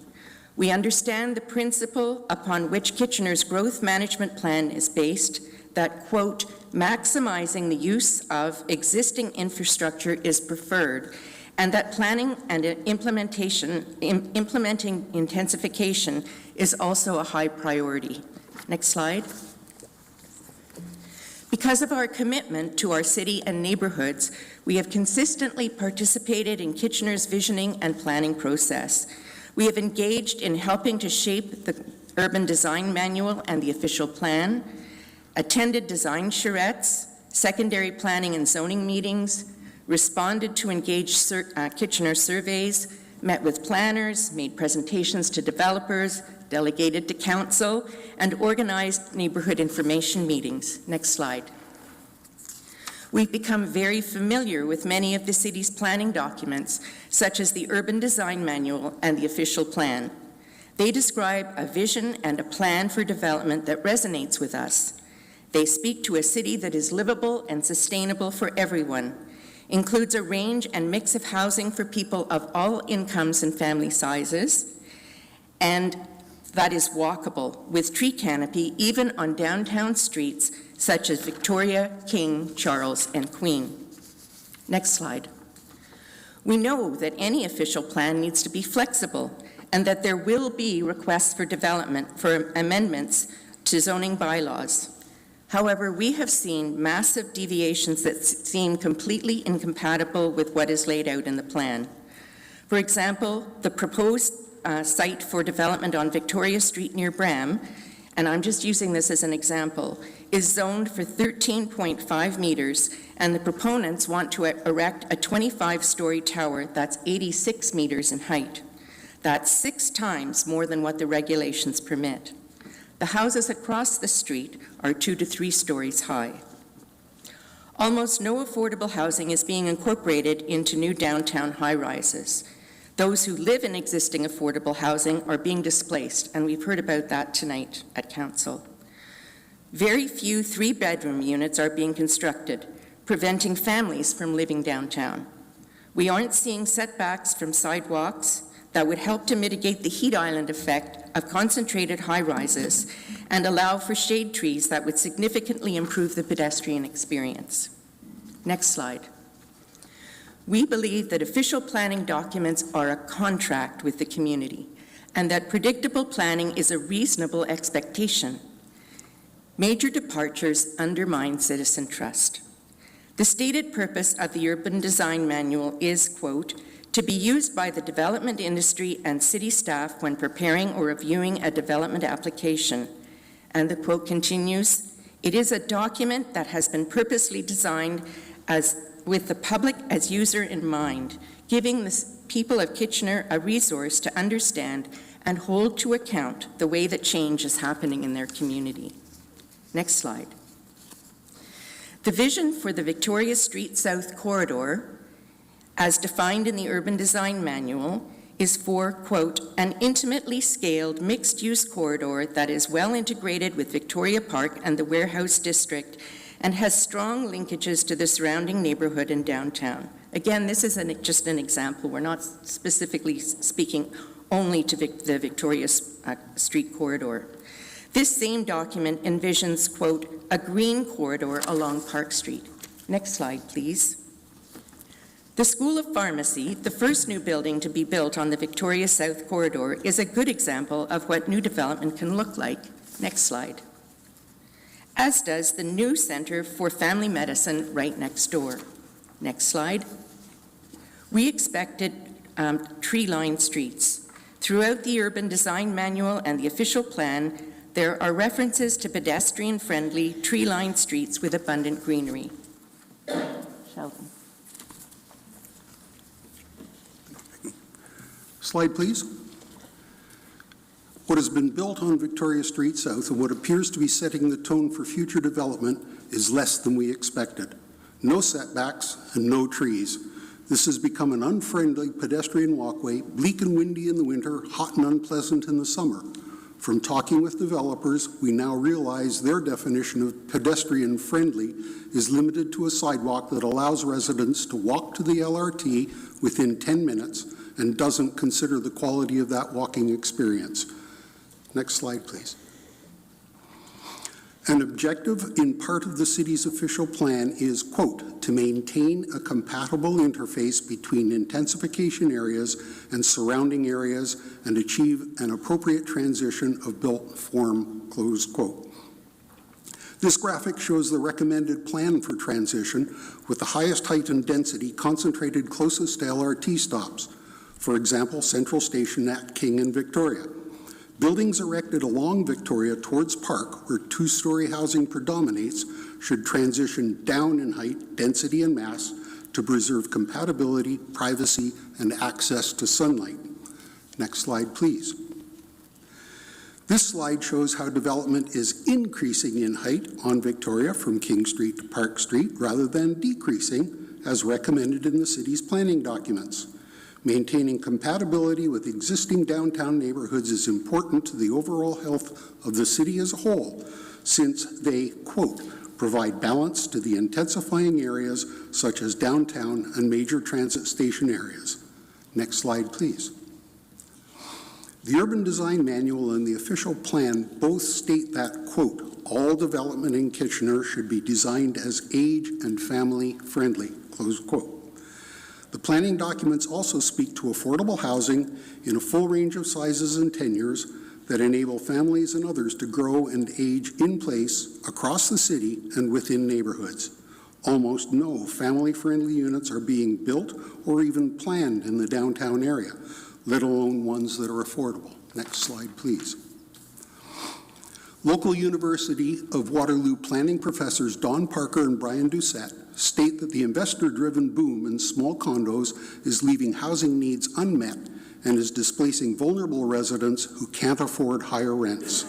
We understand the principle upon which Kitchener's growth management plan is based, that, quote, maximizing the use of existing infrastructure is preferred, and that planning and implementing intensification is also a high priority. Next slide. Because of our commitment to our city and neighborhoods, we have consistently participated in Kitchener's visioning and planning process. We have engaged in helping to shape the Urban Design Manual and the official plan, attended design charrettes, secondary planning and zoning meetings, responded to engaged Kitchener surveys, met with planners, made presentations to developers, delegated to council, and organized neighborhood information meetings. Next slide. We've become very familiar with many of the city's planning documents, such as the Urban Design Manual and the official plan. They describe a vision and a plan for development that resonates with us. They speak to a city that is livable and sustainable for everyone, includes a range and mix of housing for people of all incomes and family sizes, and that is walkable with tree canopy even on downtown streets such as Victoria, King, Charles, and Queen. Next slide. We know that any official plan needs to be flexible and that there will be requests for development for amendments to zoning bylaws. However, we have seen massive deviations that seem completely incompatible with what is laid out in the plan. For example, the proposed site for development on Victoria Street near Bram, and I'm just using this as an example, is zoned for 13.5 meters, and the proponents want to erect a 25-story tower that's 86 meters in height. That's 6 times more than what the regulations permit. The houses across the street are 2 to 3 stories high. Almost no affordable housing is being incorporated into new downtown high-rises. Those who live in existing affordable housing are being displaced, and we've heard about that tonight at Council. Very few 3-bedroom units are being constructed, preventing families from living downtown. We aren't seeing setbacks from sidewalks that would help to mitigate the heat island effect of concentrated high-rises and allow for shade trees that would significantly improve the pedestrian experience. Next slide. We believe that official planning documents are a contract with the community and that predictable planning is a reasonable expectation. Major departures undermine citizen trust. The stated purpose of the Urban Design Manual is, quote, to be used by the development industry and city staff when preparing or reviewing a development application. And the quote continues, it is a document that has been purposely designed with the public as user in mind, giving the people of Kitchener a resource to understand and hold to account the way that change is happening in their community. Next slide. The vision for the Victoria Street South Corridor, as defined in the Urban Design Manual, is for, quote, an intimately scaled mixed-use corridor that is well integrated with Victoria Park and the Warehouse District and has strong linkages to the surrounding neighborhood and downtown. Again, this is just an example. We're not specifically speaking only to the Victoria Street corridor. This same document envisions, quote, a green corridor along Park Street. Next slide, please. The School of Pharmacy, the first new building to be built on the Victoria South Corridor, is a good example of what new development can look like. Next slide. As does the new Centre for Family Medicine right next door. Next slide. We expected tree-lined streets. Throughout the Urban Design Manual and the official plan, there are references to pedestrian-friendly, tree-lined streets with abundant greenery. Sheldon. Slide, please. What has been built on Victoria Street South and what appears to be setting the tone for future development is less than we expected. No setbacks and no trees. This has become an unfriendly pedestrian walkway, bleak and windy in the winter, hot and unpleasant in the summer. From talking with developers, we now realize their definition of pedestrian-friendly is limited to a sidewalk that allows residents to walk to the LRT within 10 minutes and doesn't consider the quality of that walking experience. Next slide, please. An objective in part of the city's official plan is, quote, to maintain a compatible interface between intensification areas and surrounding areas and achieve an appropriate transition of built form, close quote. This graphic shows the recommended plan for transition with the highest height and density concentrated closest to LRT stops. For example, Central Station at King and Victoria. Buildings erected along Victoria towards Park, where two-story housing predominates, should transition down in height, density, and mass to preserve compatibility, privacy, and access to sunlight. Next slide, please. This slide shows how development is increasing in height on Victoria from King Street to Park Street rather than decreasing, as recommended in the city's planning documents. Maintaining compatibility with existing downtown neighborhoods is important to the overall health of the city as a whole, since they, quote, provide balance to the intensifying areas such as downtown and major transit station areas. Next slide, please. The Urban Design Manual and the official plan both state that, quote, all development in Kitchener should be designed as age and family friendly, close quote. The planning documents also speak to affordable housing in a full range of sizes and tenures that enable families and others to grow and age in place across the city and within neighborhoods. Almost no family-friendly units are being built or even planned in the downtown area, let alone ones that are affordable. Next slide, please. Local University of Waterloo planning professors Don Parker and Brian Doucette state that the investor-driven boom in small condos is leaving housing needs unmet and is displacing vulnerable residents who can't afford higher rents.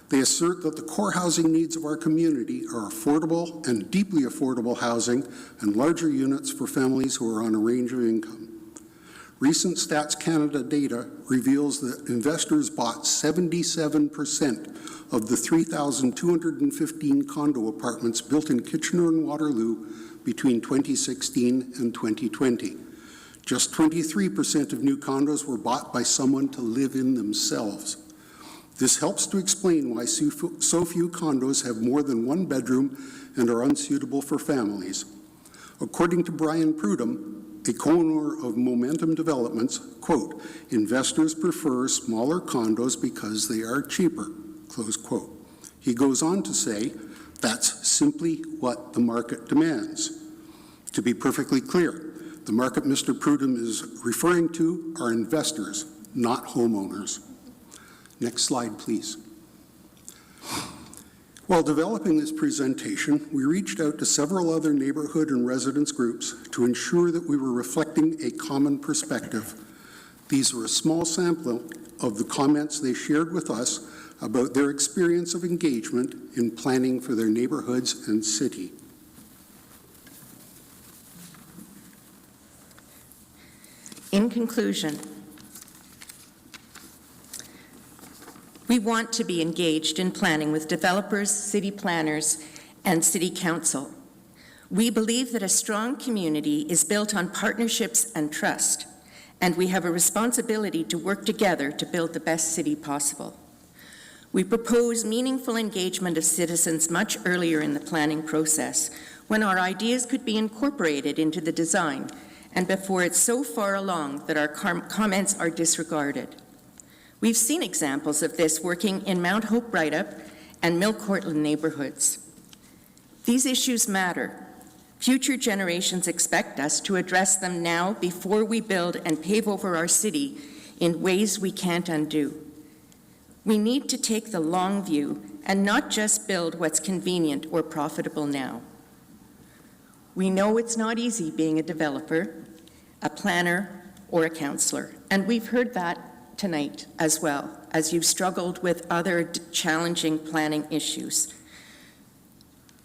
They assert that the core housing needs of our community are affordable and deeply affordable housing and larger units for families who are on a range of income. Recent Stats Canada data reveals that investors bought 77% of the 3,215 condo apartments built in Kitchener and Waterloo between 2016 and 2020. Just 23% of new condos were bought by someone to live in themselves. This helps to explain why so few condos have more than one bedroom and are unsuitable for families. According to Brian Prudhomme, a co-owner of Momentum Developments, quote, investors prefer smaller condos because they are cheaper, close quote. He goes on to say, that's simply what the market demands. To be perfectly clear, the market Mr. Prudhomme is referring to are investors, not homeowners. Next slide, please. While developing this presentation, we reached out to several other neighborhood and residents groups to ensure that we were reflecting a common perspective. These are a small sample of the comments they shared with us about their experience of engagement in planning for their neighborhoods and city. In conclusion, we want to be engaged in planning with developers, city planners, and city council. We believe that a strong community is built on partnerships and trust, and we have a responsibility to work together to build the best city possible. We propose meaningful engagement of citizens much earlier in the planning process, when our ideas could be incorporated into the design, and before it's so far along that our comments are disregarded. We've seen examples of this working in Mount Hope Write-Up and Mill Cortland neighborhoods. These issues matter. Future generations expect us to address them now before we build and pave over our city in ways we can't undo. We need to take the long view and not just build what's convenient or profitable now. We know it's not easy being a developer, a planner, or a councillor, and we've heard that tonight as well, as you've struggled with other challenging planning issues.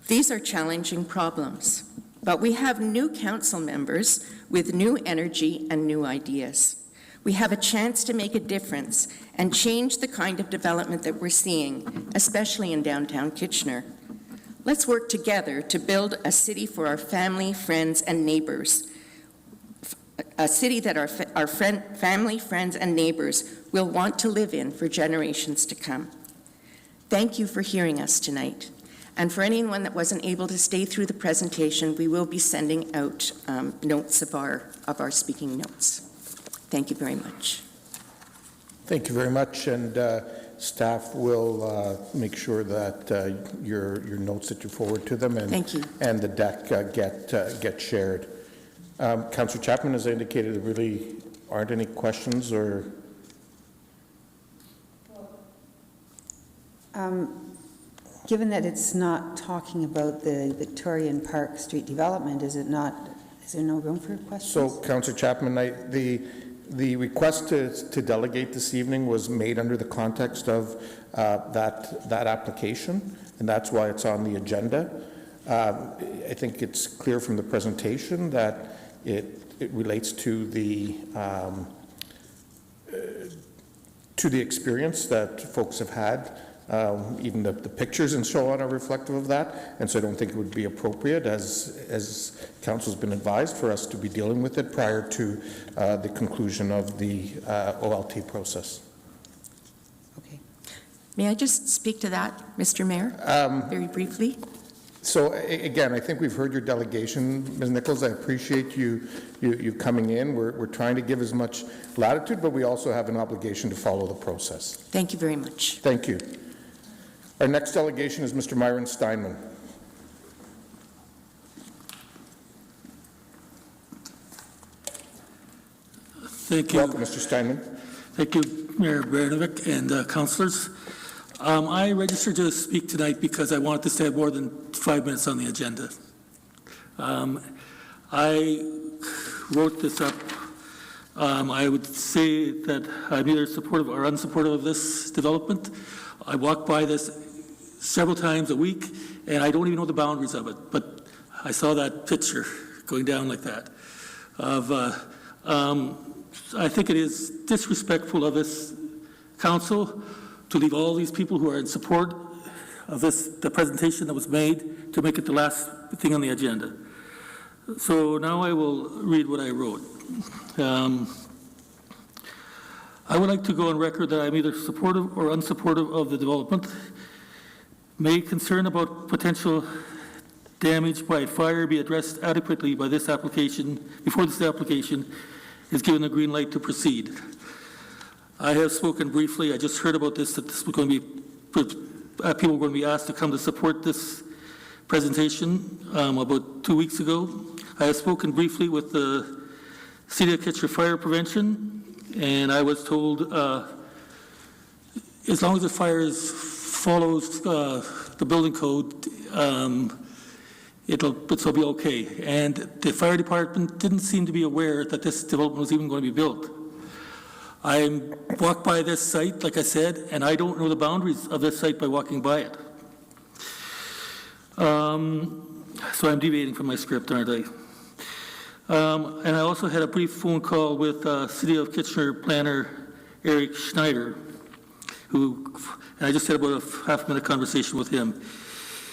These are challenging problems, But we have new council members with new energy and new ideas. We have a chance to make a difference and change the kind of development that we're seeing, especially in downtown Kitchener. Let's work together to build a city for our family, friends, and neighbors. A city that our family, friends, and neighbors will want to live in for generations to come. Thank you for hearing us tonight. And for anyone that wasn't able to stay through the presentation, we will be sending out notes of our speaking notes. Thank you very much. Thank you very much, and staff will make sure that your notes that you forward to them and, Thank you. And the deck get shared. Councillor Chapman has indicated there really aren't any questions or... Given that it's not talking about the Victorian Park Street development, is there no room for questions? So, Councillor Chapman, the request to delegate this evening was made under the context of that application, and that's why it's on the agenda. I think it's clear from the presentation that it relates to the experience that folks have had. Even the pictures and so on are reflective of that, and so I don't think it would be appropriate, as Council's been advised, for us to be dealing with it prior to the conclusion of the OLT process. Okay. May I just speak to that, Mr. Mayor, very briefly? So again, I think we've heard your delegation, Ms. Nichols. I appreciate you coming in. We're trying to give as much latitude, but we also have an obligation to follow the process. Thank you very much. Thank you. Our next delegation is Mr. Myron Steinman. Thank you. Welcome, Mr. Steinman. Thank you, Mayor Bernovic and councillors. I registered to speak tonight because I wanted to have more than 5 minutes on the agenda. I wrote this up. I would say that I'm either supportive or unsupportive of this development. I walk by this several times a week, and I don't even know the boundaries of it, but I saw that picture going down like that. I think it is disrespectful of this council to leave all these people who are in support of the presentation that was made, to make it the last thing on the agenda. So now I will read what I wrote. I would like to go on record that I'm either supportive or unsupportive of the development. May concern about potential damage by fire be addressed adequately by this application, before this application is given a green light to proceed. I have spoken briefly. I just heard about this, that this was going to be, people were going to be asked to come to support this presentation about 2 weeks ago. I have spoken briefly with the City of Kitchener Fire Prevention, and I was told as long as the fire follows the building code, it'll be okay. And the fire department didn't seem to be aware that this development was even going to be built. I walked by this site, like I said, and I don't know the boundaries of this site by walking by it. So I'm deviating from my script, aren't I? And I also had a brief phone call with City of Kitchener planner Eric Schneider, and I just had about a half-minute conversation with him.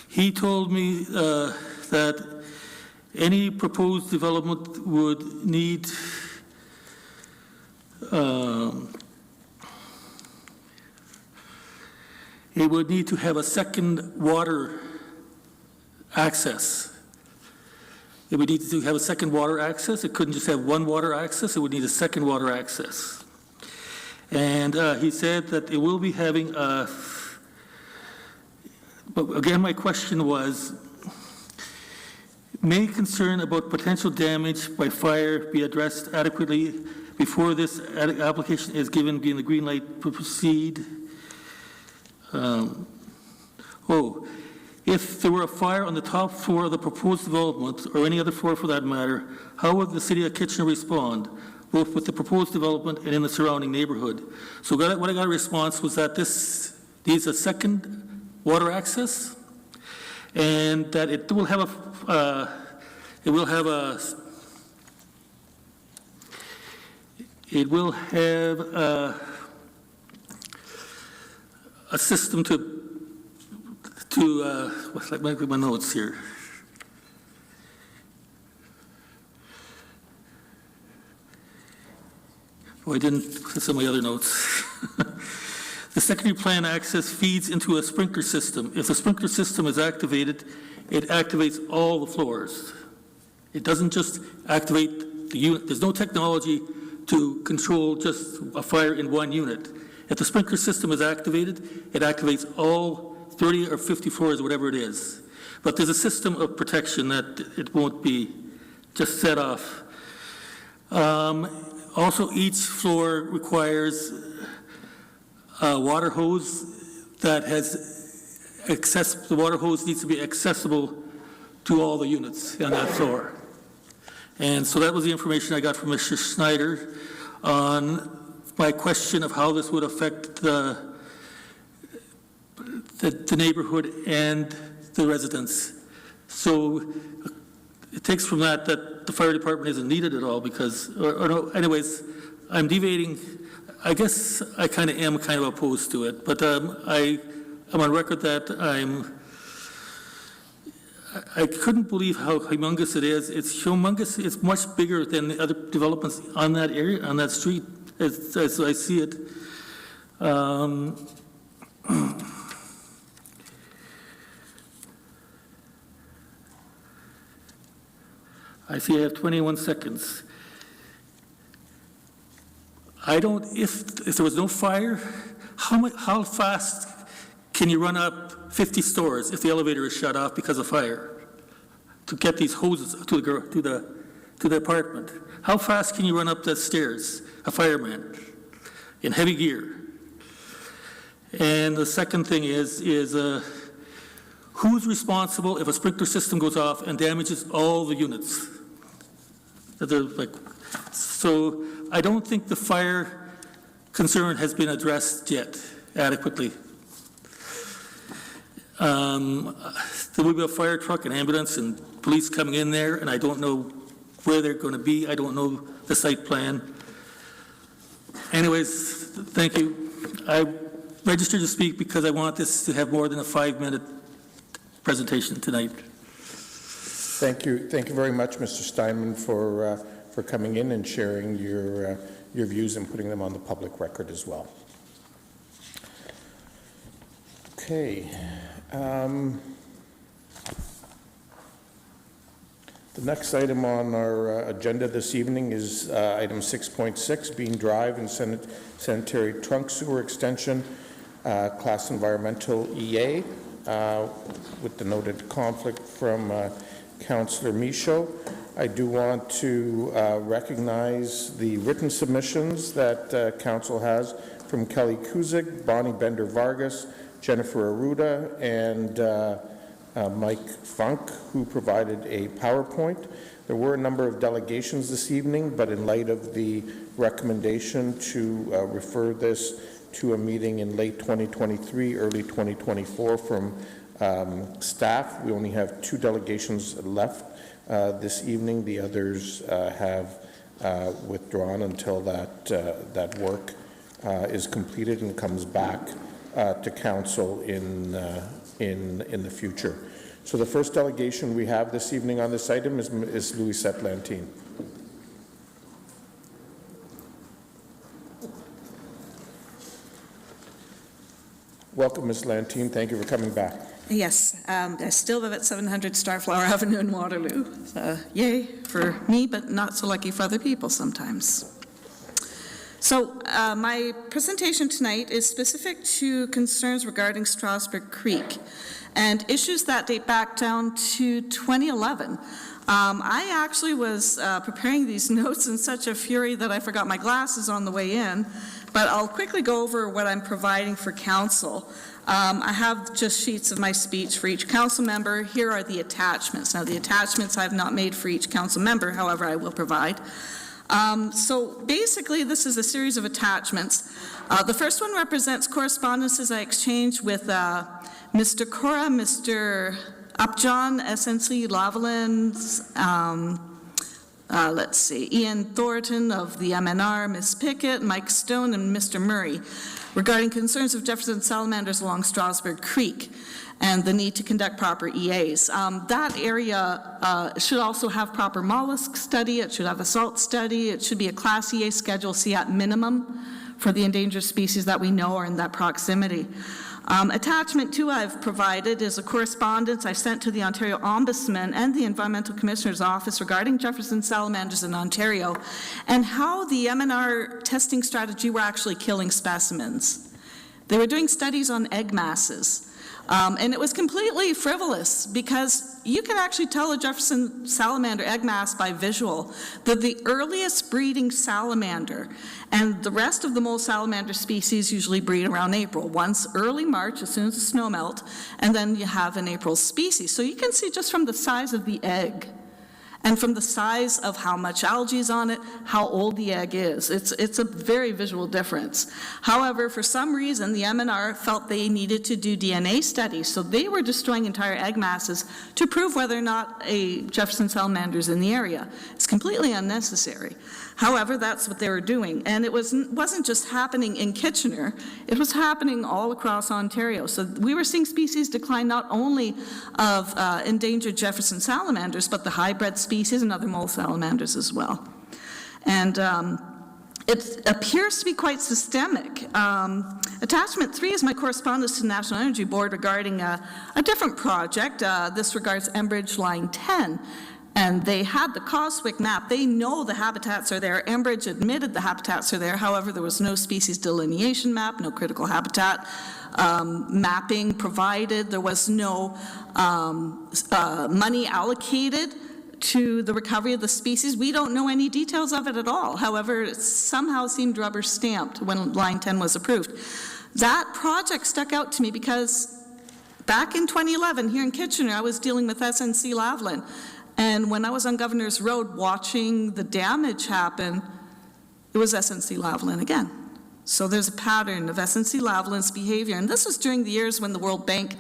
He told me that any proposed development would need it would need to have a second water access. It would need to have a second water access. It couldn't just have one water access. It would need a second water access. And he said that it will be having a, but again, my question was, may concern about potential damage by fire be addressed adequately before this application is given the green light to proceed? If there were a fire on the top floor of the proposed development, or any other floor for that matter, how would the City of Kitchener respond, both with the proposed development and in the surrounding neighborhood? So what I got a response was that this needs a second water access, and that it will have It will have a system what's like my notes here. Oh, I didn't put some of my other notes. The secondary plan access feeds into a sprinkler system. If the sprinkler system is activated, it activates all the floors. It doesn't just activate the unit. There's no technology to control just a fire in one unit. If the sprinkler system is activated, it activates all 30 or 50 floors, whatever it is. But there's a system of protection that it won't be just set off. Also, each floor requires a water hose that the water hose needs to be accessible to all the units on that floor. And so that was the information I got from Mr. Schneider on my question of how this would affect the neighborhood and the residents. So it takes from that the fire department isn't needed at all because, or no, anyways, I'm deviating. I guess I kind of am opposed to it, but I'm on record that I couldn't believe how humongous it is. It's humongous. It's much bigger than the other developments on that area, on that street, as I see it. I see I have 21 seconds. If there was no fire, how fast can you run up 50 stores if the elevator is shut off because of fire to get these hoses to the apartment? How fast can you run up the stairs, a fireman, in heavy gear? And the second thing is who's responsible if a sprinkler system goes off and damages all the units? So I don't think the fire concern has been addressed yet adequately. There will be a fire truck, an ambulance, and police coming in there, and I don't know where they're going to be. I don't know the site plan. Anyways, thank you. I registered to speak because I want this to have more than a 5-minute presentation tonight. Thank you very much, Mr. Steinman, for coming in and sharing your views and putting them on the public record as well. Okay. The next item on our agenda this evening is item 6.6, Bean Drive and Sanitary Trunk Sewer Extension, Class Environmental EA, with the noted conflict from Councillor Michaud. I do want to recognize the written submissions that Council has from Kelly Kuzik, Bonnie Bender-Vargas, Jennifer Arruda, and Mike Funk, who provided a PowerPoint. There were a number of delegations this evening, but in light of the recommendation to refer this to a meeting in late 2023, early 2024 from staff, we only have 2 delegations left this evening. The others have withdrawn until that work is completed and comes back to Council in the future. So the first delegation we have this evening on this item is Louisette Lantine. Welcome, Ms. Lantine. Thank you for coming back. Yes, I still live at 700 Starflower Avenue in Waterloo. Yay for me, but not so lucky for other people sometimes. So my presentation tonight is specific to concerns regarding Strasburg Creek and issues that date back down to 2011. I actually was preparing these notes in such a fury that I forgot my glasses on the way in, but I'll quickly go over what I'm providing for council. I have just sheets of my speech for each council member. Here are the attachments. Now, the attachments I've not made for each council member, however, I will provide. So basically, this is a series of attachments. The first one represents correspondences I exchanged with Mr. Cora, Mr. Upjohn, SNC Lavalin, let's see, Ian Thornton of the MNR, Ms. Pickett, Mike Stone, and Mr. Murray regarding concerns of Jefferson salamanders along Strasburg Creek and the need to conduct proper EAs. That area should also have proper mollusk study, it should have a salt study, it should be a Class EA Schedule C at minimum for the endangered species that we know are in that proximity. Attachment 2 I've provided is a correspondence I sent to the Ontario Ombudsman and the Environmental Commissioner's Office regarding Jefferson salamanders in Ontario and how the MNR testing strategy were actually killing specimens. They were doing studies on egg masses. And it was completely frivolous because you can actually tell a Jefferson salamander egg mass by visual. The earliest breeding salamander and the rest of the mole salamander species usually breed around April. Once early March, as soon as the snow melt, and then you have an April species. So you can see just from the size of the egg and from the size of how much algae is on it, how old the egg is. It's a very visual difference. However, for some reason, the MNR felt they needed to do DNA studies, so they were destroying entire egg masses to prove whether or not a Jefferson salamander is in the area. It's completely unnecessary. However, that's what they were doing, and it wasn't just happening in Kitchener, it was happening all across Ontario. So we were seeing species decline not only of endangered Jefferson salamanders, but the hybrid species and other mole salamanders as well. And it appears to be quite systemic. Attachment 3 is my correspondence to the National Energy Board regarding a different project. This regards Enbridge Line 10. And they had the Coswick map. They know the habitats are there. Enbridge admitted the habitats are there. However, there was no species delineation map, no critical habitat mapping provided. There was no money allocated to the recovery of the species. We don't know any details of it at all. However, it somehow seemed rubber stamped when Line 10 was approved. That project stuck out to me because back in 2011 here in Kitchener, I was dealing with SNC Lavalin. And when I was on Governor's Road watching the damage happen, it was SNC Lavalin again. So there's a pattern of SNC Lavalin's behavior. And this was during the years when the World Bank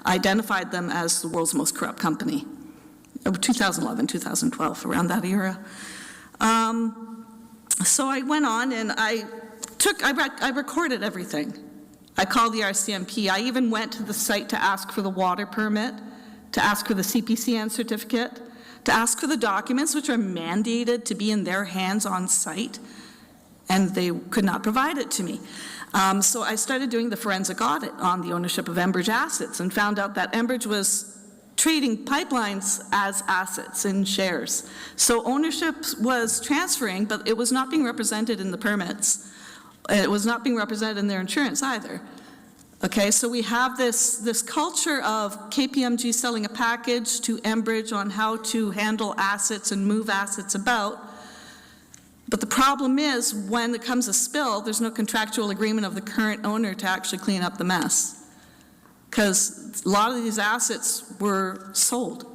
identified them as the world's most corrupt company. 2011, 2012, around that era. So I went on and I recorded everything. I called the RCMP. I even went to the site to ask for the water permit, to ask for the CPCN certificate, to ask for the documents which are mandated to be in their hands on site, and they could not provide it to me. So I started doing the forensic audit on the ownership of Enbridge assets and found out that Enbridge was treating pipelines as assets in shares. So ownership was transferring, but it was not being represented in the permits. It was not being represented in their insurance either. Okay, so we have this culture of KPMG selling a package to Enbridge on how to handle assets and move assets about. But the problem is, when it comes a spill, there's no contractual agreement of the current owner to actually clean up the mess. Because a lot of these assets were sold.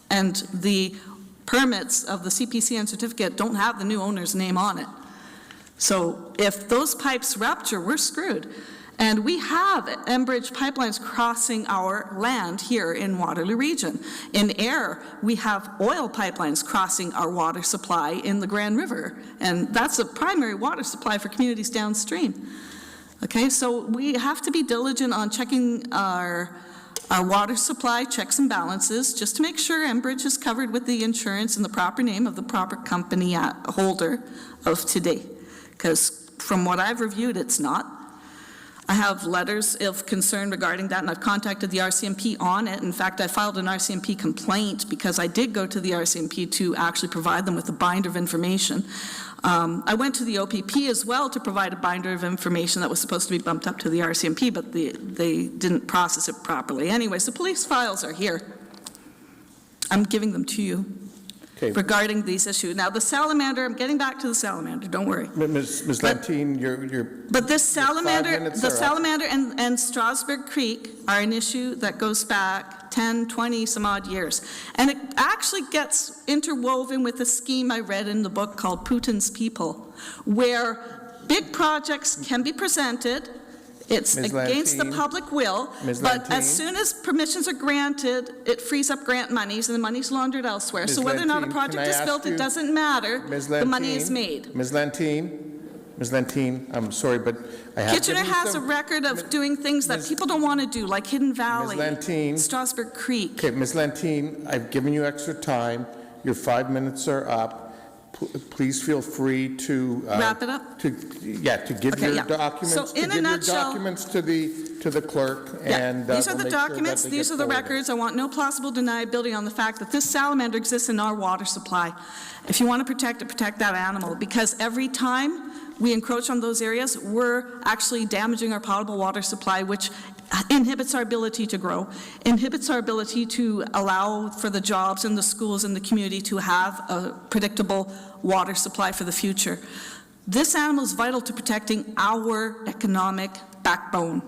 And the permits of the CPCN certificate don't have the new owner's name on it. So if those pipes rupture, we're screwed. And we have Enbridge pipelines crossing our land here in Waterloo Region. In air, we have oil pipelines crossing our water supply in the Grand River. And that's a primary water supply for communities downstream. Okay, so we have to be diligent on checking our water supply checks and balances just to make sure Enbridge is covered with the insurance and the proper name of the proper company holder of today. Because from what I've reviewed, it's not. I have letters of concern regarding that, and I've contacted the RCMP on it. In fact, I filed an RCMP complaint because I did go to the RCMP to actually provide them with a binder of information. I went to the OPP as well to provide a binder of information that was supposed to be bumped up to the RCMP, but they didn't process it properly. Anyways, the police files are here. I'm giving them to you. Okay. Regarding these issues. Now, the salamander, I'm getting back to the salamander, don't worry. Ms. Lantine, you're But this salamander, the salamander and Strasburg Creek are an issue that goes back 10, 20 some odd years. And it actually gets interwoven with a scheme I read in the book called Putin's People, where big projects can be presented It's Ms. against the Lantine. public will, Ms. but Lantine. as soon as permissions are granted, it frees up grant monies, and the money's laundered elsewhere. Ms. So whether or not a Lantine, project can I is ask built, you- it doesn't matter. Ms. The money is Lantine, made. Ms. Lantine, I'm sorry, but I have Kitchener given you has a some- record of doing things that people don't want to do, like Hidden Valley, Lantine. Strasburg Creek. Okay, Ms. Lantine, I've given you extra time. Your 5 minutes are up. Please feel free to... Wrap it up? To give Okay, your yeah. documents, So to in a give your nutshell- documents to the clerk, Yeah, and these are we'll the make sure that documents, they these get are the forwarded. records. I want no plausible deniability on the fact that this salamander exists in our water supply. If you want to protect it, protect that animal, because every time we encroach on those areas, we're actually damaging our potable water supply, which inhibits our ability to grow, inhibits our ability to allow for the jobs and the schools and the community to have a predictable water supply for the future. This animal is vital to protecting our economic backbone,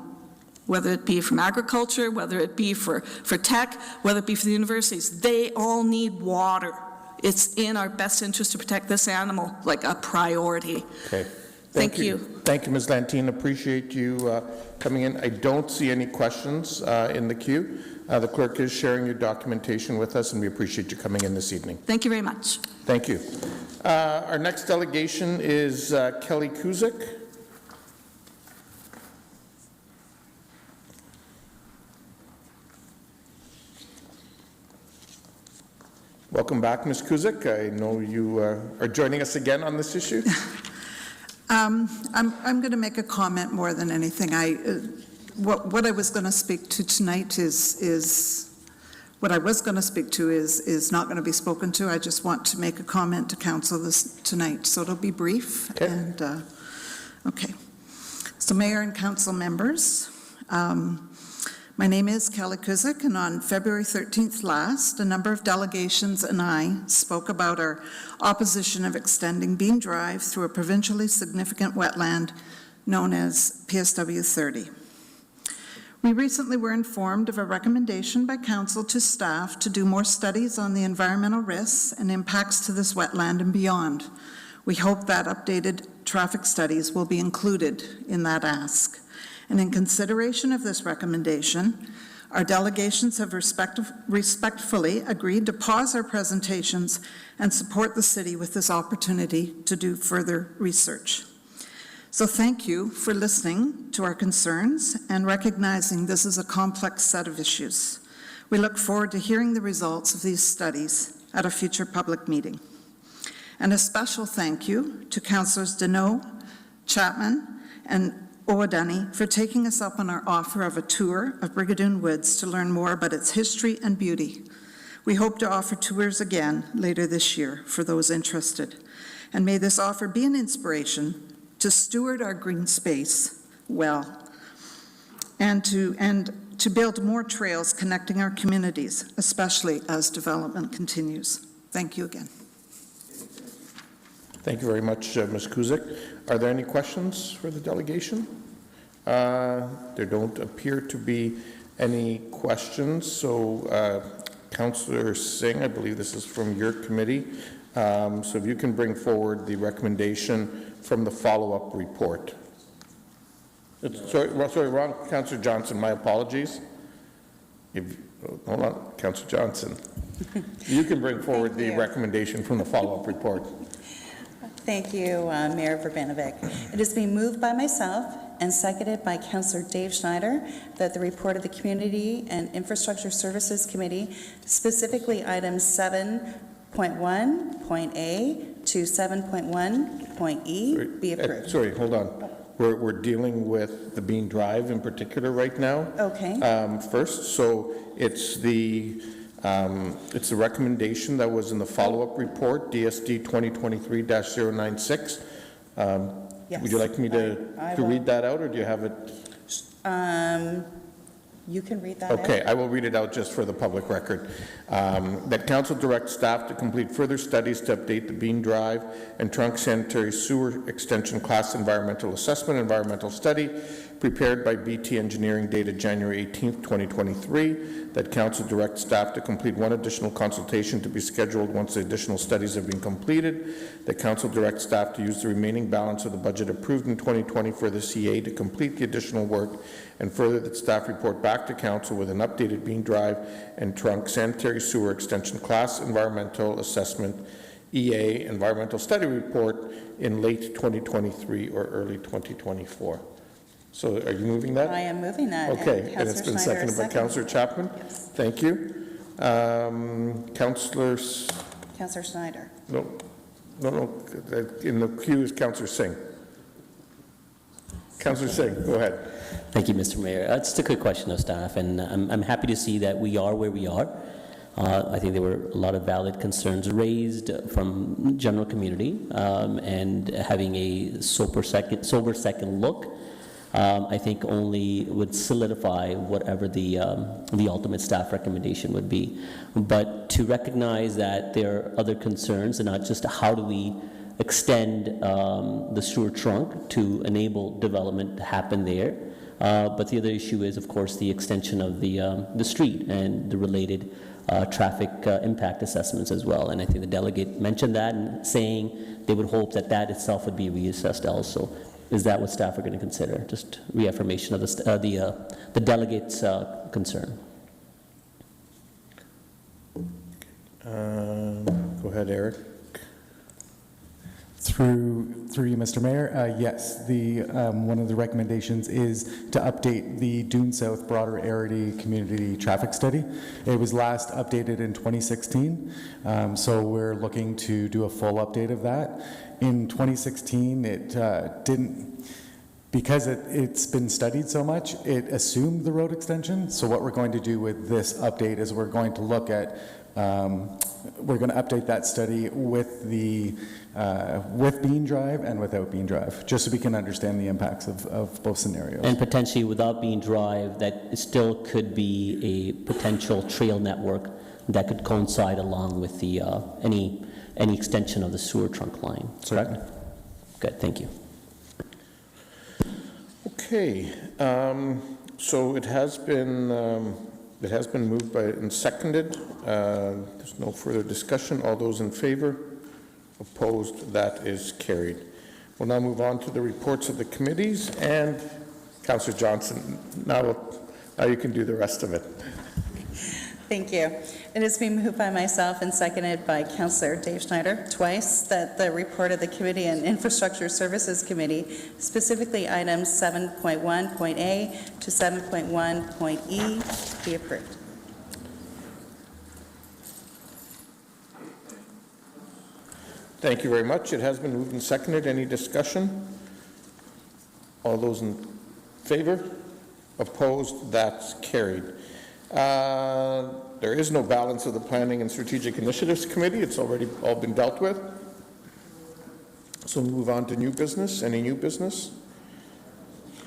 whether it be from agriculture, whether it be for tech, whether it be for the universities. They all need water. It's in our best interest to protect this animal like a priority. Okay. Thank you. Thank you, Ms. Lantine. Appreciate you coming in. I don't see any questions in the queue. The clerk is sharing your documentation with us, and we appreciate you coming in this evening. Thank you very much. Thank you. Our next delegation is Kelly Kuzik. Welcome back, Ms. Kuzik. I know you are joining us again on this issue. I'm going to make a comment more than anything. What I was going to speak to tonight is what I was going to speak to is not going to be spoken to. I just want to make a comment to council tonight, so it'll be brief. Okay. And okay. So, Mayor and council members, my name is Kelly Kuzik, and on February 13th last, a number of delegations and I spoke about our opposition of extending Bean Drive through a provincially significant wetland known as PSW 30. We recently were informed of a recommendation by council to staff to do more studies on the environmental risks and impacts to this wetland and beyond. We hope that updated traffic studies will be included in that ask. And in consideration of this recommendation, our delegations have respectfully agreed to pause our presentations and support the city with this opportunity to do further research. So thank you for listening to our concerns and recognizing this is a complex set of issues. We look forward to hearing the results of these studies at a future public meeting. And a special thank you to Councillors Deneau, Chapman, and Owadani for taking us up on our offer of a tour of Brigadoon Woods to learn more about its history and beauty. We hope to offer tours again later this year for those interested. And may this offer be an inspiration to steward our green space well and to build more trails connecting our communities, especially as development continues. Thank you again. Thank you very much, Ms. Kuzik. Are there any questions for the delegation? There don't appear to be any questions, so Councillor Singh, I believe this is from your committee, so if you can bring forward the recommendation from the follow-up report. Sorry, wrong, Councillor Johnson, my apologies. Hold on, Councillor Johnson. You can bring forward the recommendation from the follow-up report. Thank you, Mayor Verbanovic. It has been moved by myself and seconded by Councillor Dave Schneider that the report of the Community and Infrastructure Services Committee, specifically items 7.1.A to 7.1.E, be approved. Sorry, hold on. We're dealing with the Bean Drive in particular right now. Okay. First, so it's the recommendation that was in the follow-up report, DSD 2023-096. Yes. Would you like me to read that out, or do you have it? You can read that out. Okay, I will read it out just for the public record. That council directs staff to complete further studies to update the Bean Drive and Trunk Sanitary Sewer Extension Class Environmental Assessment Environmental Study prepared by BT Engineering dated January 18th, 2023, that council direct staff to complete one additional consultation to be scheduled once the additional studies have been completed, that council direct staff to use the remaining balance of the budget approved in 2020 for the CA to complete the additional work, and further that staff report back to council with an updated Bean Drive and Trunk sanitary sewer extension class environmental assessment EA environmental study report in late 2023 or early 2024. So are you moving that? I am moving that. Okay, and it's been seconded by Councillor Chapman? Yes. Thank you. Councillor... Councillor Schneider. No, in the queue is Councillor Singh. Councillor Singh, go ahead. Thank you, Mr. Mayor. Just a quick question of staff, and I'm happy to see that we are where we are. I think there were a lot of valid concerns raised from general community, and having a sober second look, I think only would solidify whatever the ultimate staff recommendation would be. But to recognize that there are other concerns, and not just how do we extend the sewer trunk to enable development to happen there, but the other issue is, of course, the extension of the street and the related traffic impact assessments as well. And I think the delegate mentioned that and saying they would hope that that itself would be reassessed also. Is that what staff are going to consider? Just reaffirmation of the delegate's concern. Go ahead, Eric. Through you, Mr. Mayor, yes, one of the recommendations is to update the Dune South Broader Arity Community Traffic Study. It was last updated in 2016, so we're looking to do a full update of that. In 2016, it didn't, because it's been studied so much, it assumed the road extension. So what we're going to do with this update is we're going to look at, we're going to update that study with with Bean Drive and without Bean Drive, just so we can understand the impacts of both scenarios. And potentially without Bean Drive, that still could be a potential trail network that could coincide along with the any extension of the sewer trunk line. Correct. Good, thank you. Okay, so it has been moved by and seconded. There's no further discussion. All those in favor? Opposed? That is carried. We'll now move on to the reports of the committees, and Councillor Johnson, now you can do the rest of it. Thank you. It has been moved by myself and seconded by Councillor Dave Schneider twice that the report of the Committee on Infrastructure Services Committee, specifically items 7.1.A to 7.1.E, be approved. Thank you very much. It has been moved and seconded. Any discussion? All those in favor? Opposed? That's carried. There is no balance of the Planning and Strategic Initiatives Committee. It's already all been dealt with. So we'll move on to new business. Any new business?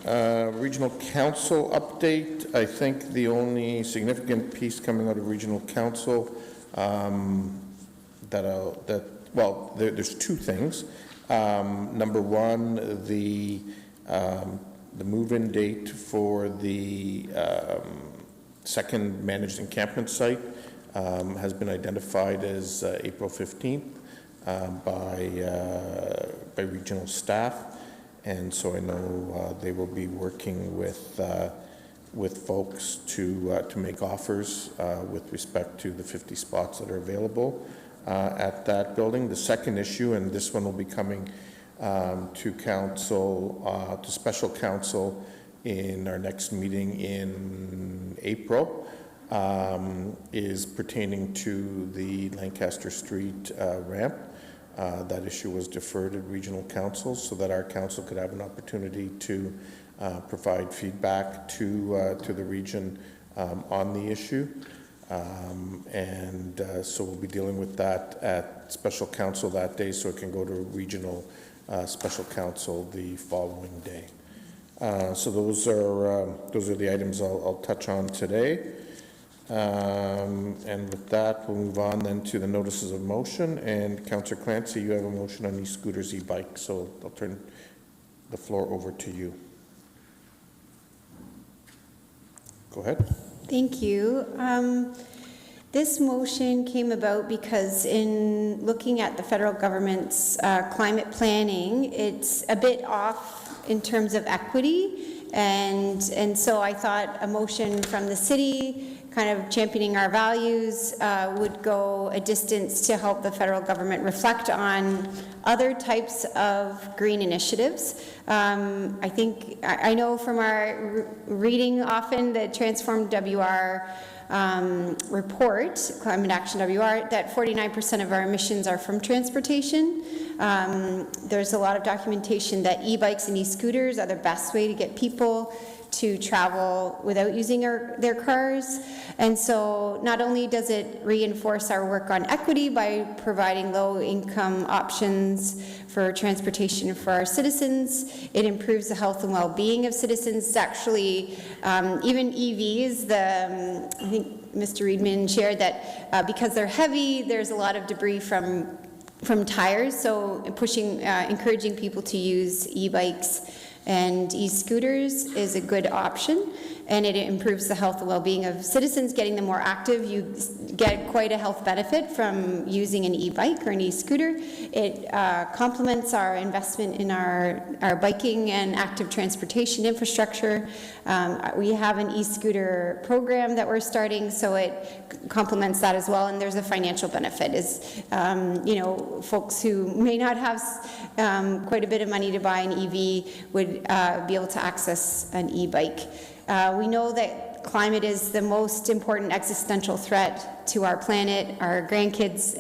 Regional Council update. I think the only significant piece coming out of Regional Council there's two things. Number one, the move-in date for the second managed encampment site has been identified as April 15th by regional staff, and so I know they will be working with folks to make offers with respect to the 50 spots that are available at that building. The second issue, and this one will be coming to council, to special council in our next meeting in April, is pertaining to the Lancaster Street ramp. That issue was deferred at regional council so that our council could have an opportunity to provide feedback to the region on the issue. So we'll be dealing with that at special council that day, so it can go to regional special council the following day. So those are the items I'll touch on today. And with that, we'll move on then to the notices of motion. And Councillor Clancy, you have a motion on e-scooters, e-bikes, so I'll turn the floor over to you. Go ahead. Thank you. This motion came about because in looking at the federal government's climate planning, it's a bit off in terms of equity. And so I thought a motion from the city kind of championing our values would go a distance to help the federal government reflect on other types of green initiatives. I know from our reading often the Transform WR report, Climate Action WR, that 49% of our emissions are from transportation. There's a lot of documentation that e-bikes and e-scooters are the best way to get people to travel without using their cars. And so not only does it reinforce our work on equity by providing low-income options for transportation for our citizens, it improves the health and well-being of citizens. It's actually, even EVs, I think Mr. Reedman shared that because they're heavy, there's a lot of debris from tires, so encouraging people to use e-bikes and e-scooters is a good option, and it improves the health and well-being of citizens, getting them more active. You get quite a health benefit from using an e-bike or an e-scooter. It complements our investment in our biking and active transportation infrastructure. We have an e-scooter program that we're starting, so it complements that as well, and there's a financial benefit. Folks who may not have quite a bit of money to buy an EV would be able to access an e-bike. We know that climate is the most important existential threat to our planet, our grandkids,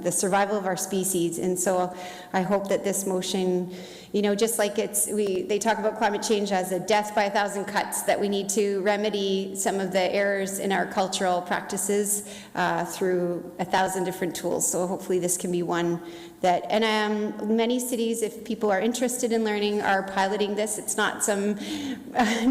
the survival of our species. And so I hope that this motion, just like they talk about climate change as a death by 1,000 cuts, that we need to remedy some of the errors in our cultural practices through 1,000 different tools. So hopefully this can be one that, and many cities, if people are interested in learning, are piloting this. It's not some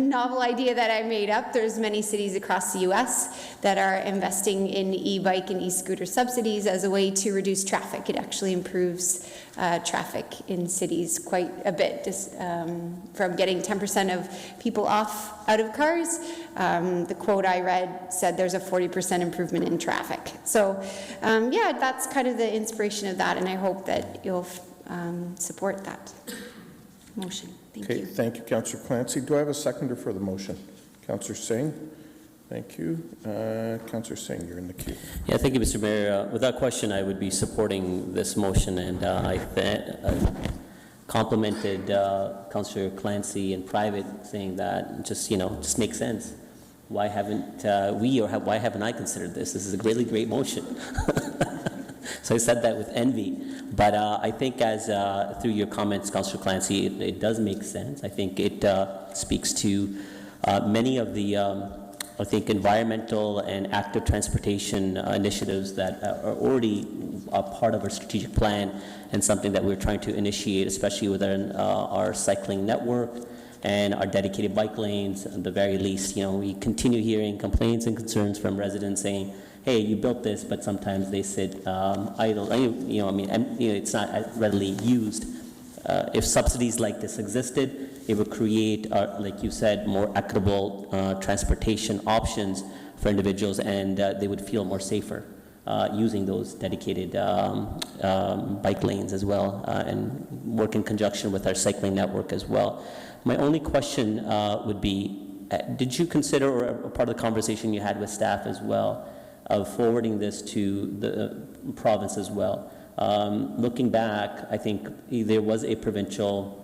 novel idea that I made up. There's many cities across the U.S. that are investing in e-bike and e-scooter subsidies as a way to reduce traffic. It actually improves traffic in cities quite a bit, just from getting 10% of people out of cars. The quote I read said there's a 40% improvement in traffic. So that's kind of the inspiration of that, and I hope that you'll support that motion. Thank you. Thank you, Councillor Clancy. Do I have a seconder for the motion? Councillor Singh. Thank you. Councillor Singh, you're in the queue. Yeah, thank you, Mr. Mayor. Without question, I would be supporting this motion, and I complimented Councillor Clancy in private, saying that just makes sense. Why haven't why haven't I considered this? This is a really great motion. So I said that with envy. But I think as through your comments, Councillor Clancy, it does make sense. I think it speaks to many of the environmental and active transportation initiatives that are already a part of our strategic plan, and something that we're trying to initiate, especially with our cycling network and our dedicated bike lanes. At the very least, we continue hearing complaints and concerns from residents saying, hey, you built this, but sometimes they sit idle. It's not readily used. If subsidies like this existed, it would create, like you said, more equitable transportation options for individuals, and they would feel more safer using those dedicated bike lanes as well, and work in conjunction with our cycling network as well. My only question would be, did you consider, or part of the conversation you had with staff as well, of forwarding this to the province as well? Looking back, I think there was a provincial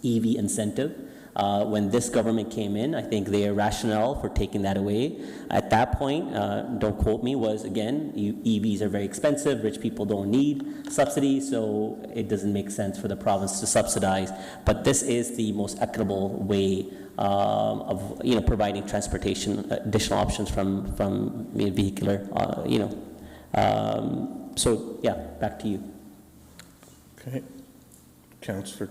EV incentive. When this government came in, I think their rationale for taking that away at that point, don't quote me, was again, EVs are very expensive, rich people don't need subsidies, so it doesn't make sense for the province to subsidize. But this is the most equitable way of providing transportation, additional options from vehicular, so yeah, back to you. Okay, Councillor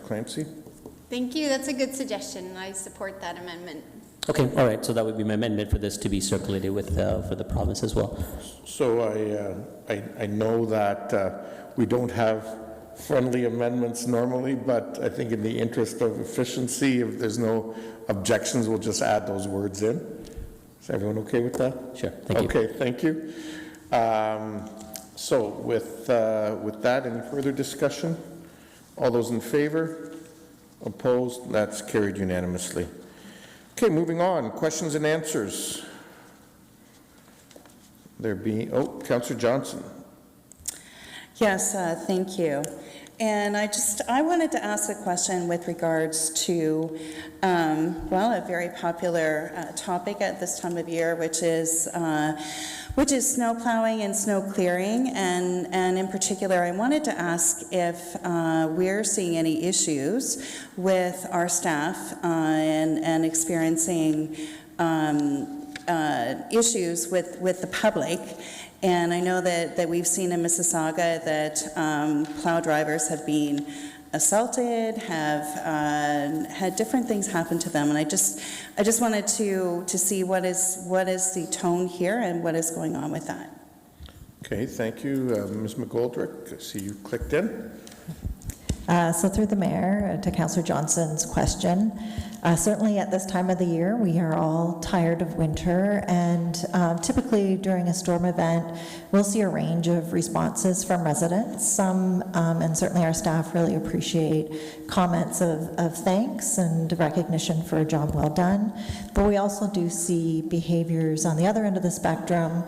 Clancy. Thank you. That's a good suggestion. I support that amendment. Okay, all right. So that would be my amendment for this to be circulated with for the province as well. So I know that we don't have friendly amendments normally, but I think in the interest of efficiency, if there's no objections, we'll just add those words in. Is everyone okay with that? Sure, thank you. Okay, thank you. So with that, any further discussion? All those in favor? Opposed? That's carried unanimously. Okay, moving on. Questions and answers. Councillor Johnson. Yes, thank you. And I wanted to ask a question with regards to, a very popular topic at this time of year, which is snow plowing and snow clearing. And in particular, I wanted to ask if we're seeing any issues with our staff and experiencing issues with the public. And I know that we've seen in Mississauga that plow drivers have been assaulted, have had different things happen to them. And I just wanted to see what is the tone here and what is going on with that. Okay, thank you. Ms. McGoldrick, I see you clicked in. So through the mayor, to Councillor Johnson's question, certainly at this time of the year, we are all tired of winter, and typically during a storm event, we'll see a range of responses from residents. Some, and certainly our staff, really appreciate comments of thanks and recognition for a job well done. But we also do see behaviors on the other end of the spectrum,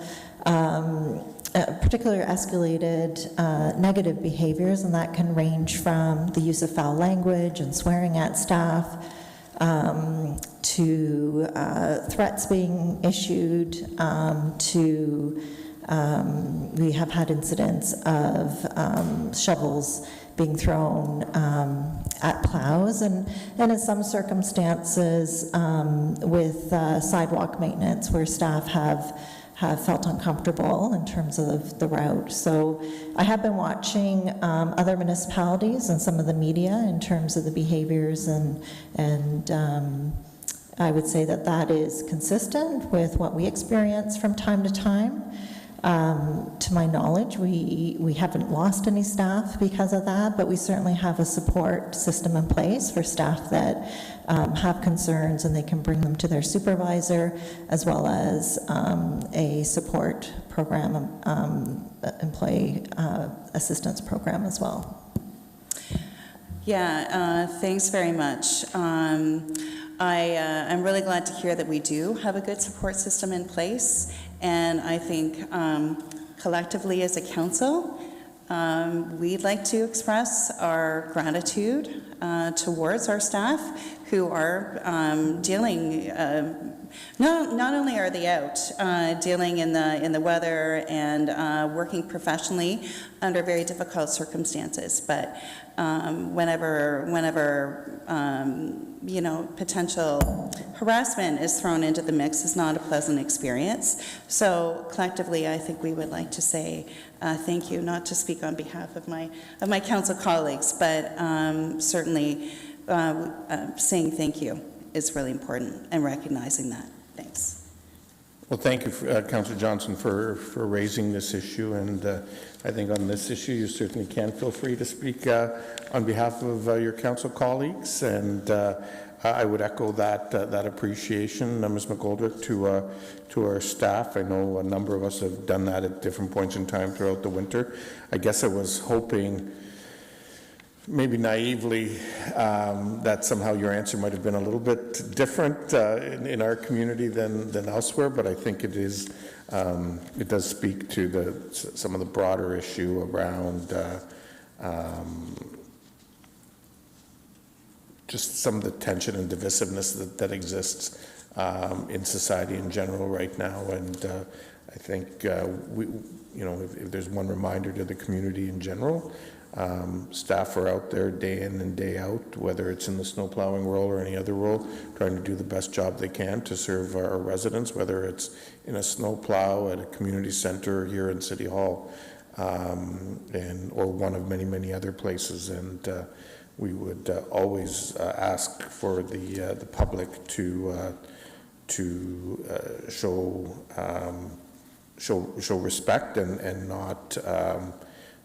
particularly escalated negative behaviors, and that can range from the use of foul language and swearing at staff to threats being issued to we have had incidents of shovels being thrown at plows, and in some circumstances with sidewalk maintenance where staff have felt uncomfortable in terms of the route. So I have been watching other municipalities and some of the media in terms of the behaviors, and I would say that is consistent with what we experience from time to time. To my knowledge, we haven't lost any staff because of that, but we certainly have a support system in place for staff that have concerns, and they can bring them to their supervisor, as well as a support program, employee assistance program as well. Yeah, thanks very much. I'm really glad to hear that we do have a good support system in place, and I think collectively as a council, we'd like to express our gratitude towards our staff who are dealing, not only are they out dealing in the weather and working professionally under very difficult circumstances, but whenever potential harassment is thrown into the mix, is not a pleasant experience. So collectively, I think we would like to say thank you, not to speak on behalf of my council colleagues, but certainly saying thank you is really important, and recognizing that. Thanks. Well, thank you, Councillor Johnson, for raising this issue, and I think on this issue you certainly can feel free to speak on behalf of your council colleagues, and I would echo that appreciation, Ms. McGoldrick, to our staff. I know a number of us have done that at different points in time throughout the winter. I guess I was hoping, maybe naively, that somehow your answer might have been a little bit different in our community than elsewhere, but I think it is. It does speak to some of the broader issue around just some of the tension and divisiveness that exists in society in general right now, and I think if there's one reminder to the community in general. Staff are out there day in and day out, whether it's in the snow plowing role or any other role, trying to do the best job they can to serve our residents, whether it's in a snow plow at a community center here in City Hall, or one of many, many other places. And we would always ask for the public to show respect and not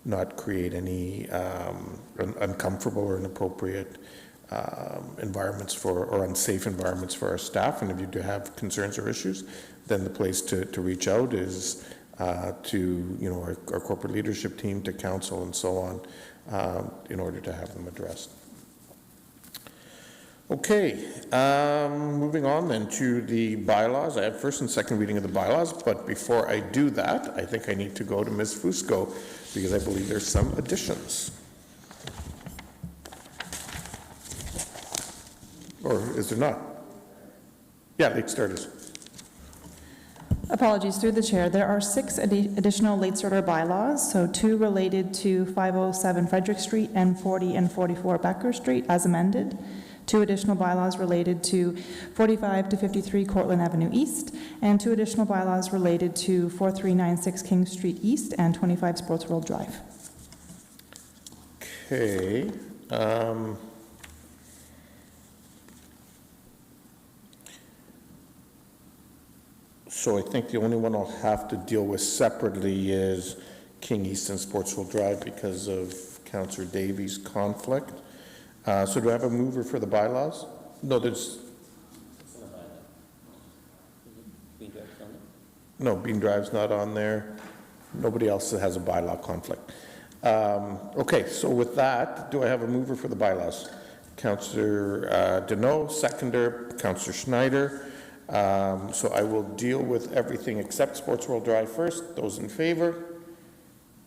not create any uncomfortable or inappropriate environments for, or unsafe environments for our staff. And if you do have concerns or issues, then the place to reach out is to, you know, our corporate leadership team, to council and so on, in order to have them addressed. Okay, moving on then to the bylaws. I have first and second reading of the bylaws, but before I do that, I think I need to go to Ms. Fusco because I believe there's some additions. Or is there not? Yeah, late starters. Apologies, through the chair. There are 6 additional late starter bylaws, so 2 related to 507 Frederick Street and 40 and 44 Becker Street as amended. 2 additional bylaws related to 45 to 53 Cortlandt Avenue East, and 2 additional bylaws related to 4396 King Street East and 25 Sports World Drive. Okay. So I think the only one I'll have to deal with separately is King East and Sports World Drive because of Councillor Davies' conflict. So do I have a mover for the bylaws? No, there's... No, Bean Drive's not on there. Nobody else has a bylaw conflict. Okay, so with that, do I have a mover for the bylaws? Councillor Deneau, seconder, Councillor Schneider. So I will deal with everything except Sports World Drive first. Those in favor?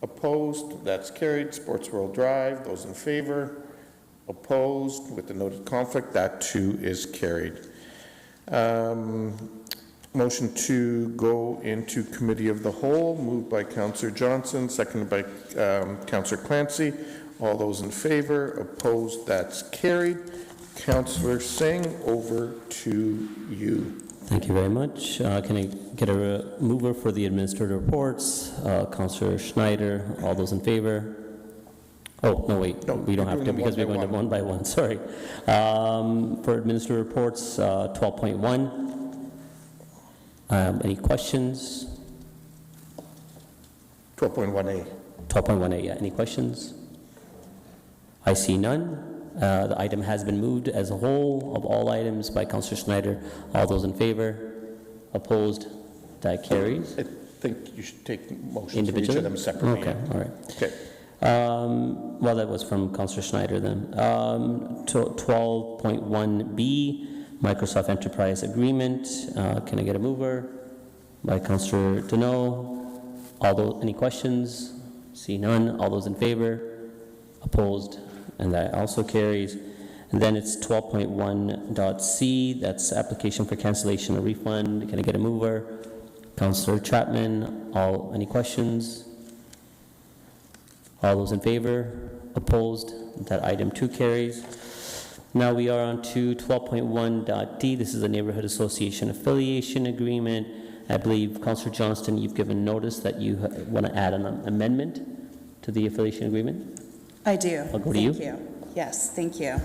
Opposed? That's carried. Sports World Drive, those in favor? Opposed? With the noted conflict, that too is carried. Motion to go into Committee of the Whole, moved by Councillor Johnson, seconded by Councillor Clancy. All those in favor? Opposed? That's carried. Councillor Singh, over to you. Thank you very much. Can I get a mover for the administrative reports? Councillor Schneider, all those in favor? Oh, no, wait, No, we don't have to because we're going to one by one, sorry. For administrative reports, 12.1. Any questions? 12.1A. 12.1A, yeah. Any questions? I see none. The item has been moved as a whole of all items by Councillor Schneider. All those in favor? Opposed? That carries. I think you should take motions for each Individually? of them separately. Okay, all right. Okay. Well, that was from Councillor Schneider then. 12.1B, Microsoft Enterprise Agreement. Can I get a mover? By Councillor Deneau. Any questions? See none. All those in favor? Opposed? And that also carries. And then it's 12.1.C, that's application for cancellation or refund. Can I get a mover? Councillor Chapman. Any questions? All those in favor? Opposed? That item too carries. Now we are on to 12.1.D. This is a neighborhood association affiliation agreement. I believe, Councillor Johnston, you've given notice that you want to add an amendment to the affiliation agreement. I do. I'll go to you. Thank you. Yes, thank you.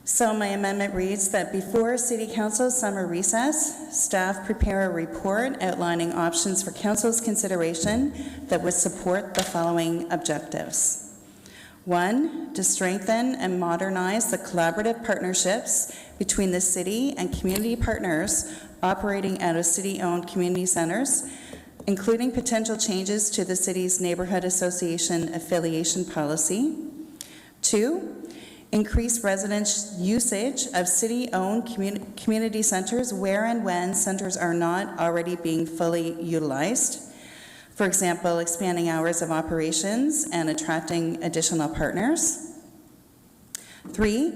So my amendment reads that before City Council's summer recess, staff prepare a report outlining options for Council's consideration that would support the following objectives. 1, to strengthen and modernize the collaborative partnerships between the city and community partners operating out of city-owned community centers, including potential changes to the city's neighborhood association affiliation policy. 2, increase resident usage of city-owned community centers where and when centers are not already being fully utilized. For example, expanding hours of operations and attracting additional partners. 3,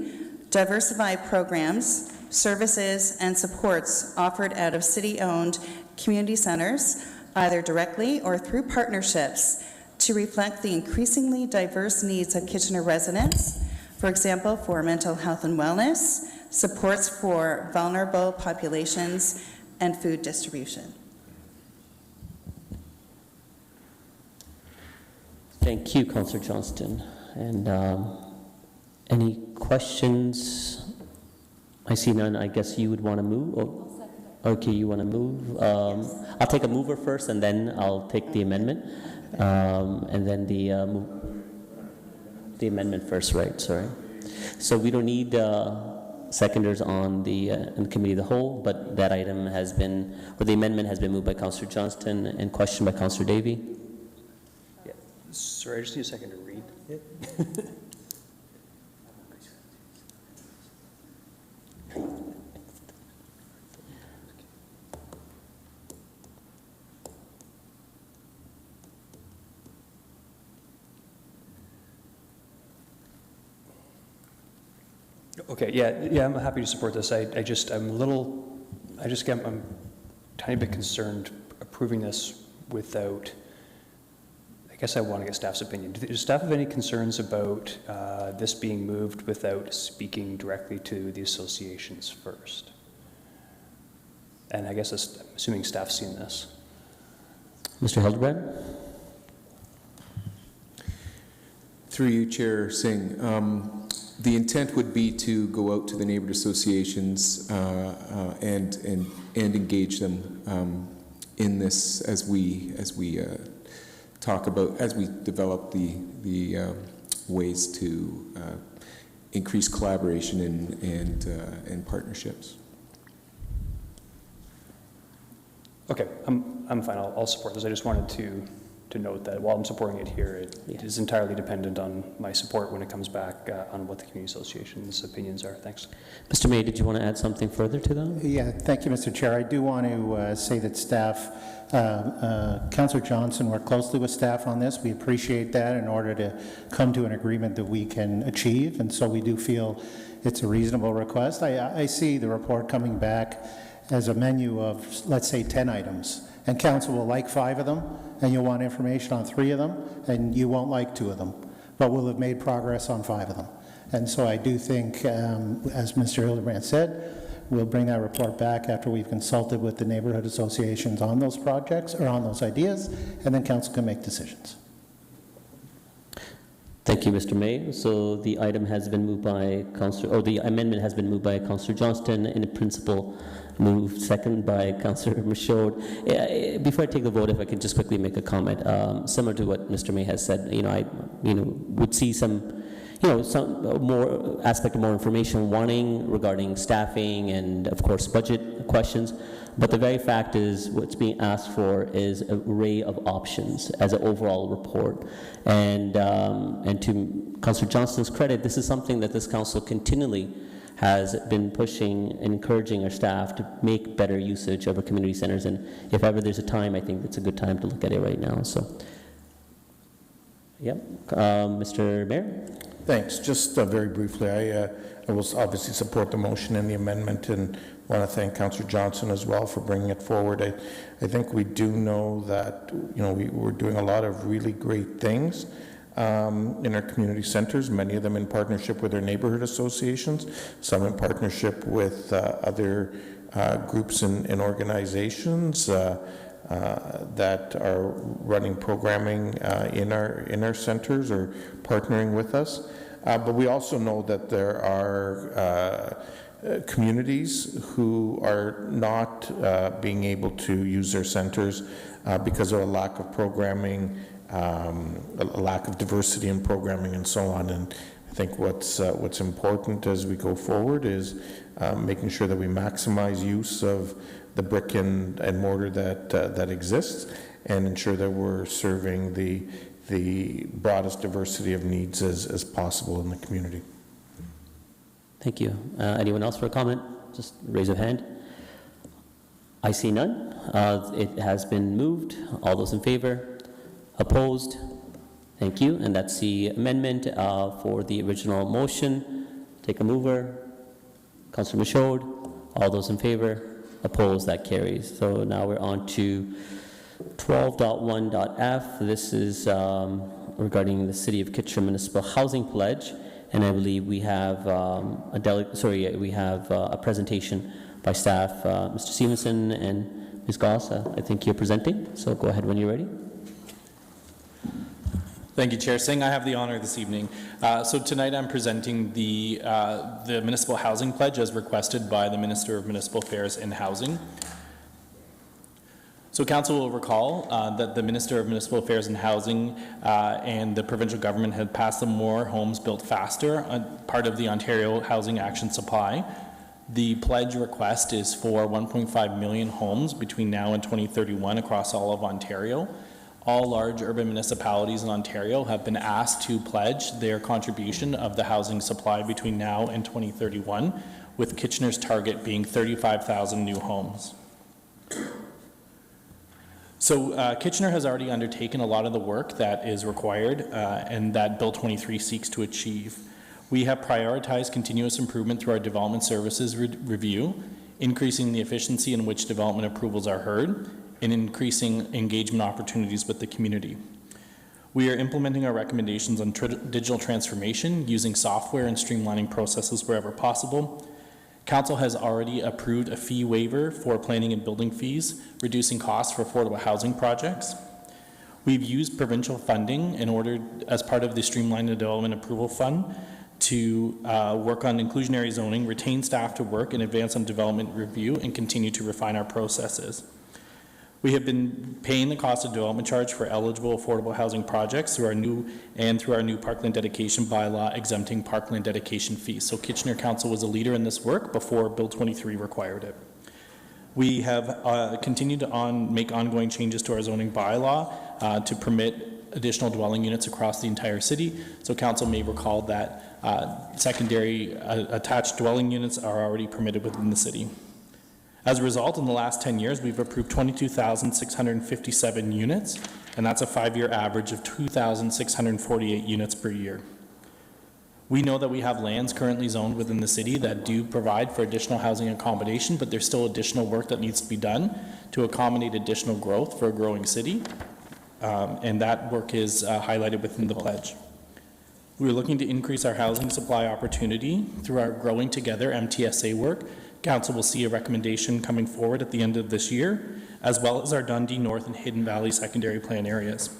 diversify programs, services, and supports offered out of city-owned community centers, either directly or through partnerships, to reflect the increasingly diverse needs of Kitchener residents, for example, for mental health and wellness, supports for vulnerable populations, and food distribution. Thank you, Councillor Johnston. And any questions? I see none. I guess you would want to move? Oh, okay, you want to move? I'll take a mover first, and then I'll take the amendment. And then the amendment first, right, sorry. So we don't need seconders on the committee of the whole, but that item has been, or the amendment has been moved by Councillor Johnston and questioned by Councillor Davey. Yeah. Sorry, I just need a second to read it. Okay, yeah, I'm happy to support this. I'm a tiny bit concerned approving this without, I guess I want to get staff's opinion. Does staff have any concerns about this being moved without speaking directly to the associations first? And I guess I'm assuming staff's seen this. Mr. Hildebrand? Through you, Chair Singh. The intent would be to go out to the neighborhood associations and engage them in this as we talk about, as we develop the ways to increase collaboration and partnerships. Okay, I'm fine. I'll support this. I just wanted to note that while I'm supporting it here, it is entirely dependent on my support when it comes back on what the community association's opinions are. Thanks. Mr. May, did you want to add something further to that? Yeah, thank you, Mr. Chair. I do want to say that staff, Councillor Johnson worked closely with staff on this. We appreciate that in order to come to an agreement that we can achieve, and so we do feel it's a reasonable request. I see the report coming back as a menu of, let's say, 10 items, and council will like 5 of them, and you'll want information on 3 of them, and you won't like 2 of them, but we'll have made progress on 5 of them. And so I do think, as Mr. Hildebrand said, we'll bring that report back after we've consulted with the neighborhood associations on those projects, or on those ideas, and then council can make decisions. Thank you, Mr. May. So the item has been moved by Councillor, or the amendment has been moved by Councillor Johnston, in principle moved second by Councillor Michaud. Before I take the vote, if I could just quickly make a comment, similar to what Mr. May has said. I would see some more aspect of more information wanting regarding staffing and, of course, budget questions. But the very fact is what's being asked for is an array of options as an overall report. And to Councillor Johnston's credit, this is something that this council continually has been pushing and encouraging our staff to make better usage of our community centers. And if ever there's a time, I think it's a good time to look at it right now. So, yep. Mr. Mayor? Thanks. Just very briefly, I will obviously support the motion and the amendment, and want to thank Councillor Johnson as well for bringing it forward. I think we do know that we're doing a lot of really great things in our community centers, many of them in partnership with our neighborhood associations, some in partnership with other groups and organizations that are running programming in our centers or partnering with us. But we also know that there are communities who are not being able to use their centers because of a lack of programming, a lack of diversity in programming, and so on. And I think what's important as we go forward is making sure that we maximize use of the brick and mortar that exists, and ensure that we're serving the broadest diversity of needs as possible in the community. Thank you. Anyone else for a comment? Just raise your hand. I see none. It has been moved. All those in favor? Opposed? Thank you. And that's the amendment for the original motion. Take a mover. Councillor Michaud. All those in favor? Opposed? That carries. So now we're on to 12.1.f. This is regarding the City of Kitchener Municipal Housing Pledge, and I believe we have a presentation by staff, Mr. Stevenson and Ms. Goss. I think you're presenting, so go ahead when you're ready. Thank you, Chair Singh. I have the honor this evening. So tonight I'm presenting the Municipal Housing Pledge as requested by the Minister of Municipal Affairs and Housing. So council will recall that the Minister of Municipal Affairs and Housing and the provincial government had passed the More Homes Built Faster, part of the Ontario Housing Action Supply. The pledge request is for 1.5 million homes between now and 2031 across all of Ontario. All large urban municipalities in Ontario have been asked to pledge their contribution of the housing supply between now and 2031, with Kitchener's target being 35,000 new homes. So Kitchener has already undertaken a lot of the work that is required and that Bill 23 seeks to achieve. We have prioritized continuous improvement through our development services review, increasing the efficiency in which development approvals are heard, and increasing engagement opportunities with the community. We are implementing our recommendations on digital transformation, using software and streamlining processes wherever possible. Council has already approved a fee waiver for planning and building fees, reducing costs for affordable housing projects. We've used provincial funding in order, as part of the Streamlined Development Approval Fund, to work on inclusionary zoning, retain staff to work, and advance on development review, and continue to refine our processes. We have been paying the cost of development charge for eligible affordable housing projects through our new parkland dedication bylaw exempting parkland dedication fees. So Kitchener Council was a leader in this work before Bill 23 required it. We have continued to make ongoing changes to our zoning bylaw to permit additional dwelling units across the entire city. So council may recall that secondary attached dwelling units are already permitted within the city. As a result, in the last 10 years, we've approved 22,657 units, and that's a 5-year average of 2,648 units per year. We know that we have lands currently zoned within the city that do provide for additional housing accommodation, but there's still additional work that needs to be done to accommodate additional growth for a growing city, and that work is highlighted within the pledge. We're looking to increase our housing supply opportunity through our Growing Together MTSA work. Council will see a recommendation coming forward at the end of this year, as well as our Dundee North and Hidden Valley secondary plan areas.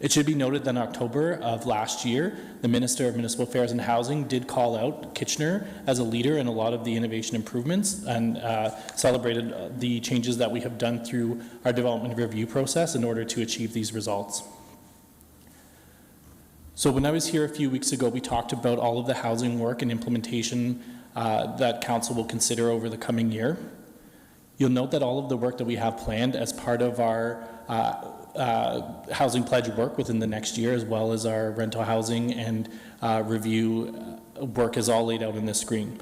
It should be noted that in October of last year, the Minister of Municipal Affairs and Housing did call out Kitchener as a leader in a lot of the innovation improvements and celebrated the changes that we have done through our development review process in order to achieve these results. So when I was here a few weeks ago, we talked about all of the housing work and implementation that Council will consider over the coming year. You'll note that all of the work that we have planned as part of our housing pledge work within the next year, as well as our rental housing and review work, is all laid out on this screen.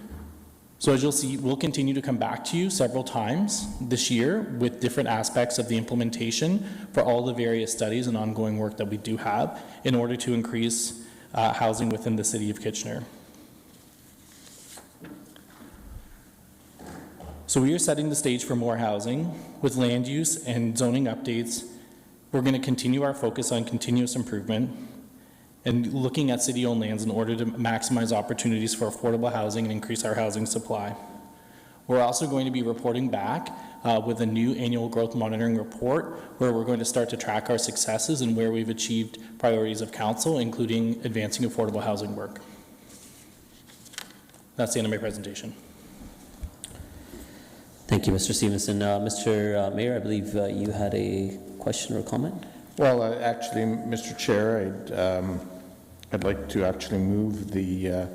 So as you'll see, we'll continue to come back to you several times this year with different aspects of the implementation for all the various studies and ongoing work that we do have in order to increase housing within the City of Kitchener. So we are setting the stage for more housing with land use and zoning updates. We're going to continue our focus on continuous improvement and looking at city-owned lands in order to maximize opportunities for affordable housing and increase our housing supply. We're also going to be reporting back with a new annual growth monitoring report where we're going to start to track our successes and where we've achieved priorities of council, including advancing affordable housing work. That's the end of my presentation. Thank you, Mr. Stevenson. Mr. Mayor, I believe you had a question or comment? Well, actually, Mr. Chair, I'd like to actually move the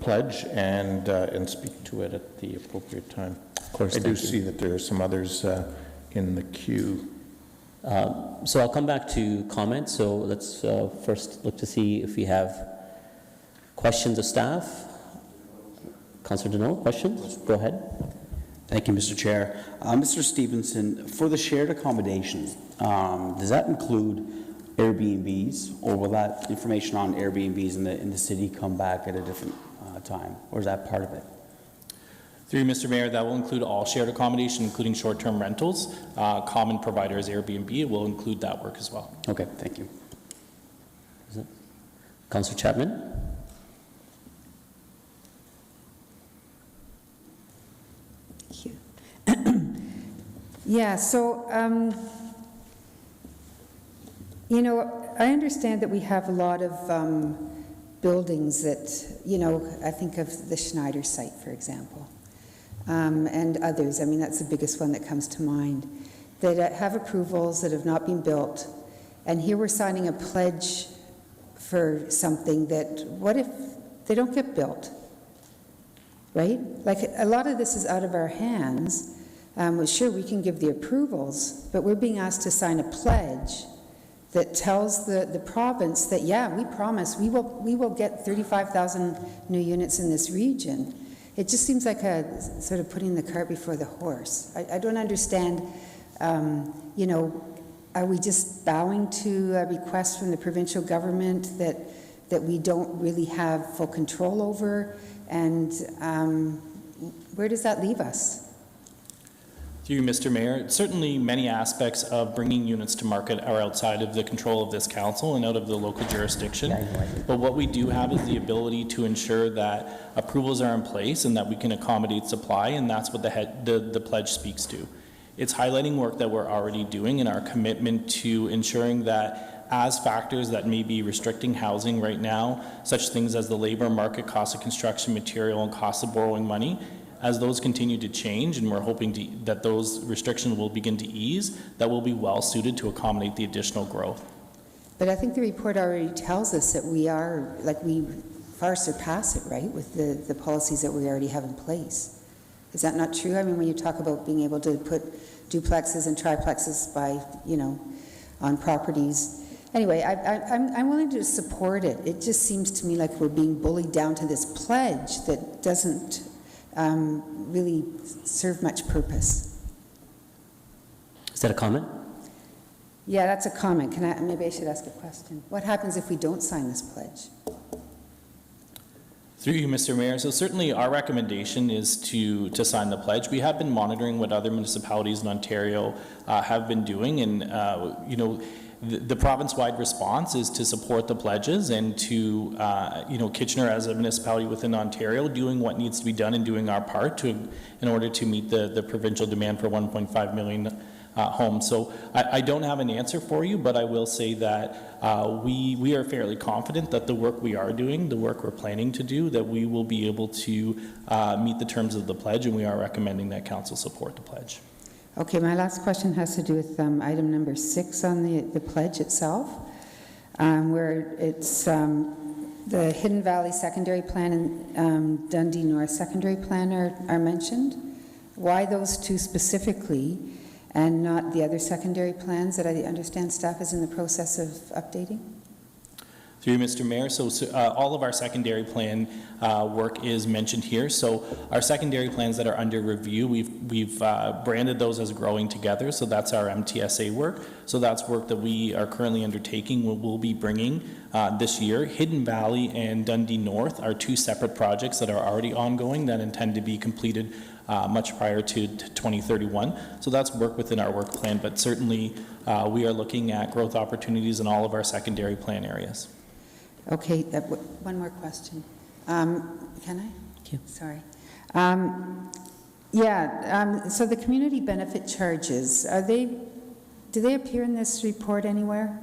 pledge and speak to it at the appropriate time. Of course, I do see that there are some others in the queue. So I'll come back to comments. So let's first look to see if we have questions of staff. Councillor Deneau, questions? Go ahead. Thank you, Mr. Chair. Mr. Stevenson, for the shared accommodations, does that include Airbnbs, or will that information on Airbnbs in the city come back at a different time, or is that part of it? Through Mr. Mayor, that will include all shared accommodation, including short-term rentals. Common providers Airbnb, it will include that work as well. Okay, thank you. Councillor Chapman? Yeah, so, you know, I understand that we have a lot of buildings that, you know, I think of the Schneider site, for example, and others. I mean, that's the biggest one that comes to mind, that have approvals that have not been built, and here we're signing a pledge for something that, what if they don't get built? Right? Like, a lot of this is out of our hands. Well, sure, we can give the approvals, but we're being asked to sign a pledge that tells the province that, yeah, we promise we will get 35,000 new units in this region. It just seems like a sort of putting the cart before the horse. I don't understand, you know, are we just bowing to a request from the provincial government that we don't really have full control over? And where does that leave us? Through you, Mr. Mayor, certainly many aspects of bringing units to market are outside of the control of this council and out of the local jurisdiction. But what we do have is the ability to ensure that approvals are in place and that we can accommodate supply, and that's what the pledge speaks to. It's highlighting work that we're already doing and our commitment to ensuring that as factors that may be restricting housing right now, such things as the labor market, cost of construction material, and cost of borrowing money, as those continue to change, and we're hoping that those restrictions will begin to ease, that will be well suited to accommodate the additional growth. But I think the report already tells us that we are, like, we far surpass it, right, with the policies that we already have in place. Is that not true? I mean, when you talk about being able to put duplexes and triplexes by, you know, on properties. Anyway, I'm willing to support it. It just seems to me like we're being bullied down to this pledge that doesn't really serve much purpose. Is that a comment? Yeah, that's a comment. Maybe I should ask a question. What happens if we don't sign this pledge? Through you, Mr. Mayor, so certainly our recommendation is to sign the pledge. We have been monitoring what other municipalities in Ontario have been doing, and you know, the province-wide response is to support the pledges and to, you know, Kitchener as a municipality within Ontario doing what needs to be done and doing our part in order to meet the provincial demand for 1.5 million homes. So I don't have an answer for you, but I will say that we are fairly confident that the work we are doing, the work we're planning to do, that we will be able to meet the terms of the pledge, and we are recommending that council support the pledge. Okay, my last question has to do with item number 6 on the pledge itself, where it's the Hidden Valley Secondary Plan and Dundee North Secondary Plan are mentioned. Why those two specifically and not the other secondary plans that I understand staff is in the process of updating? Through you, Mr. Mayor, so all of our secondary plan work is mentioned here. So our secondary plans that are under review, we've branded those as Growing Together. So that's our MTSA work. So that's work that we are currently undertaking. We'll be bringing this year. Hidden Valley and Dundee North are two separate projects that are already ongoing that intend to be completed much prior to 2031. So that's work within our work plan, but certainly we are looking at growth opportunities in all of our secondary plan areas. Okay, one more question. Can I? Yeah. Sorry. So the community benefit charges, do they appear in this report anywhere?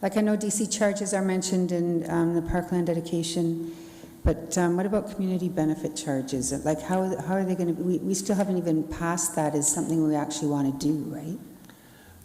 Like, I know DC charges are mentioned in the parkland dedication, but what about community benefit charges? Like, how are they going to, we still haven't even passed that as something we actually want to do, right?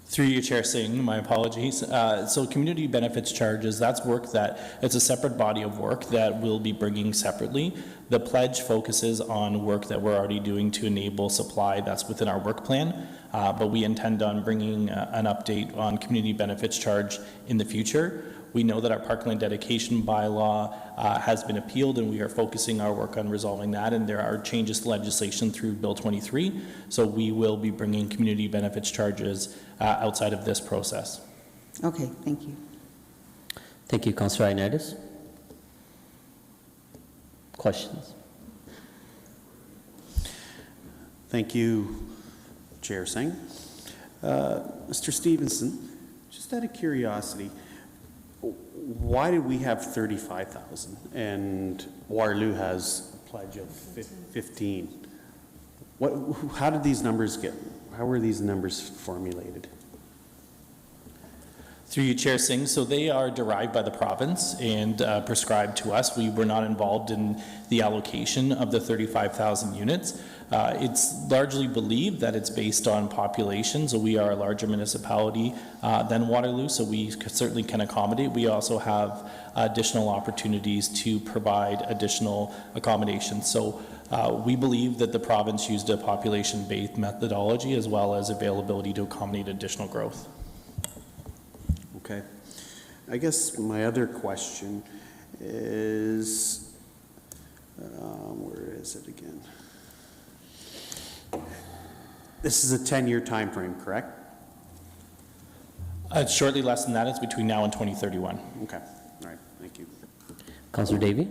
Through you, Chair Singh, my apologies. So community benefits charges, that's work that, it's a separate body of work that we'll be bringing separately. The pledge focuses on work that we're already doing to enable supply that's within our work plan, but we intend on bringing an update on community benefits charge in the future. We know that our parkland dedication bylaw has been appealed, and we are focusing our work on resolving that, and there are changes to legislation through Bill 23, so we will be bringing community benefits charges outside of this process. Okay, thank you. Thank you, Councillor Ioannidis. Questions? Thank you, Chair Singh. Mr. Stevenson, just out of curiosity, why did we have 35,000 and Waterloo has a pledge of 15? How were these numbers formulated? Through you, Chair Singh. So they are derived by the province and prescribed to us. We were not involved in the allocation of the 35,000 units. It's largely believed that it's based on population, so we are a larger municipality than Waterloo, so we certainly can accommodate. We also have additional opportunities to provide additional accommodations. So we believe that the province used a population-based methodology as well as availability to accommodate additional growth. Okay. I guess my other question is, where is it again? This is a 10-year time frame, correct? It's shortly less than that. It's between now and 2031. Okay. All right. Thank you. Councillor Davey?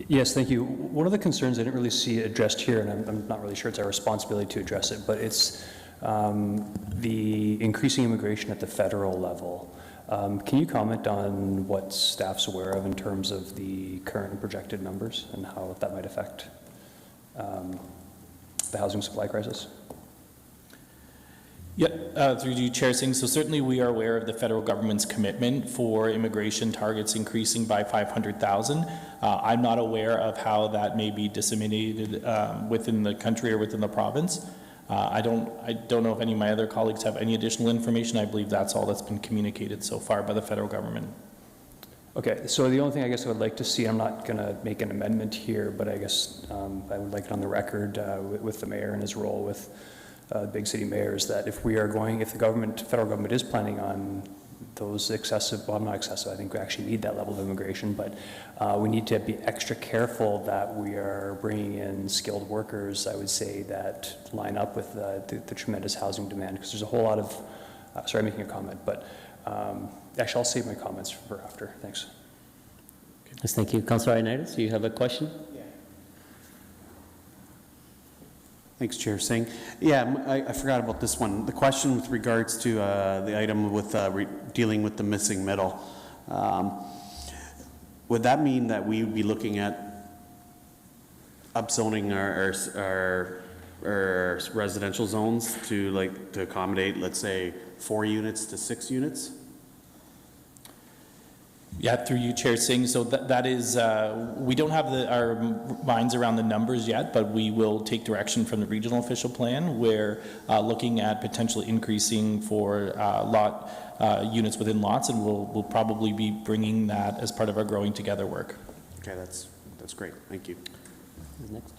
Yes, thank you. One of the concerns I didn't really see addressed here, and I'm not really sure it's our responsibility to address it, but it's the increasing immigration at the federal level. Can you comment on what staff's aware of in terms of the current and projected numbers and how that might affect the housing supply crisis? Yeah, through you, Chair Singh. So certainly we are aware of the federal government's commitment for immigration targets increasing by 500,000. I'm not aware of how that may be disseminated within the country or within the province. I don't know if any of my other colleagues have any additional information. I believe that's all that's been communicated so far by the federal government. Okay, so the only thing I guess I would like to see, I'm not going to make an amendment here, but I guess I would like it on the record with the mayor and his role with big city mayors, that if we are going, if the government, federal government is planning on those excessive, well, not excessive, I think we actually need that level of immigration, but we need to be extra careful that we are bringing in skilled workers, I would say, that line up with the tremendous housing demand, because there's a whole lot of, sorry, I'm making a comment, but actually I'll save my comments for after. Thanks. Yes, thank you. Councillor Ioannidis, do you have a question? Thanks, Chair Singh. Yeah, I forgot about this one. The question with regards to the item with dealing with the missing middle. Would that mean that we would be looking at upzoning our residential zones to accommodate, let's say, 4 units to 6 units? Yeah, through you, Chair Singh. So that is, we don't have our minds around the numbers yet, but we will take direction from the regional official plan. We're looking at potentially increasing for lot units within lots, and we'll probably be bringing that as part of our Growing Together work. Okay, that's great. Thank you. Next.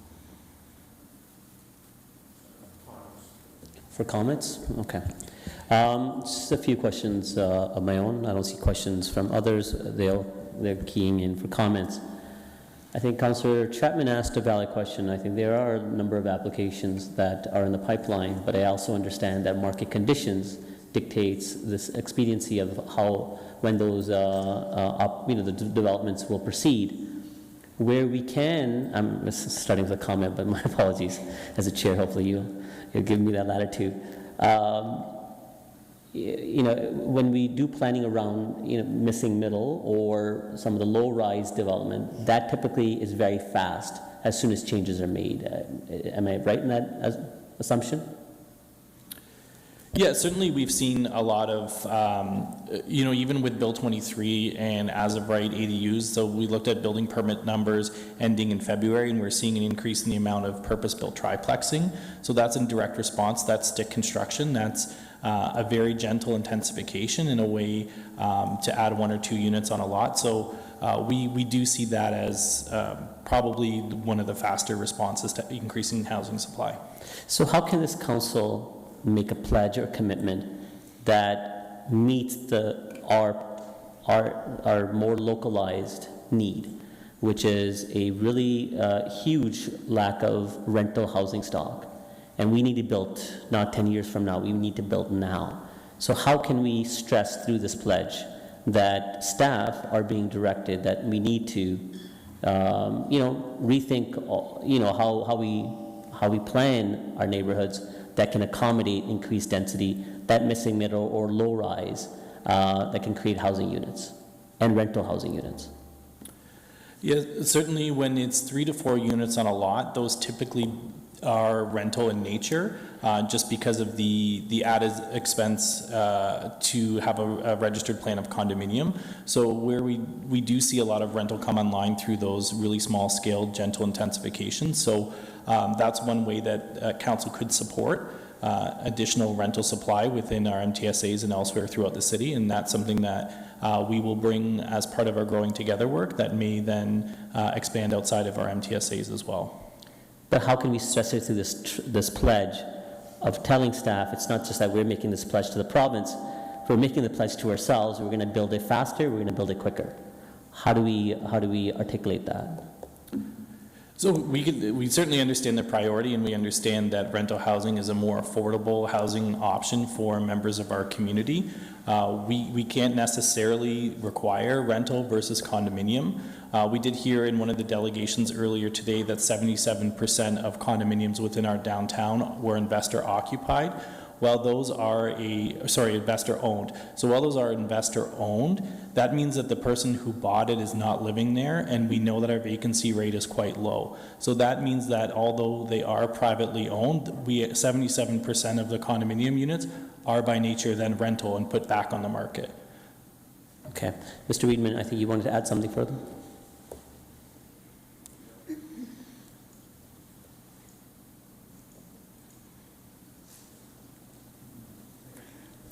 For comments? Okay. Just a few questions of my own. I don't see questions from others. They're keying in for comments. I think Councillor Chapman asked a valid question. I think there are a number of applications that are in the pipeline, but I also understand that market conditions dictates this expediency of how, when those, the developments will proceed. Where we can, I'm starting with a comment, but my apologies. As a chair, hopefully you'll give me that latitude. When we do planning around, missing middle or some of the low-rise development, that typically is very fast as soon as changes are made. Am I right in that assumption? Yeah, certainly we've seen a lot of, even with Bill 23 and as of right ADUs, so we looked at building permit numbers ending in February, and we're seeing an increase in the amount of purpose-built triplexing. So that's in direct response. That's stick construction. That's a very gentle intensification in a way to add 1 or 2 units on a lot. So we do see that as probably one of the faster responses to increasing housing supply. So how can this council make a pledge or commitment that meets our more localized need, which is a really huge lack of rental housing stock? And we need to build not 10 years from now, we need to build now. So how can we stress through this pledge that staff are being directed that we need to, rethink, how we plan our neighborhoods that can accommodate increased density, that missing middle or low rise, that can create housing units and rental housing units? Yeah, certainly when it's 3 to 4 units on a lot, those typically are rental in nature, just because of the added expense to have a registered plan of condominium. So where we do see a lot of rental come online through those really small scale gentle intensifications. So that's one way that council could support additional rental supply within our MTSAs and elsewhere throughout the city, and that's something that we will bring as part of our Growing Together work that may then expand outside of our MTSAs as well. But how can we stress it through this pledge of telling staff it's not just that we're making this pledge to the province, we're making the pledge to ourselves, we're going to build it faster, we're going to build it quicker. How do we articulate that? So we certainly understand the priority, and we understand that rental housing is a more affordable housing option for members of our community. We can't necessarily require rental versus condominium. We did hear in one of the delegations earlier today that 77% of condominiums within our downtown were investor occupied. While those are investor owned. So while those are investor owned, that means that the person who bought it is not living there, and we know that our vacancy rate is quite low. So that means that although they are privately owned, 77% of the condominium units are by nature then rental and put back on the market. Okay. Mr. Weidman, I think you wanted to add something further?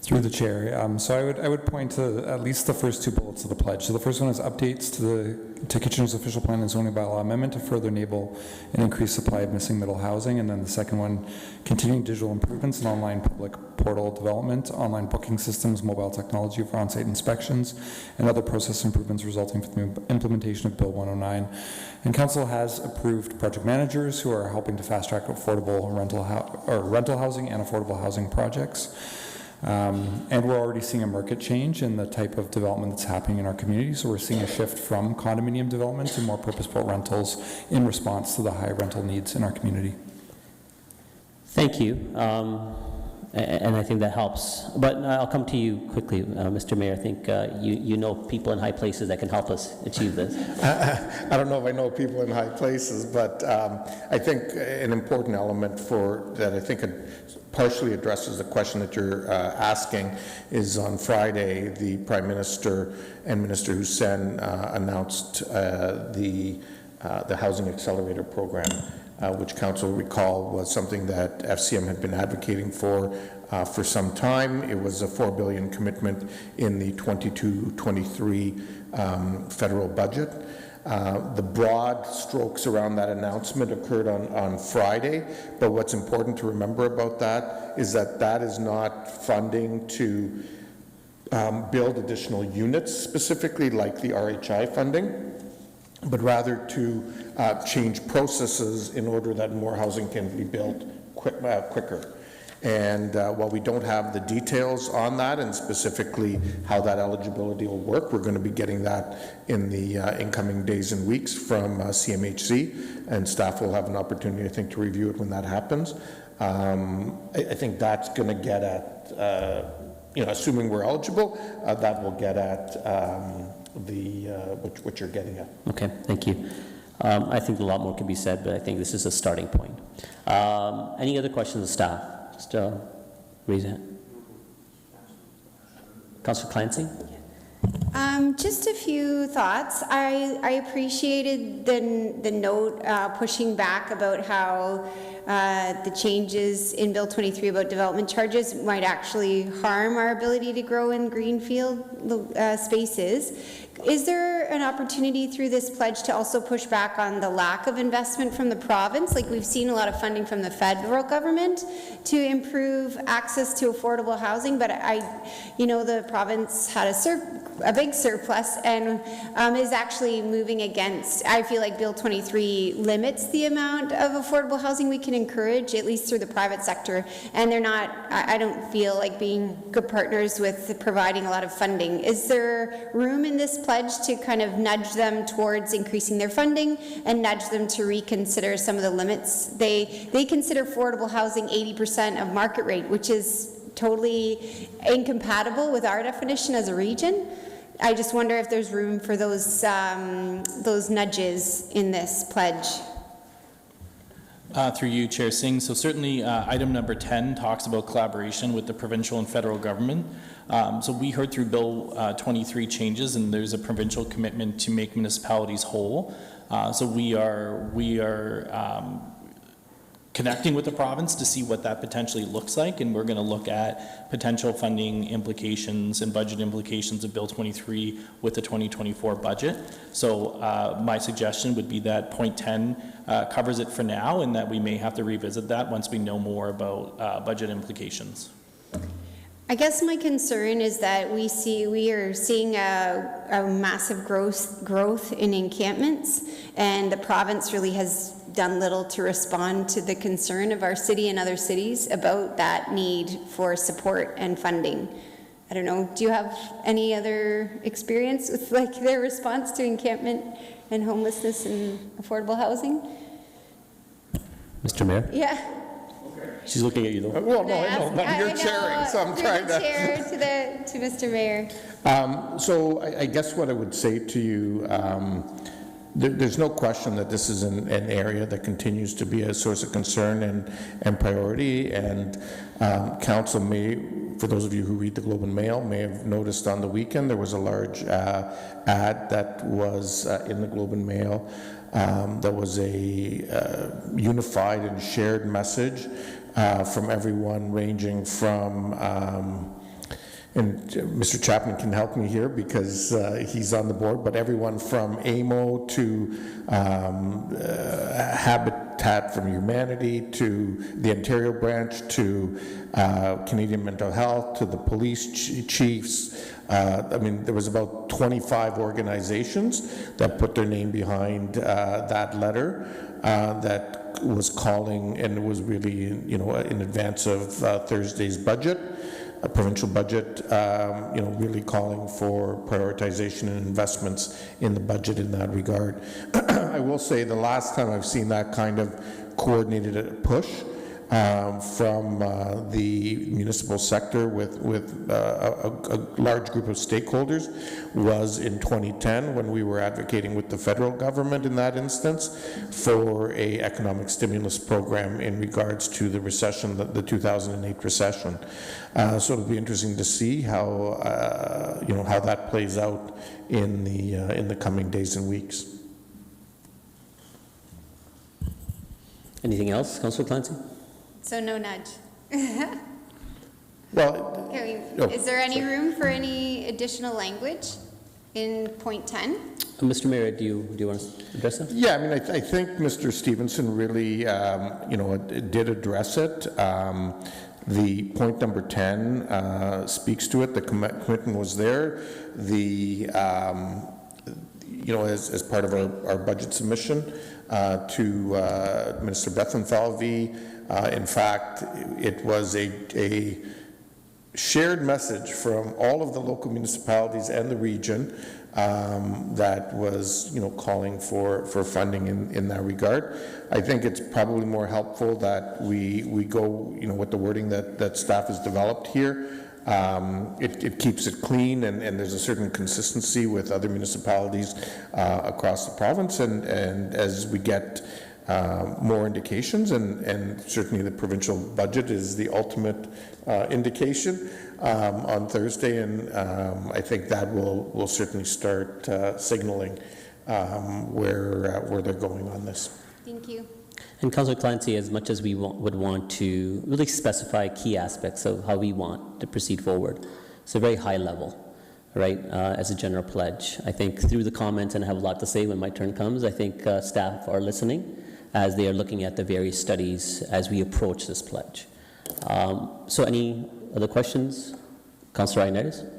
Through the chair. So I would point to at least the first two bullets of the pledge. So the first one is updates to Kitchener's official plan and zoning bylaw amendment to further enable an increased supply of missing middle housing. And then the second one, continuing digital improvements and online public portal development, online booking systems, mobile technology for on-site inspections, and other process improvements resulting from the implementation of Bill 109. And Council has approved project managers who are helping to fast-track affordable rental housing and affordable housing projects. And we're already seeing a market change in the type of development that's happening in our community. So we're seeing a shift from condominium development to more purpose-built rentals in response to the high rental needs in our community. Thank you. And I think that helps. But I'll come to you quickly, Mr. Mayor. I think you know people in high places that can help us achieve this. I don't know if I know people in high places, but I think an important element that I think partially addresses the question that you're asking is on Friday, the Prime Minister and Minister Hussein announced the Housing Accelerator Program, which Council recall was something that FCM had been advocating for some time. It was a $4 billion commitment in the 22-23 federal budget. The broad strokes around that announcement occurred on Friday, but what's important to remember about that is that is not funding to build additional units specifically like the RHI funding, but rather to change processes in order that more housing can be built quicker. And while we don't have the details on that and specifically how that eligibility will work, we're going to be getting that in the incoming days and weeks from CMHC, and staff will have an opportunity, I think, to review it when that happens. I think that's going to get at, assuming we're eligible, that will get at what you're getting at. Okay, thank you. I think a lot more can be said, but I think this is a starting point. Any other questions of staff? Just raise your hand. Councillor Clancy? Just a few thoughts. I appreciated the note pushing back about how the changes in Bill 23 about development charges might actually harm our ability to grow in greenfield spaces. Is there an opportunity through this pledge to also push back on the lack of investment from the province? Like, we've seen a lot of funding from the federal government to improve access to affordable housing, but the province had a big surplus and is actually moving against. I feel like Bill 23 limits the amount of affordable housing we can encourage, at least through the private sector, and they're not, I don't feel like being good partners with providing a lot of funding. Is there room in this pledge to kind of nudge them towards increasing their funding and nudge them to reconsider some of the limits? They consider affordable housing 80% of market rate, which is totally incompatible with our definition as a region. I just wonder if there's room for those nudges in this pledge. Through you, Chair Singh. So certainly, item number 10 talks about collaboration with the provincial and federal government. So we heard through Bill 23 changes, and there's a provincial commitment to make municipalities whole. So we are connecting with the province to see what that potentially looks like, and we're going to look at potential funding implications and budget implications of Bill 23 with the 2024 budget. So my suggestion would be that point 10 covers it for now, and that we may have to revisit that once we know more about budget implications. I guess my concern is that we are seeing a massive growth in encampments, and the province really has done little to respond to the concern of our city and other cities about that need for support and funding. I don't know, do you have any other experience with like their response to encampment and homelessness and affordable housing? Mr. Mayor? Yeah. She's looking at you though. Well, no, but you're chairing, so I'm trying to. Chair to Mr. Mayor. So I guess what I would say to you, there's no question that this is an area that continues to be a source of concern and priority, and council may, for those of you who read the Globe and Mail, may have noticed on the weekend there was a large ad that was in the Globe and Mail that was a unified and shared message from everyone ranging from and Mr. Chapman can help me here because he's on the board, but everyone from AMO to Habitat for Humanity to the Ontario branch to Canadian Mental Health to the police chiefs. I mean, there was about 25 organizations that put their name behind that letter that was calling, and it was really, in advance of Thursday's budget. A provincial budget, really calling for prioritization and investments in the budget in that regard. I will say the last time I've seen that kind of coordinated push from the municipal sector with a large group of stakeholders was in 2010 when we were advocating with the federal government in that instance for a economic stimulus program in regards to the recession, the 2008 recession. So it'll be interesting to see how how that plays out in the coming days and weeks. Anything else, Councillor Clancy? So no nudge. Well, is there any room for any additional language in point 10? Mr. Mayor, do you want to address that? Yeah, I mean, I think Mr. Stevenson really, did address it. The point number 10 speaks to it. The commitment was there. The, as part of our budget submission to Minister Bethlen Falvey, in fact, it was a shared message from all of the local municipalities and the region that was, calling for funding in that regard. I think it's probably more helpful that we go, with the wording that staff has developed here. It keeps it clean, and there's a certain consistency with other municipalities across the province, and as we get more indications, and certainly the provincial budget is the ultimate indication on Thursday, and I think that will certainly start signaling where they're going on this. Thank you. And Councillor Clancy, as much as we would want to really specify key aspects of how we want to proceed forward, it's a very high level, right, as a general pledge. I think through the comments, and I have a lot to say when my turn comes, I think staff are listening as they are looking at the various studies as we approach this pledge. So any other questions? Councillor Ioannidis?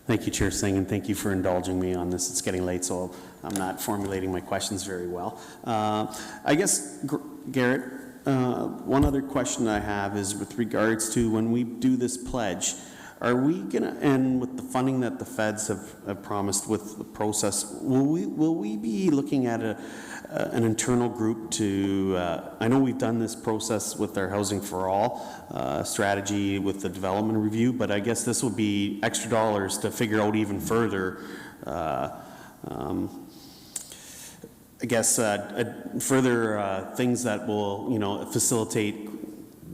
Thank you, Chair Singh, and thank you for indulging me on this. It's getting late, so I'm not formulating my questions very well. I guess, Garrett, one other question I have is with regards to when we do this pledge, are we going to, and with the funding that the feds have promised with the process, will we be looking at an internal group to, I know we've done this process with our Housing for All strategy with the development review, but I guess this will be extra dollars to figure out even further I guess further things that will, facilitate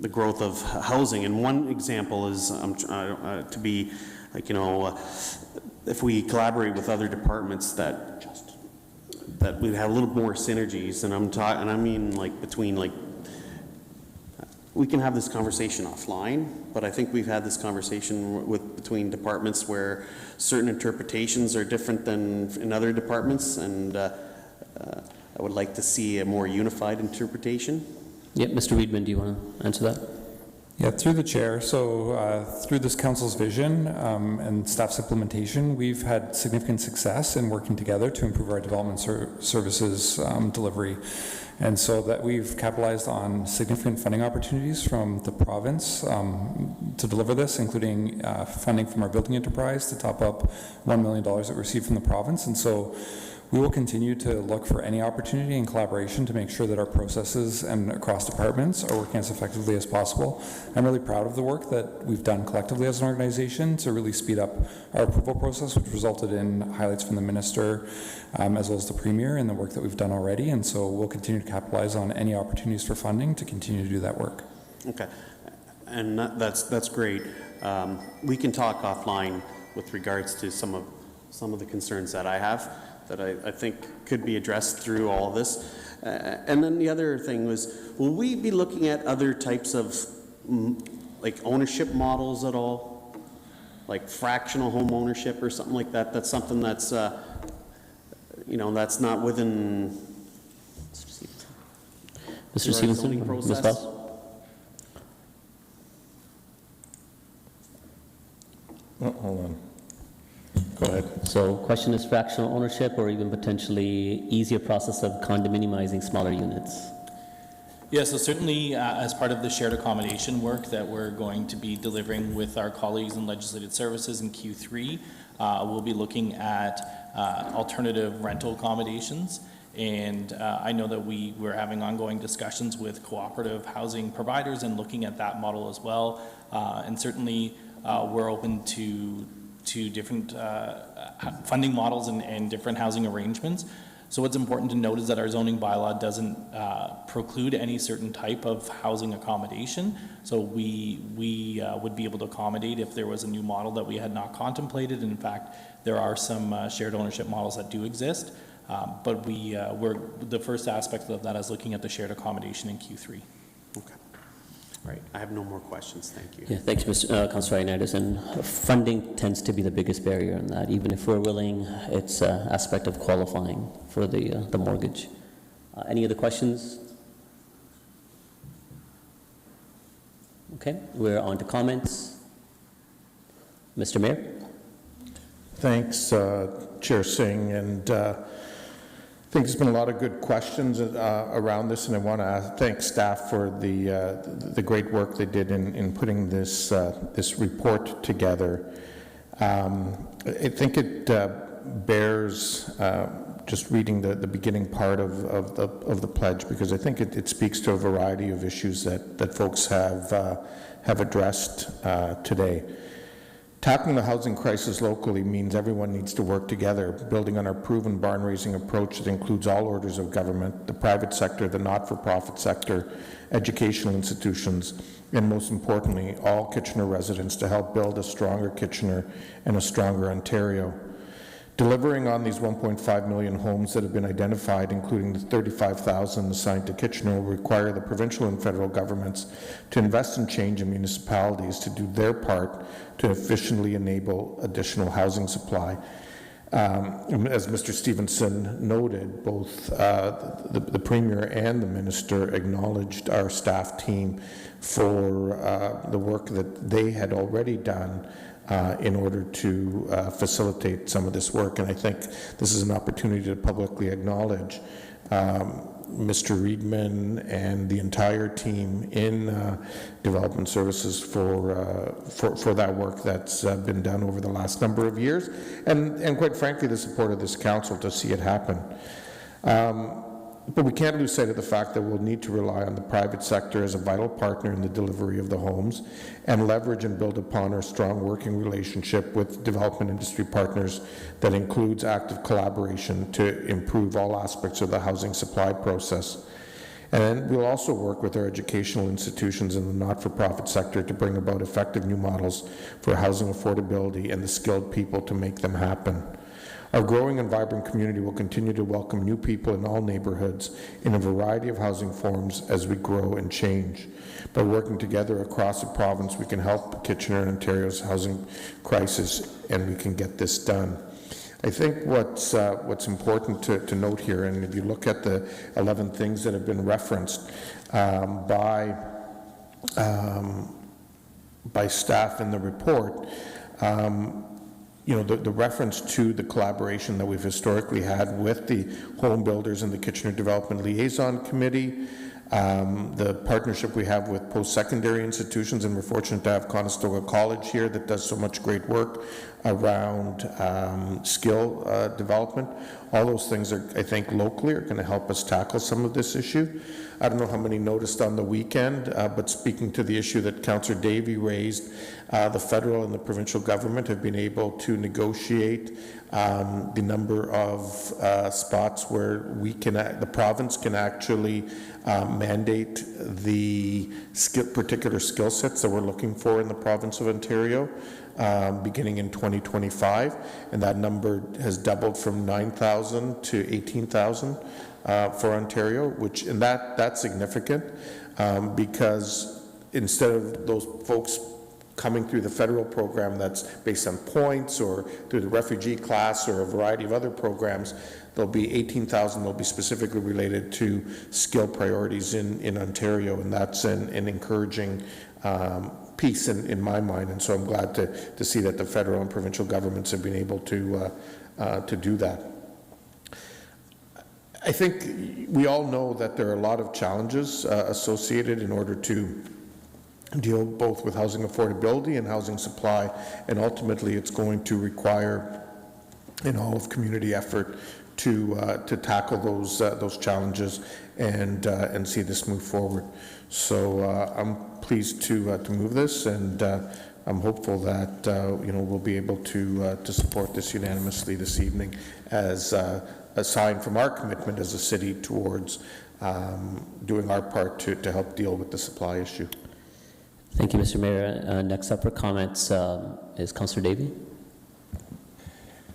the growth of housing. And one example is to be like, if we collaborate with other departments that we have a little more synergies, and I mean like between like, we can have this conversation offline, but I think we've had this conversation between departments where certain interpretations are different than in other departments, and I would like to see a more unified interpretation. Yep, Mr. Reedman, do you want to answer that? Yeah, through the chair. So through this council's vision and staff's implementation, we've had significant success in working together to improve our development services delivery. And so that we've capitalized on significant funding opportunities from the province to deliver this, including funding from our building enterprise to top up $1 million that we received from the province. And so we will continue to look for any opportunity and collaboration to make sure that our processes and across departments are working as effectively as possible. I'm really proud of the work that we've done collectively as an organization to really speed up our approval process, which resulted in highlights from the minister as well as the premier and the work that we've done already. And so we'll continue to capitalize on any opportunities for funding to continue to do that work. Okay, and that's great. We can talk offline with regards to some of the concerns that I have, that I think could be addressed through all of this. And then the other thing was, will we be looking at other types of like ownership models at all? Like fractional home ownership or something like that? That's something that's, that's not within Mr. Stevenson, Ms. Bell? Oh, hold on. Go ahead. So question is fractional ownership or even potentially easier process of condominiumizing smaller units? Yeah, so certainly as part of the shared accommodation work that we're going to be delivering with our colleagues in legislative services in Q3, we'll be looking at alternative rental accommodations. And I know that we're having ongoing discussions with cooperative housing providers and looking at that model as well. And certainly we're open to different funding models and different housing arrangements. So what's important to note is that our zoning bylaw doesn't preclude any certain type of housing accommodation. So we would be able to accommodate if there was a new model that we had not contemplated. And in fact, there are some shared ownership models that do exist. But we're the first aspect of that is looking at the shared accommodation in Q3. Okay. Right. I have no more questions. Thank you. Yeah, thanks, Councillor Ioannidis. And funding tends to be the biggest barrier in that. Even if we're willing, it's an aspect of qualifying for the mortgage. Any other questions? Okay, we're on to comments. Mr. Mayor? Thanks, Chair Singh. And I think there's been a lot of good questions around this, and I want to thank staff for the great work they did in putting this report together. I think it bears just reading the beginning part of the pledge, because I think it speaks to a variety of issues that folks have addressed today. Tackling the housing crisis locally means everyone needs to work together, building on our proven barn-raising approach that includes all orders of government, the private sector, the not-for-profit sector, educational institutions, and most importantly, all Kitchener residents to help build a stronger Kitchener and a stronger Ontario. Delivering on these 1.5 million homes that have been identified, including the 35,000 assigned to Kitchener, will require the provincial and federal governments to invest in change in municipalities to do their part to efficiently enable additional housing supply. As Mr. Stevenson noted, both the Premier and the Minister acknowledged our staff team for the work that they had already done in order to facilitate some of this work. And I think this is an opportunity to publicly acknowledge Mr. Reedman and the entire team in Development Services for that work that's been done over the last number of years, and quite frankly, the support of this council to see it happen. But we can't lose sight of the fact that we'll need to rely on the private sector as a vital partner in the delivery of the homes and leverage and build upon our strong working relationship with development industry partners that includes active collaboration to improve all aspects of the housing supply process. And then we'll also work with our educational institutions in the not-for-profit sector to bring about effective new models for housing affordability and the skilled people to make them happen. Our growing and vibrant community will continue to welcome new people in all neighborhoods in a variety of housing forms as we grow and change. By working together across the province, we can help Kitchener and Ontario's housing crisis, and we can get this done. I think what's important to note here, and if you look at the 11 things that have been referenced by staff in the report, you know, the reference to the collaboration that we've historically had with the home builders and the Kitchener Development Liaison Committee, the partnership we have with post-secondary institutions, and we're fortunate to have Conestoga College here that does so much great work around skill development. All those things are, I think, locally are going to help us tackle some of this issue. I don't know how many noticed on the weekend, but speaking to the issue that Councillor Davey raised, the federal and the provincial government have been able to negotiate the number of spots where we can, the province can actually mandate the particular skill sets that we're looking for in the province of Ontario, beginning in 2025, and that number has doubled from 9,000 to 18,000 for Ontario, and that's significant because instead of those folks coming through the federal program that's based on points or through the refugee class or a variety of other programs, there'll be 18,000 that'll be specifically related to skill priorities in Ontario, and that's an encouraging piece in my mind, and so I'm glad to see that the federal and provincial governments have been able to do that. I think we all know that there are a lot of challenges associated in order to deal both with housing affordability and housing supply, and ultimately it's going to require an all-of-community effort to tackle those challenges and see this move forward. So I'm pleased to move this, and I'm hopeful that you know, we'll be able to support this unanimously this evening as a sign from our commitment as a city towards doing our part to help deal with the supply issue. Thank you, Mr. Mayor. Next up for comments is Councillor Davey.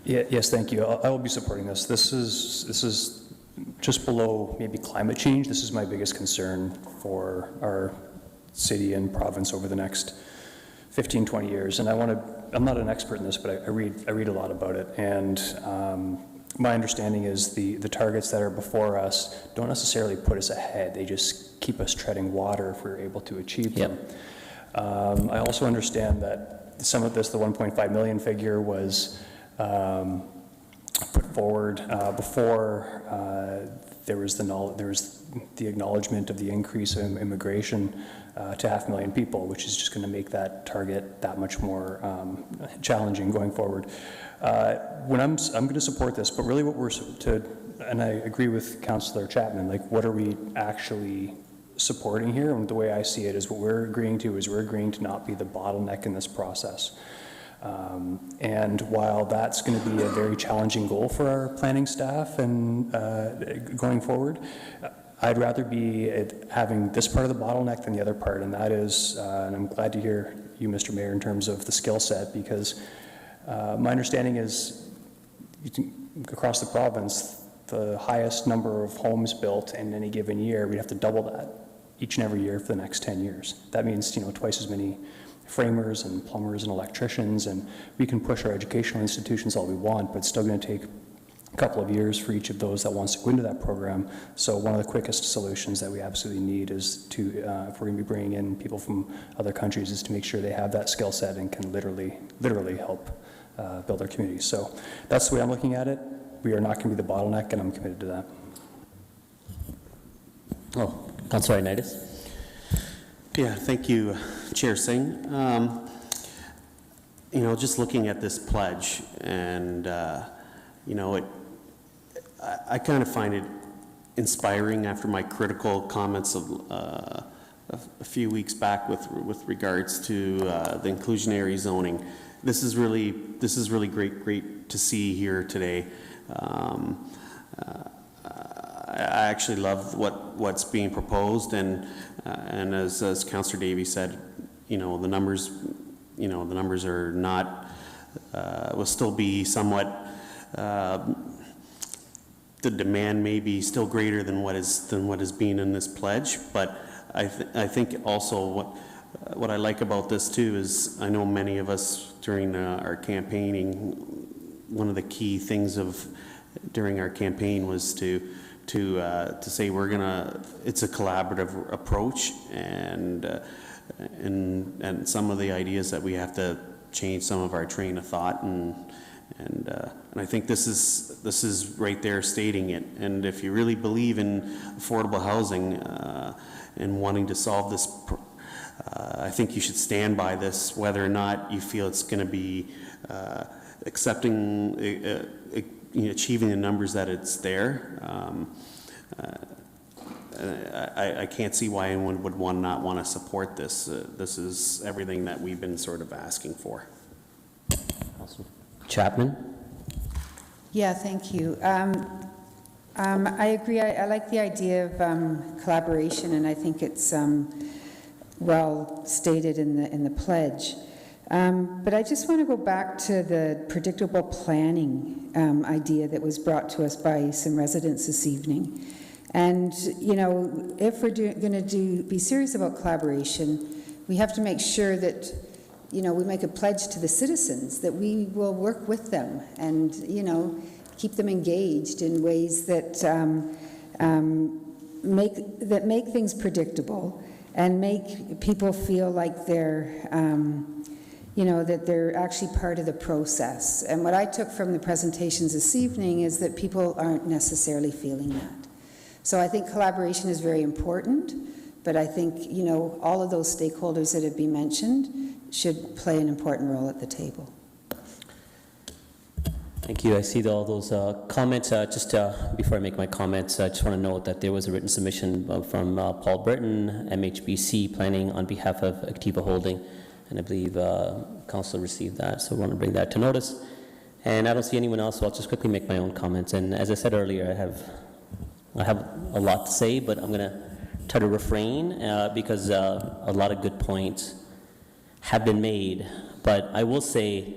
Yes, thank you. I will be supporting this. This is just below maybe climate change. This is my biggest concern for our city and province over the next 15, 20 years. And I'm not an expert in this, but I read a lot about it. And my understanding is the targets that are before us don't necessarily put us ahead. They just keep us treading water if we're able to achieve them. I also understand that some of this, the 1.5 million figure, was put forward before there was the acknowledgement of the increase in immigration to 500,000 people, which is just going to make that target that much more challenging going forward. When I'm going to support this, but really what we're and I agree with Councillor Chapman, like what are we actually supporting here? And the way I see it is what we're agreeing to not be the bottleneck in this process. And while that's going to be a very challenging goal for our planning staff and going forward, I'd rather be having this part of the bottleneck than the other part, and that is, and I'm glad to hear you, Mr. Mayor, in terms of the skill set, because my understanding is across the province, the highest number of homes built in any given year, we'd have to double that each and every year for the next 10 years. That means, you know, twice as many framers and plumbers and electricians, and we can push our educational institutions all we want, but it's still going to take a couple of years for each of those that wants to go into that program. So one of the quickest solutions that we absolutely need is to, if we're going to be bringing in people from other countries, is to make sure they have that skill set and can literally help build our communities. So that's the way I'm looking at it. We are not going to be the bottleneck, and I'm committed to that. Oh, Councillor Ioannidis. Yeah, thank you, Chair Singh. You know, just looking at this pledge, and you know, I kind of find it inspiring after my critical comments of a few weeks back with regards to the inclusionary zoning. This is really great to see here today. I actually love what's being proposed, and as Councillor Davey said, the numbers are not will still be somewhat. The demand may be still greater than what is being in this pledge, but I think also what I like about this too is I know many of us during our campaigning, one of the key things during our campaign was to say it's a collaborative approach, and some of the ideas that we have to change some of our train of thought, and I think this is right there stating it. And if you really believe in affordable housing and wanting to solve this, I think you should stand by this, whether or not you feel it's going to be achieving the numbers that it's there. I can't see why anyone would not want to support this. This is everything that we've been sort of asking for. Chapman? Yeah, thank you. I agree. I like the idea of collaboration, and I think it's well stated in the pledge. But I just want to go back to the predictable planning idea that was brought to us by some residents this evening. And, if we're going to be serious about collaboration, we have to make sure that, we make a pledge to the citizens that we will work with them and, keep them engaged in ways that make things predictable and make people feel like they're that they're actually part of the process. And what I took from the presentations this evening is that people aren't necessarily feeling that. So I think collaboration is very important, but I think, all of those stakeholders that have been mentioned should play an important role at the table. Thank you. I see all those comments. Just before I make my comments, I just want to note that there was a written submission from Paul Burton, MHBC Planning, on behalf of Activa Holding, and I believe Council received that, so I want to bring that to notice. And I don't see anyone else, so I'll just quickly make my own comments. And as I said earlier, I have a lot to say, but I'm going to try to refrain because a lot of good points have been made. But I will say,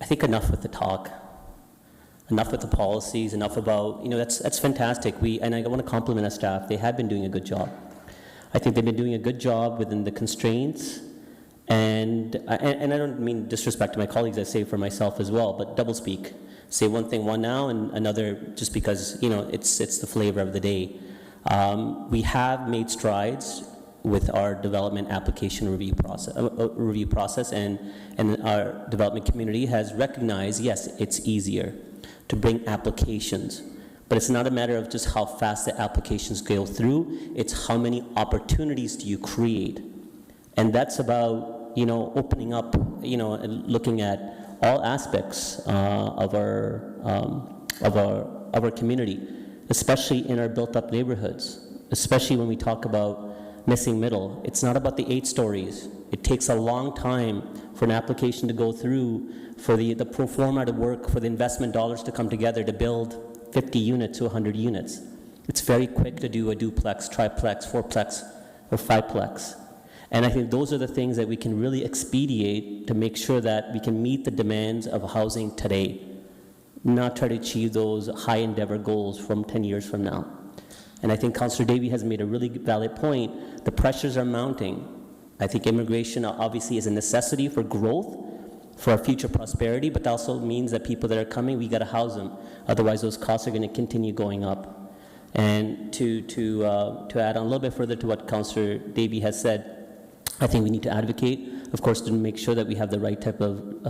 I think enough with the talk. Enough with the policies, enough about, that's fantastic. And I want to compliment our staff. They have been doing a good job. I think they've been doing a good job within the constraints. And I don't mean disrespect to my colleagues, I say for myself as well, but double speak. Say one thing one now and another just because, it's the flavor of the day. We have made strides with our development application review process, and our development community has recognized, yes, it's easier to bring applications, but it's not a matter of just how fast the applications go through, it's how many opportunities do you create. And that's about, opening up, and looking at all aspects of our community, especially in our built-up neighborhoods, especially when we talk about missing middle. It's not about the 8 stories. It takes a long time for an application to go through, for the pro forma to work, for the investment dollars to come together to build 50 units to 100 units. It's very quick to do a duplex, triplex, fourplex, or fiveplex. And I think those are the things that we can really expedite to make sure that we can meet the demands of housing today, not try to achieve those high endeavor goals from 10 years from now. And I think Councillor Davey has made a really valid point. The pressures are mounting. I think immigration obviously is a necessity for growth, for our future prosperity, but that also means that people that are coming, we got to house them. Otherwise, those costs are going to continue going up. And to add on a little bit further to what Councillor Davey has said, I think we need to advocate, of course, to make sure that we have the right type of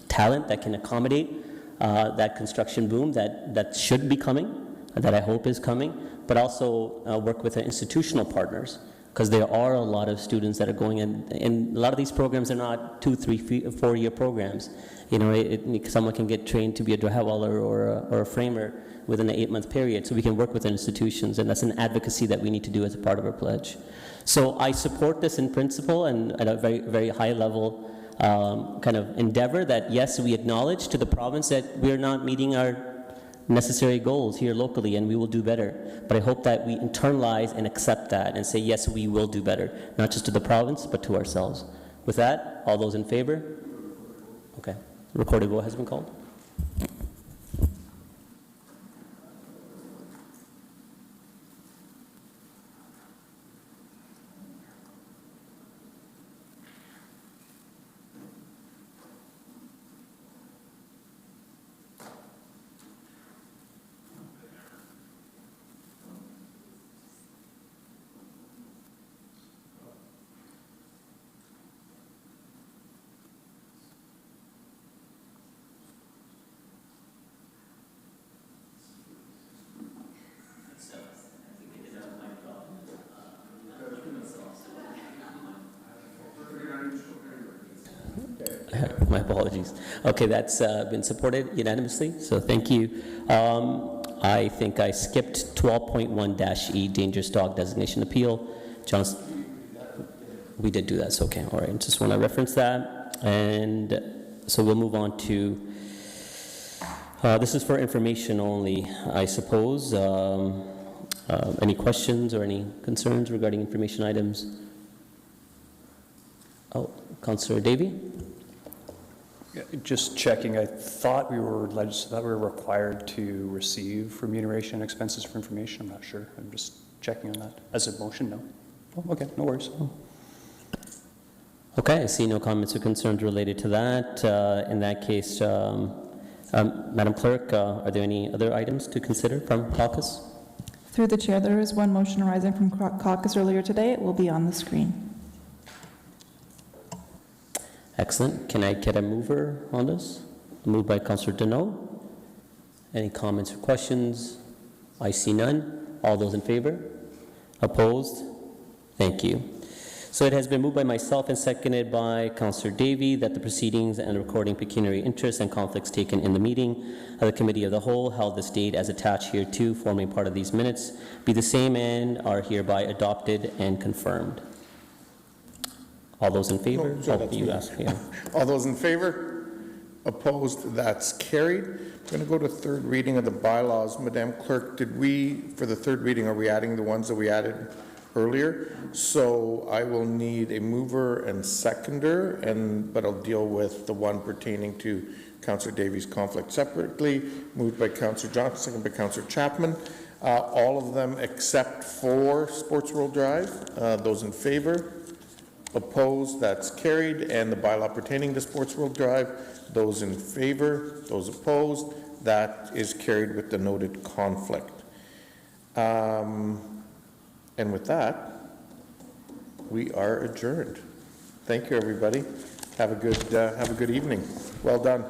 talent that can accommodate that construction boom that should be coming, that I hope is coming, but also work with our institutional partners because there are a lot of students that are going in, and a lot of these programs are not 2, 3, 4-year programs. You know, someone can get trained to be a drywall or a framer within an 8-month period, so we can work with institutions, and that's an advocacy that we need to do as a part of our pledge. So I support this in principle and at a very, very high level kind of endeavor that, yes, we acknowledge to the province that we're not meeting our necessary goals here locally, and we will do better. But I hope that we internalize and accept that and say, yes, we will do better, not just to the province, but to ourselves. With that, all those in favor? Okay. Recorded vote has been called. My apologies. Okay, that's been supported unanimously, so thank you. I think I skipped 12.1-E, dangerous dog designation appeal. Johnson, we did do that, so okay, all right, just want to reference that. And so we'll move on to, this is for information only, I suppose. Any questions or any concerns regarding information items? Oh, Councillor Davey? Yeah, just checking, I thought we were required to receive remuneration expenses for information. I'm not sure. I'm just checking on that. As a motion, no. Oh, okay, no worries. Okay, I see no comments or concerns related to that. In that case, Madam Clerk, are there any other items to consider from caucus? Through the chair, there is one motion arising from caucus earlier today. It will be on the screen. Excellent. Can I get a mover on this? Moved by Councillor Deneau. Any comments or questions? I see none. All those in favor? Opposed? Thank you. So it has been moved by myself and seconded by Councillor Davey that the proceedings and recording pecuniary interests and conflicts taken in the meeting of the Committee of the Whole held this date as attached hereto, forming part of these minutes, be the same and are hereby adopted and confirmed. All those in favor? All those in favor? Opposed? That's carried. I'm going to go to third reading of the bylaws. Madam Clerk, did we, for the third reading, are we adding the ones that we added earlier? So I will need a mover and seconder, but I'll deal with the one pertaining to Councillor Davies' conflict separately. Moved by Councillor Johnson, seconded by Councillor Chapman. All of them except for Sports World Drive. Those in favor? Opposed? That's carried. And the bylaw pertaining to Sports World Drive, those in favor, those opposed, that is carried with the noted conflict. And with that, we are adjourned. Thank you, everybody. Have a good evening. Well done.